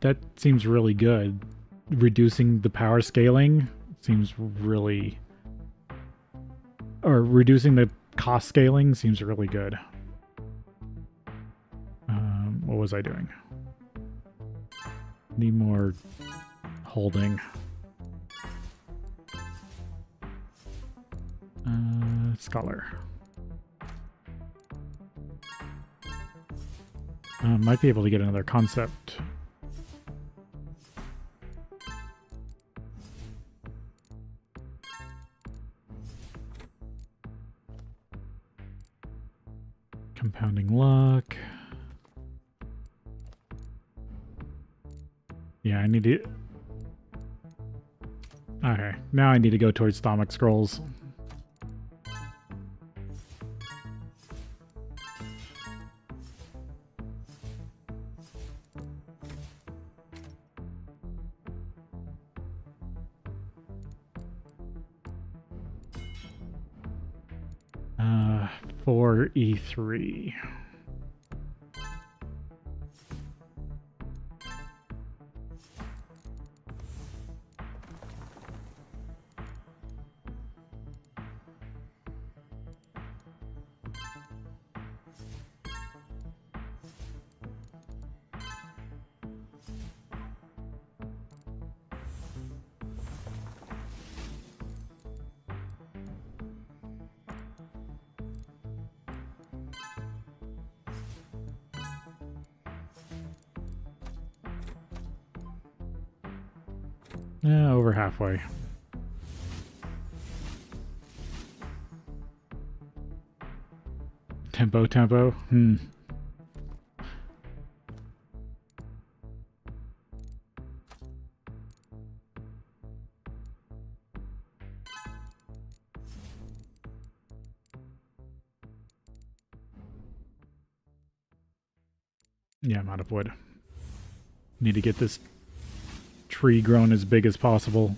That seems really good. Reducing the power scaling seems really... Or reducing the cost scaling seems really good. What was I doing? Need more holding. Scholar. Might be able to get another concept. Compounding luck. Yeah, I need to... Okay, now I need to go towards stomach scrolls. For E3. Yeah, over halfway. Tempo. Yeah, I'm out of wood. Need to get this tree grown as big as possible.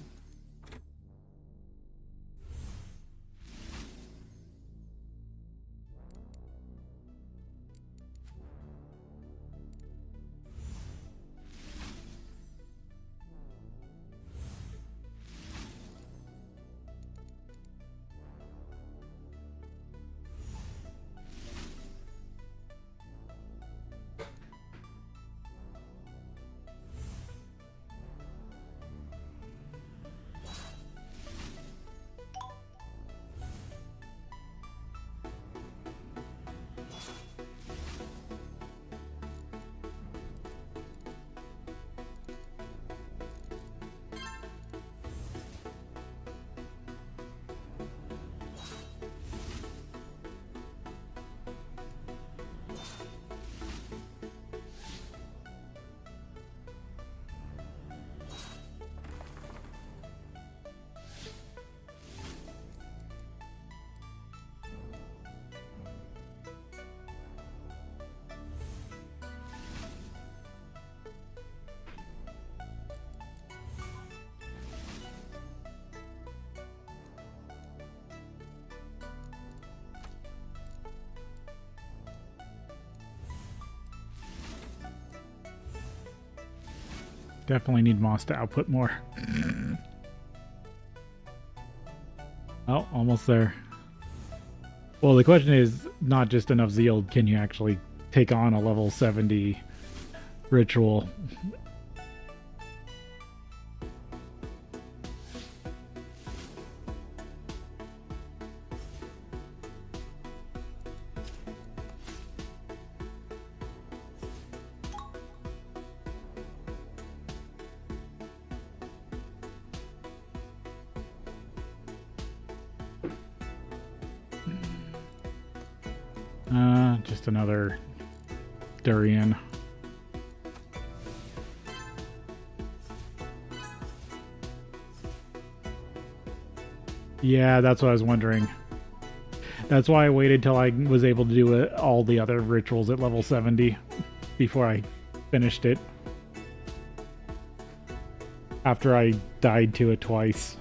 Definitely need moss to output more. Oh, almost there. Well, the question is not just enough zeal. Can you actually take on a level 70 ritual? Just another durian. Yeah, that's what I was wondering. That's why I waited till I was able to do all the other rituals at level 70 before I finished it. After I died to it twice.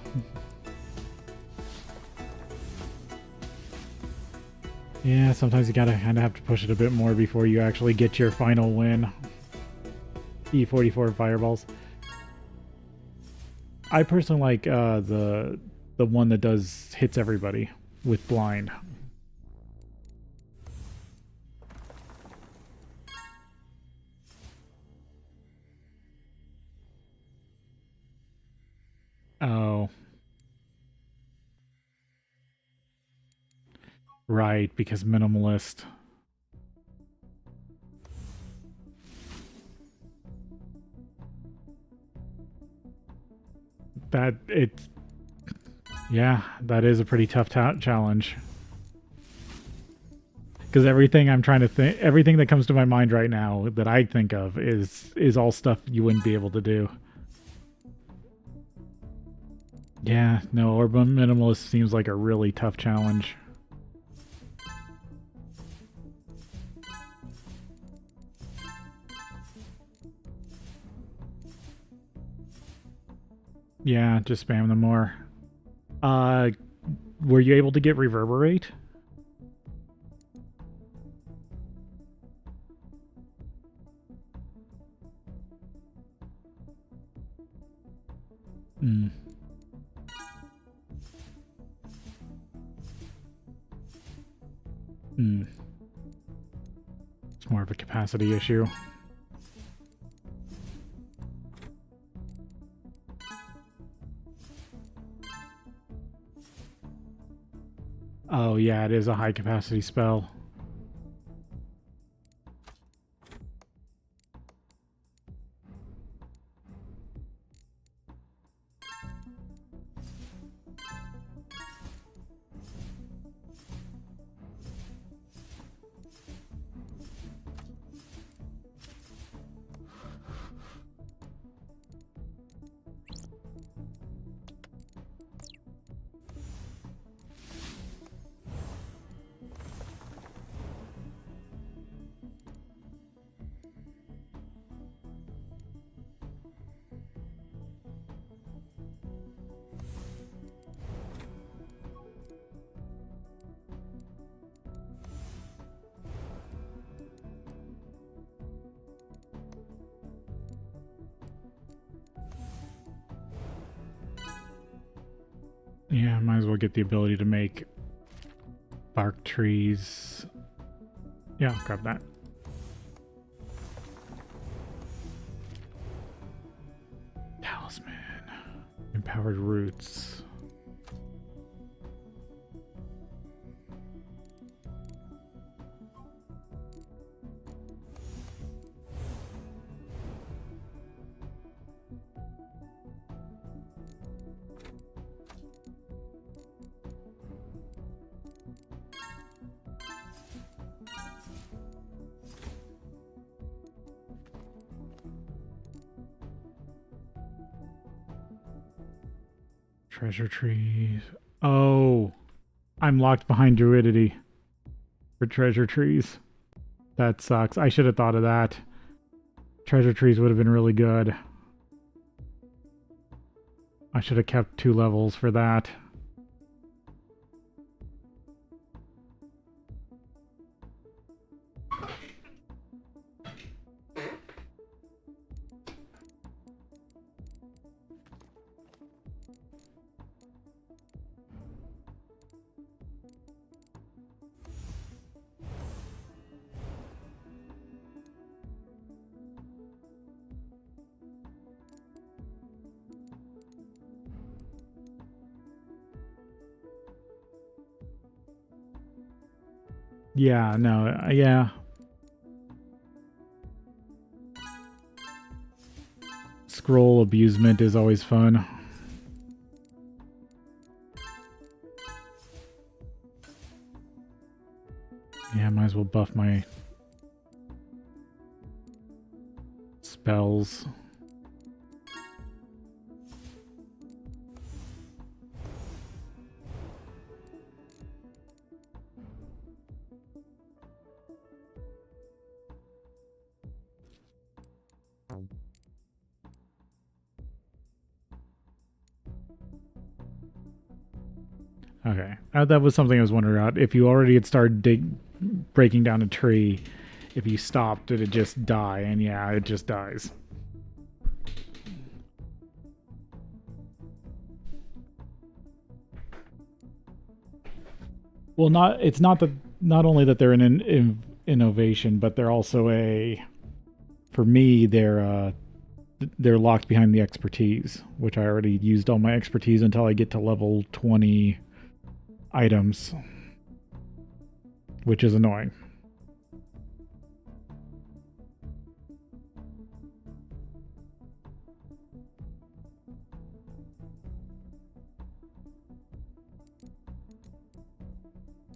Yeah, sometimes you gotta kind of have to push it a bit more before you actually get your final win. E44 fireballs. I personally like the one that hits everybody with blind. Oh. Right, because minimalist. Yeah, that is a pretty tough challenge. Because everything I'm trying to think, everything that comes to my mind right now that I think of is all stuff you wouldn't be able to do. Yeah, no, Orb of Minimalist seems like a really tough challenge. Yeah, just spam them more. Were you able to get Reverberate? Hmm. It's more of a capacity issue. Oh yeah, it is a high capacity spell. Yeah, might as well get the ability to make bark trees. Yeah, I'll grab that. Talisman. Empowered roots. Treasure trees. Oh, I'm locked behind druidity for treasure trees. That sucks. I should have thought of that. Treasure trees would have been really good. I should have kept 2 levels for that. Yeah, no, yeah. Scroll abusement is always fun. Yeah, might as well buff my spells. Okay, that was something I was wondering about. If you already had started breaking down a tree, if you stopped, did it just die? And yeah, it just dies. Well, it's not that, not only that they're an innovation, but they're also for me, they're locked behind the expertise, which I already used all my expertise until I get to level 20 items, which is annoying.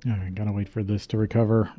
I gotta wait for this to recover.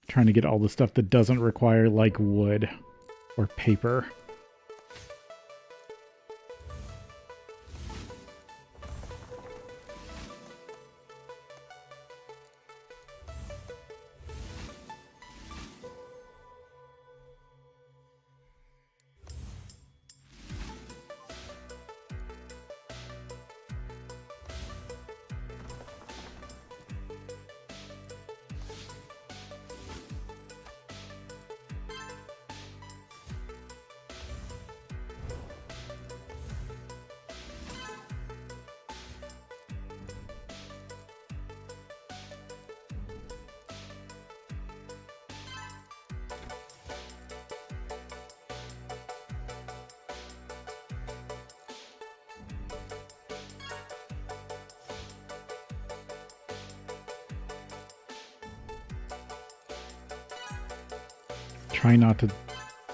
Trying to get all the stuff that doesn't require, like, wood or paper. Try not to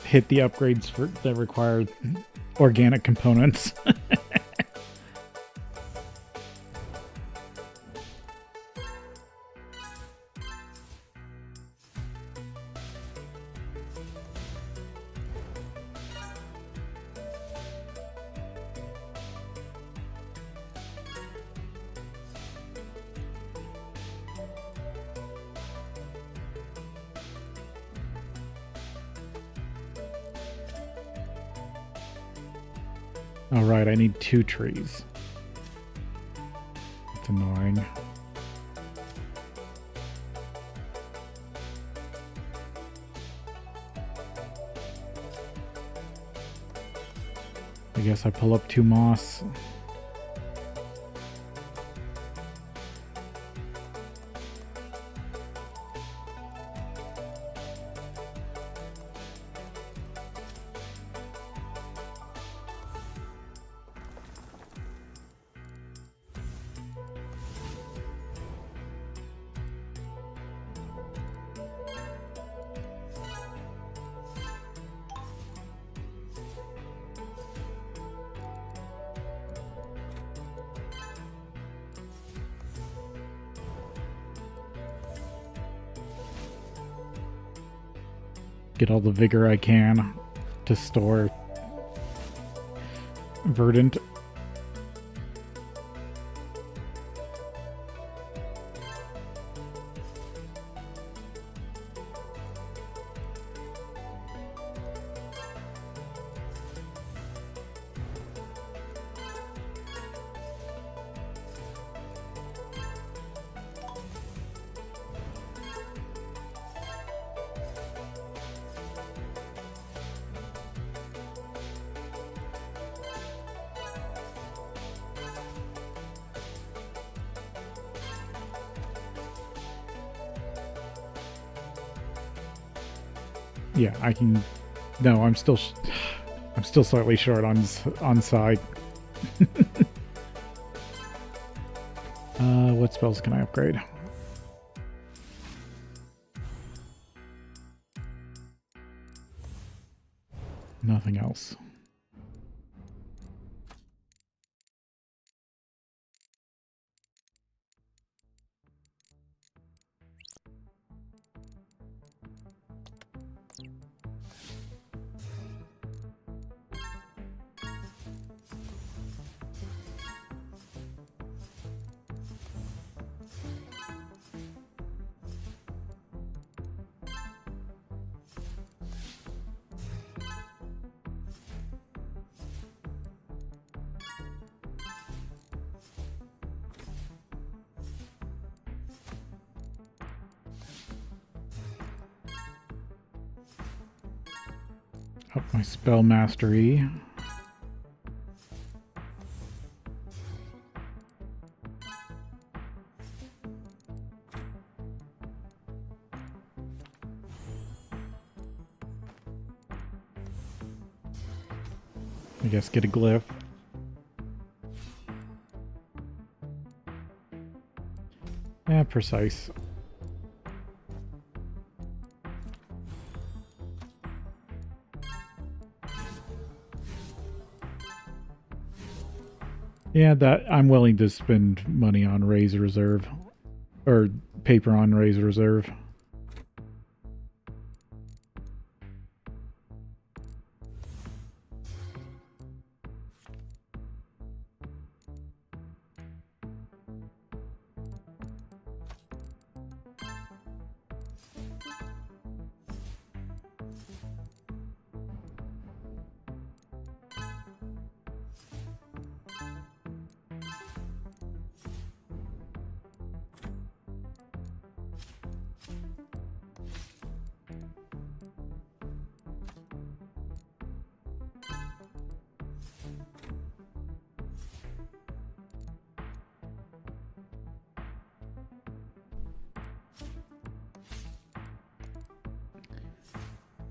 hit the upgrades that require organic components. All right, I need 2 trees. That's annoying. I guess I pull up 2 moss. Get all the vigor I can to store verdant. Yeah, I can. No, I'm still slightly short on side. What spells can I upgrade? Nothing else. Up my spell mastery. I guess get a glyph. Yeah, precise. Yeah, that I'm willing to spend money on Raise Reserve. Or paper on Raise Reserve.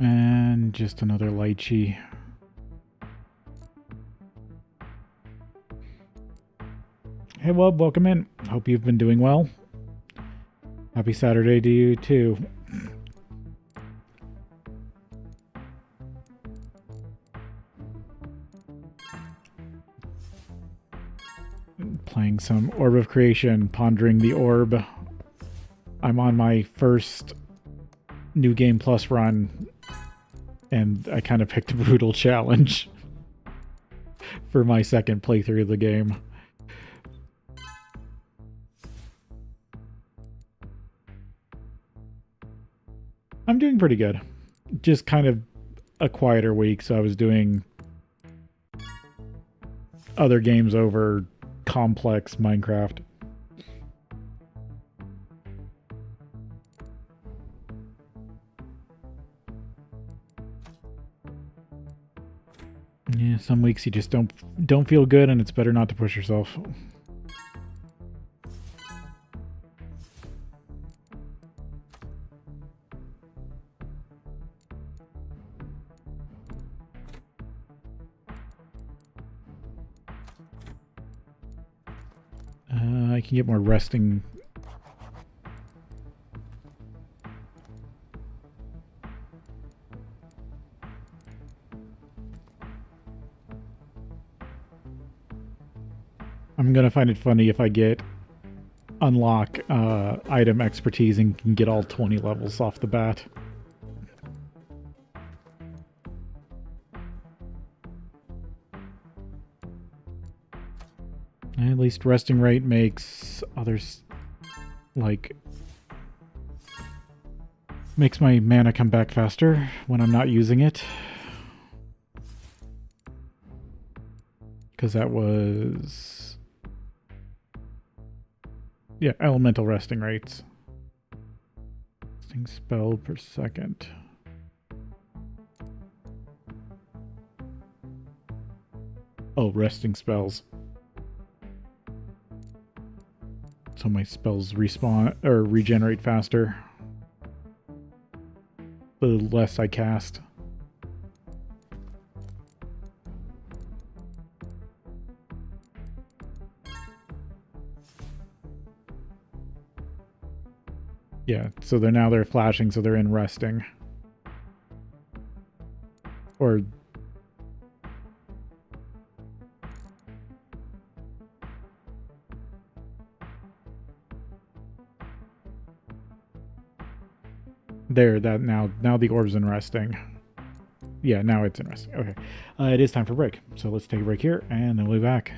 And just another lychee. Hey, Wub, welcome in. Hope you've been doing well. Happy Saturday to you, too. Playing some Orb of Creation, pondering the orb. I'm on my first New Game Plus run, and I kind of picked a brutal challenge for my second playthrough of the game. I'm doing pretty good. Just kind of a quieter week, so I was doing other games over complex Minecraft. Yeah, some weeks you just don't feel good, and it's better not to push yourself. I can get more resting. I'm gonna find it funny if I get unlock item expertise and can get all 20 levels off the bat. At least resting rate makes others, like, makes my mana come back faster when I'm not using it. Because that was... yeah, elemental resting rates. Resting spell per second. Oh, resting spells. So my spells respawn or regenerate faster the less I cast. Yeah, so they're flashing, so they're in resting. Or there, that now the orb's in resting. Yeah, now it's in resting. Okay. It is time for break. So let's take a break here, and then we'll be back.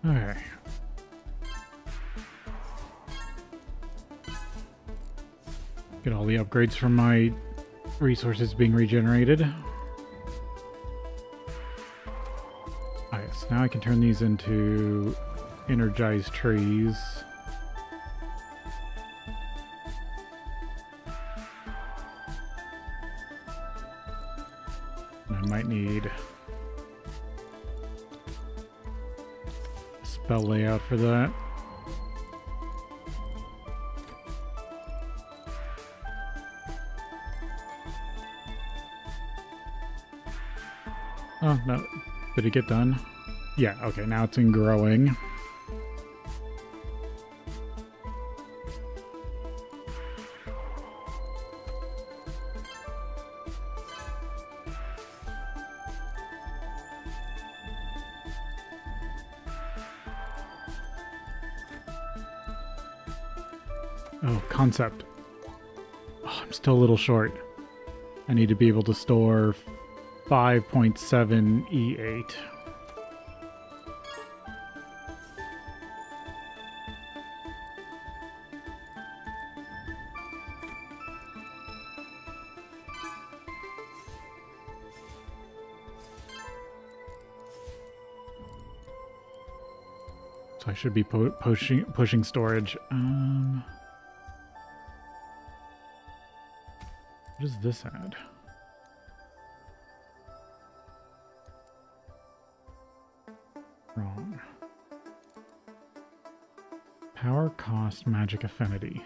Okay. Get all the upgrades from my resources being regenerated. Alright, so now I can turn these into energized trees. I might need a spell layout for that. Oh, no. Did it get done? Yeah, okay, now it's in growing. Oh, concept. Oh, I'm still a little short. I need to be able to store 5.7 E8. So I should be pushing storage. What does this add? Wrong. Power cost magic affinity.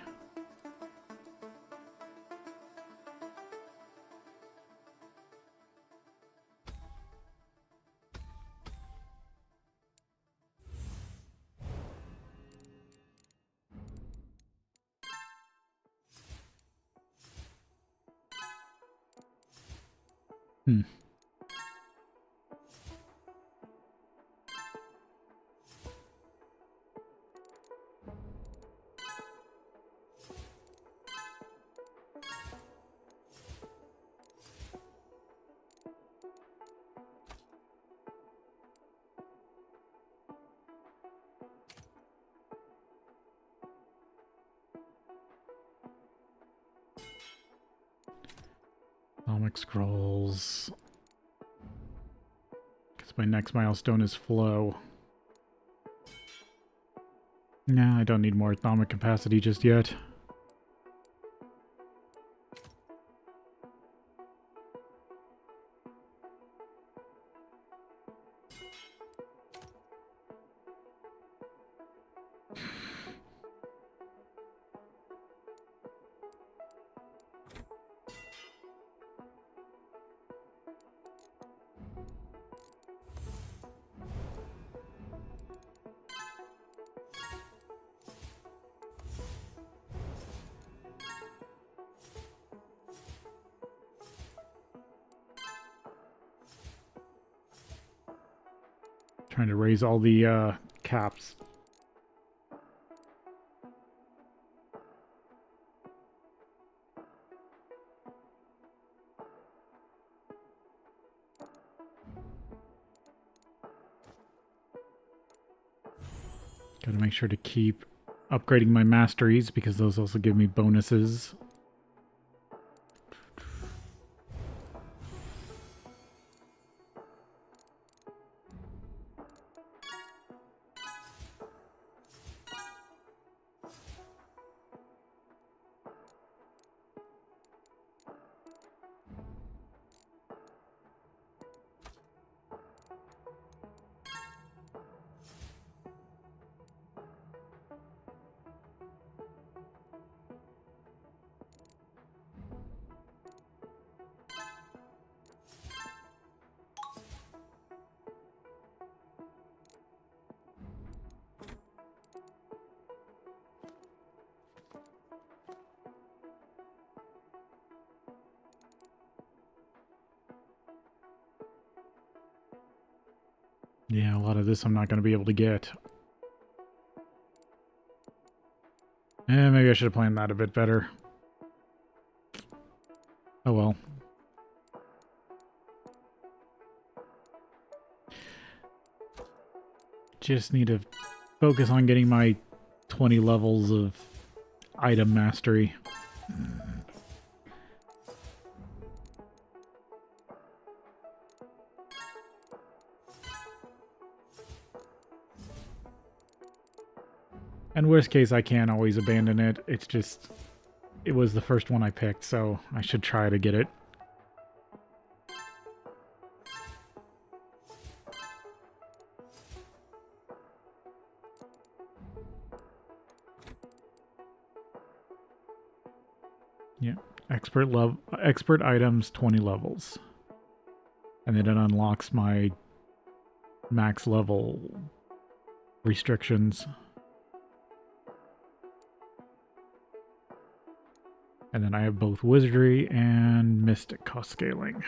Hmm. Comic scrolls. Because my next milestone is flow. Nah, I don't need more atomic capacity just yet. Trying to raise all the caps. Gotta make sure to keep upgrading my masteries because those also give me bonuses. Yeah, a lot of this I'm not going to be able to get. Maybe I should have planned that a bit better. Oh well. just need to focus on getting my 20 levels of item mastery. And worst case, I can always abandon it. It's just, it was the first one I picked, so I should try to get it. Yeah, expert items, 20 levels. And then it unlocks my max level restrictions. And then I have both Wizardry and Mystic cost scaling.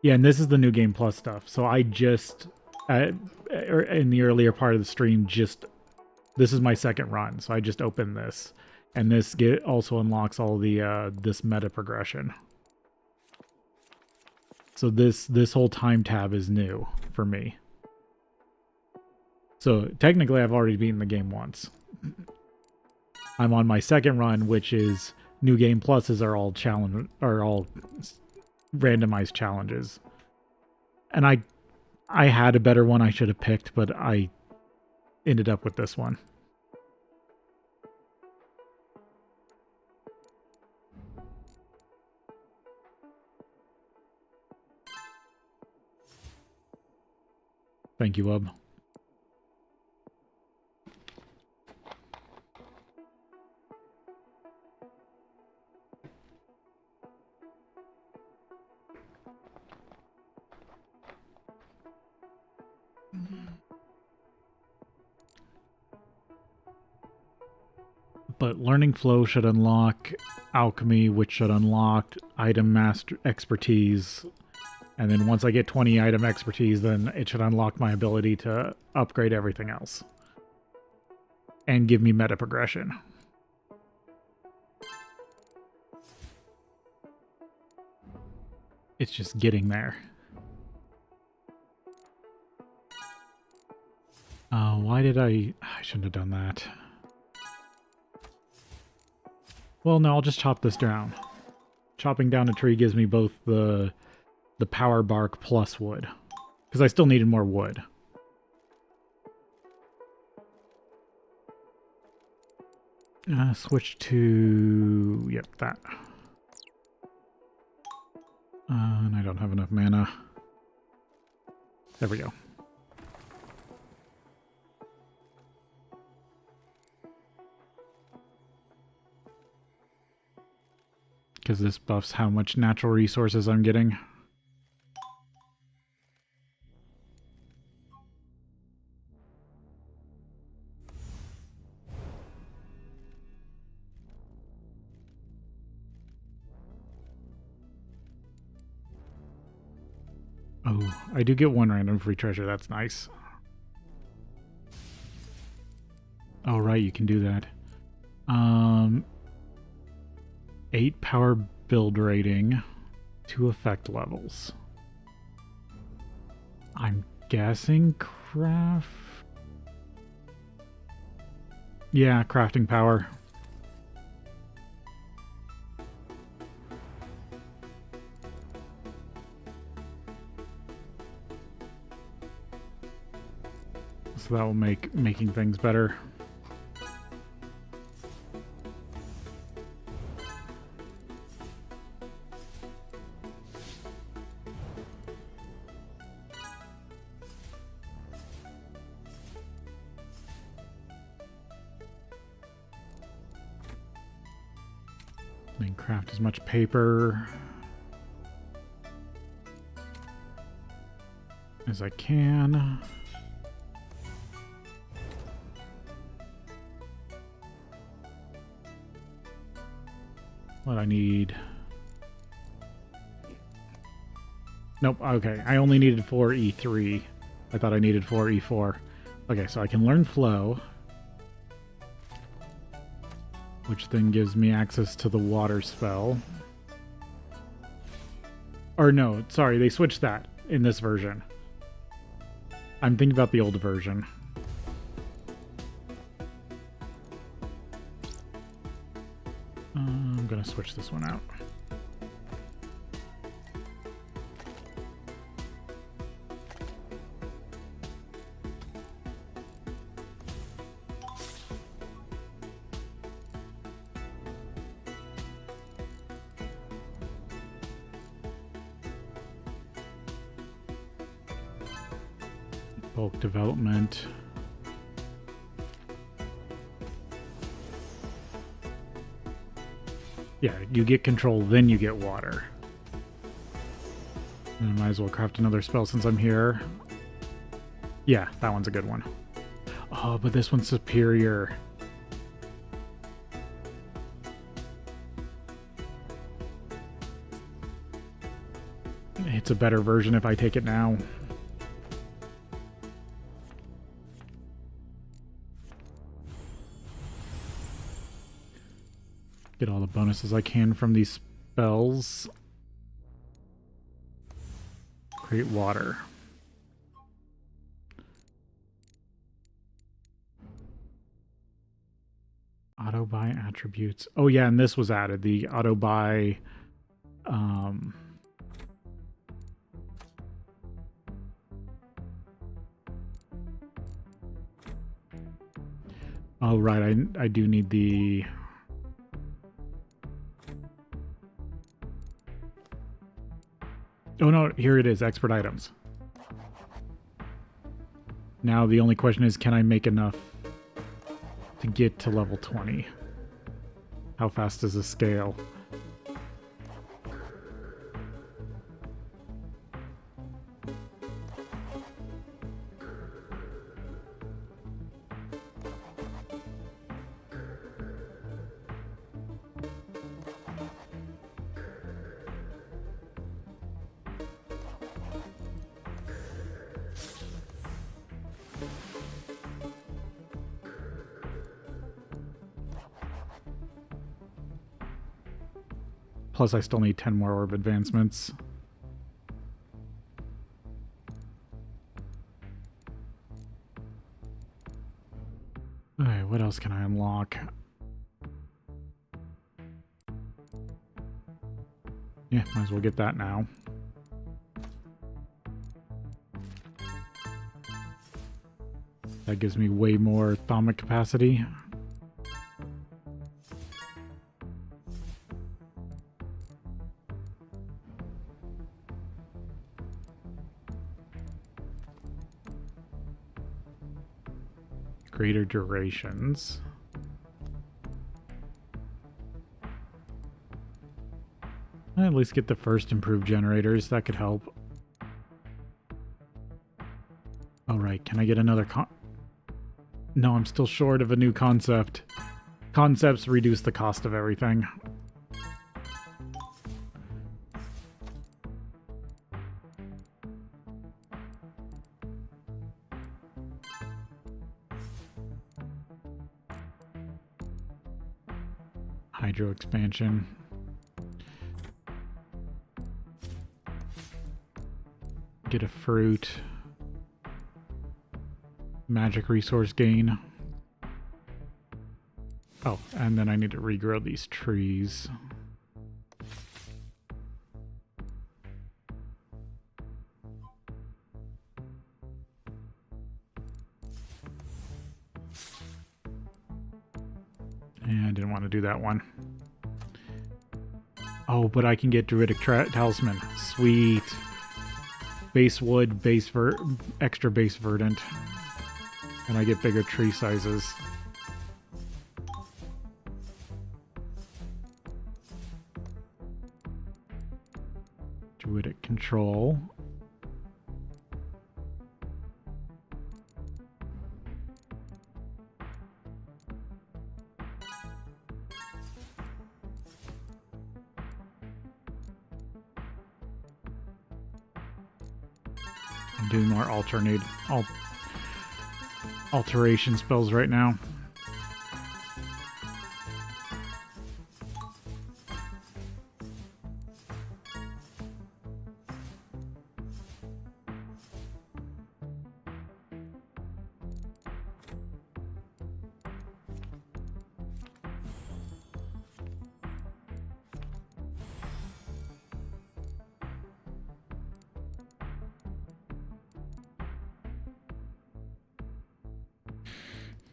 Yeah, and this is the New Game Plus stuff. So I just, in the earlier part of the stream, this is my second run. So I just opened this. And this also unlocks all the this meta progression. So this whole time tab is new for me. So technically I've already beaten the game once. I'm on my second run, which is New Game Pluses are all randomized challenges. And I had a better one I should have picked, but I ended up with this one. Thank you, Wub. But Learning Flow should unlock Alchemy, which should unlock Item Master Expertise. And then once I get 20 item expertise, then it should unlock my ability to upgrade everything else. And give me meta progression. It's just getting there. Why did I shouldn't have done that. Well, no, I'll just chop this down. Chopping down a tree gives me both the power bark plus wood. Because I still needed more wood. Switch to... Yep, that. And I don't have enough mana. There we go. Because this buffs how much natural resources I'm getting. Oh, I do get one random free treasure. That's nice. Oh, right, you can do that. 8 power build rating, 2 effect levels. I'm guessing craft... Yeah, crafting power. So that will make making things better. And craft as much paper as I can. What I need... Nope, okay. I only needed 4 E3. I thought I needed 4 E4. Okay, so I can learn flow, which then gives me access to the water spell. Or no, sorry, they switched that in this version. I'm thinking about the old version. I'm gonna switch this one out. Bulk development. Yeah, you get control, then you get water. And I might as well craft another spell since I'm here. Yeah, that one's a good one. Oh, but this one's superior. It's a better version if I take it now. Get all the bonuses I can from these spells. Create water. Auto buy attributes. Oh yeah, and this was added. The auto buy oh right, I do need the oh no, here it is, expert items. Now the only question is, can I make enough to get to level 20? How fast does this scale? Plus, I still need 10 more orb advancements. Alright, what else can I unlock? Yeah, might as well get that now. That gives me way more thaumic capacity. Greater durations. I'll at least get the first improved generators. That could help. All right, can I get another No, I'm still short of a new concept. Concepts reduce the cost of everything. Hydro expansion. Get a fruit. Magic resource gain. Oh, and then I need to regrow these trees. And I didn't want to do that one. Oh, but I can get Druidic Talisman. Sweet. Base wood, extra base verdant. And I get bigger tree sizes. Druidic control. I'm doing more alteration spells right now.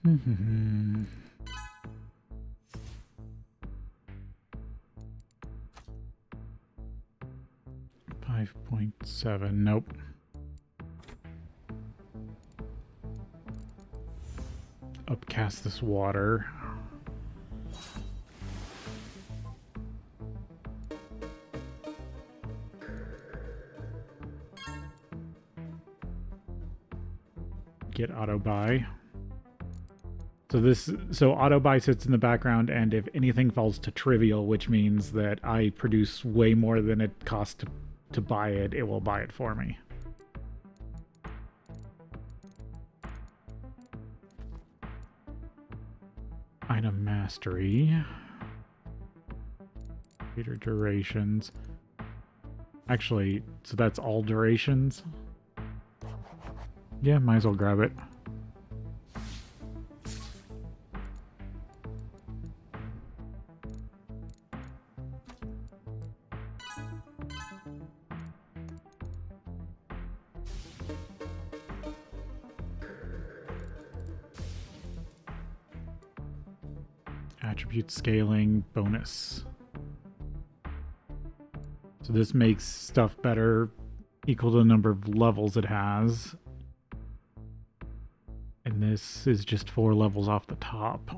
$5.7, nope. Upcast this water. Get auto buy. So auto buy sits in the background, and if anything falls to trivial, which means that I produce way more than it costs to buy it, it will buy it for me. Item mastery. Greater durations. Actually, so that's all durations? Yeah, might as well grab it. Attribute scaling bonus. So this makes stuff better equal to the number of levels it has. And this is just 4 levels off the top.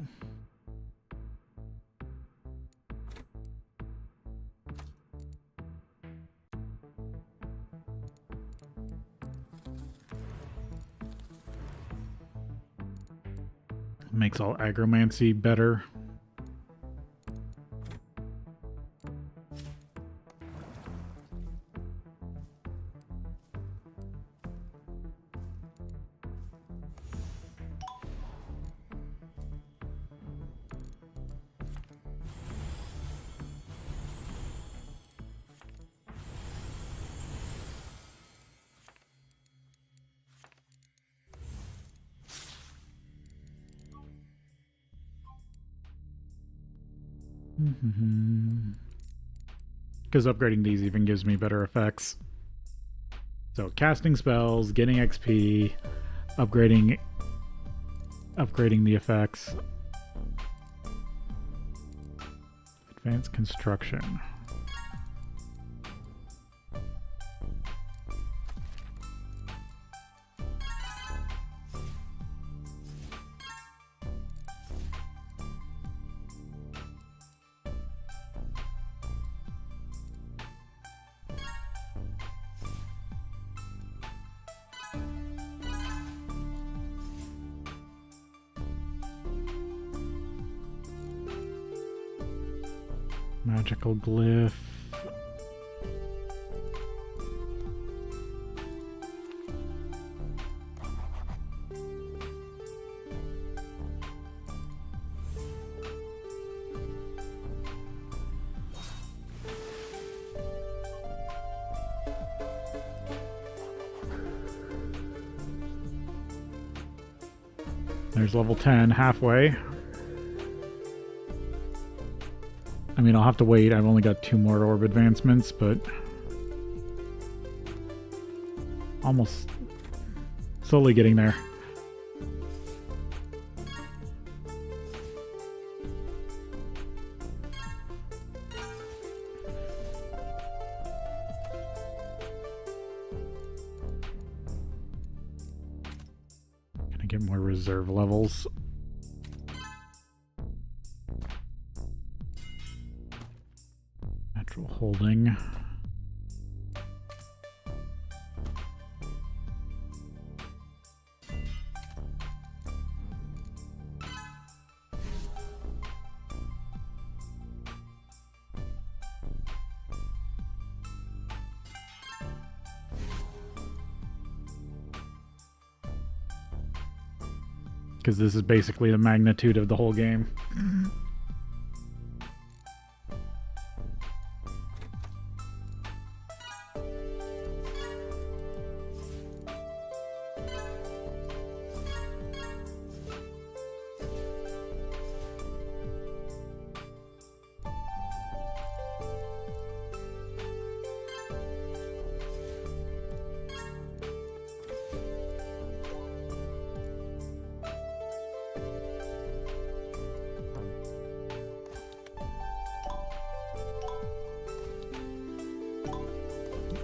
Makes all agromancy better. Because upgrading these even gives me better effects. So casting spells, getting XP, upgrading the effects. Advanced construction. Magical glyph. There's level 10, halfway. I mean, I'll have to wait. I've only got 2 more orb advancements, but almost slowly getting there. Gonna get more reserve levels. Holding. Because this is basically the magnitude of the whole game.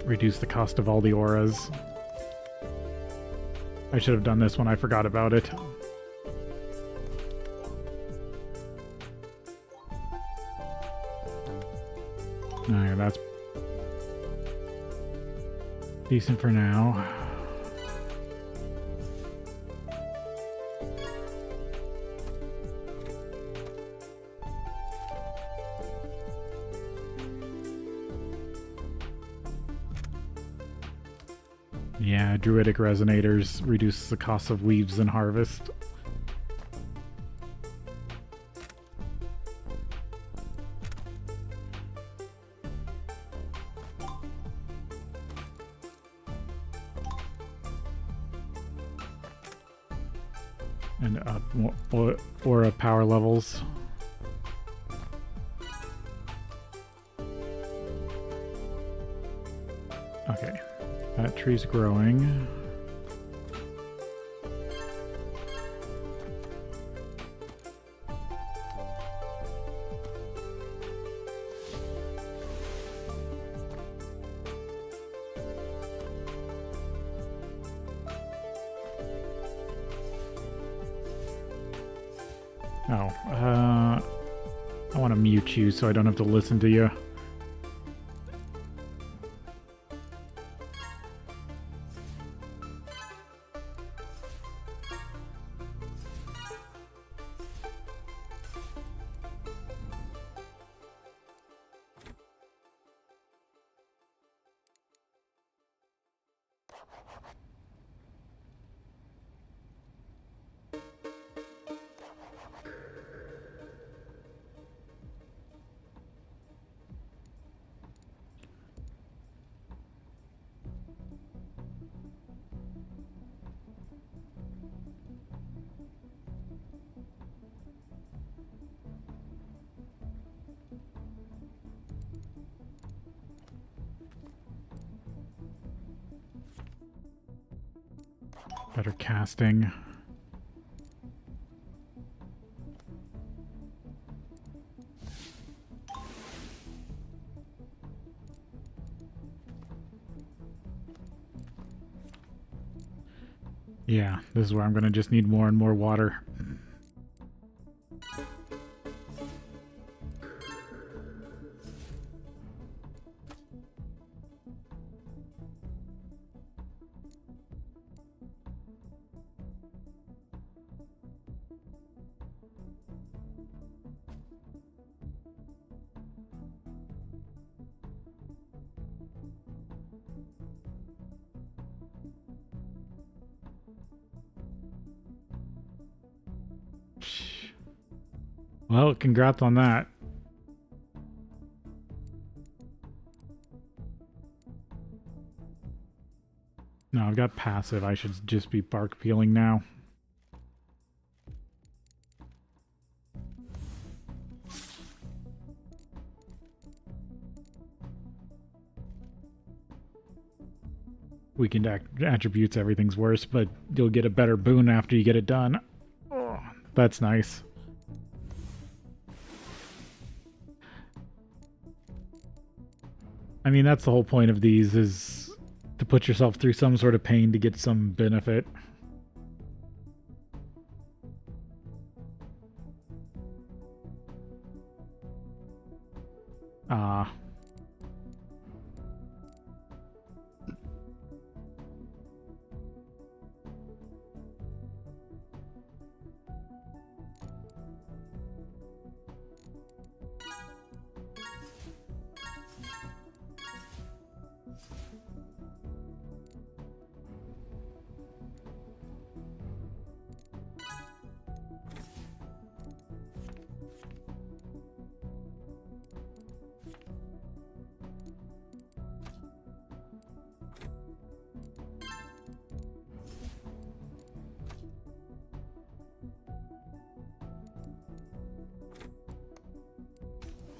Reduce the cost of all the auras. I should have done this when I forgot about it. Alright, that's decent for now. Yeah, druidic resonators reduce the cost of weaves and harvest. And up aura power levels. Okay, that tree's growing. Oh, I want to mute you so I don't have to listen to you. Better casting. Yeah, this is where I'm gonna just need more and more water. Well, congrats on that. No, I've got passive. I should just be bark peeling now. Weakened attributes, everything's worse, but you'll get a better boon after you get it done. Oh, that's nice. I mean, that's the whole point of these, is to put yourself through some sort of pain to get some benefit.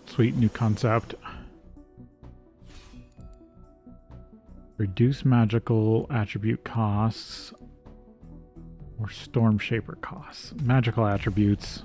Sweet new concept. Reduce magical attribute costs or storm shaper costs. Magical attributes.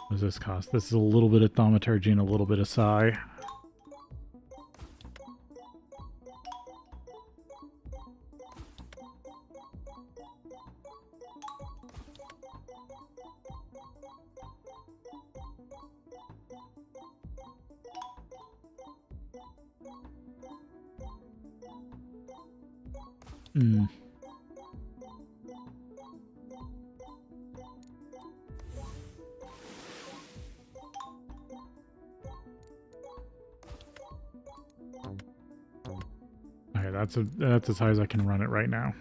What does this cost? This is a little bit of thaumaturgy and a little bit of psi. Okay, that's as high as I can run it right now.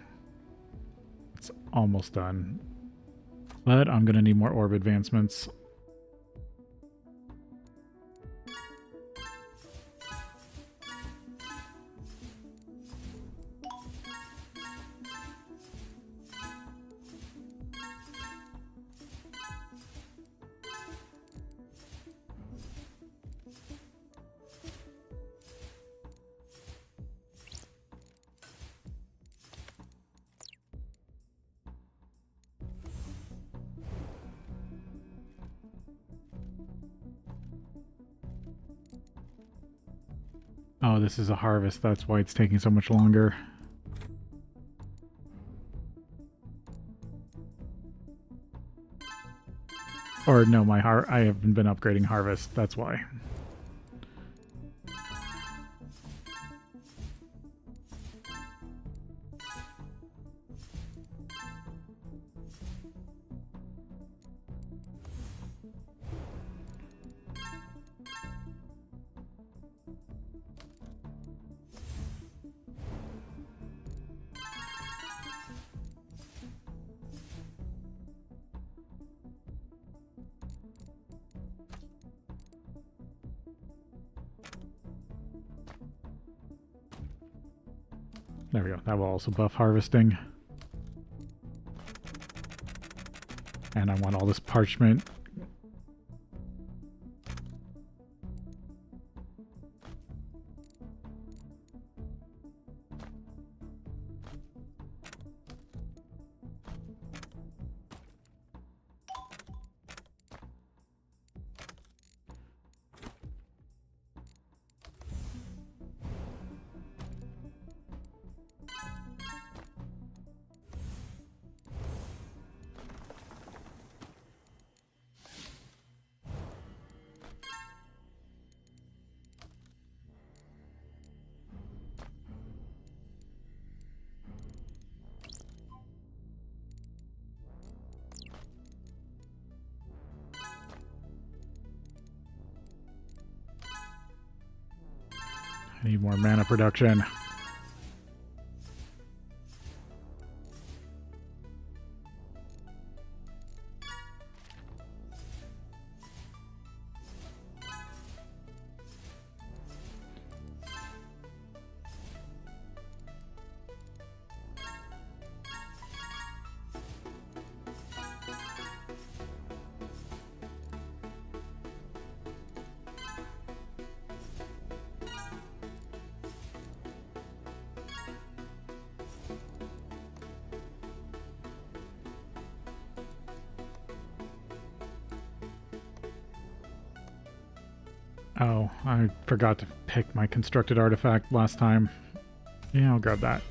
It's almost done. But I'm gonna need more orb advancements. Oh, this is a harvest. That's why it's taking so much longer. Or no, I haven't been upgrading harvest. That's why. There we go. That will also buff harvesting. And I want all this parchment. I need more mana production. Oh, I forgot to pick my constructed artifact last time. Yeah, I'll grab that.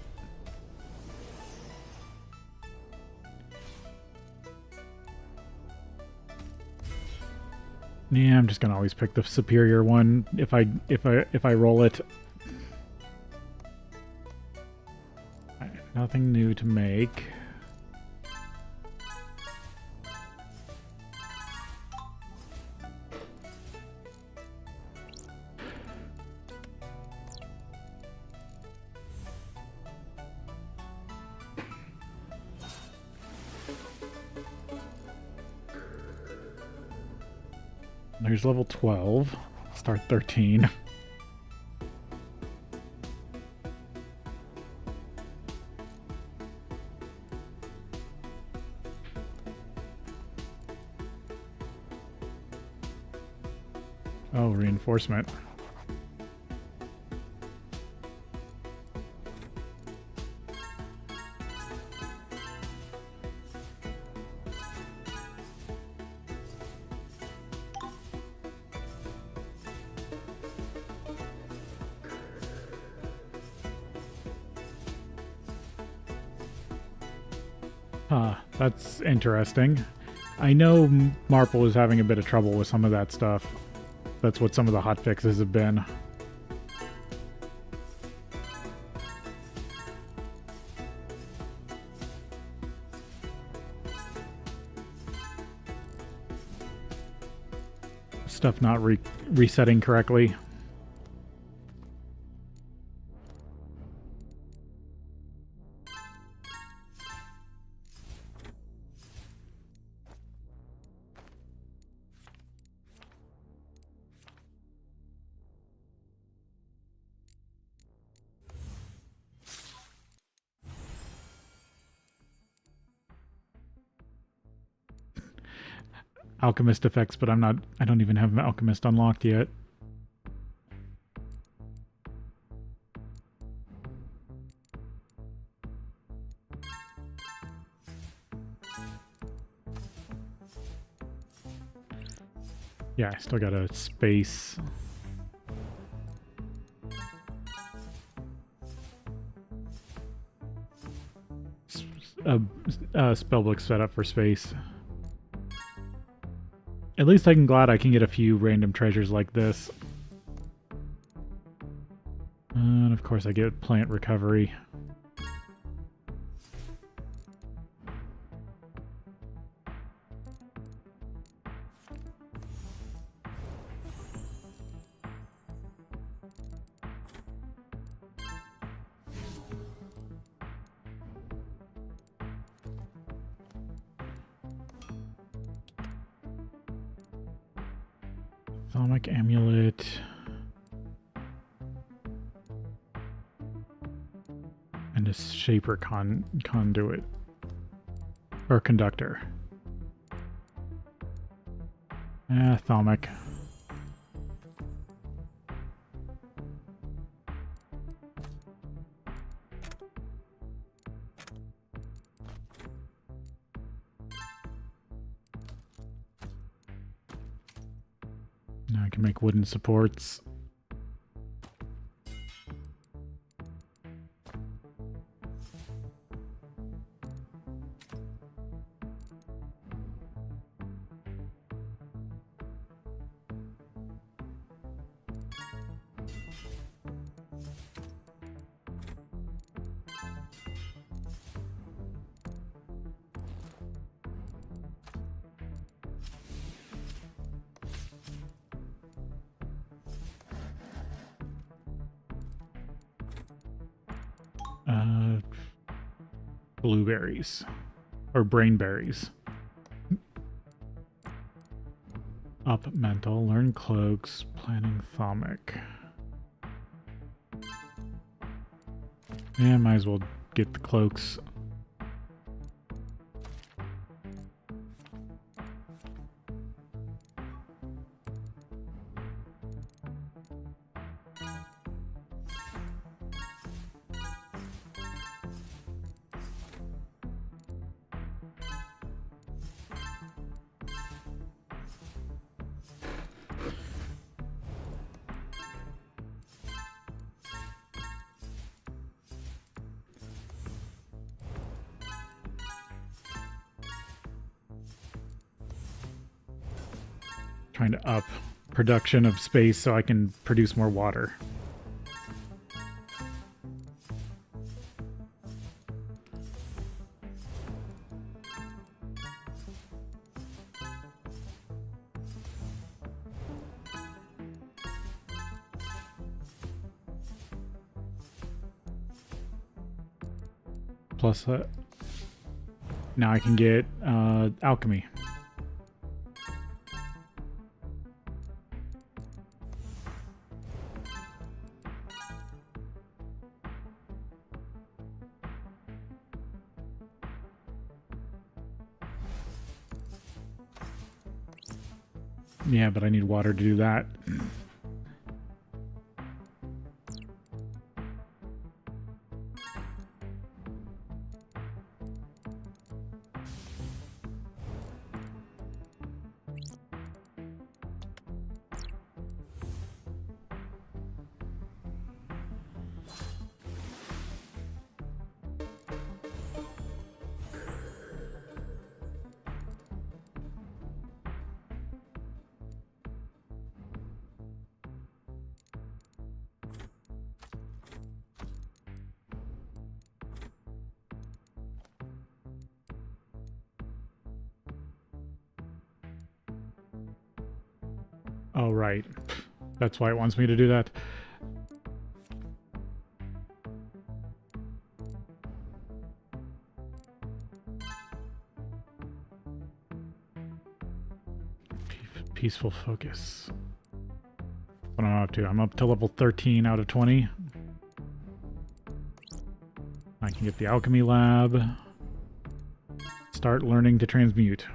Yeah, I'm just gonna always pick the superior one if I roll it. Nothing new to make. There's level 12. Start 13. Oh, reinforcement. That's interesting. I know MaRul is having a bit of trouble with some of that stuff. That's what some of the hotfixes have been. Stuff not resetting correctly. Alchemist effects, but I don't even have Alchemist unlocked yet. Yeah, I still got a space. Spellbook set up for space. At least I'm glad I can get a few random treasures like this. And of course I get plant recovery. Atomic amulet. And a shaper conduit. Or conductor. Atomic. Now I can make wooden supports. Blueberries. Or brainberries. Up mental, learn cloaks, planning thaumic. Yeah, might as well get the cloaks. Trying to up production of space so I can produce more water. Plus, now I can get alchemy. Yeah, but I need water to do that. Oh, right. That's why it wants me to do that. Peaceful focus. What am I up to? I'm up to level 13 out of 20. I can get the alchemy lab. Start learning to transmute.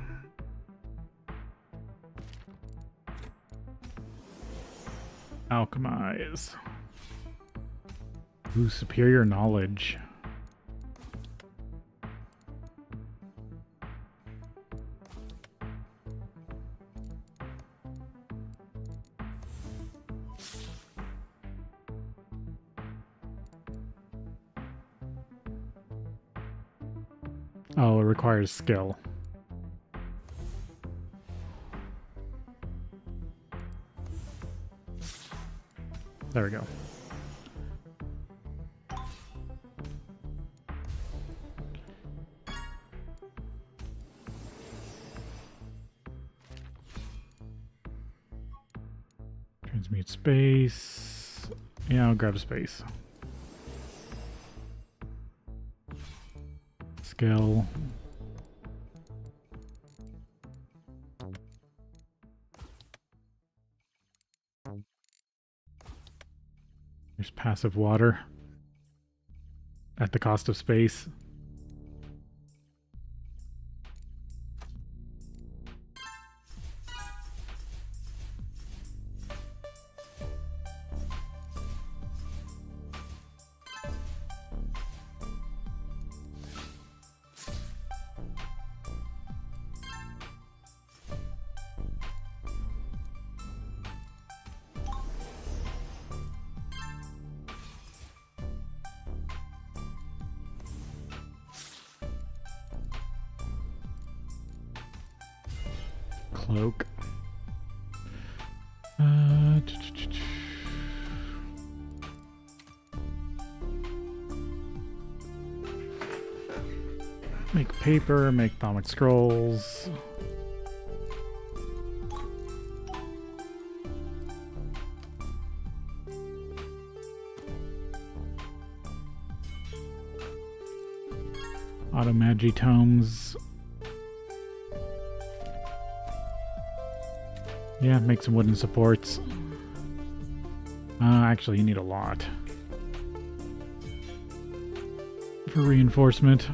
Alchemize. Ooh, superior knowledge. Oh, it requires skill. There we go. Transmute space. Yeah, I'll grab space. Skill. There's passive water at the cost of space. Cloak. Make paper, make thaumic scrolls. Automagi tomes. Yeah, make some wooden supports. Actually, you need a lot for reinforcement.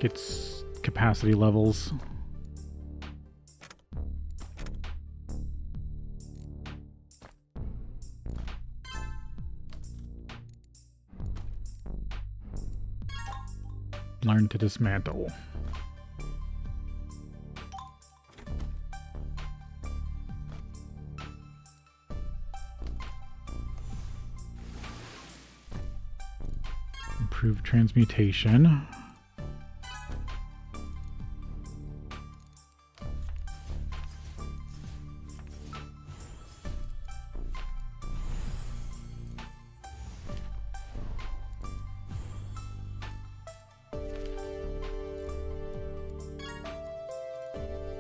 Gets capacity levels. Learn to dismantle. Improve transmutation.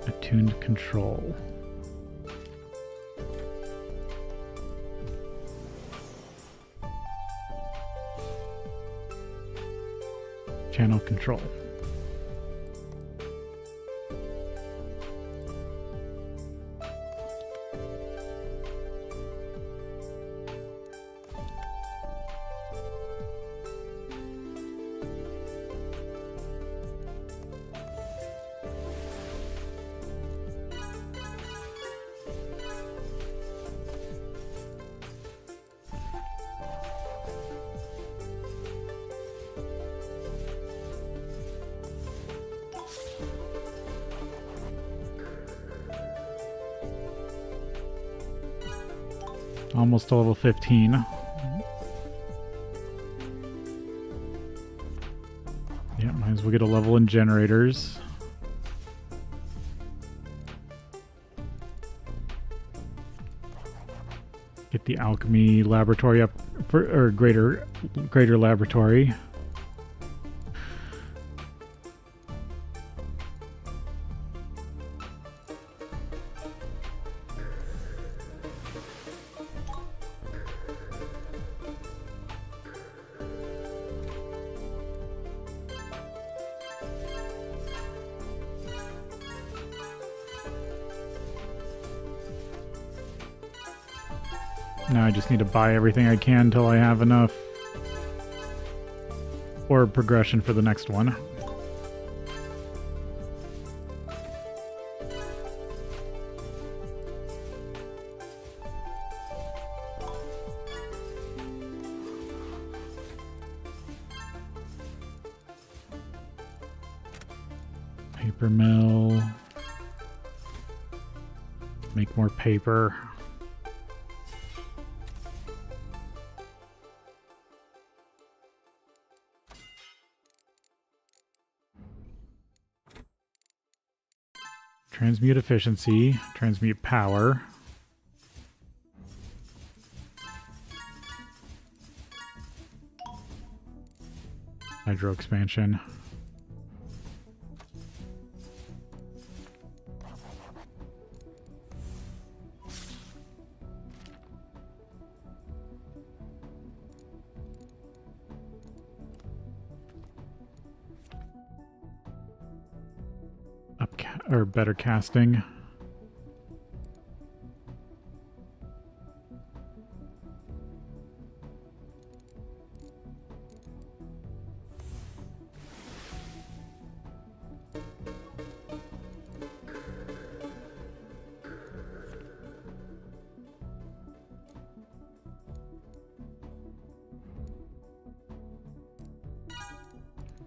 Attuned control. Channel control. Almost to level 15. Yeah, might as well get a level in generators. Get the alchemy laboratory up for, or greater laboratory. Now I just need to buy everything I can until I have enough orb progression for the next one. Paper mill. Make more paper. Transmute efficiency, transmute power. Hydro expansion. Or better casting.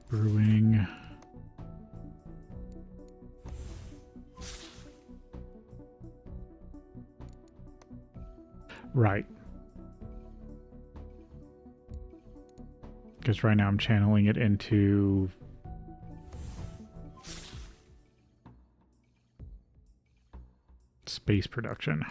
Brewing. Right. Because right now I'm channeling it into space production.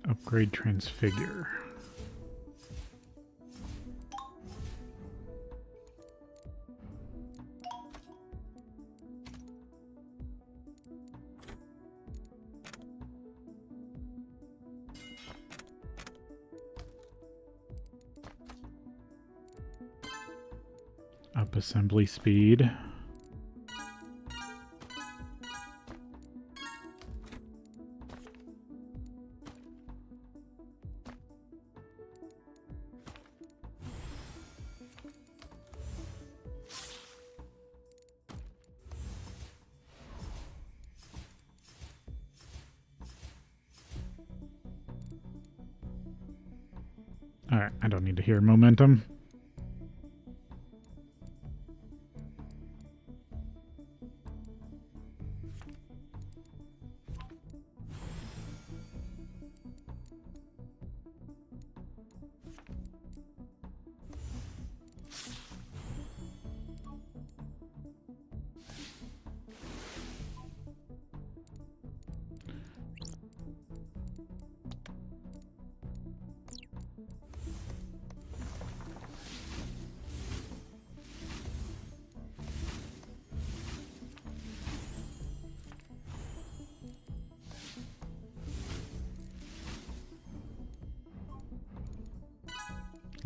Upgrade transfigure. Up assembly speed. Alright, I don't need to hear momentum.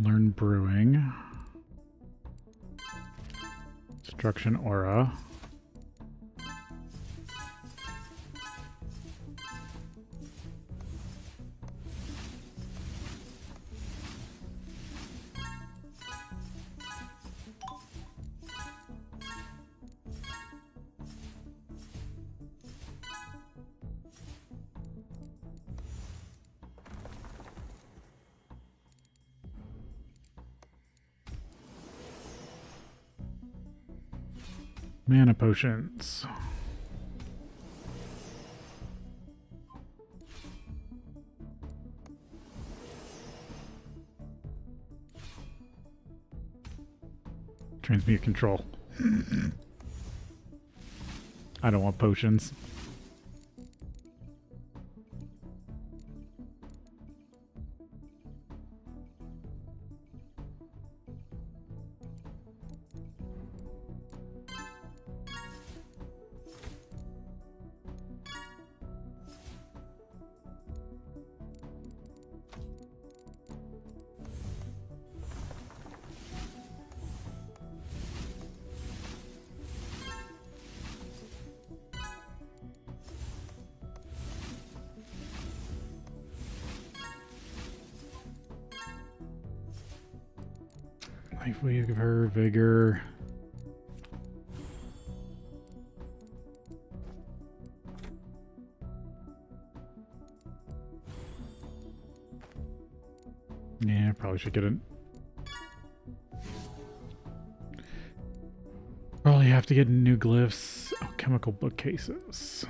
Learn brewing. Destruction aura. Mana potions. Transmute control. I don't want potions. Life wave of her, vigor. Yeah, probably should get it. Probably have to get new glyphs. Oh, chemical bookcases.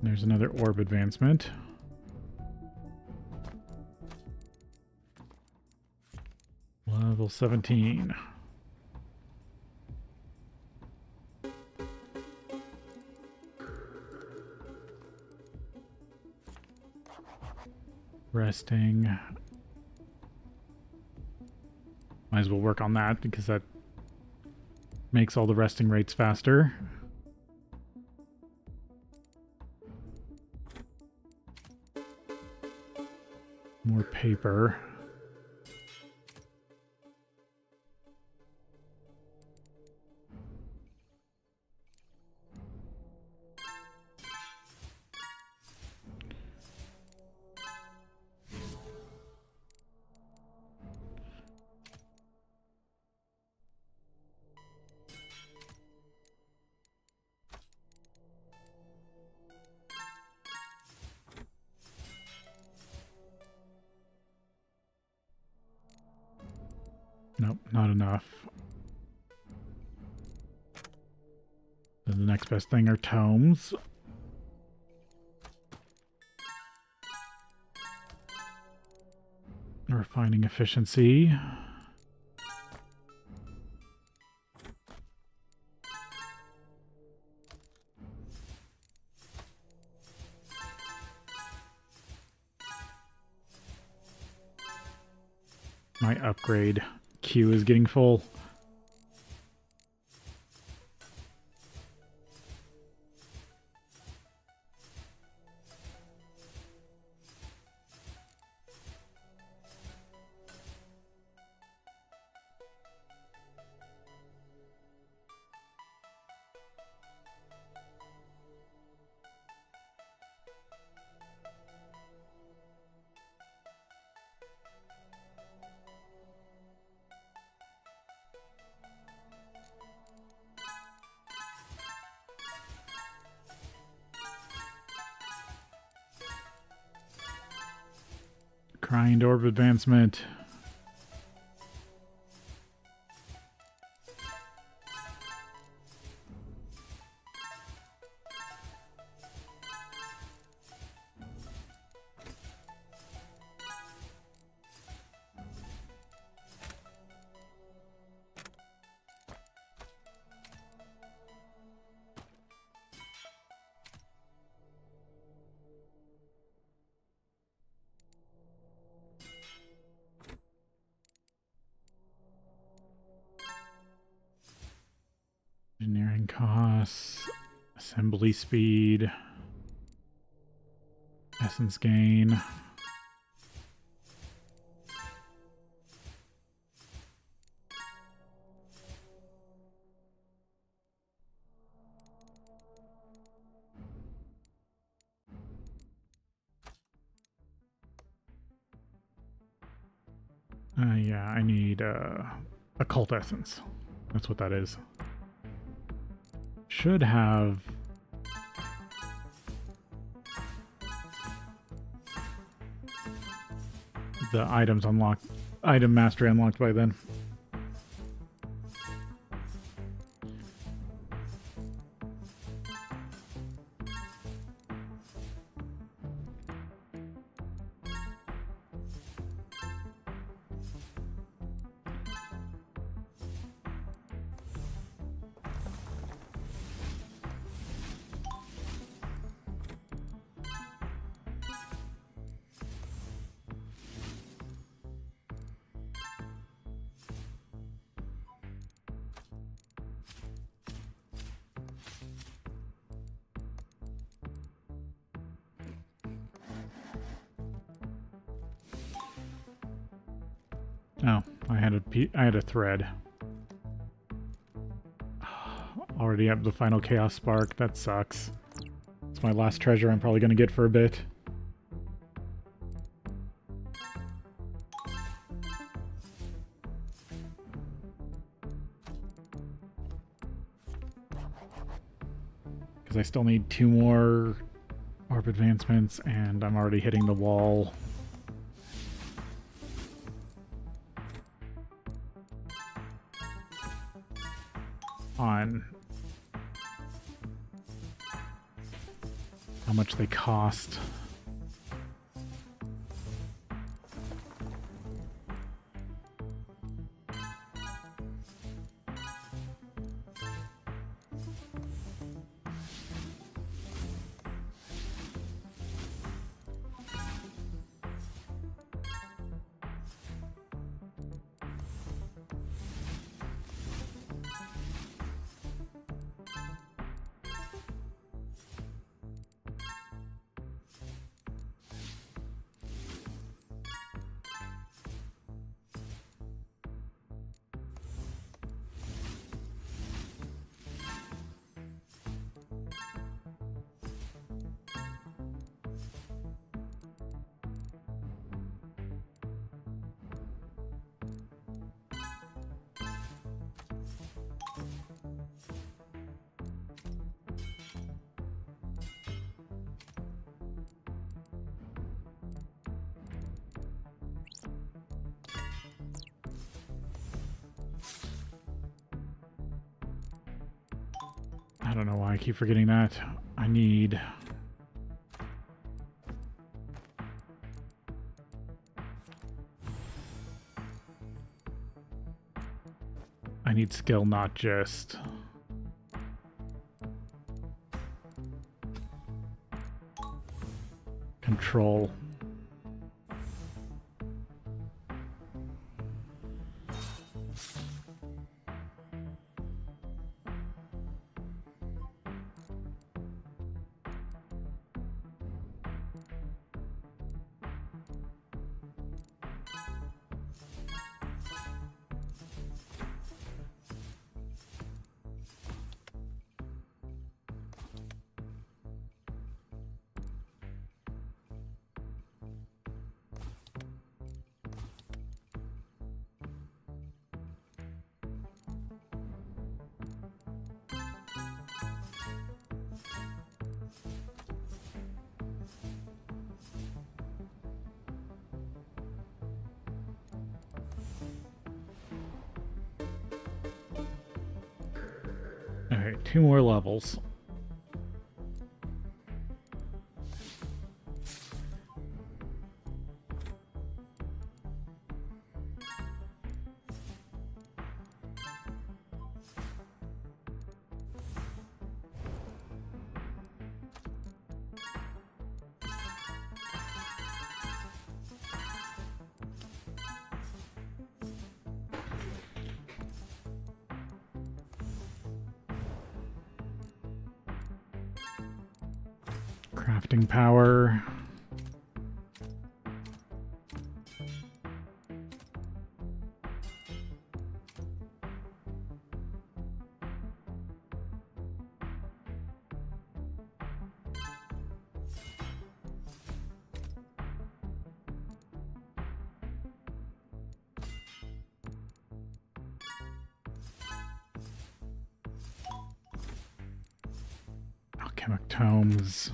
There's another orb advancement. Level 17. Resting. Might as well work on that because that makes all the resting rates faster. More paper. Nope, not enough. Then the next best thing are tomes. Refining efficiency. My upgrade queue is getting full. Grind orb advancement. Engineering costs, assembly speed, essence gain. Yeah, I need occult essence. That's what that is. Should have the items unlocked item mastery unlocked by then. Oh, I had a thread. Already up the final Chaos Spark. That sucks. It's my last treasure I'm probably going to get for a bit. Because I still need 2 more Orb advancements, and I'm already hitting the wall. On how much they cost. I don't know why I keep forgetting that. I need... skill, not just... control. Alright, 2 more levels. Crafting power. Alchemic tomes.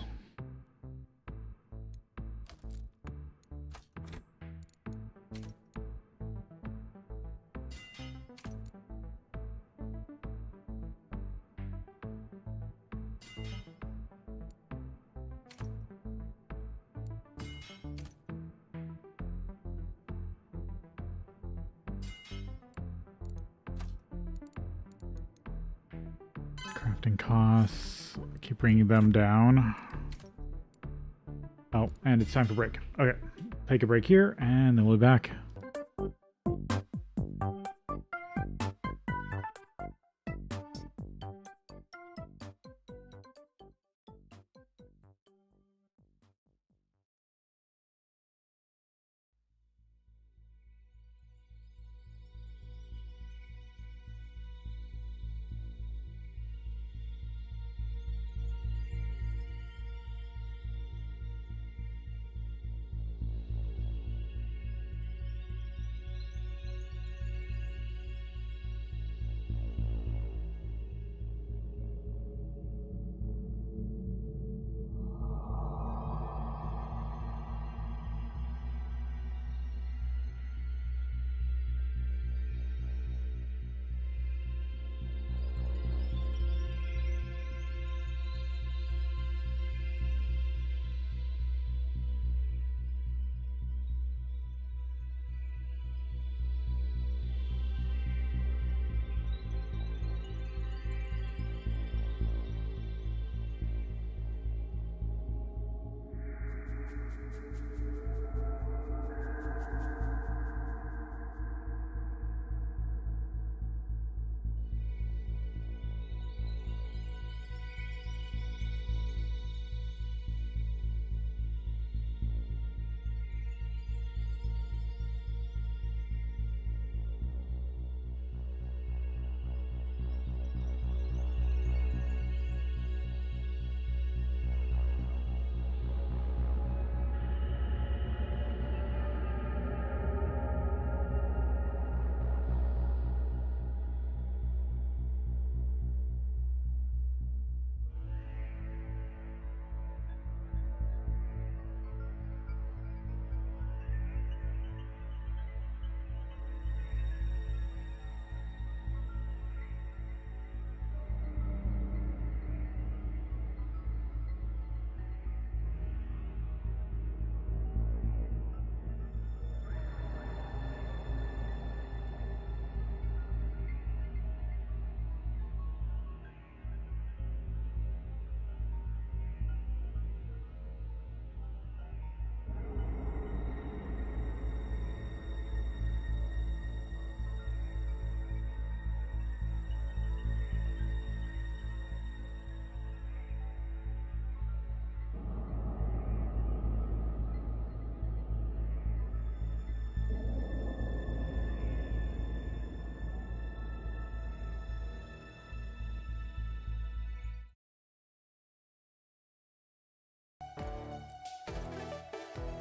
Crafting costs. Keep bringing them down. Oh, and it's time for break. Okay, take a break here, and then we'll be back.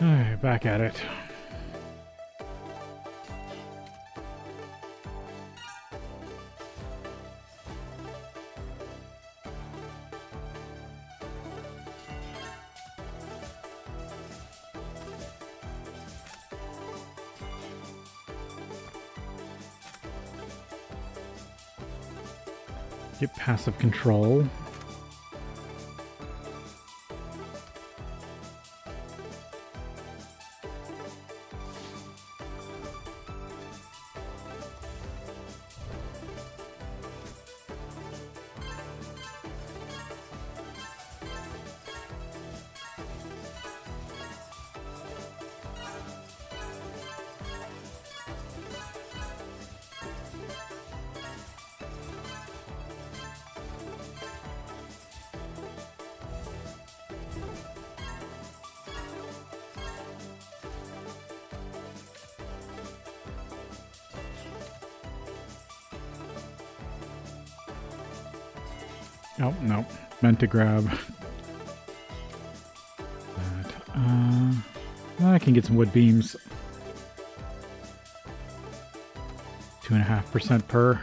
Alright, back at it. Get passive control. Oh, no. Meant to grab that. I can get some wood beams. 2.5% per.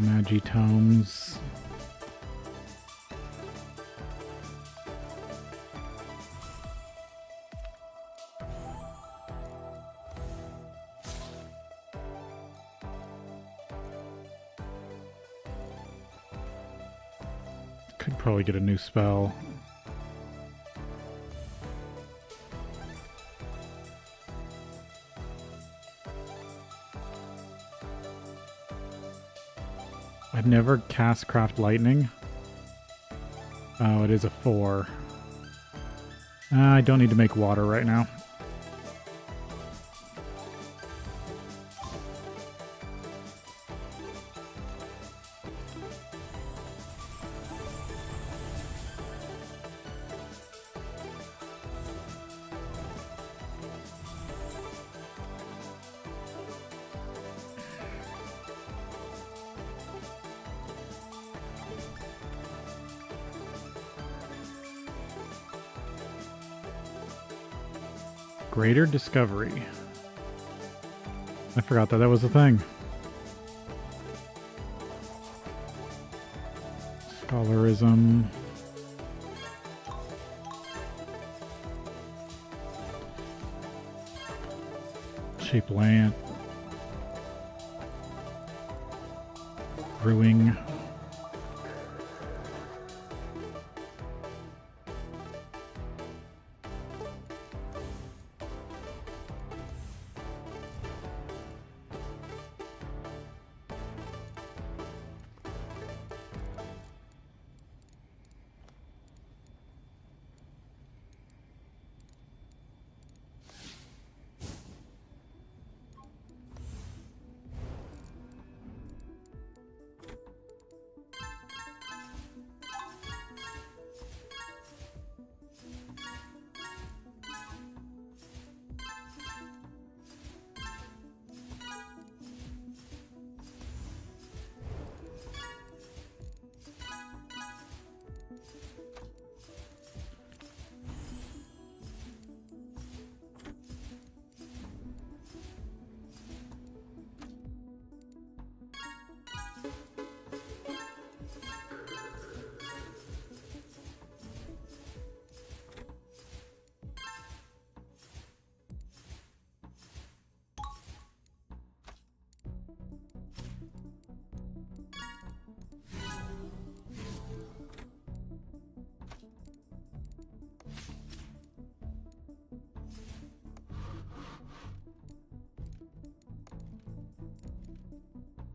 Magi tomes. Could probably get a new spell. I've never cast Craft Lightning. Oh, it is a 4. I don't need to make water right now. Greater Discovery. I forgot that was a thing. Scholarism. Shape Land. Brewing.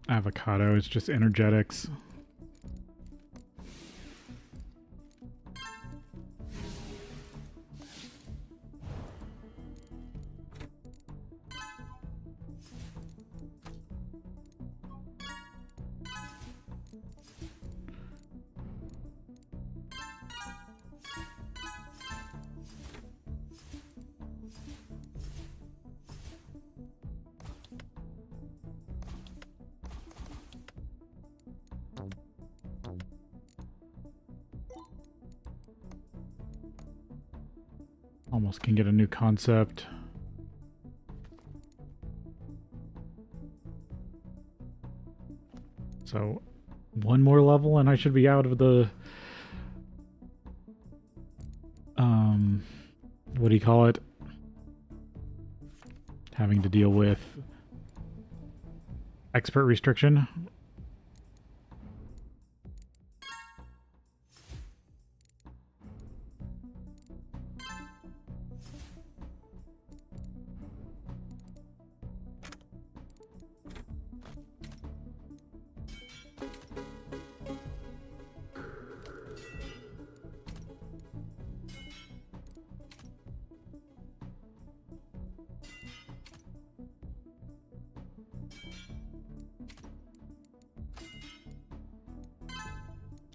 Avocado is just energetics. Almost can get a new concept. So, one more level and I should be out of the... what do you call it? Having to deal with expert restriction.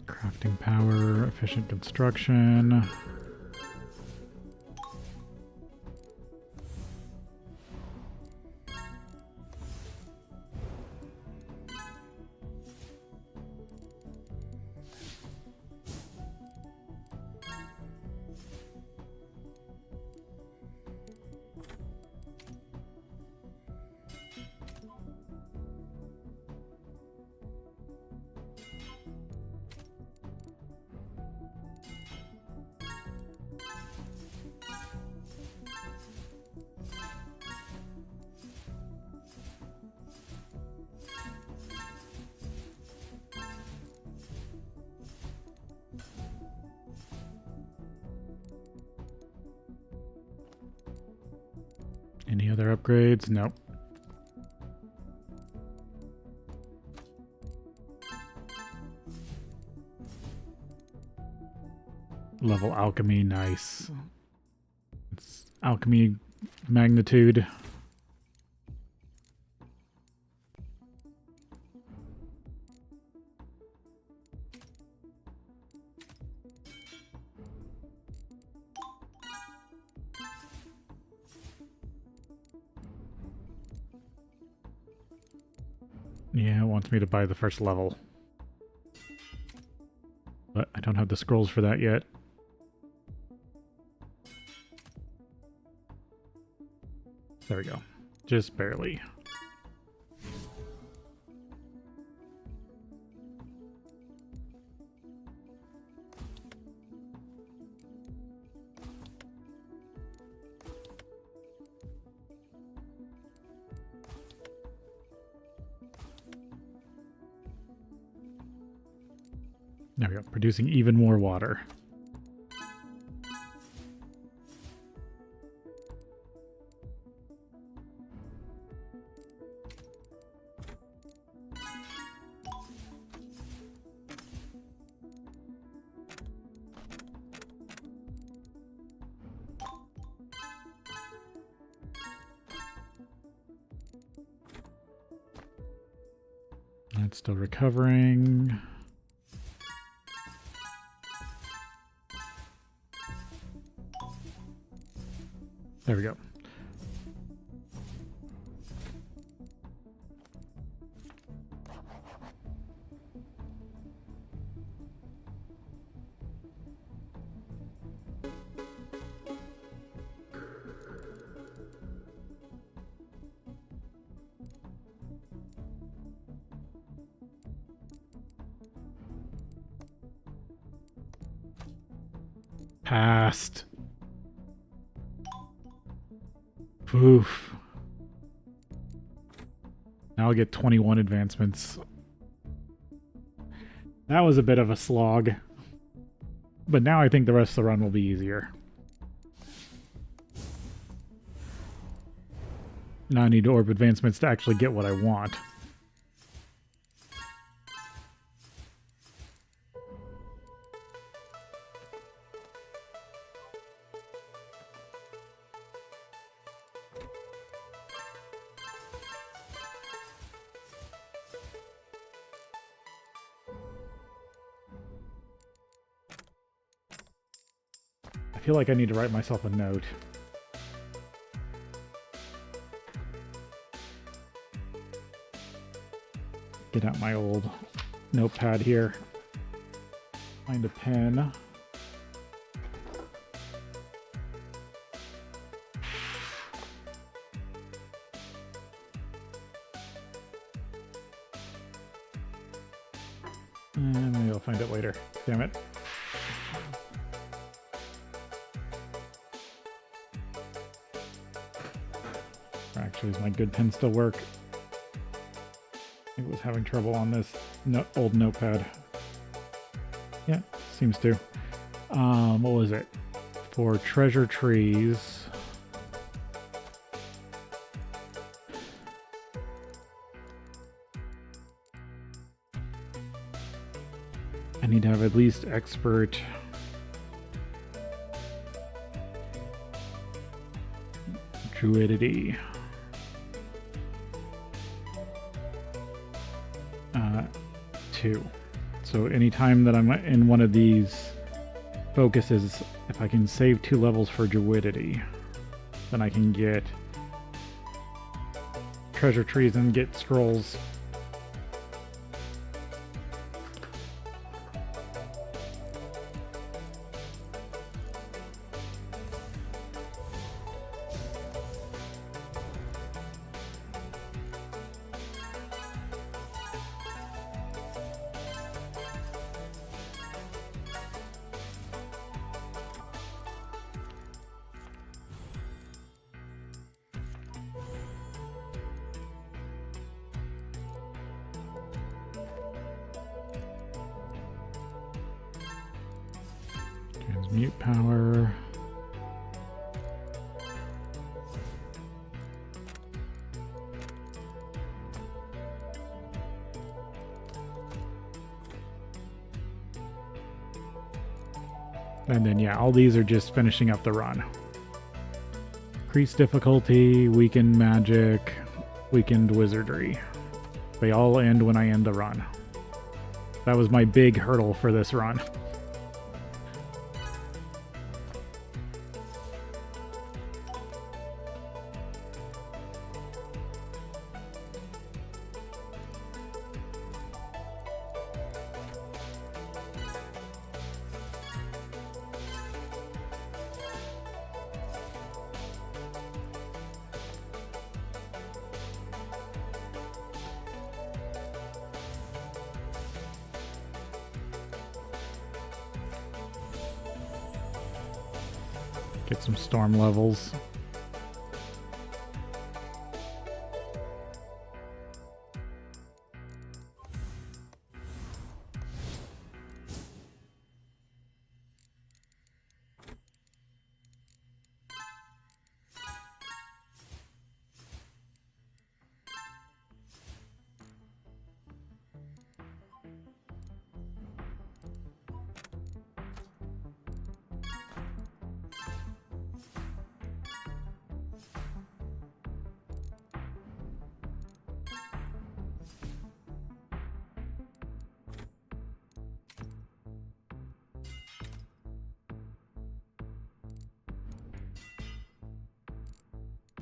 Crafting power, efficient construction. Any other upgrades? Nope. level alchemy, nice. It's alchemy magnitude. Yeah, it wants me to buy the first level. But I don't have the scrolls for that yet. There we go. Just barely. There we go. Producing even more water. It's still recovering. There we go. Passed. Poof. Now I'll get 21 advancements. That was a bit of a slog. But now I think the rest of the run will be easier. Now I need orb advancements to actually get what I want. I feel like I need to write myself a note. Get out my old notepad here. Find a pen. And maybe I'll find it later. Damn it. Actually, does my good pen still work? It was having trouble on this old notepad. Yeah, seems to. What was it? For treasure trees. I need to have at least expert. Druidity. 2. So anytime that I'm in one of these focuses, if I can save 2 levels for Druidity, then I can get treasure trees and get scrolls. Transmute power. And then, yeah, all these are just finishing up the run. Increased difficulty, weakened magic, weakened wizardry. They all end when I end the run. That was my big hurdle for this run. Get some storm levels.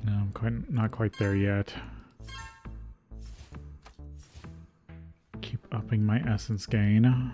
No, I'm not quite there yet. Keep upping my essence gain.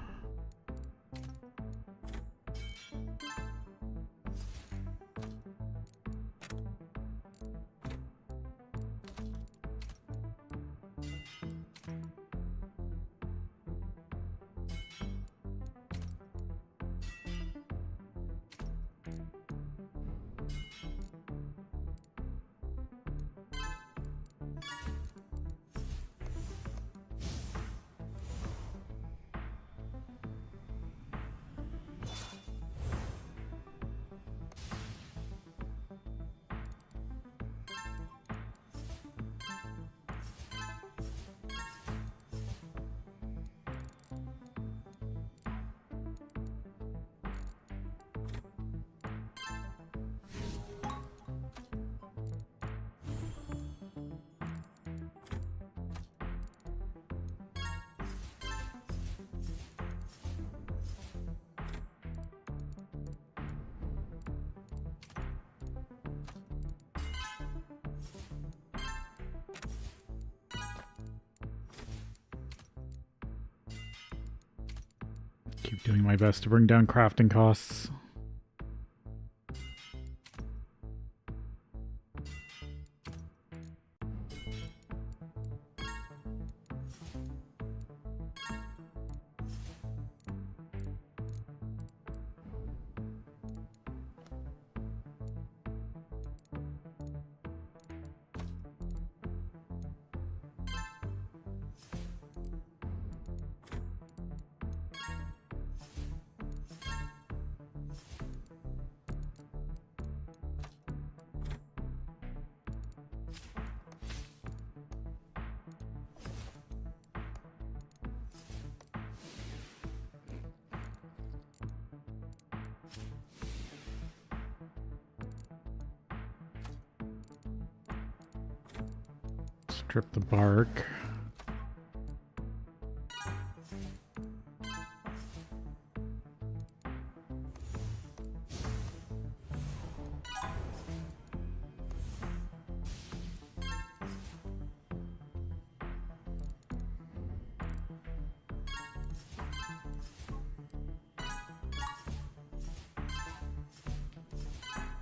Keep doing my best to bring down crafting costs. Strip the bark.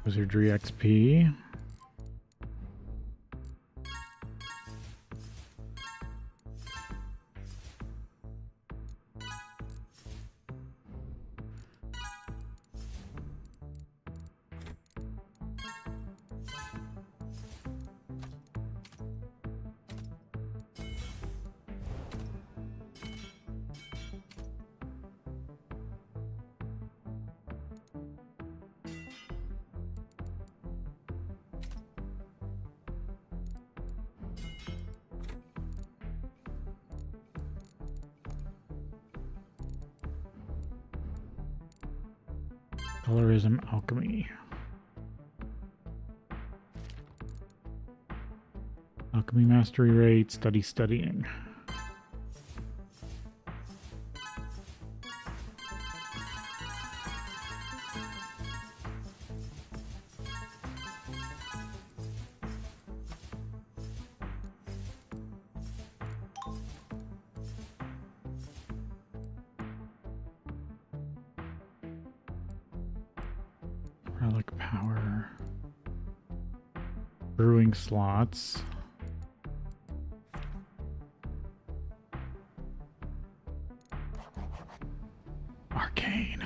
Wizardry XP. Colorism, alchemy. Alchemy mastery rate, studying. Relic power. Brewing slots. Arcane.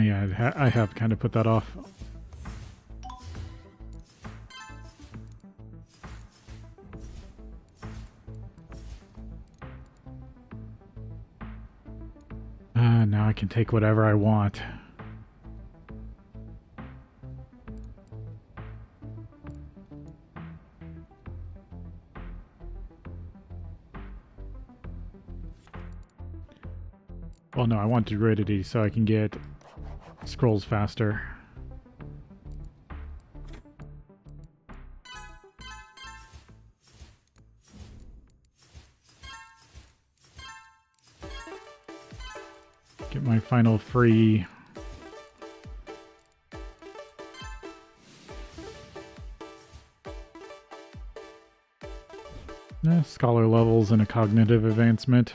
Yeah, I have kind of put that off. Now I can take whatever I want. Well, no, I want Druidity so I can get scrolls faster. Get my final free. Scholar levels and a cognitive advancement.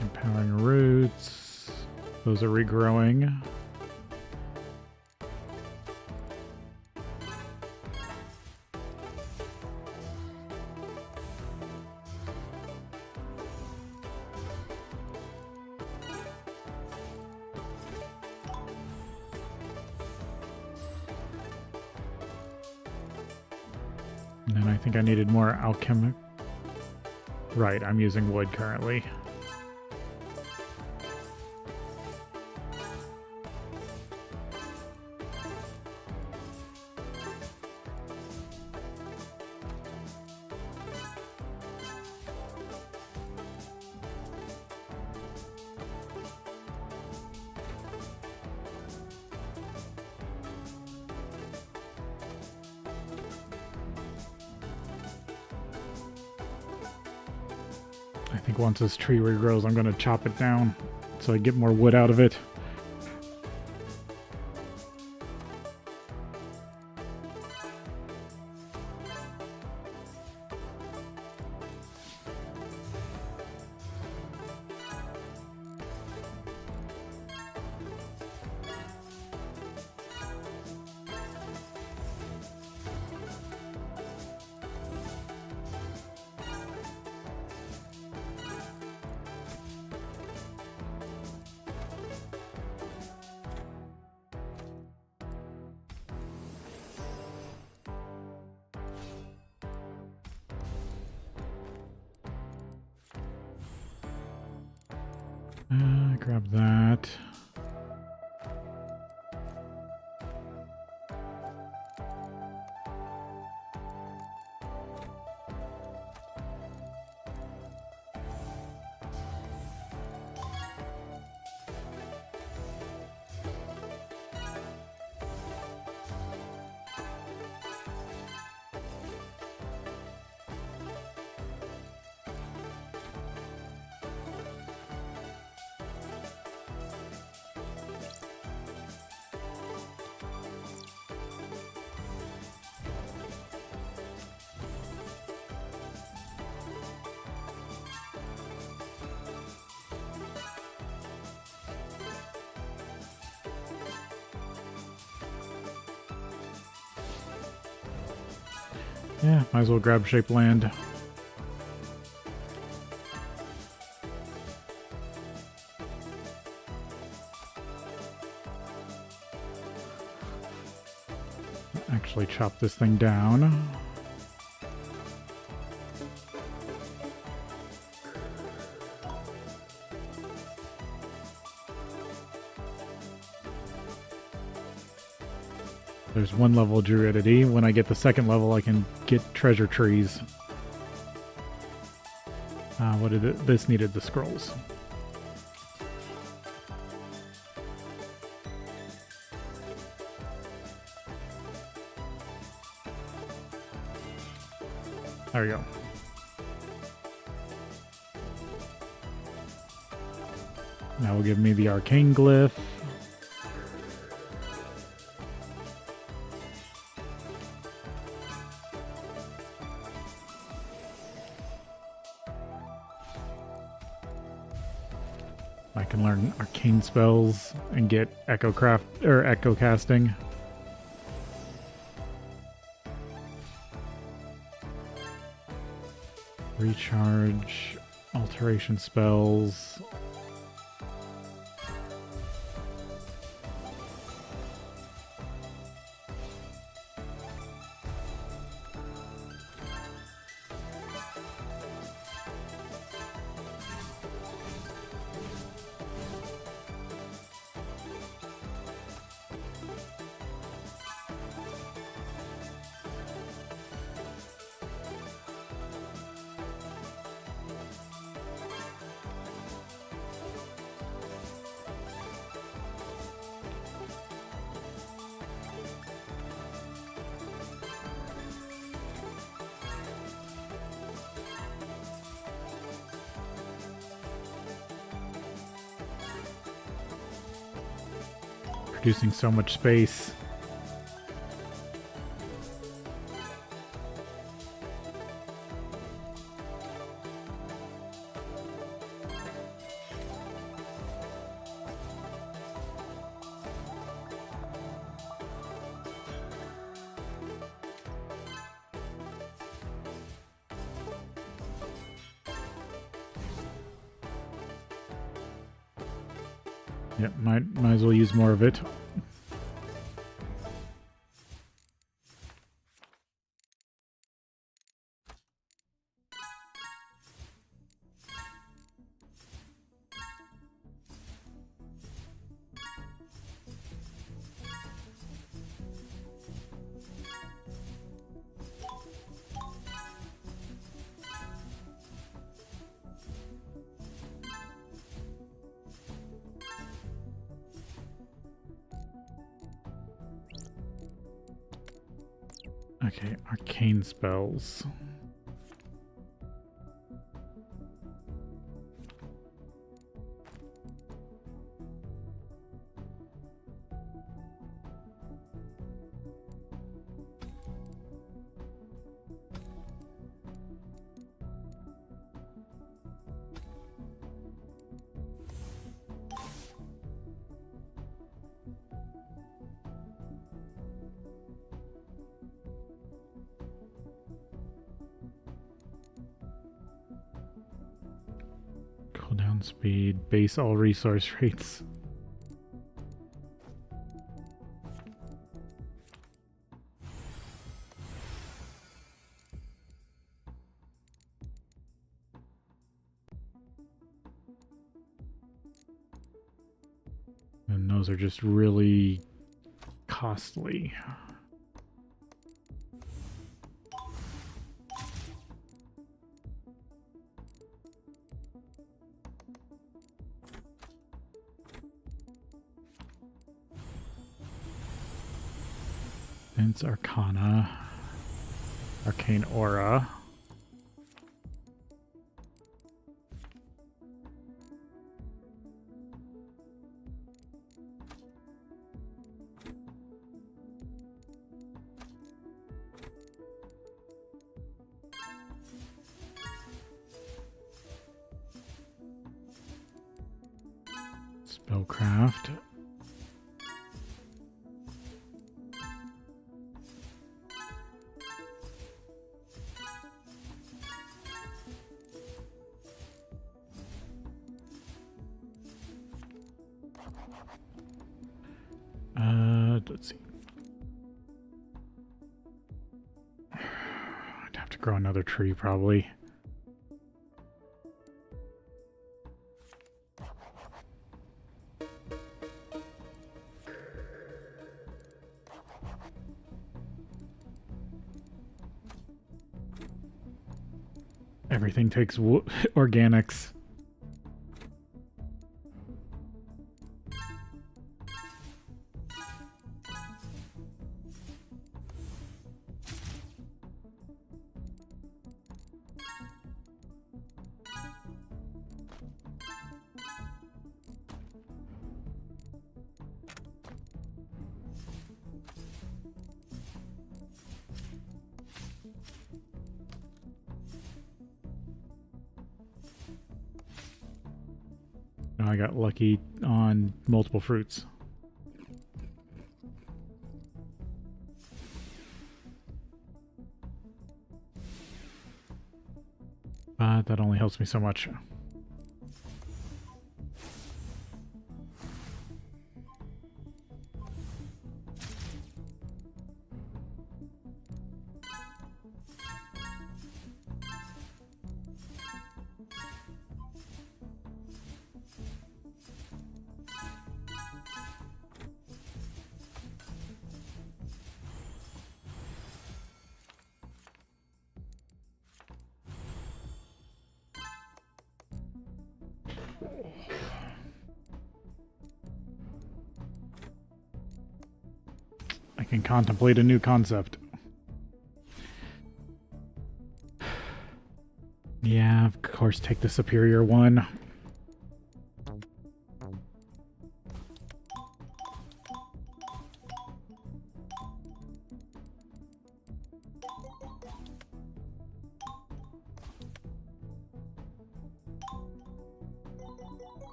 Empowering roots. Those are regrowing. And then I think I needed more alchemic. Right, I'm using wood currently. I think once this tree regrows, I'm going to chop it down so I get more wood out of it. Grab that. Yeah, might as well grab shape land. Actually chop this thing down. There's one level druidity. When I get the second level, I can get treasure trees. What did it? This needed the scrolls. There we go. Now will give me the arcane glyph. I can learn arcane spells and get echo casting. Recharge, alteration spells. Producing so much space. Yep, might as well use more of it. Okay, arcane spells. Cooldown speed, base all resource rates. And those are just really costly. It's Arcana, Arcane Aura. Spellcraft. Let's see. I'd have to grow another tree, probably. Everything takes organics. I got lucky on multiple fruits. But that only helps me so much. I can contemplate a new concept. Yeah, of course, take the superior one.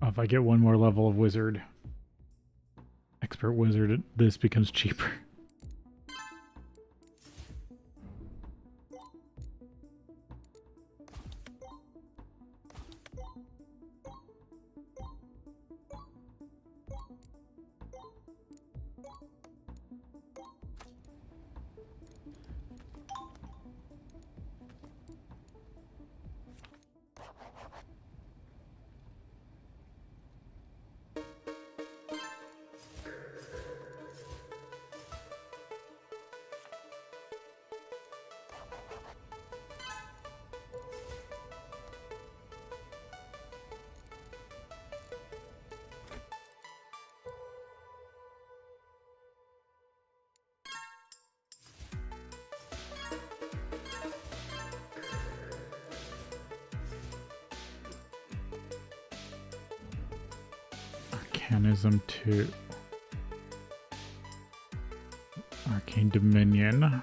If I get one more level of wizard, expert wizard, this becomes cheaper. Arcanism 2. Arcane Dominion.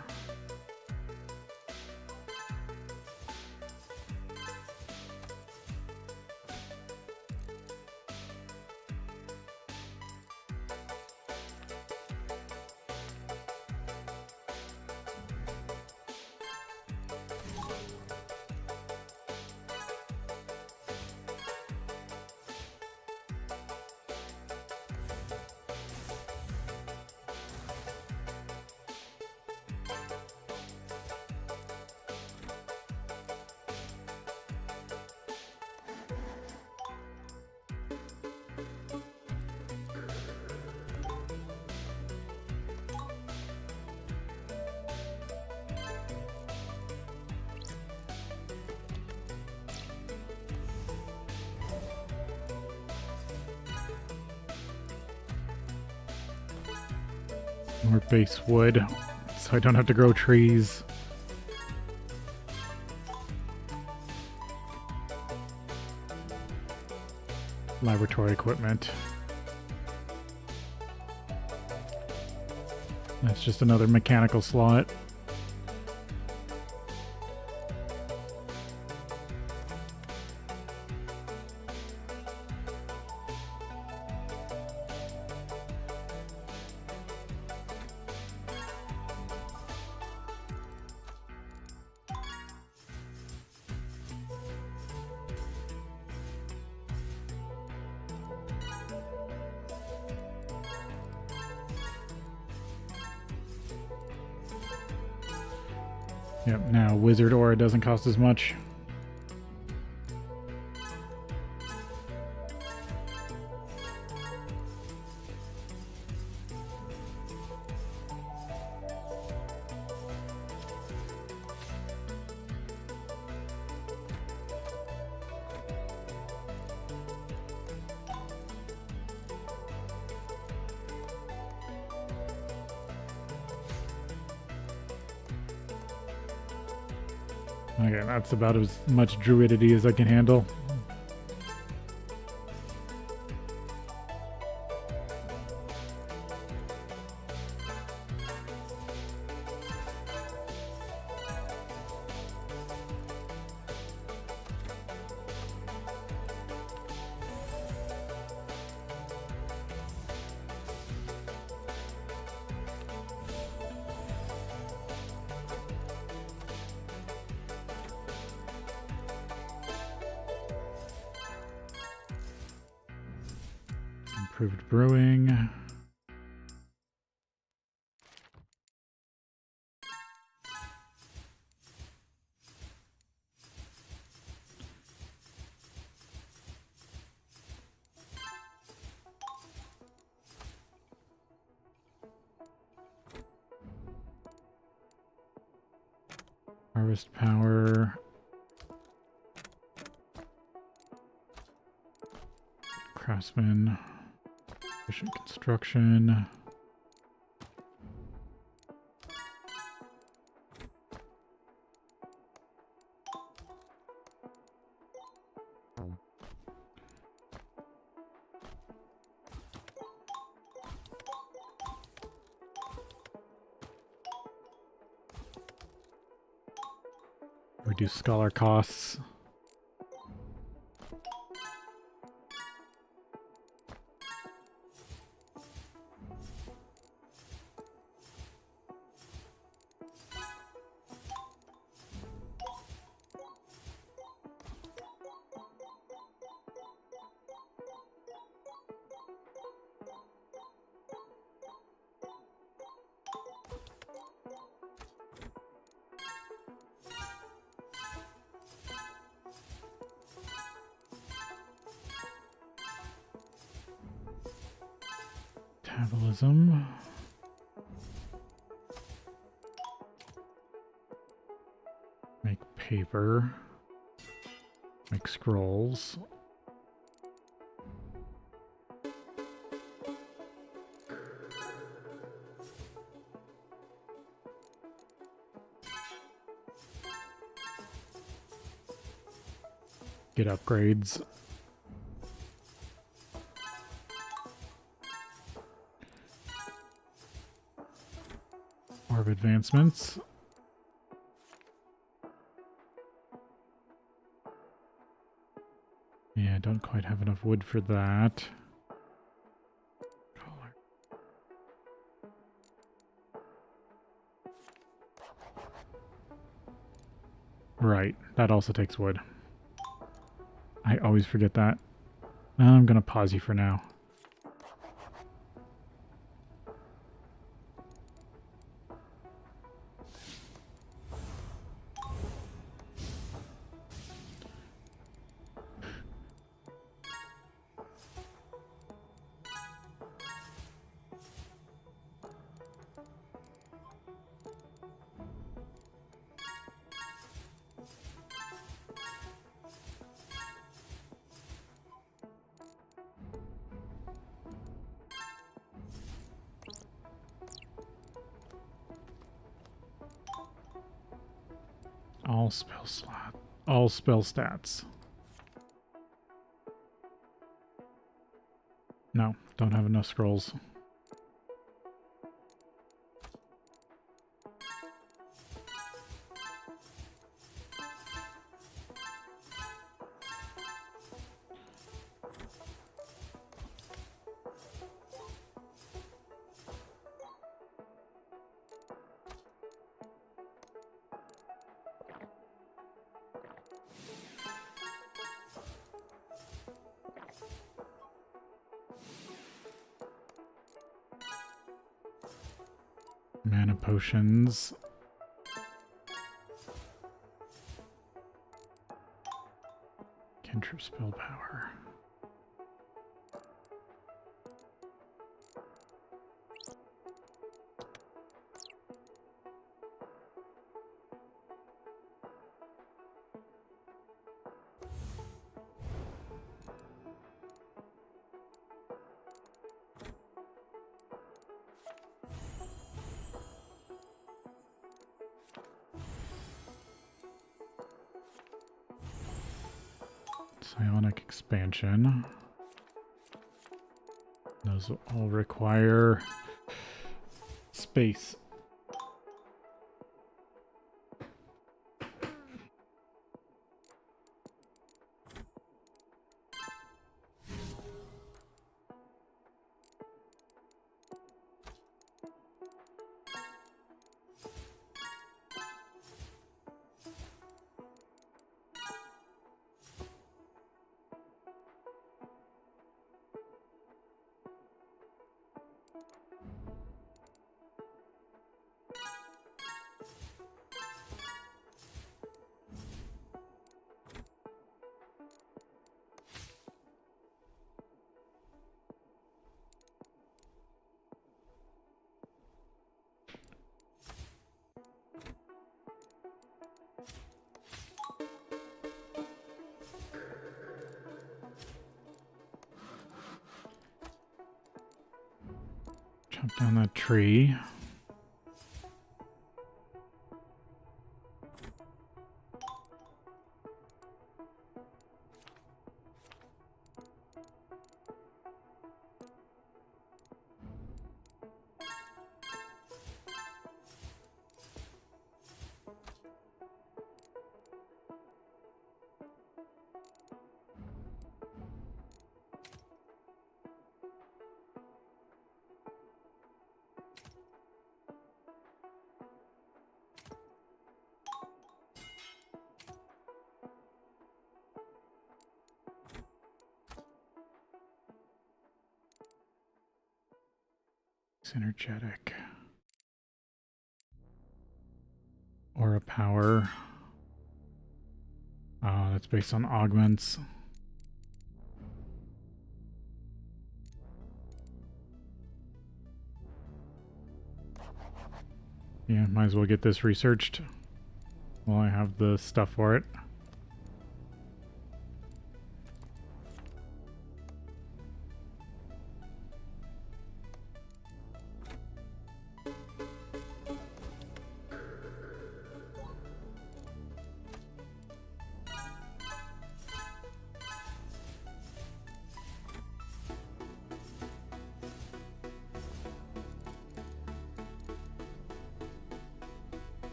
More base wood, so I don't have to grow trees. Laboratory equipment. That's just another mechanical slot. Yep, now wizard aura doesn't cost as much. Okay, that's about as much druidity as I can handle. Improved brewing. Harvest power. Craftsman. Efficient construction. Reduce scholar costs. Metabolism. Make paper. Make scrolls. Get upgrades. Orb advancements. Yeah, I don't quite have enough wood for that. Right, that also takes wood. I always forget that. I'm gonna pause you for now. All spell slot. All spell stats. No, don't have enough scrolls. Mana potions. Cantrip spell power. Psionic expansion. Those all require space. Chop down that tree. Synergetic. Aura power. That's based on augments. Yeah, might as well get this researched while I have the stuff for it.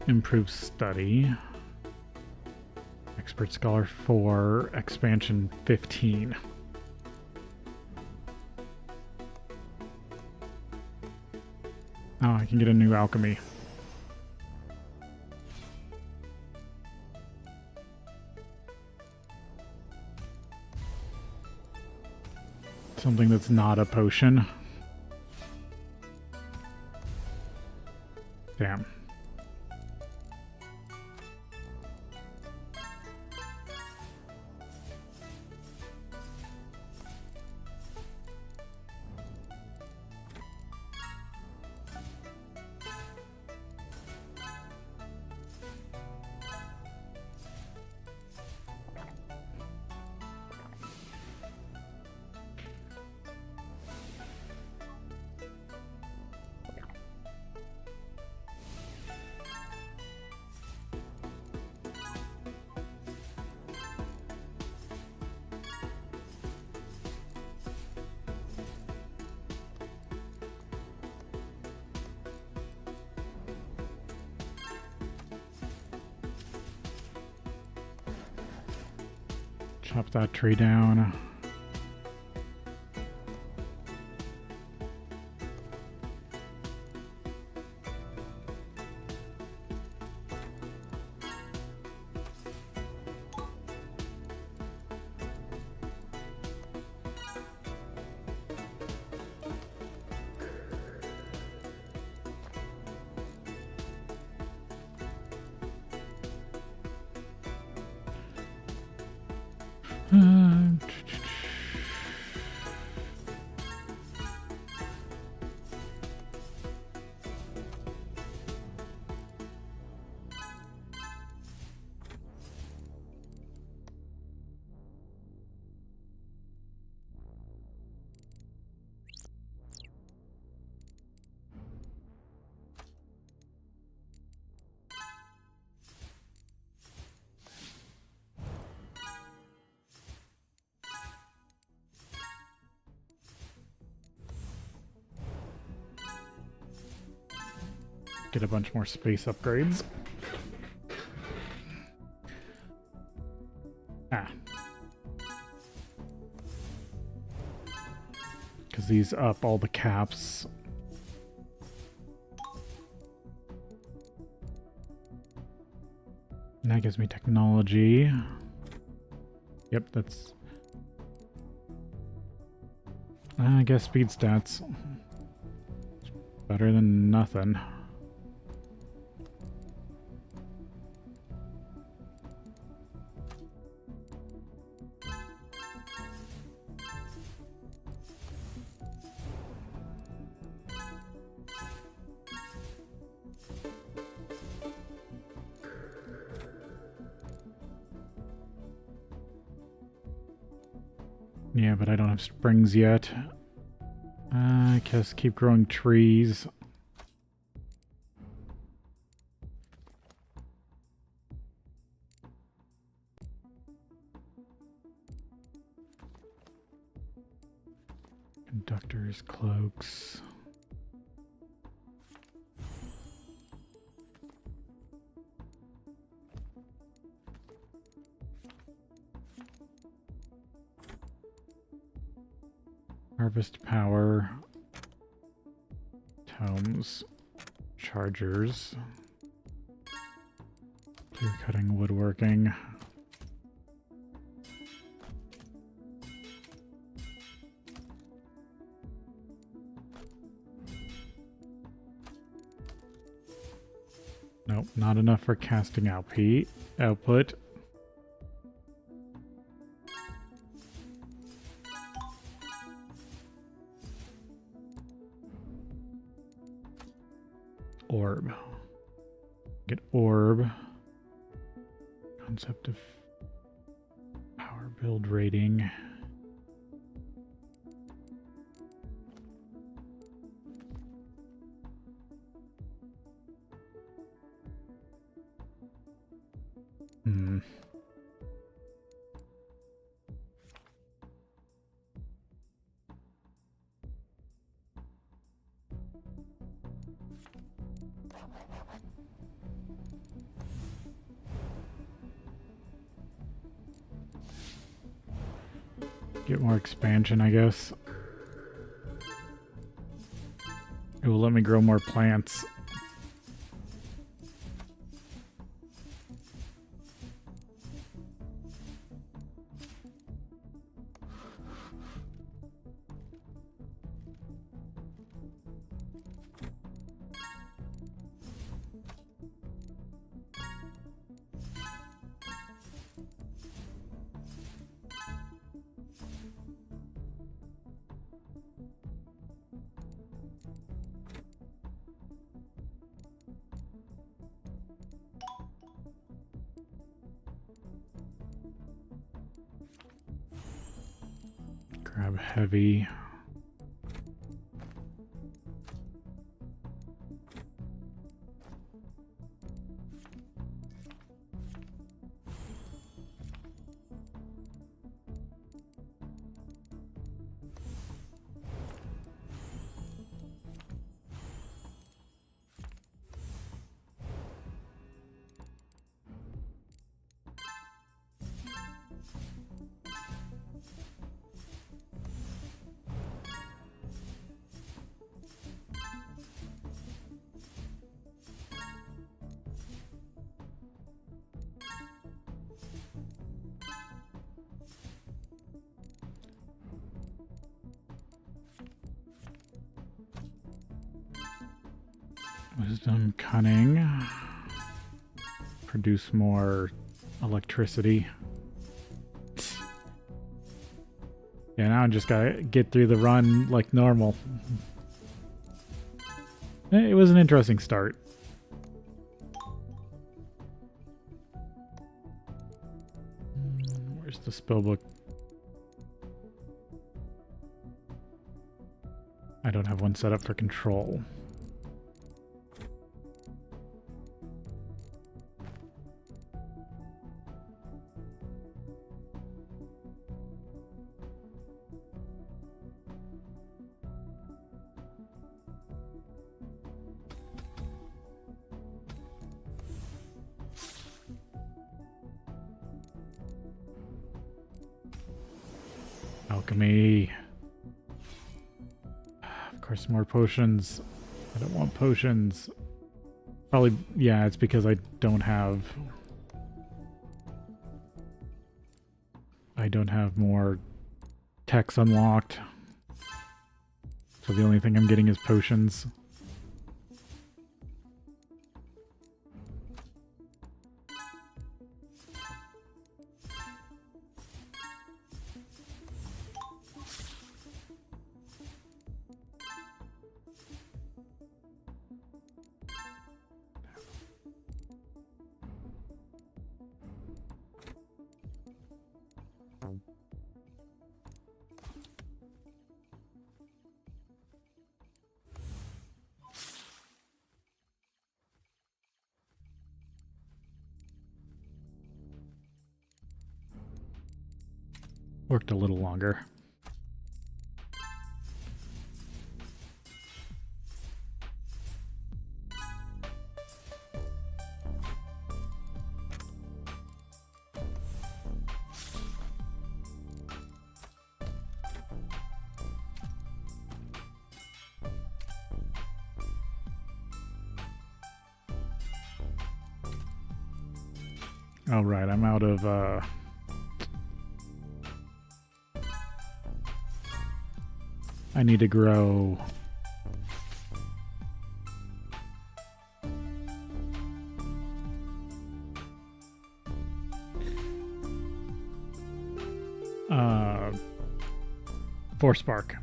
Improve study. Expert Scholar 4, expansion 15. Oh, I can get a new alchemy. Something that's not a potion. Damn. Chop that tree down. Get a bunch more space upgrades. Because these up all the caps. And that gives me technology. Yep, that's... I guess speed stats. Better than nothing. Yeah, but I don't have springs yet. I guess keep growing trees. Conductors, cloaks. Harvest power, tomes, chargers, clear cutting, woodworking. Nope, not enough for casting output. Orb. Get orb. Concept of power build rating. Get more expansion, I guess. It will let me grow more plants. Grab heavy. Wisdom, cunning. Produce more electricity. Yeah, now I just gotta get through the run like normal. It was an interesting start. Where's the spellbook? I don't have one set up for control. Alchemy. Of course, more potions. I don't want potions. Probably, yeah, it's because I don't have more techs unlocked. So the only thing I'm getting is potions. Worked a little longer. All right, I'm out of I need to grow Force Spark.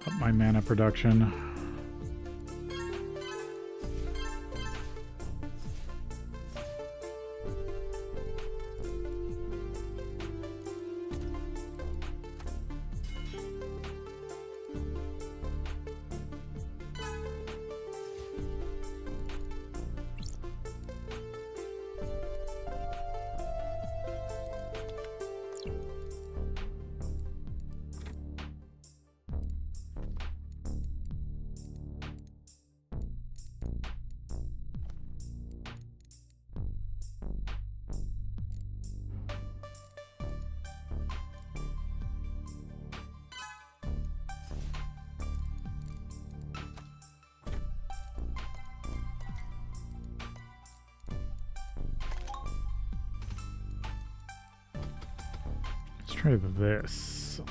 Up my mana production. Let's try this.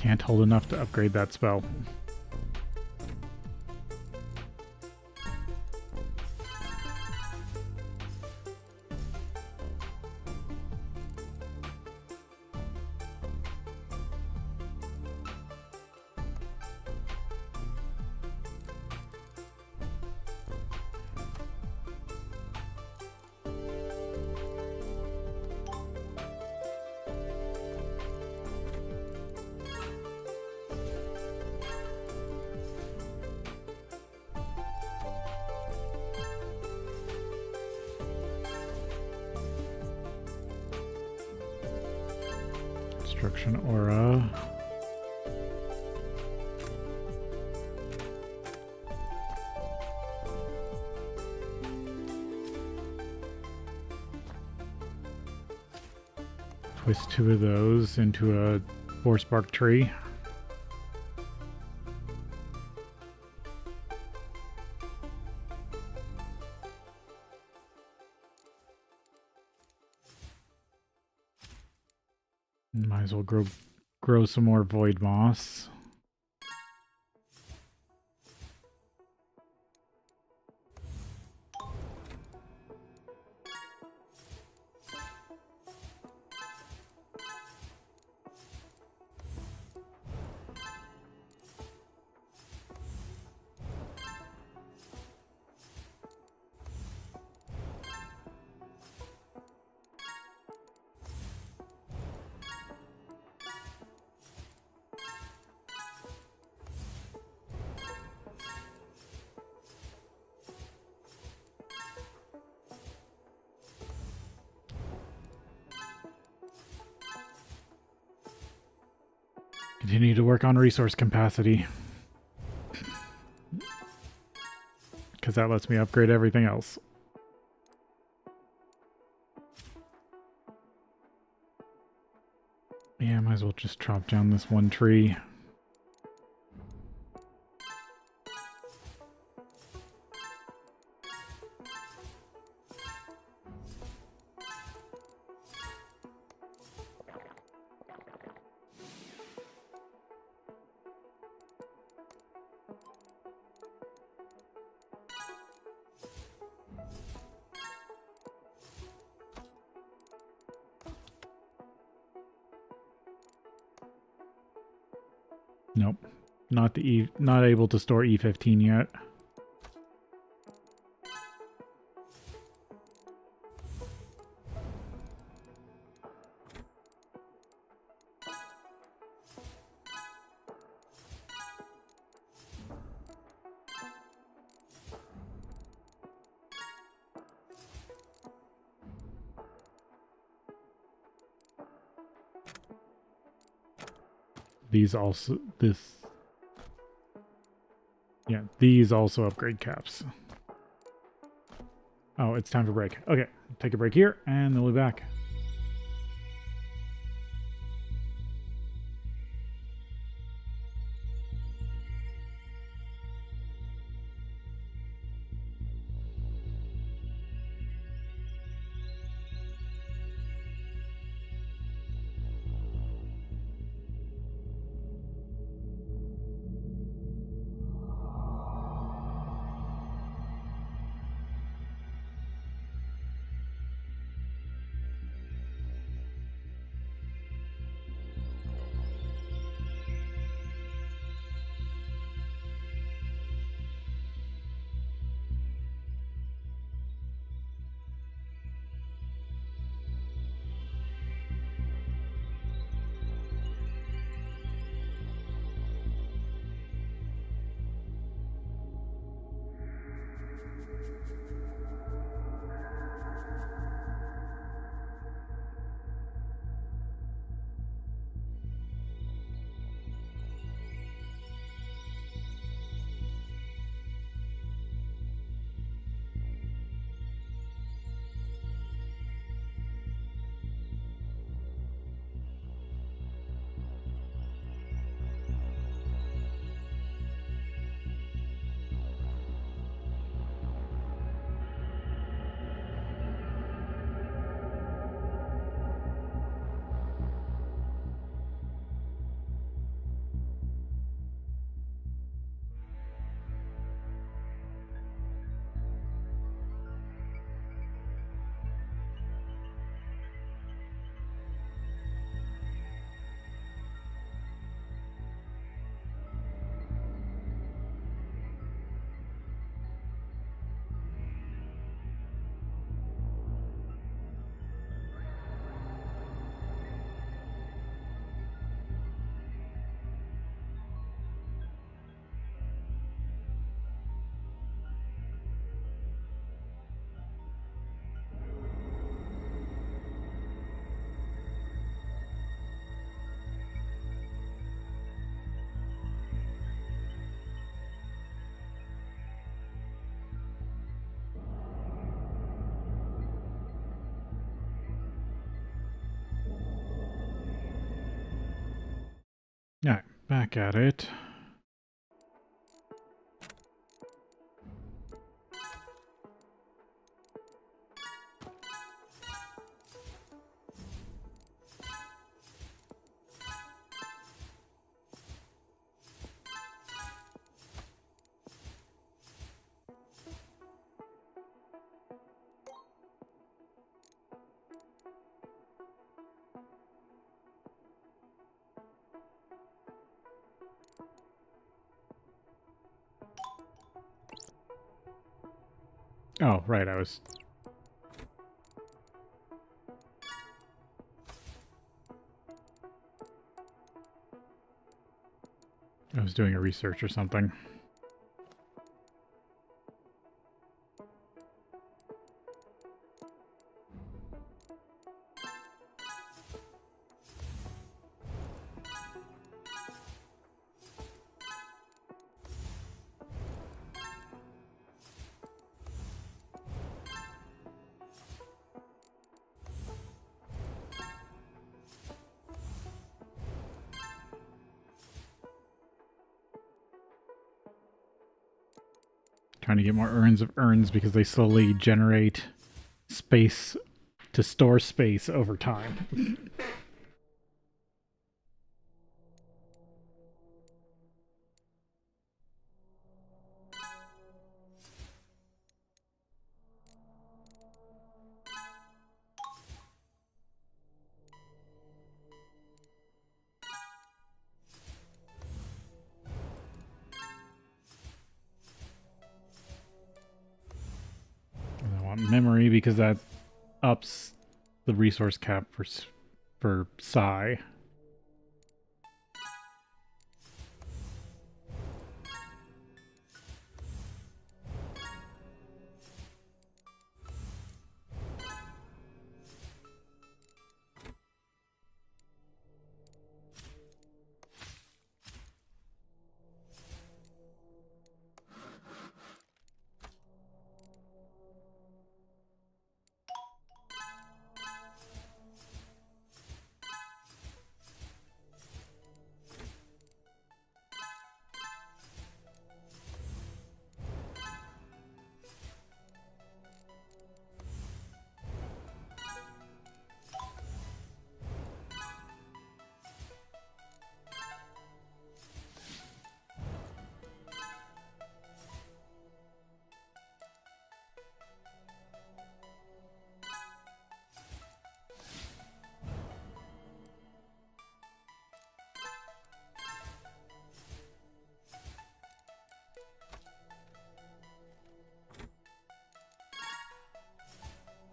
can't hold enough to upgrade that spell. Destruction aura. Twist 2 of those into a 4-spark tree. Might as well grow some more void moss. Continue to work on resource capacity, because that lets me upgrade everything else. Yeah, might as well just chop down this one tree. Nope. Not able to store E15 yet. These also these also upgrade caps. Oh, it's time for break. Okay, take a break here, and then we'll be back. Alright, back at it. Oh, right, I was doing a research or something. Trying to get more urns of urns because they slowly generate space to store space over time. And I want memory because that ups the resource cap for psi.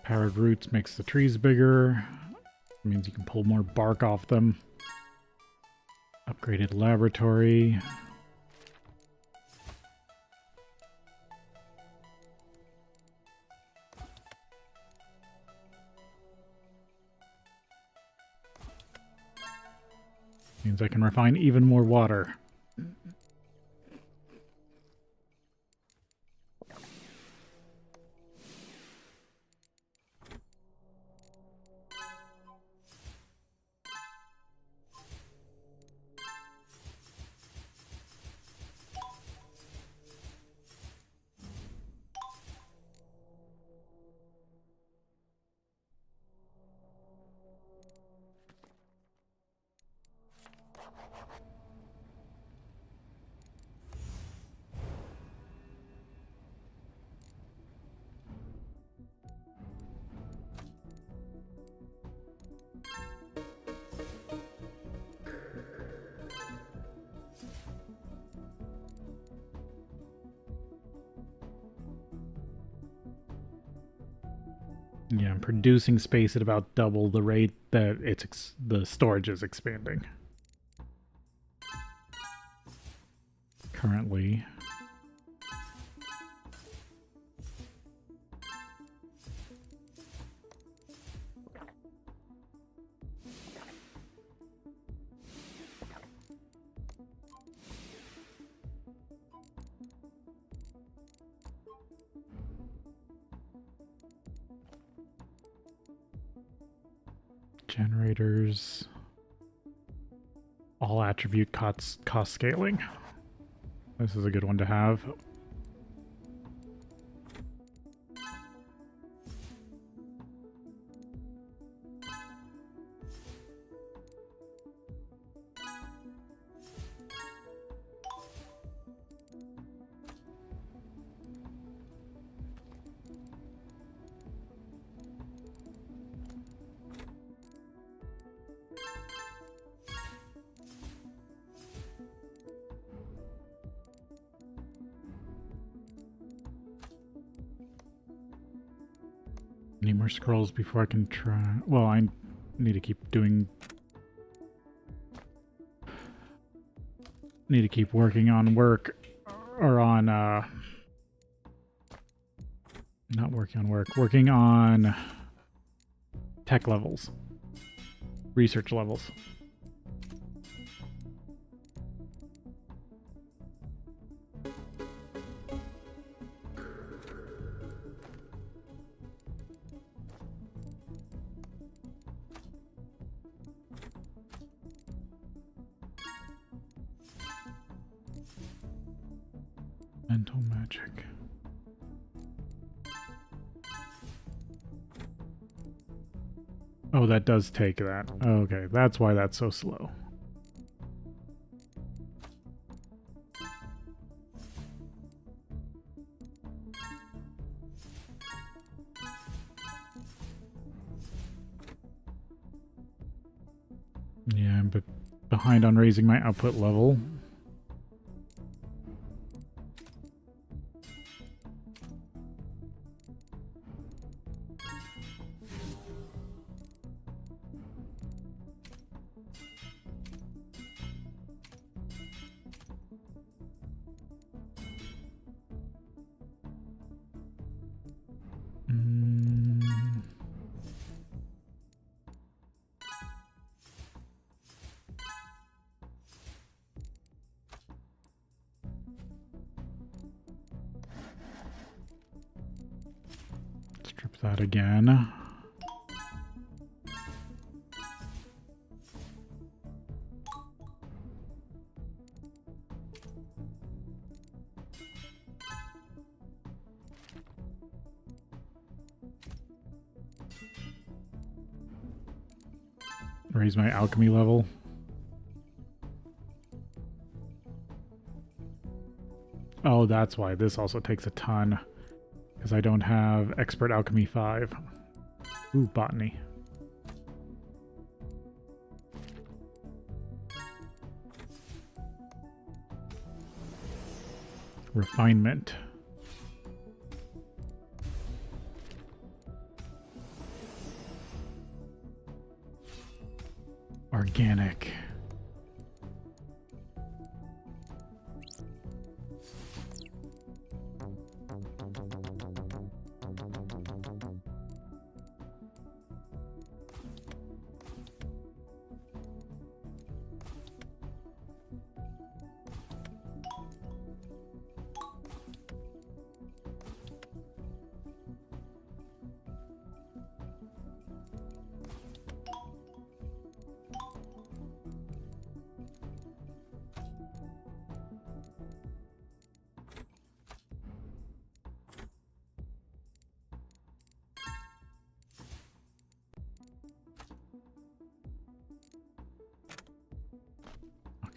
Powered roots makes the trees bigger. It means you can pull more bark off them. Upgraded laboratory. Means I can refine even more water. Yeah, I'm producing space at about double the rate that the storage is expanding. Currently. Generators. All attribute cost scaling. This is a good one to have. Any more scrolls before I can try? Well, I need to keep doing... Need to keep working on work, or on, not working on work, working on tech levels, research levels. Mental magic. Oh, that does take that. Okay, that's why that's so slow. Yeah, I'm behind on raising my output level. Strip that again. Raise my alchemy level. Oh, that's why this also takes a ton. Because I don't have Expert Alchemy 5. Ooh, Botany. Refinement. Organic.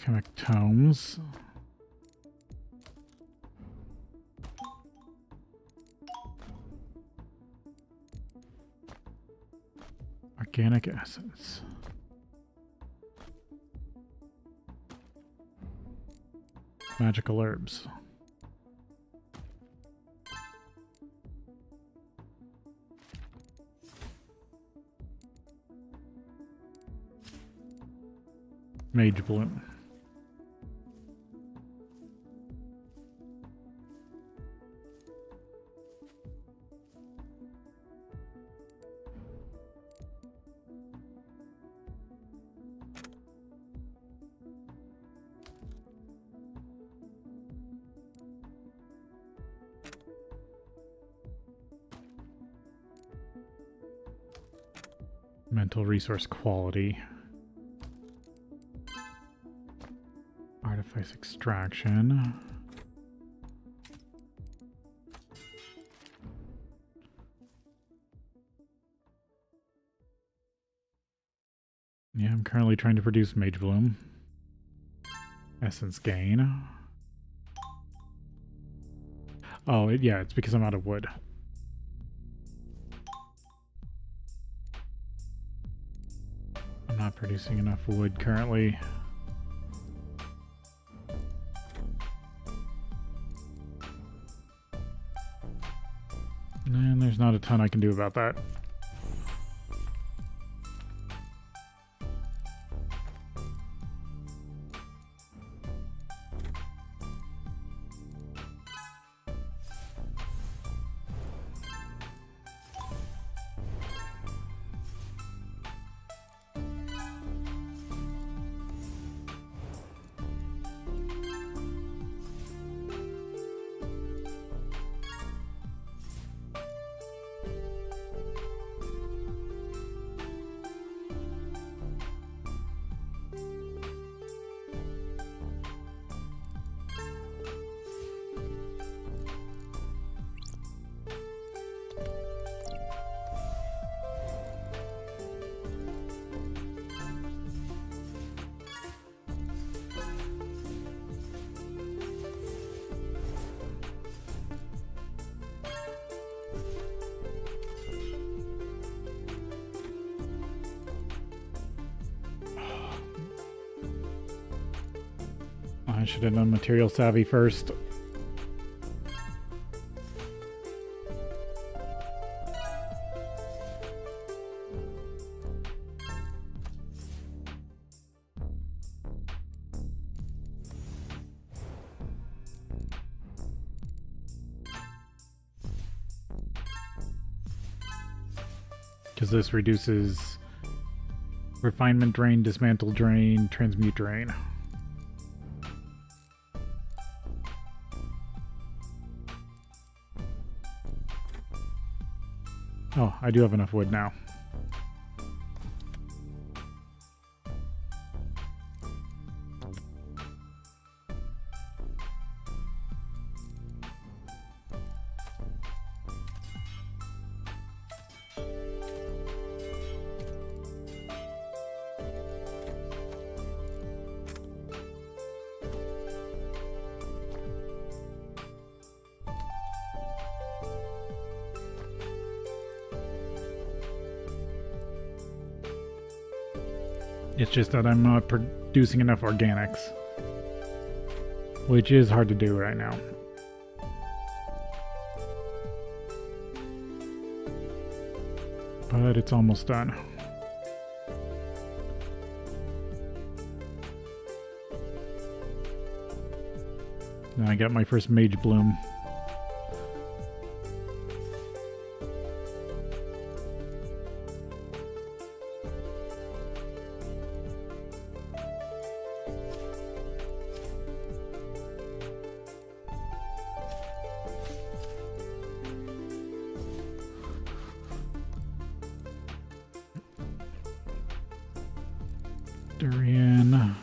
Alchemic tomes. Organic essence. Magical herbs. Mage bloom. Mental resource quality. Sacrifice extraction. Yeah, I'm currently trying to produce Mage Bloom. Essence gain. Oh, yeah, it's because I'm out of wood. I'm not producing enough wood currently. And there's not a ton I can do about that. I should have done material savvy first. Because this reduces refinement drain, dismantle drain, transmute drain. Oh, I do have enough wood now. It's just that I'm not producing enough organics, which is hard to do right now. But it's almost done. Now I got my first Mage Bloom. Durian.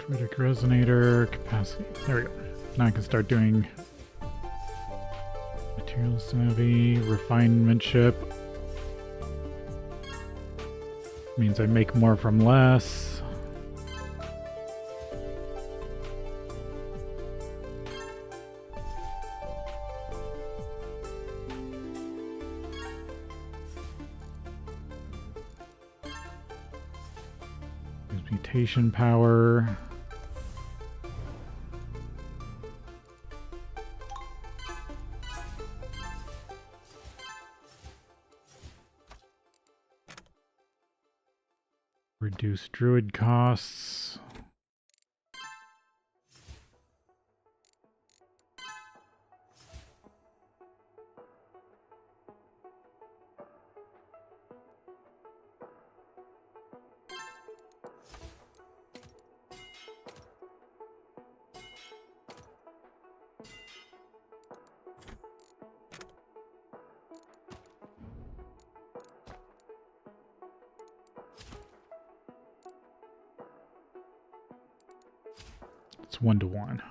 Druidic Resonator, capacity. There we go. Now I can start doing material savvy, refinement ship. Means I make more from less. Mutation power. Reduce druid costs. It's 1-to-1.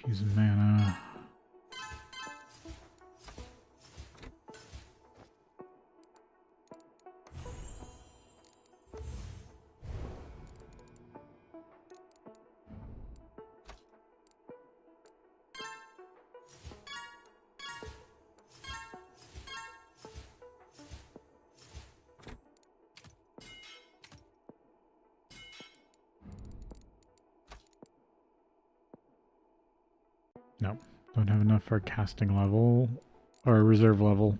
Use mana. Nope, don't have enough for casting level or reserve level.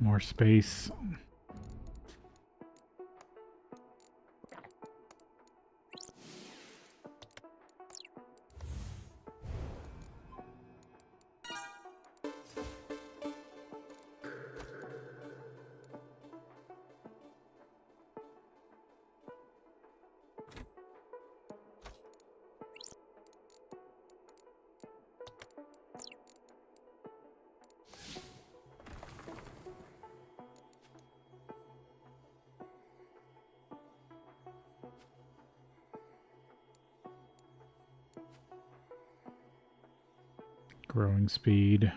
More space. Growing speed.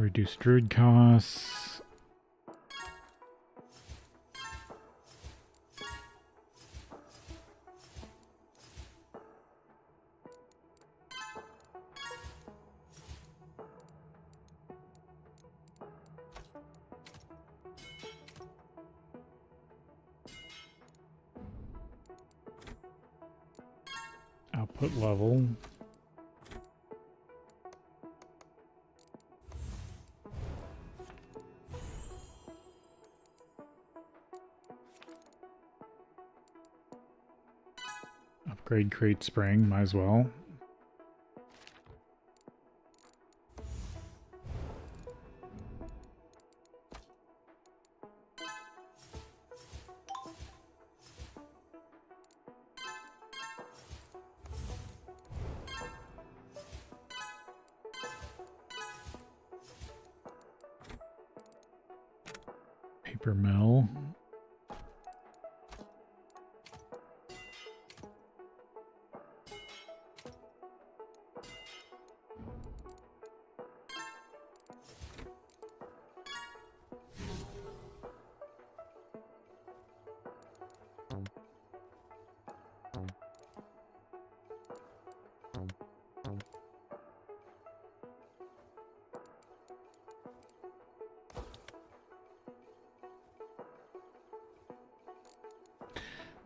Reduce druid costs. Output level. Upgrade crate spring, might as well. Paper mill.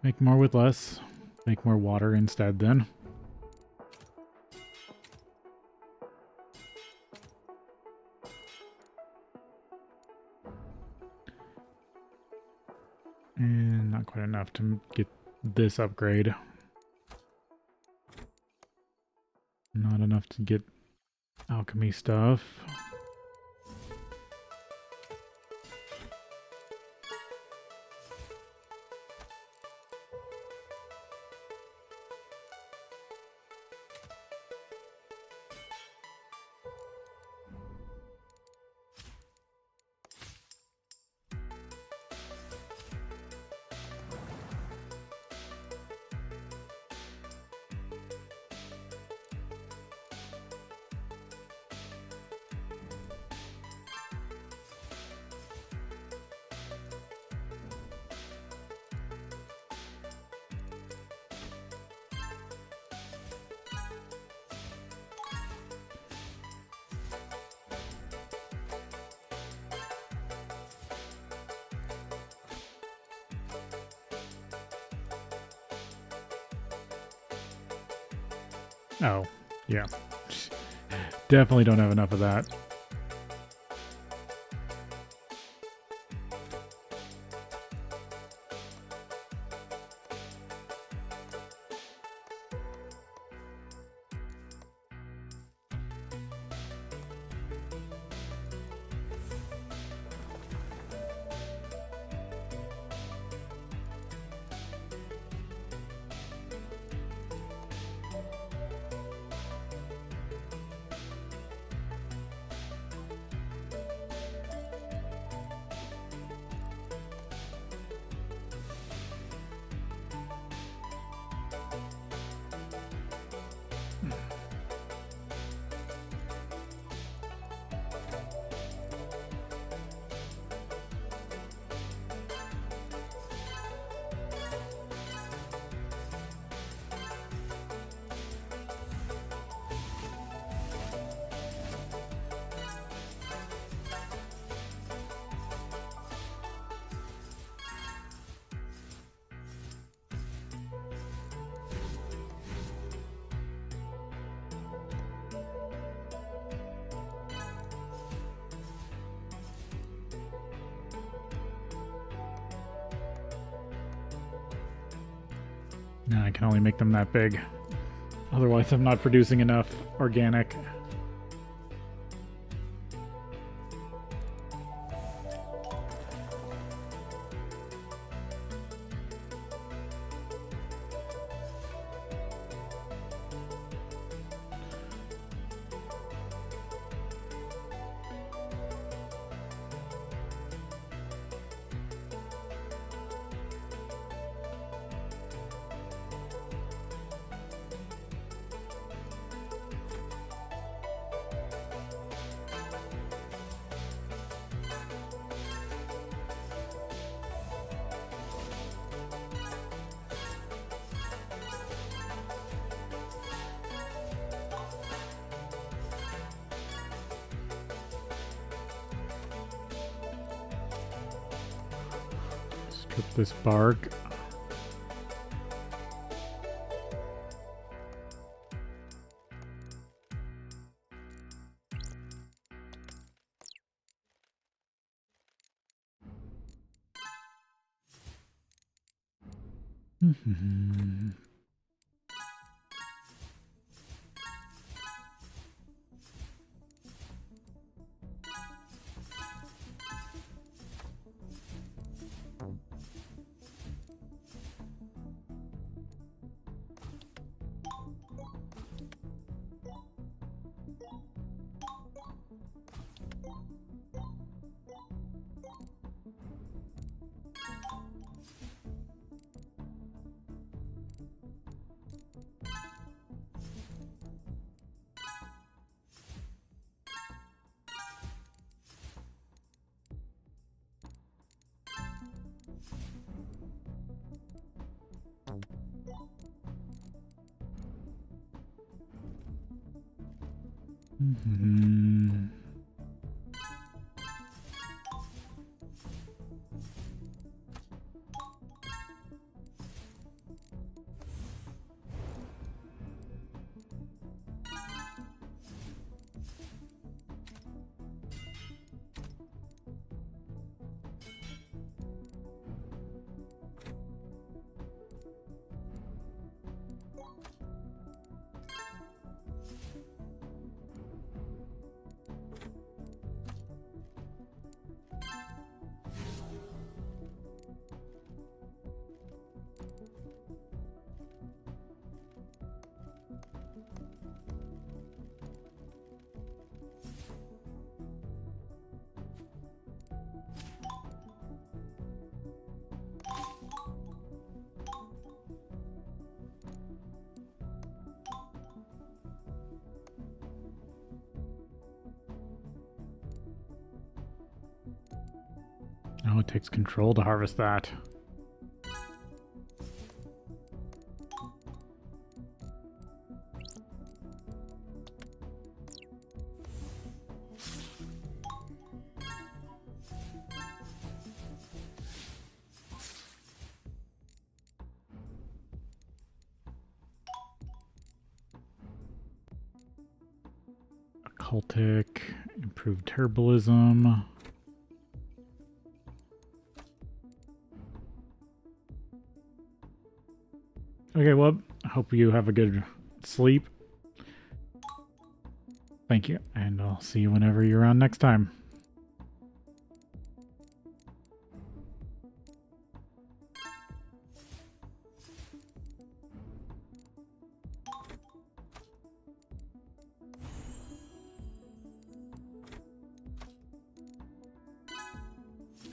Make more with less. Make more water instead then. And not quite enough to get this upgrade. Not enough to get alchemy stuff. Oh, yeah. Definitely don't have enough of that. No, I can only make them that big. Otherwise, I'm not producing enough organic. Strip this bark. Oh, it takes control to harvest that. Occultic, improved herbalism. Okay, well, I hope you have a good sleep. Thank you, and I'll see you whenever you're on next time.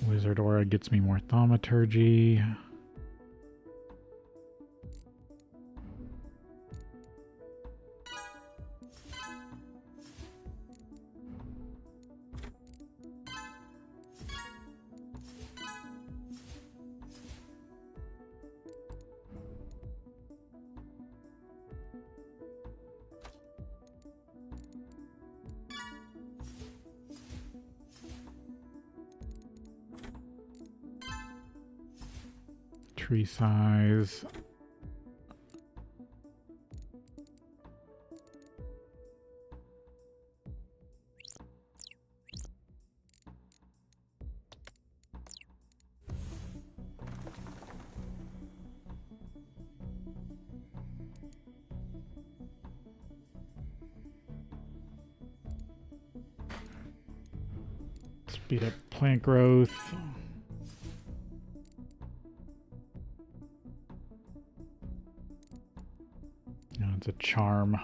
Wizard Aura gets me more thaumaturgy. Tree size. Speed up plant growth. No, it's a charm.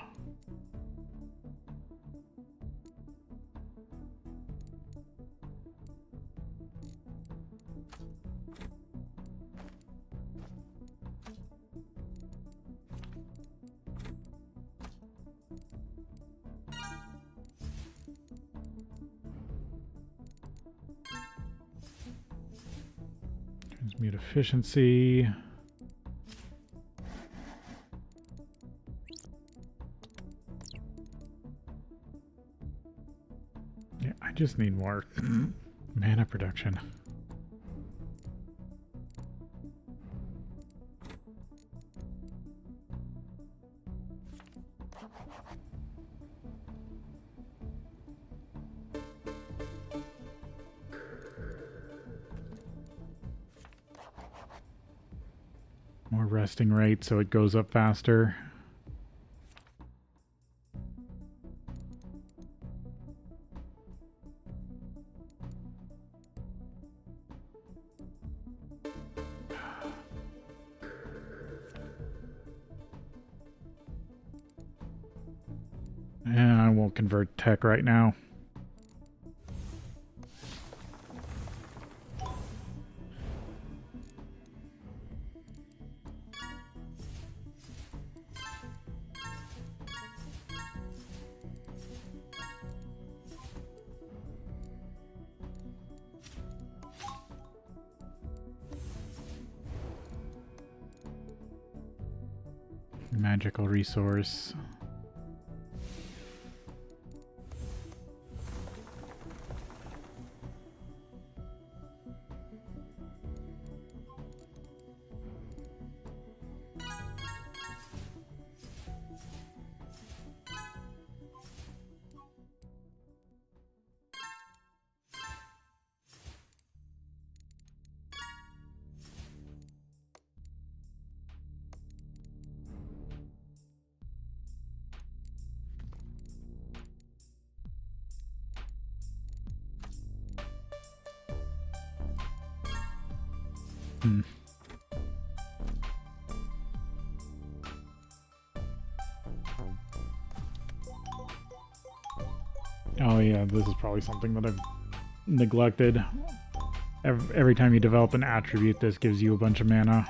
Transmute efficiency. Yeah, I just need more mana production. More resting rate so it goes up faster. Yeah, I won't convert tech right now. Magical resource. Oh yeah, this is probably something that I've neglected. Every time you develop an attribute, this gives you a bunch of mana.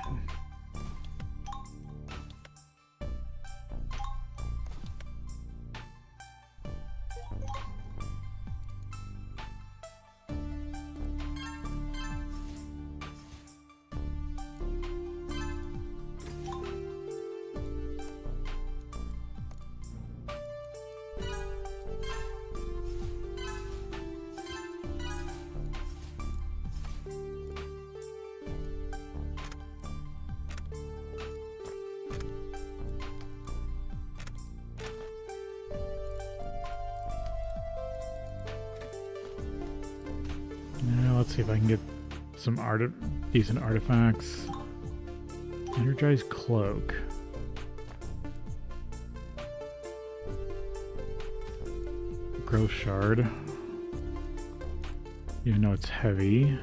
Let's see if I can get some decent artifacts. Energized cloak. Growth shard. Even though it's heavy.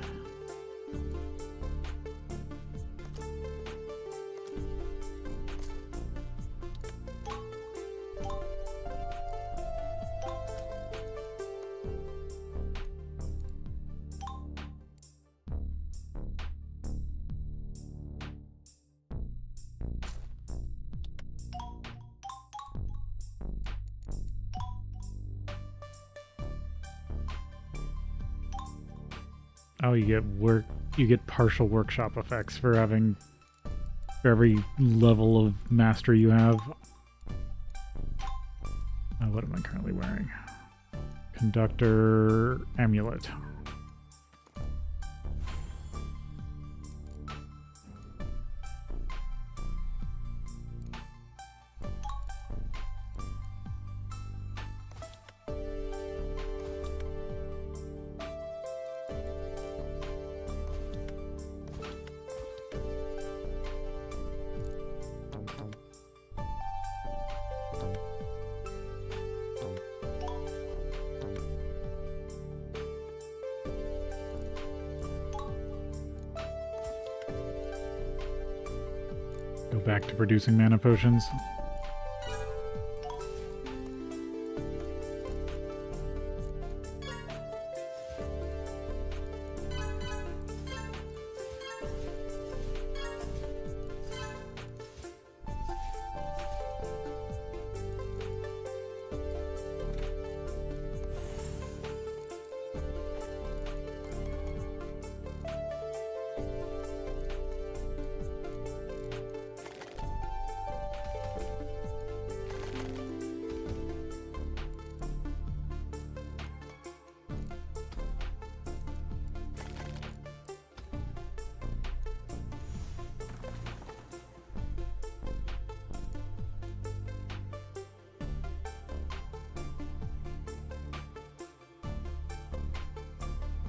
Oh, you get partial workshop effects for every level of mastery you have. What am I currently wearing? Conductor amulet. Go back to producing mana potions.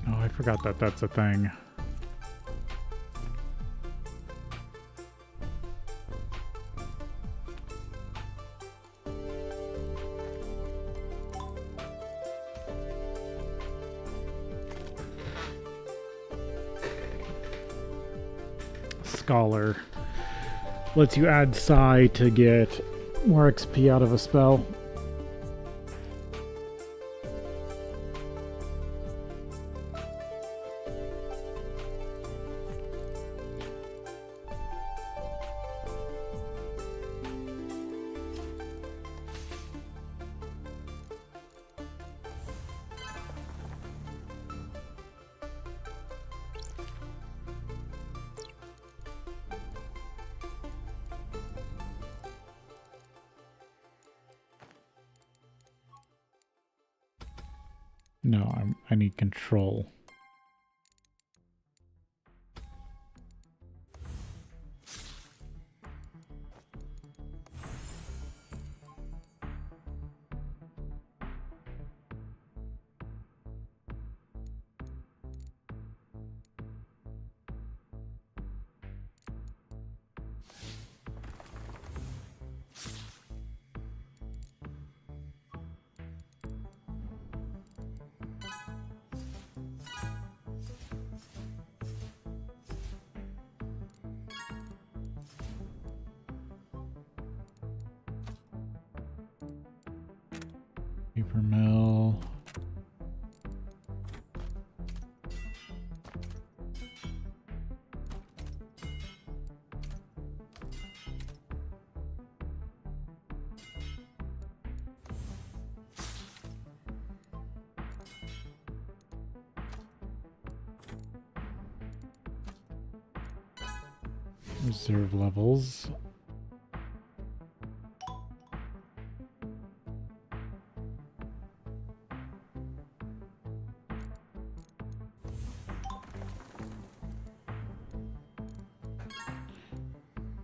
Oh, I forgot that that's a thing. Scholar lets you add psi to get more XP out of a spell. No, I need control. Paper mill. Reserve levels.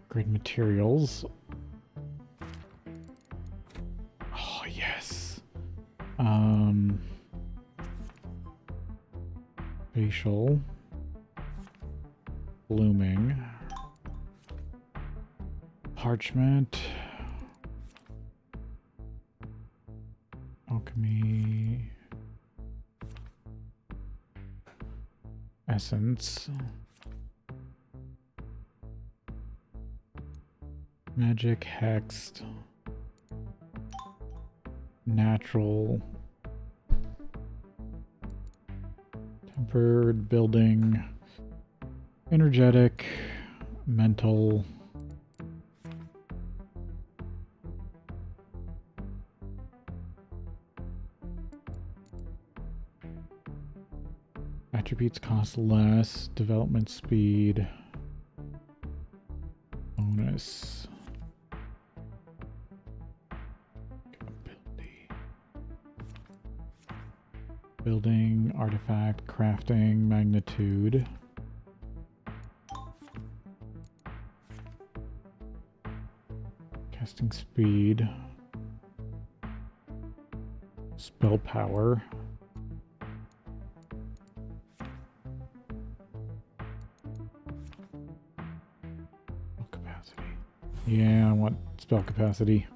Great materials. Oh, yes. Facial. Blooming. Parchment. Alchemy. Essence. Magic, hexed. Natural. Tempered, building. Energetic. Mental. Attributes cost less. Development speed. Bonus. Ability. Building, artifact, crafting, magnitude. Casting speed. Spell power. Capacity. Yeah, I want spell capacity.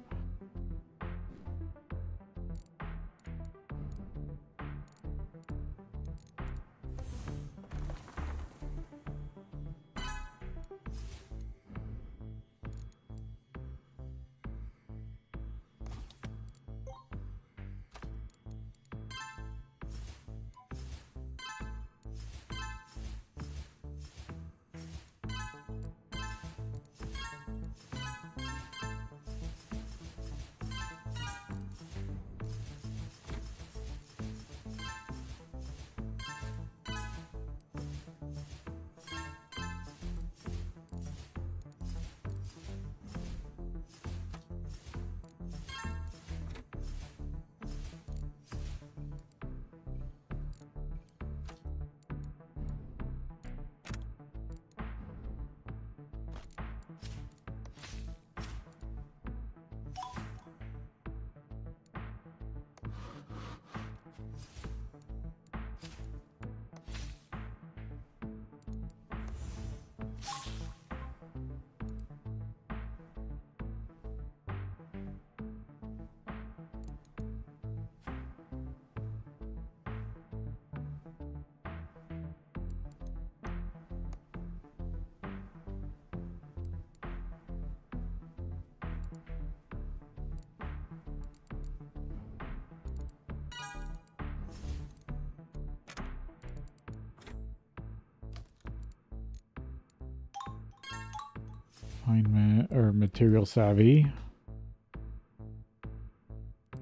Refinement or material savvy.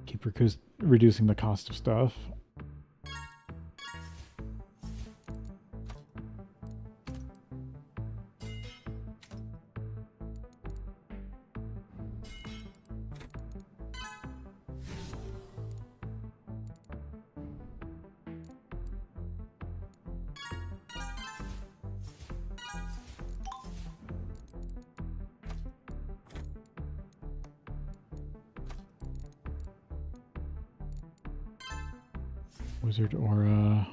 Keep reducing the cost of stuff. Wizard aura.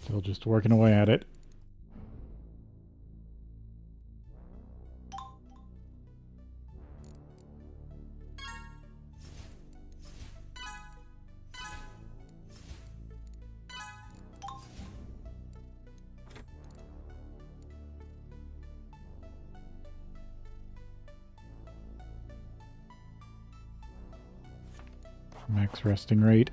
Still just working away at it. Max resting rate.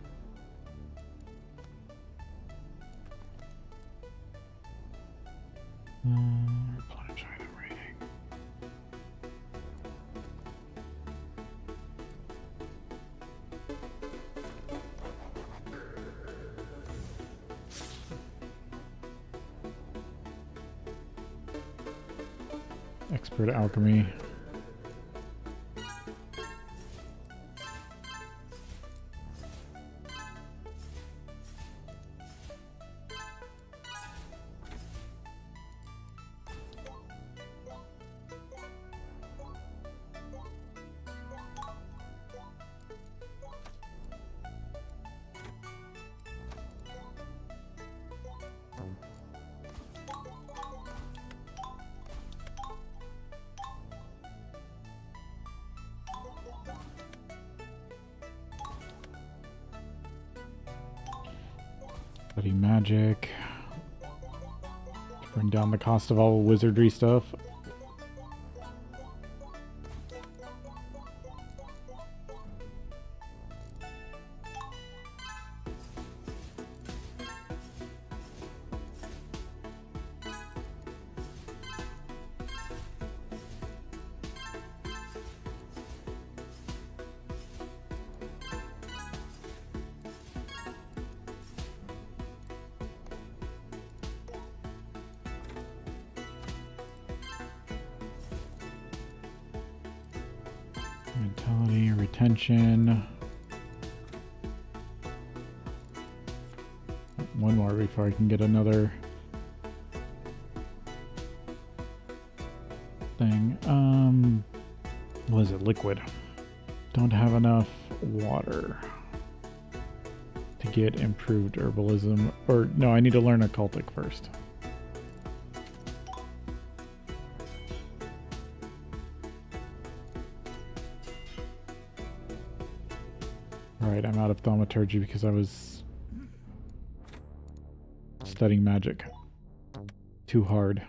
Replenish item rating. Expert alchemy. Study magic. Bring down the cost of all wizardry stuff. Mentality, retention. One more before I can get another thing. What is it? Liquid. Don't have enough water to get improved herbalism. Or no, I need to learn occultic first. Alright, I'm out of thaumaturgy because I was studying magic too hard.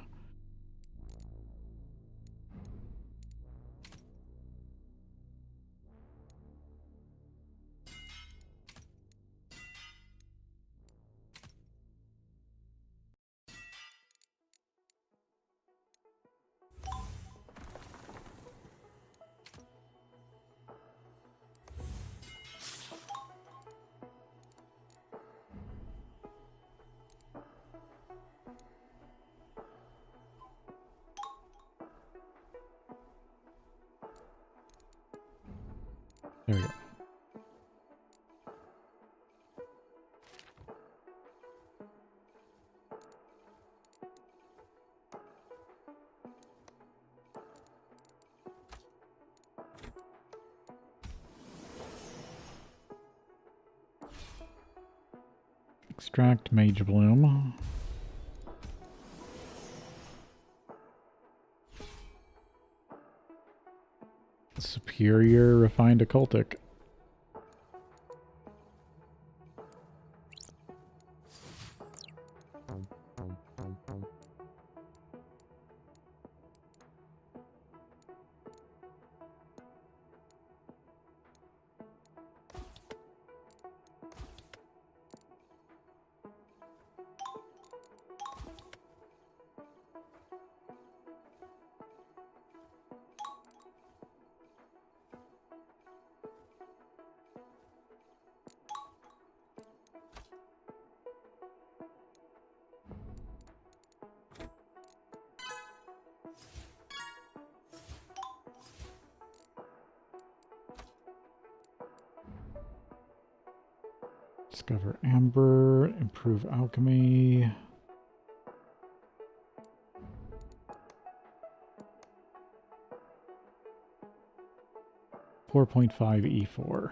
There we go. Extract Mage Bloom. Superior Refined Occultic. Discover Amber, improve alchemy. .5 E4.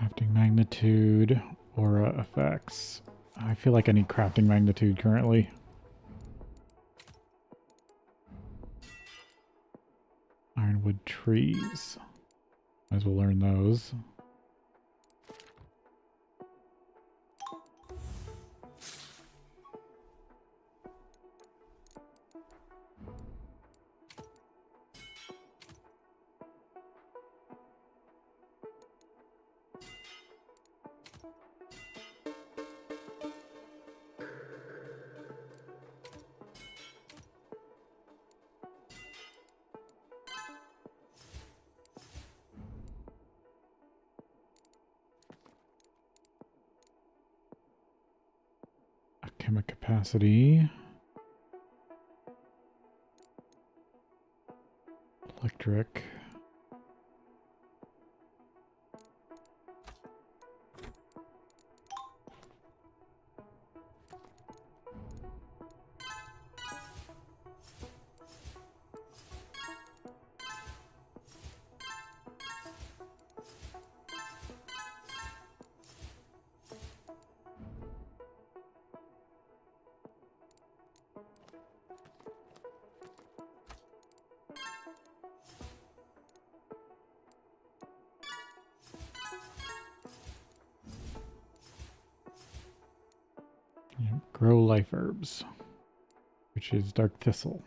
Crafting magnitude, aura effects. I feel like I need crafting magnitude currently. Ironwood trees. Might as well learn those. Alchemic capacity. Electric. Grow life herbs, which is dark thistle.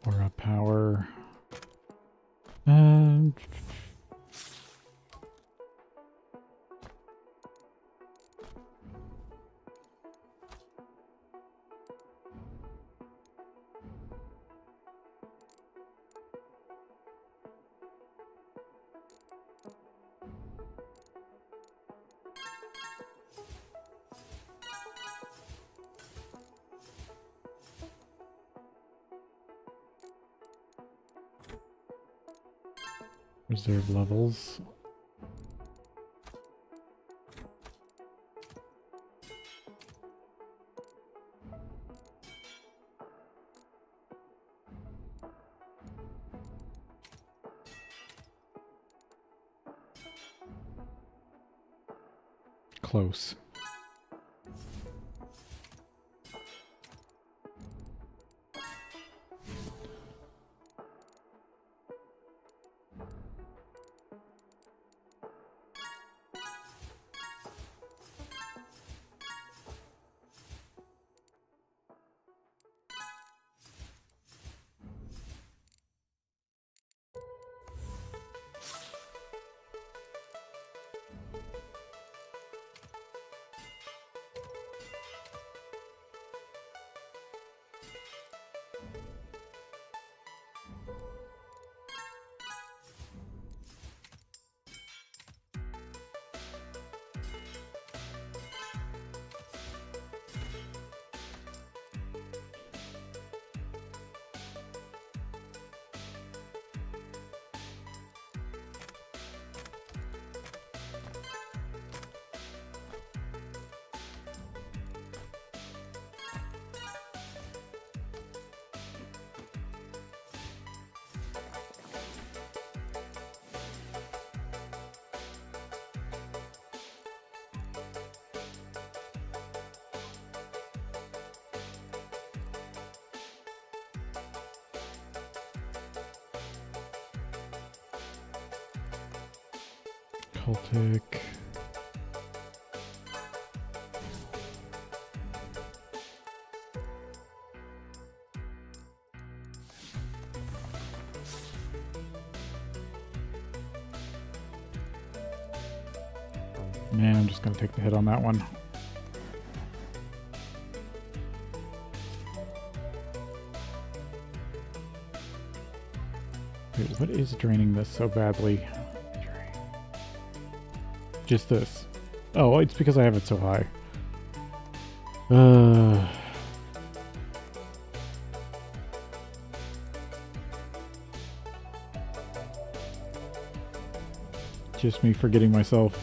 Aura power. Reserve levels. Close. Cultic. Man, I'm just going to take the hit on that one. Wait, what is draining this so badly? Just this. Oh, it's because I have it so high. Just me forgetting myself.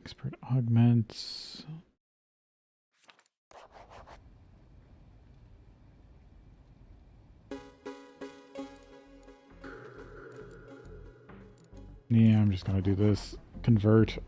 Expert augments. Yeah, I'm just gonna do this. Convert.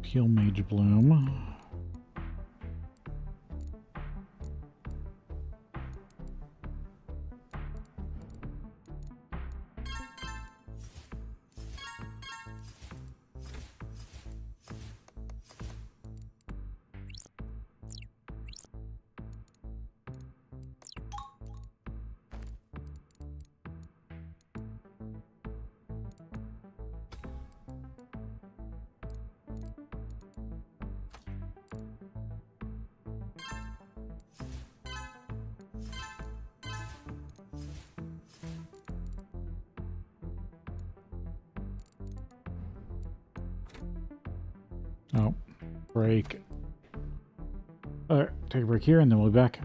Peel Mage Bloom. Oh, break. Alright, take a break here and then we'll be back.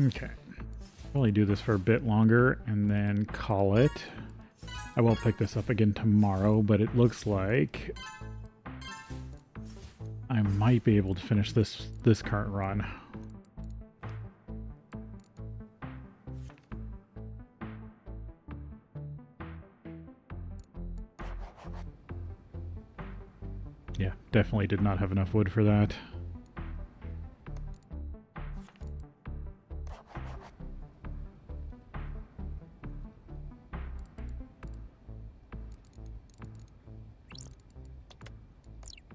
Okay. Probably do this for a bit longer and then call it. I won't pick this up again tomorrow, but it looks like I might be able to finish this current run. Yeah, definitely did not have enough wood for that.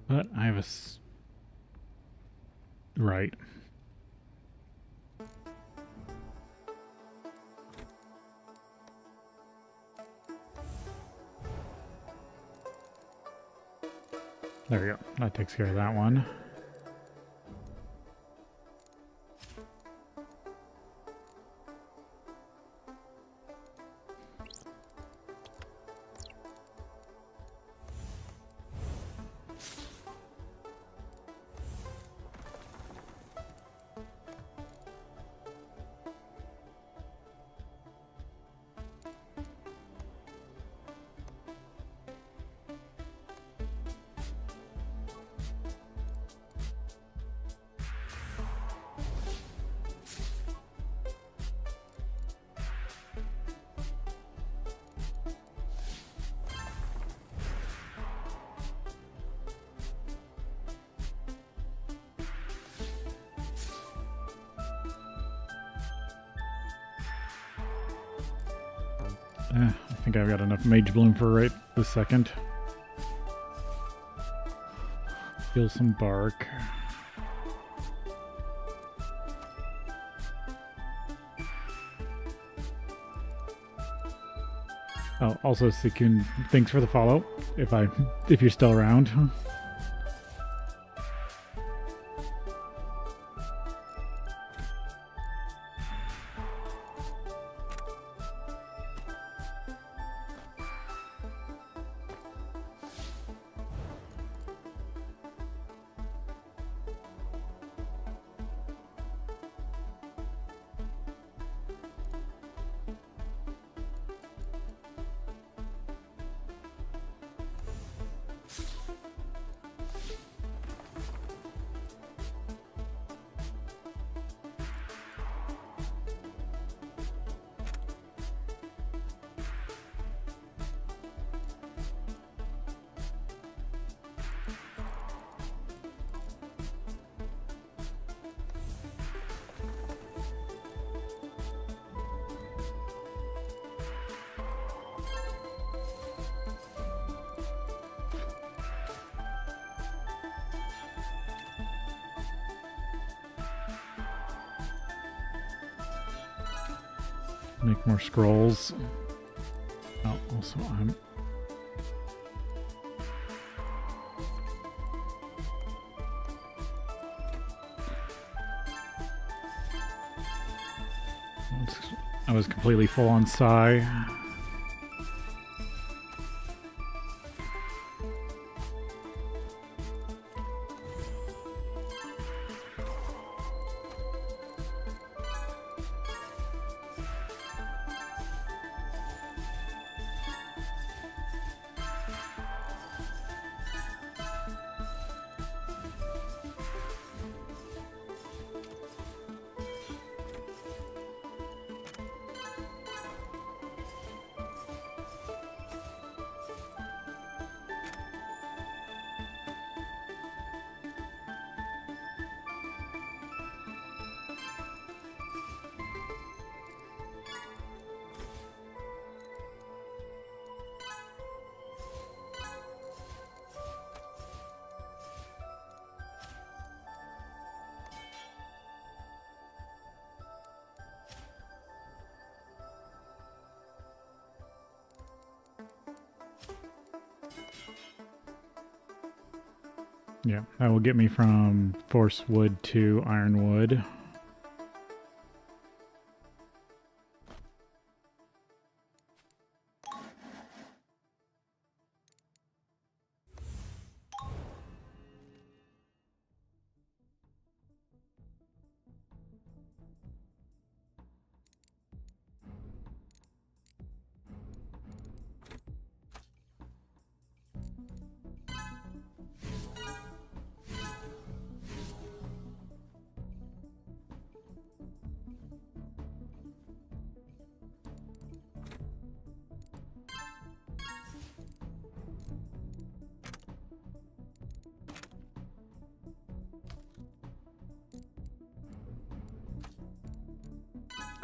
But I have a... Right. There we go. That takes care of that one. I think I've got enough Mage Bloom for right this second. Steal some bark. Oh, also Sikun, thanks for the follow. If you're still around. Make more scrolls. Oh, also I'm... I was completely full on Psi. Yeah, that will get me from force wood to ironwood.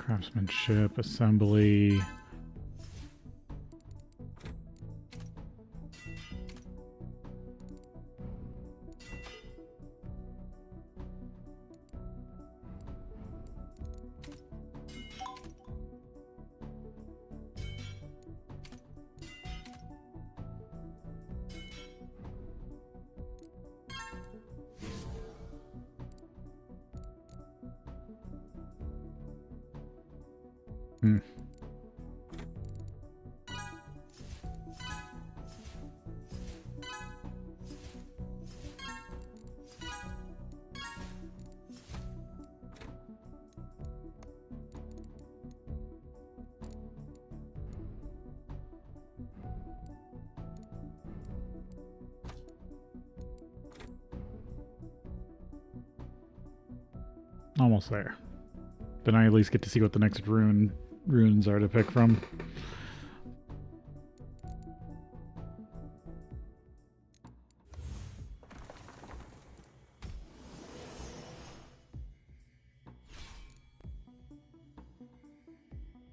Craftsmanship, assembly. Almost there. Then I at least get to see what the next runes are to pick from.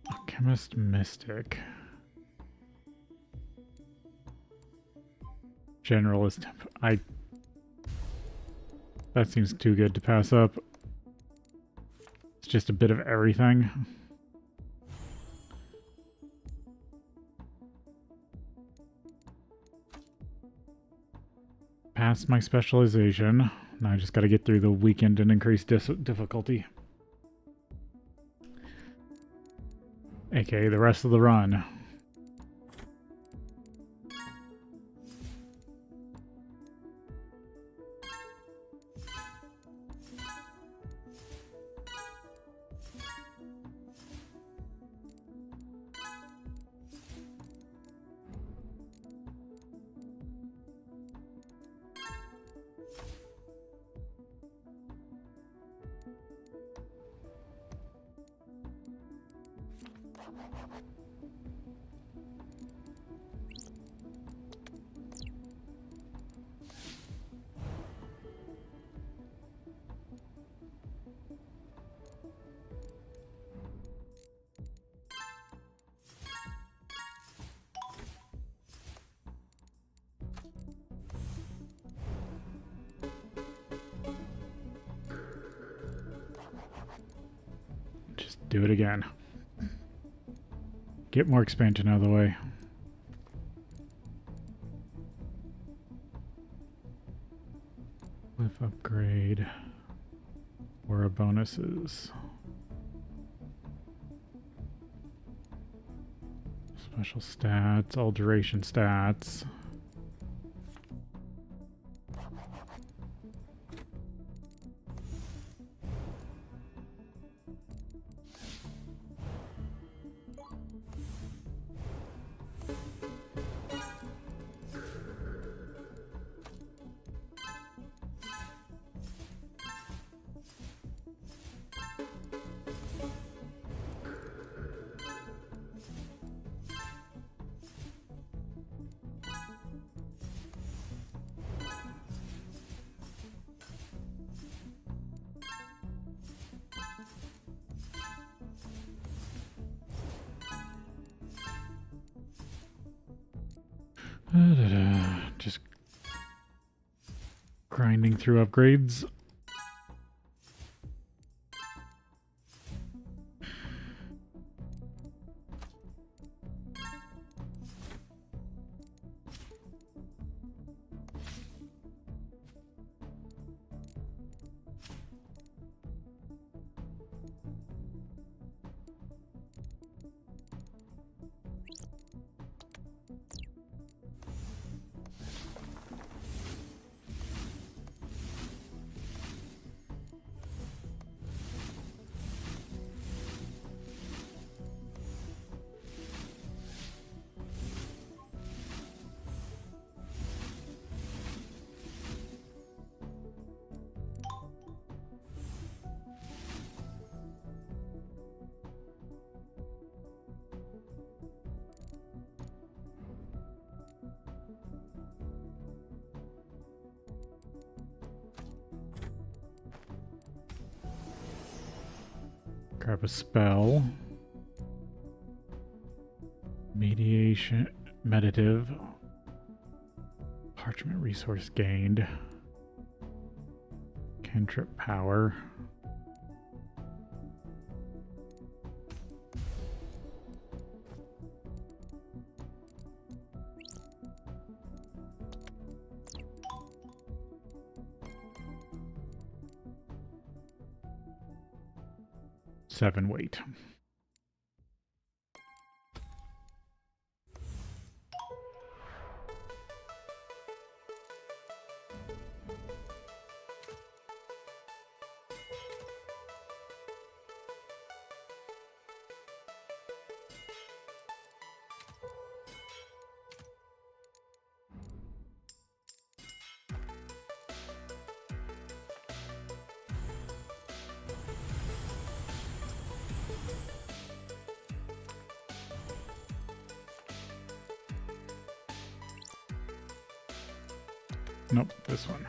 Alchemist Mystic. Generalist. That seems too good to pass up. It's just a bit of everything. Passed my specialization. Now I just gotta get through the weekend and increase difficulty. AKA the rest of the run. Do it again. Get more expansion out of the way. Cliff upgrade. Where are bonuses? Special stats, all duration stats. Just grinding through upgrades. Grab a spell. Mediation, meditative. Parchment resource gained. Cantrip power. Seven weight. Nope, this one.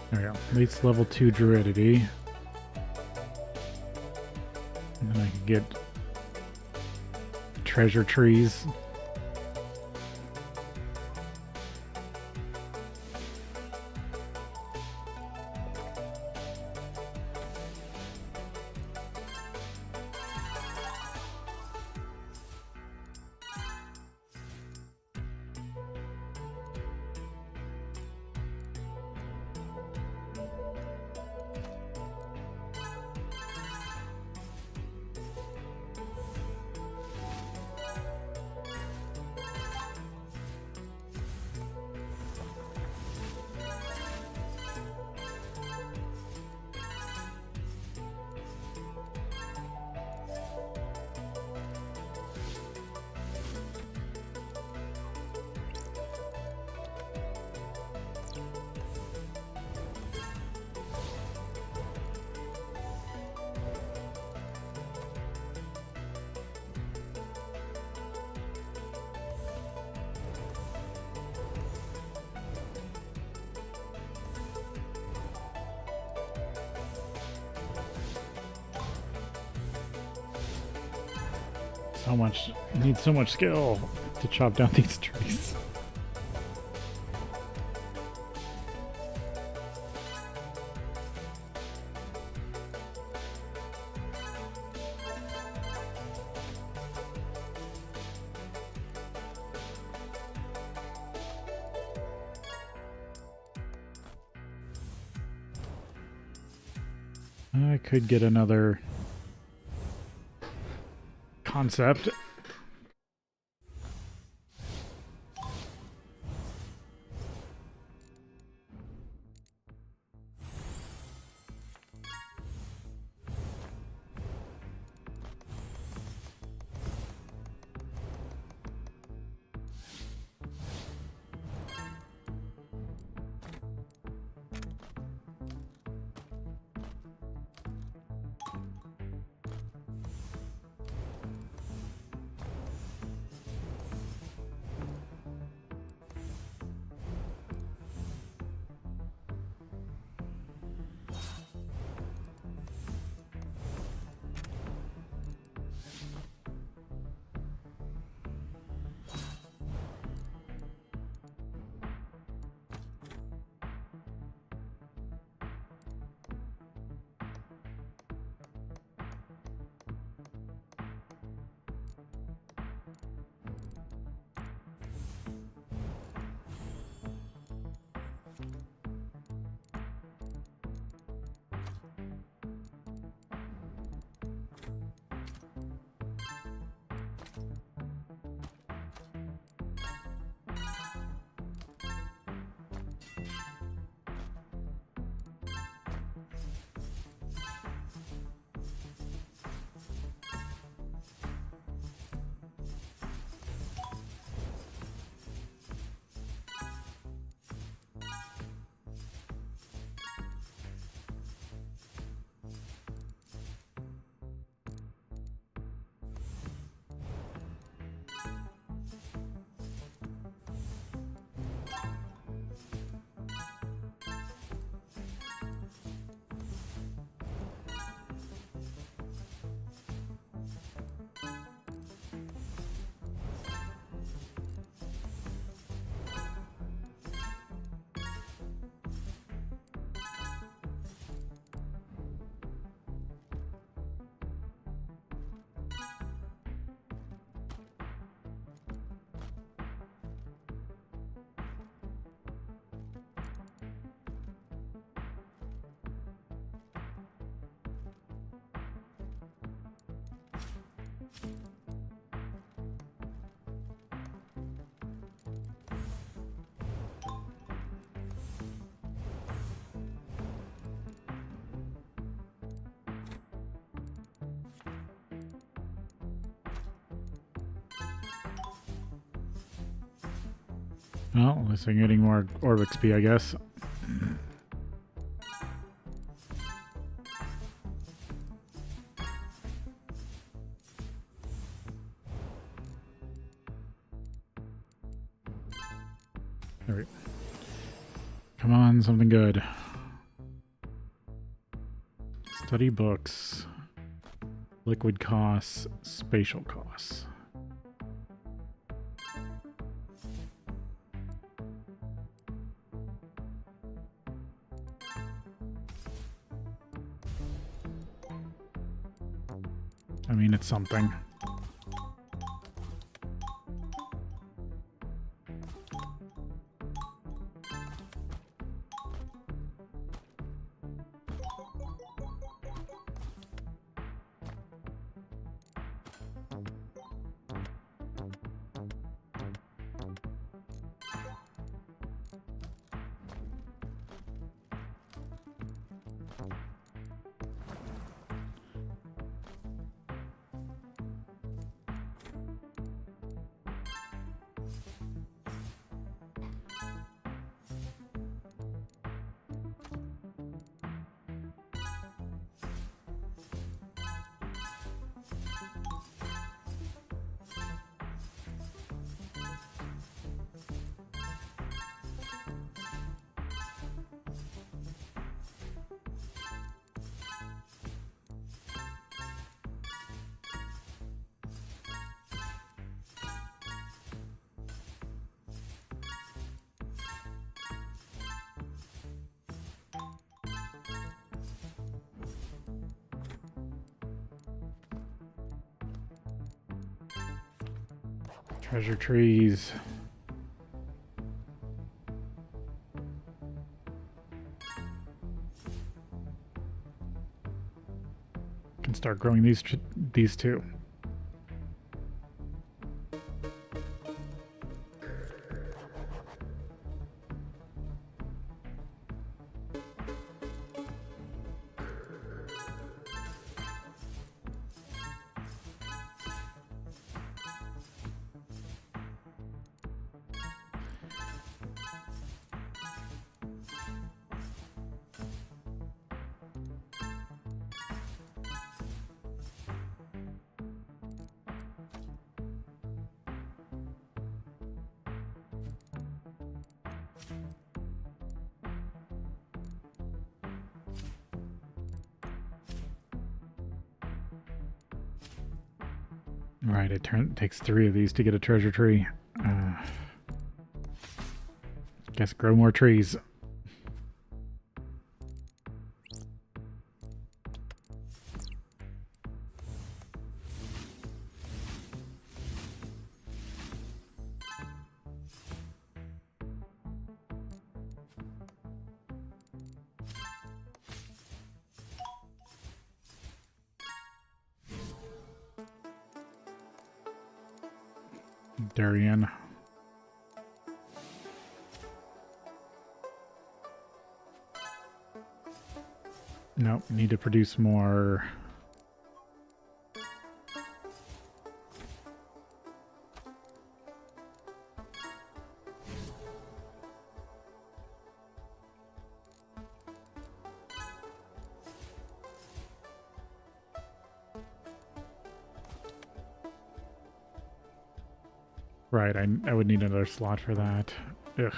There we go. At least level 2 Druidity. And then I can get treasure trees. So much, need so much skill to chop down these trees. I could get another concept. Well, at least I'm getting more Orb XP, I guess. There we go. Come on, something good. Study books. Liquid costs. Spatial costs. I mean, it's something. Treasure trees. Can start growing these too. Right, it takes 3 of these to get a treasure tree. Guess grow more trees. Darian. Nope, need to produce more. Right, I would need another slot for that. Ugh.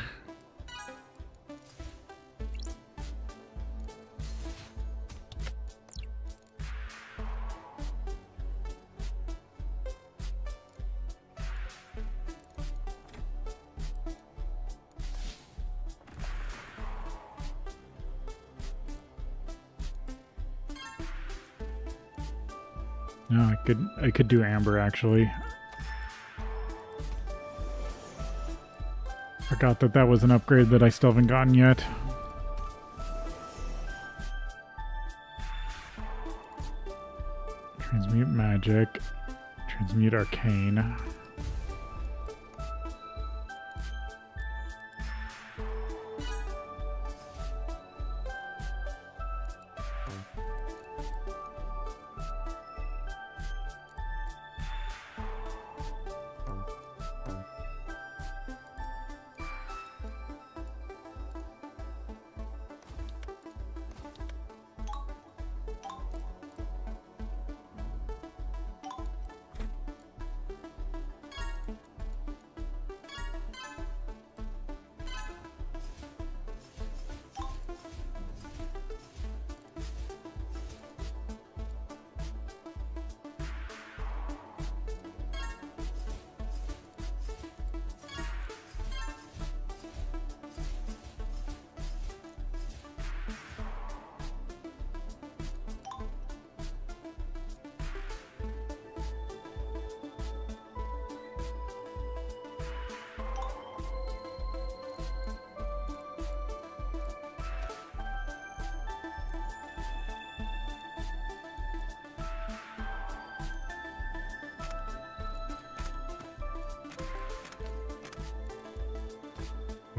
No, I could do amber actually. Forgot that was an upgrade that I still haven't gotten yet. Transmute magic. Transmute arcane.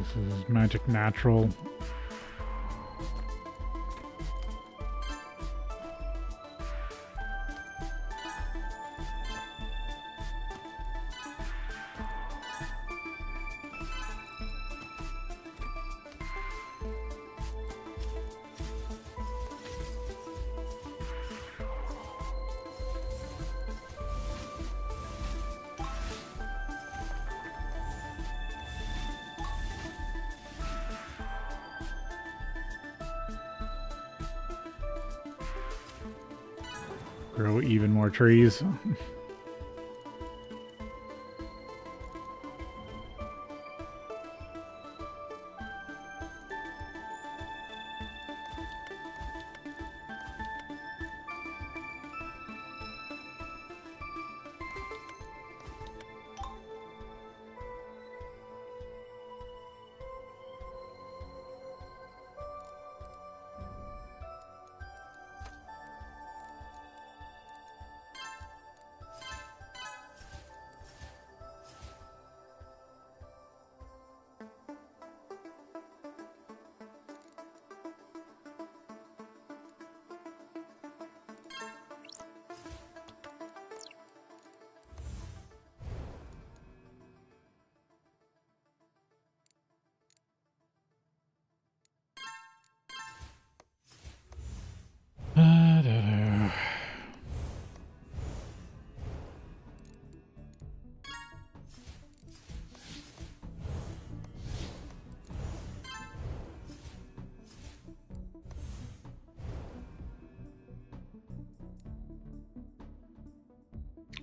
This is magic natural. Grow even more trees.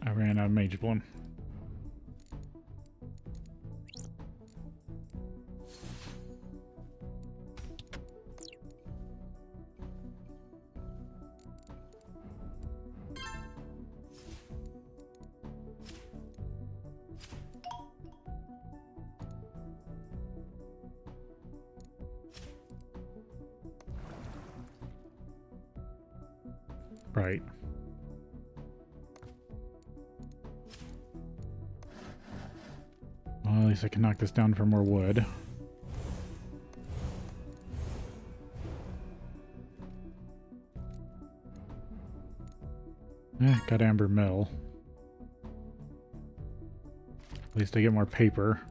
I ran out of Mage Bloom. Right. Well, at least I can knock this down for more wood. Got Amber Mill. At least I get more paper.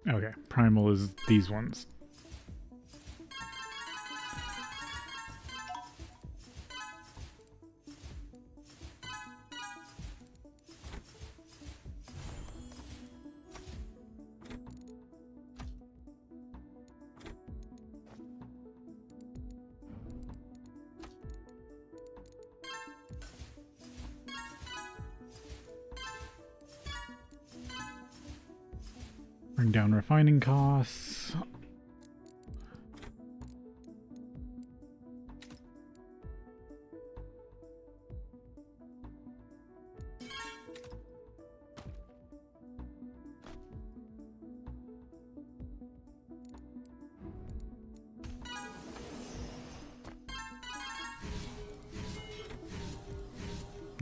Okay, primal is these ones. Bring down refining costs.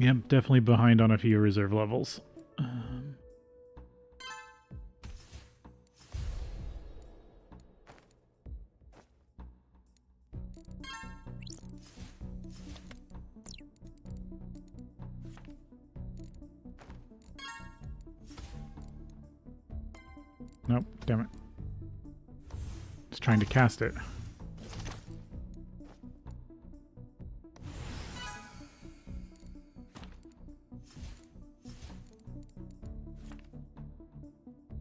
Yep, definitely behind on a few reserve levels. Nope, damn it. Just trying to cast it.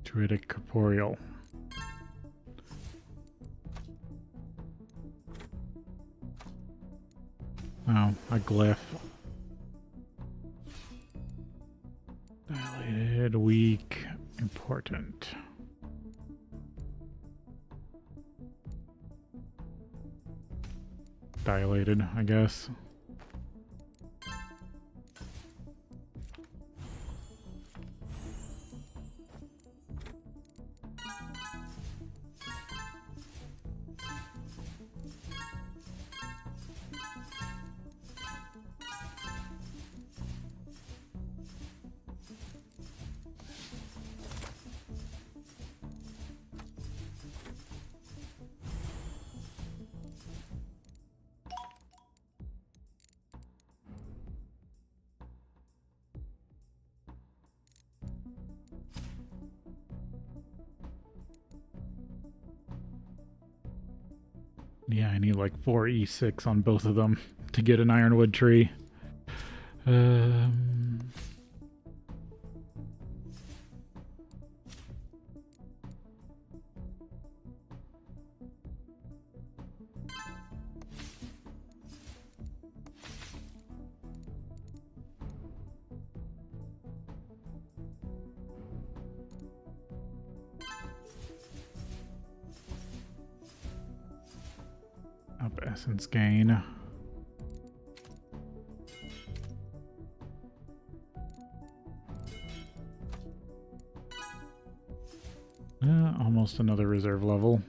Druidic Corporeal. Oh, a glyph. Dilated, weak, important. Dilated, I guess. Yeah, I need like 4 E6 on both of them to get an ironwood tree. Up essence gain. Almost another reserve level.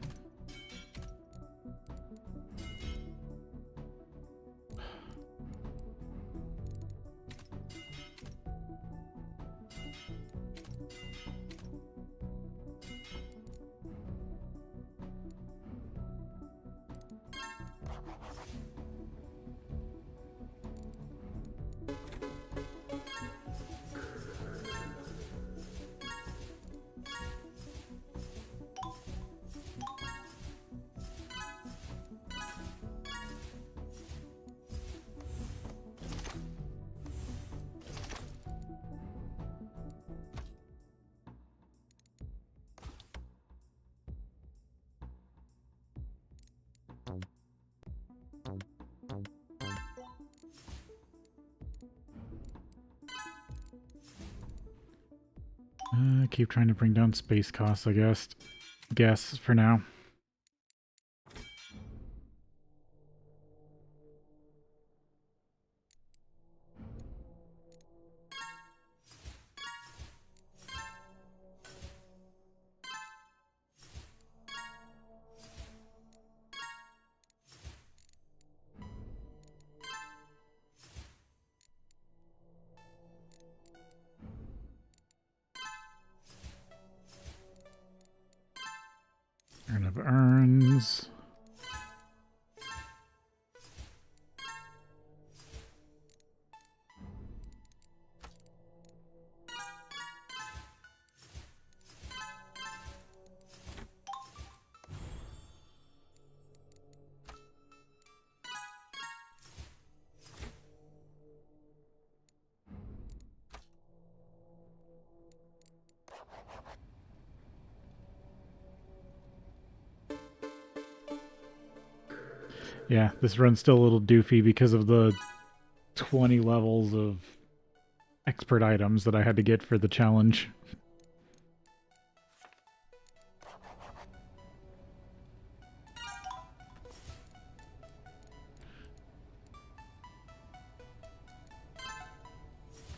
Keep trying to bring down space costs, I guess. Guess for now. Urn of Urns. Yeah, this run's still a little doofy because of the 20 levels of expert items that I had to get for the challenge.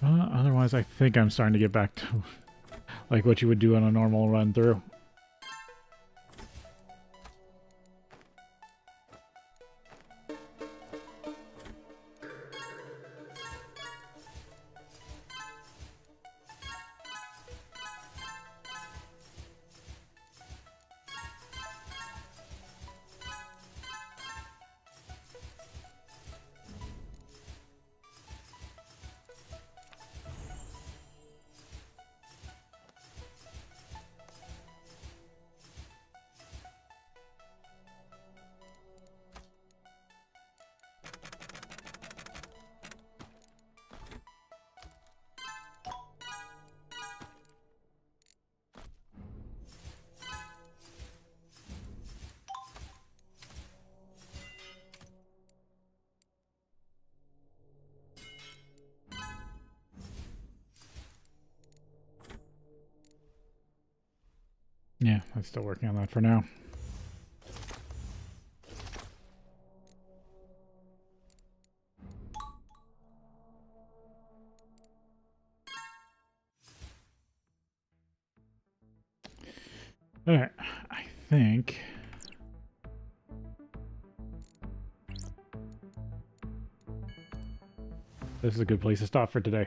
Otherwise, I think I'm starting to get back to like what you would do on a normal run through. Yeah, I'm still working on that for now. Alright, I think... this is a good place to stop for today.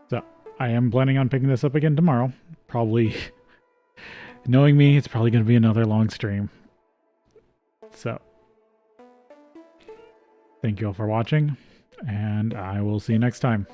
So, I am planning on picking this up again tomorrow. Probably, knowing me, it's probably going to be another long stream. So, thank you all for watching, and I will see you next time.